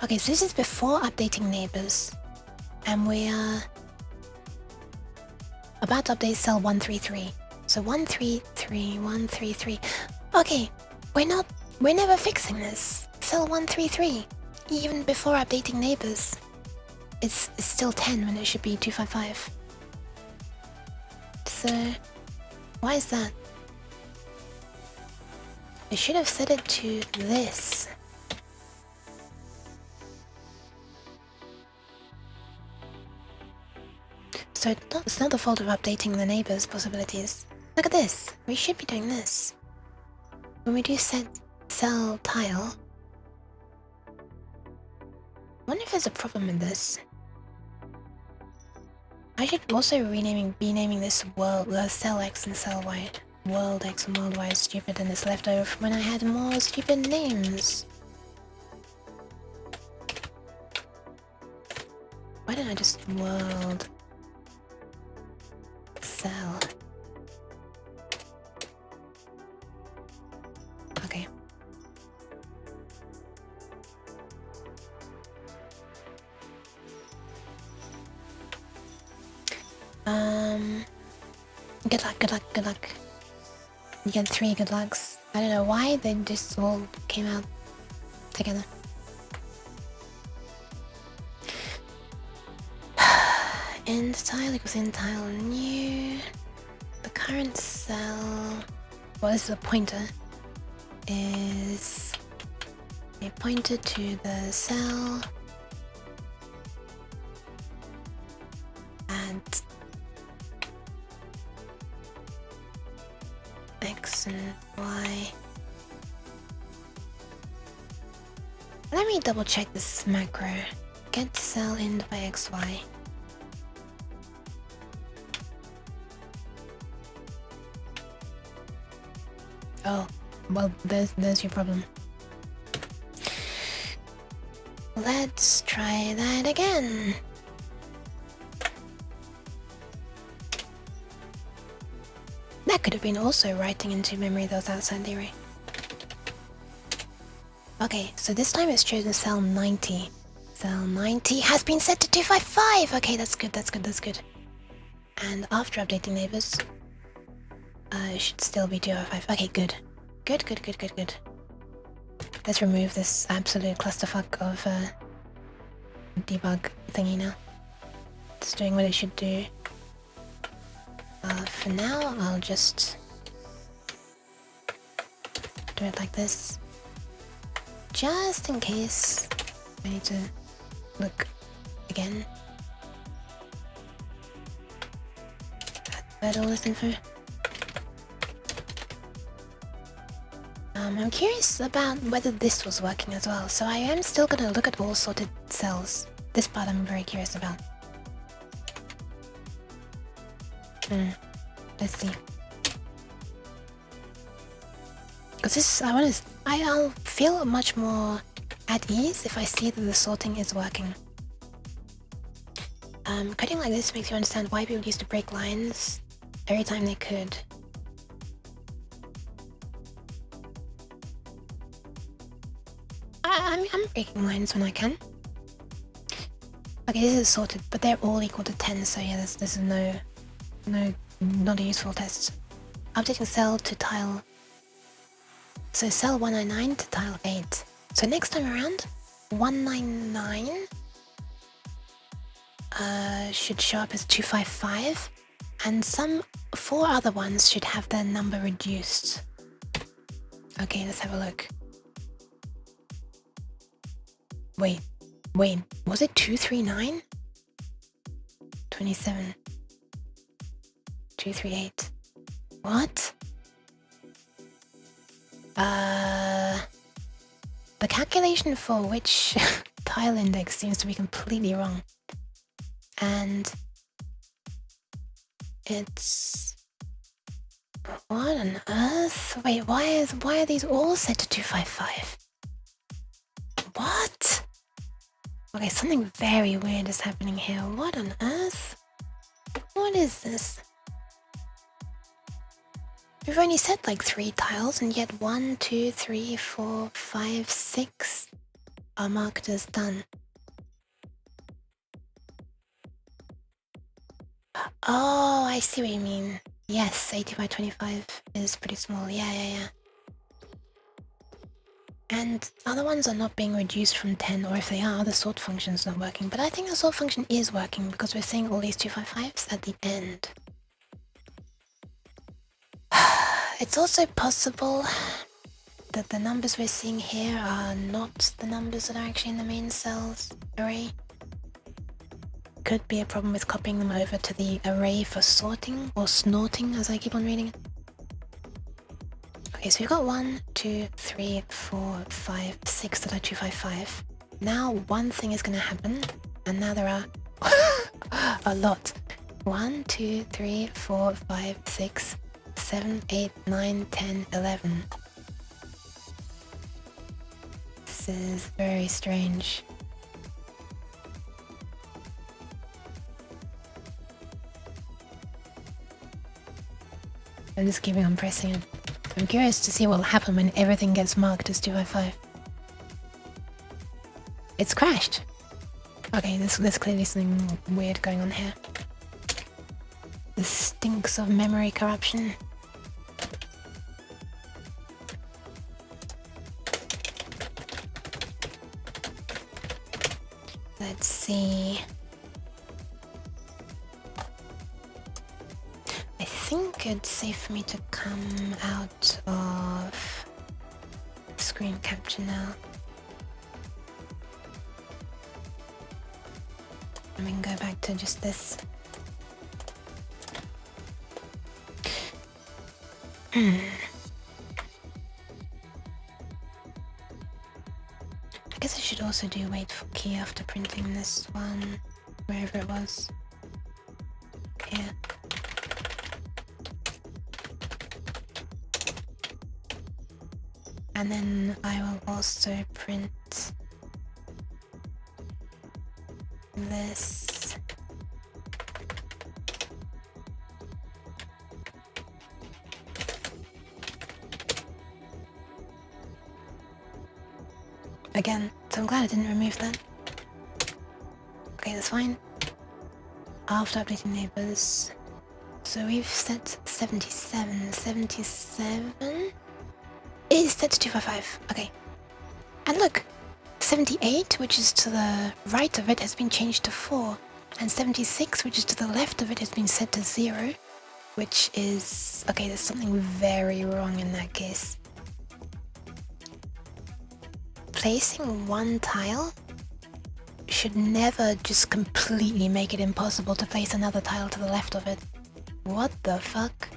Okay, so this is before updating neighbors. And we are about to update cell 133. So 133, 133. Okay, we're never fixing this. Cell 133, even before updating neighbors. It's still 10 when it should be 255. So, why is that? I should have set it to this. So it's not the fault of updating the neighbors' possibilities. Look at this. We should be doing this. When we do set cell tile. I wonder if there's a problem with this. I should also be naming this world, cell X and cell Y. World X and world Y is stupid and it's left over from when I had more stupid names. Why don't I just world cell? Okay. Good luck. You get 3 good lucks. I don't know why they just all came out together. End tile equals end tile new. The current cell, well, this is a pointer, is a pointer to the cell and X and Y. Let me double check this macro. Get cell end by XY. Oh, well, there's your problem. Let's try that again. That could have been also writing into memory that was outside the array. Okay, so this time it's chosen cell 90. Cell 90 has been set to 255! Okay, that's good. And after updating neighbors, it should still be 255. Okay, good. Good. let's remove this absolute clusterfuck of debug thingy now. It's doing what it should do. For now, I'll just do it like this, just in case I need to look again at all this info. I'm curious about whether this was working as well, so I am still gonna look at all sorted cells. This part I'm very curious about. Let's see. Because this, I'll feel much more at ease if I see that the sorting is working. Coding like this makes you understand why people used to break lines every time they could. I'm breaking lines when I can. Okay, this is sorted, but they're all equal to 10, so yeah, this is not a useful test. Updating cell to tile. So cell 199 to tile 8. So next time around, 199 should show up as 255, and some 4 other ones should have their number reduced. Okay, let's have a look. Wait, was it 239? 27. 238. What? The calculation for which tile index seems to be completely wrong. And it's... what on earth? Wait, why are these all set to 255? What? Okay, something very weird is happening here. What on earth? What is this? We've only set like 3 tiles, and yet 1, 2, 3, 4, 5, 6 are marked as done. Oh, I see what you mean. Yes, 80 by 25 is pretty small. Yeah. And other ones are not being reduced from 10, or if they are, the sort function is not working. But I think the sort function is working because we're seeing all these 255s at the end. It's also possible that the numbers we're seeing here are not the numbers that are actually in the main cells array. Could be a problem with copying them over to the array for sorting, or snorting as I keep on reading it. Okay, so we've got 1, 2, 3, 4, 5, 6 that are 255. Now one thing is going to happen, and now there are a lot. 1, 2, 3, 4, 5, 6, 7, 8, 9, 10, 11. This is very strange. I'm just keeping on pressing it. I'm curious to see what will happen when everything gets marked as 255. It's crashed. Okay, there's clearly something weird going on here. This stinks of memory corruption. Let's see. I think it's safe for me to come out of screen capture now. And we can go back to just this. I guess I should also do wait for key after printing this one, wherever it was. Here. And then I will also print this. Again, so I'm glad I didn't remove that. Okay, that's fine. After updating neighbors. So we've set 77. 77 is set to 255. Okay. And look, 78, which is to the right of it, has been changed to 4. And 76, which is to the left of it, has been set to 0. Which is... okay, there's something very wrong in that case. Placing one tile should never just completely make it impossible to place another tile to the left of it. What the fuck?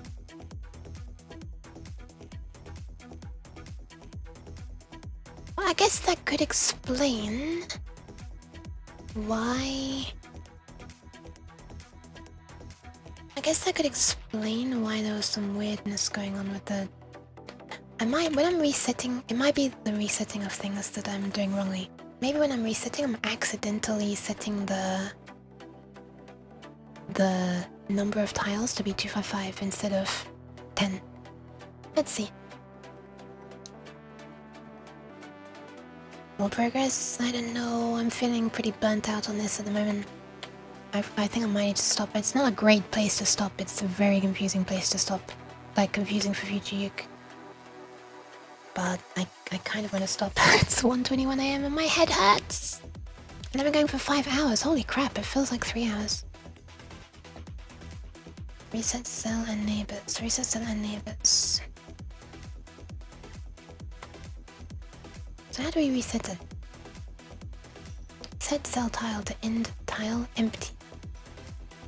Well, I guess that could explain why... I guess that could explain why there was some weirdness going on with the... when I'm resetting, it might be the resetting of things that I'm doing wrongly. Maybe when I'm resetting, I'm accidentally setting the number of tiles to be 255 instead of 10. Let's see. More progress? I don't know. I'm feeling pretty burnt out on this at the moment. I think I might need to stop. It's not a great place to stop. It's a very confusing place to stop. Like, confusing for future Yuke. But I kind of want to stop. It's 1:21 AM and my head hurts! And I've been going for 5 hours. Holy crap, it feels like 3 hours. Reset cell and neighbors. Reset cell and neighbors. So how do we reset it? Set cell tile to end tile empty.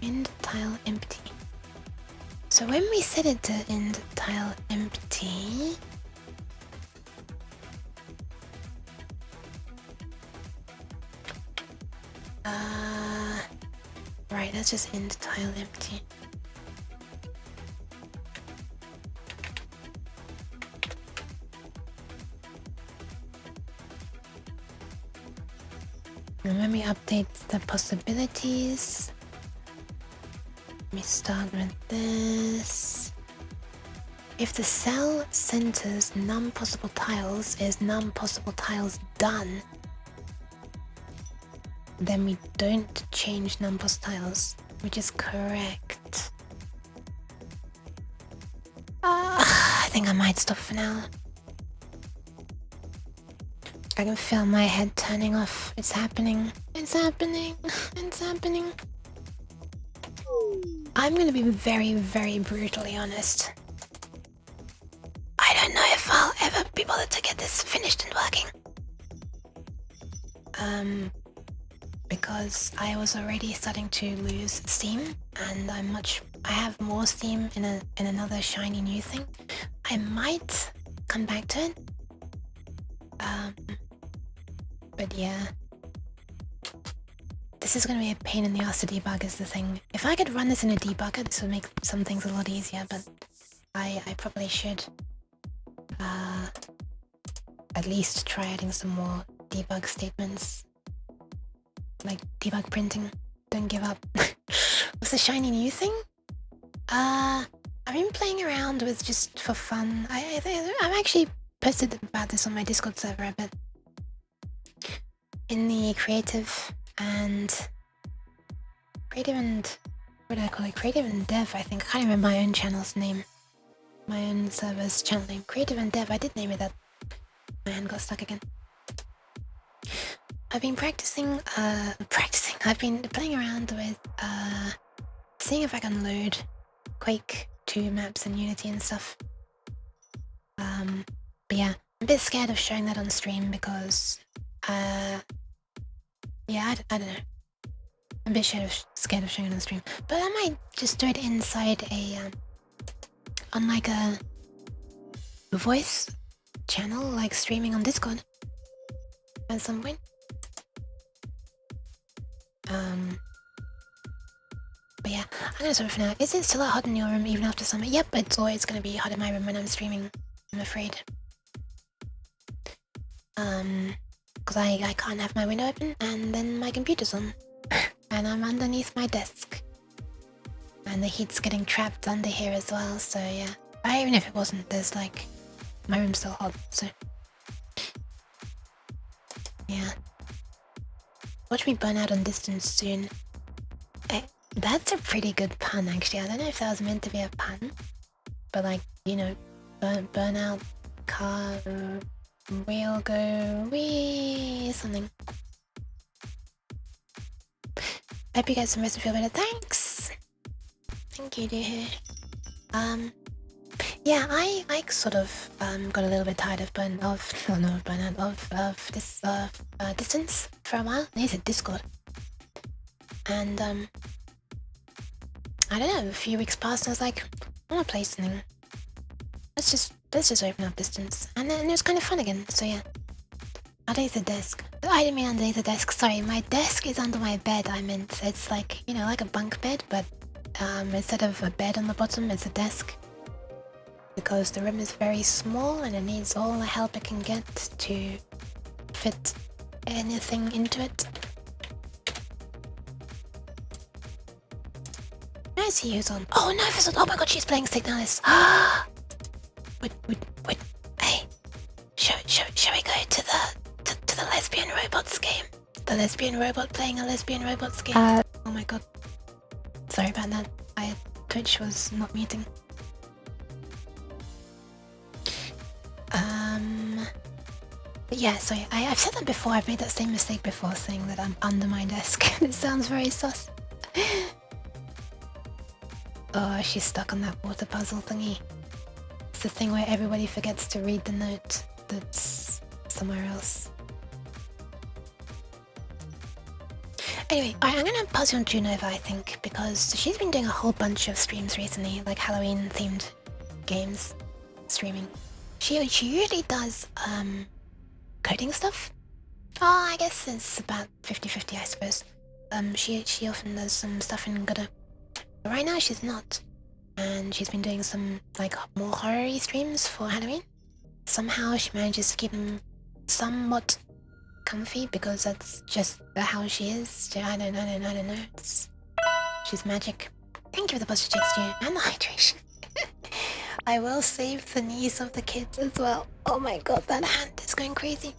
End tile empty. So when we set it to end tile empty... right, let's just end tile empty. And when we update the possibilities, let me start with this. If the cell centers none possible tiles is none possible tiles done, then we don't change none possible tiles, which is correct. I think I might stop for now. I can feel my head turning off. It's happening. It's happening. It's happening. I'm gonna be very, very brutally honest. I don't know if I'll ever be bothered to get this finished and working. Because I was already starting to lose steam, and I have more steam in another shiny new thing. I might come back to it. But yeah. This is gonna be a pain in the ass to debug is the thing. If I could run this in a debugger, this would make some things a lot easier, but I probably should at least try adding some more debug statements. Like debug printing. Don't give up. What's the shiny new thing? I've been playing around with just for fun. I'm actually posted about this on my Discord server a bit. In the creative and what do I call it? Creative and dev, I think. I can't remember my own channel's name. My own server's channel name. Creative and dev, I did name it that. My hand got stuck again. I've been practicing. I've been playing around with seeing if I can load Quake 2 maps in Unity and stuff. But yeah, I'm a bit scared of showing that on stream because yeah, I don't know. I'm a bit scared of showing it on stream, but I might just do it inside on like a voice channel, like streaming on Discord at some point. But yeah, I'm gonna stop it for now. Is it still hot in your room even after summer? Yep, it's always gonna be hot in my room when I'm streaming, I'm afraid. Because I can't have my window open and then my computer's on. And I'm underneath my desk. And the heat's getting trapped under here as well, so yeah. But even if it wasn't, there's like... my room's still hot, so... yeah. Watch me burn out on distance soon. That's a pretty good pun, actually. I don't know if that was meant to be a pun. But like, you know, burn out car... we'll go with something. Hope you guys some rest and feel better. Thanks. Thank you, dear. Yeah, I sort of got a little bit tired of this distance for a while. I said Discord, and I don't know. A few weeks passed, and I was like, I want to play something. Let's just open up distance, and then it was kind of fun again. So yeah, underneath the desk. I didn't mean underneath the desk. Sorry, my desk is under my bed. I meant it's like, you know, like a bunk bed, but instead of a bed on the bottom, it's a desk. Because the room is very small and it needs all the help it can get to fit anything into it. I see who's on. Oh no, oh my god, she's playing Signalis. Wait. Hey, shall we go to the lesbian robots game? The lesbian robot playing a lesbian robots game. Oh my god. Sorry about that. Twitch was not muting. But yeah, so I've said that before. I've made that same mistake before, saying that I'm under my desk. It sounds very sus. Oh, she's stuck on that water puzzle thingy. It's the thing where everybody forgets to read the note that's somewhere else. Anyway, I'm gonna pass you on to Nova, I think, because she's been doing a whole bunch of streams recently, like Halloween-themed games streaming. She usually does coding stuff. Oh, I guess it's about 50-50, I suppose. She often does some stuff in Godot. But right now she's not. And she's been doing some like more horror-y streams for Halloween. Somehow she manages to keep them somewhat comfy because that's just how she is. I don't know. She's magic. Thank you for the positive checks to you and the hydration. I will save the knees of the kids as well. Oh my god, that hand is going crazy.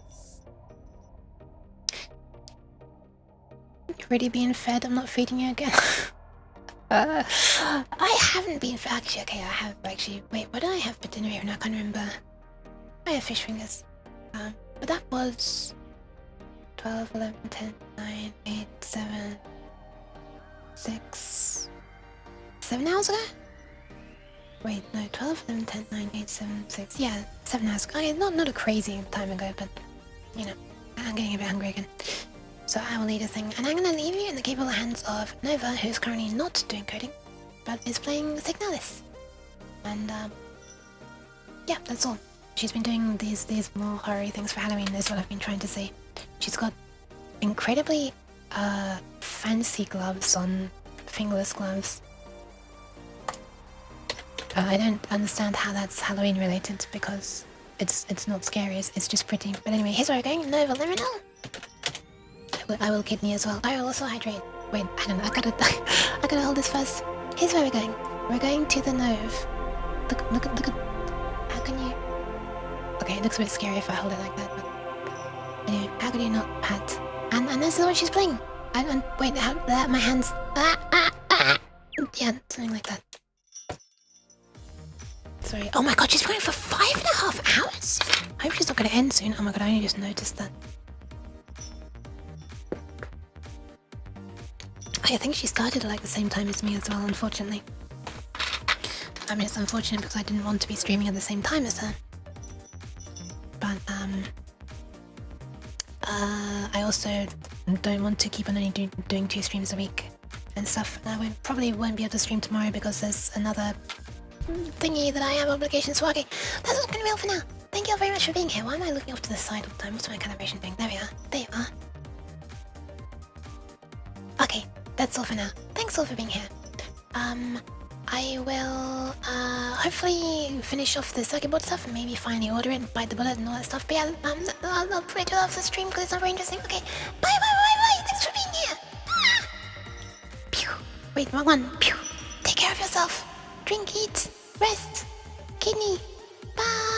You're already being fed? I'm not feeding you again. I haven't been fed. Actually, okay, I have actually. Wait, what did I have for dinner even? I can't remember. I have fish fingers. But that was 12, 11, 10, 9, 8, 7, 6, 7 hours ago? Wait, no, 12, 11, 10, 9, 8, 7, 6. Yeah, 7 hours ago. Okay, not a crazy time ago, but, you know, I'm getting a bit hungry again. So I will eat a thing, and I'm gonna leave you in the capable hands of Nova, who's currently not doing coding, but is playing Signalis. And, yeah, that's all. She's been doing these more horror things for Halloween, is what I've been trying to say. She's got incredibly, fancy gloves on, fingerless gloves. I don't understand how that's Halloween related because it's not scary, it's just pretty. But anyway, here's where we're going. Nova, let me know. I will kidney as well. I will also hydrate. Wait, I don't know. I gotta hold this first. Here's where we're going. We're going to the Nove. Look at. How can you? Okay, it looks a bit scary if I hold it like that. But anyway, how could you not pat? And this is what she's playing. And wait, my hands. Yeah, something like that. Sorry. Oh my god, she's playing for 5.5 hours? I hope she's not going to end soon. Oh my god, I only just noticed that. I think she started at like the same time as me as well, unfortunately. I mean, it's unfortunate because I didn't want to be streaming at the same time as her. But, I also don't want to keep on only doing 2 streams a week and stuff. And I probably won't be able to stream tomorrow because there's another thingy that I have obligations for. Okay, that's what's gonna be all for now. Thank you all very much for being here. Why am I looking off to the side all the time? What's my calibration doing? There we are. There you are. Okay, that's all for now. Thanks all for being here. I will hopefully finish off the circuit board stuff and maybe finally order it and bite the bullet and all that stuff. But yeah, I'll play to off the stream because it's not very interesting. Okay, bye. Thanks for being here. Pew. Wait, wrong one. Pew. Take care of yourself. Drink, eat, rest. Kidney. Bye.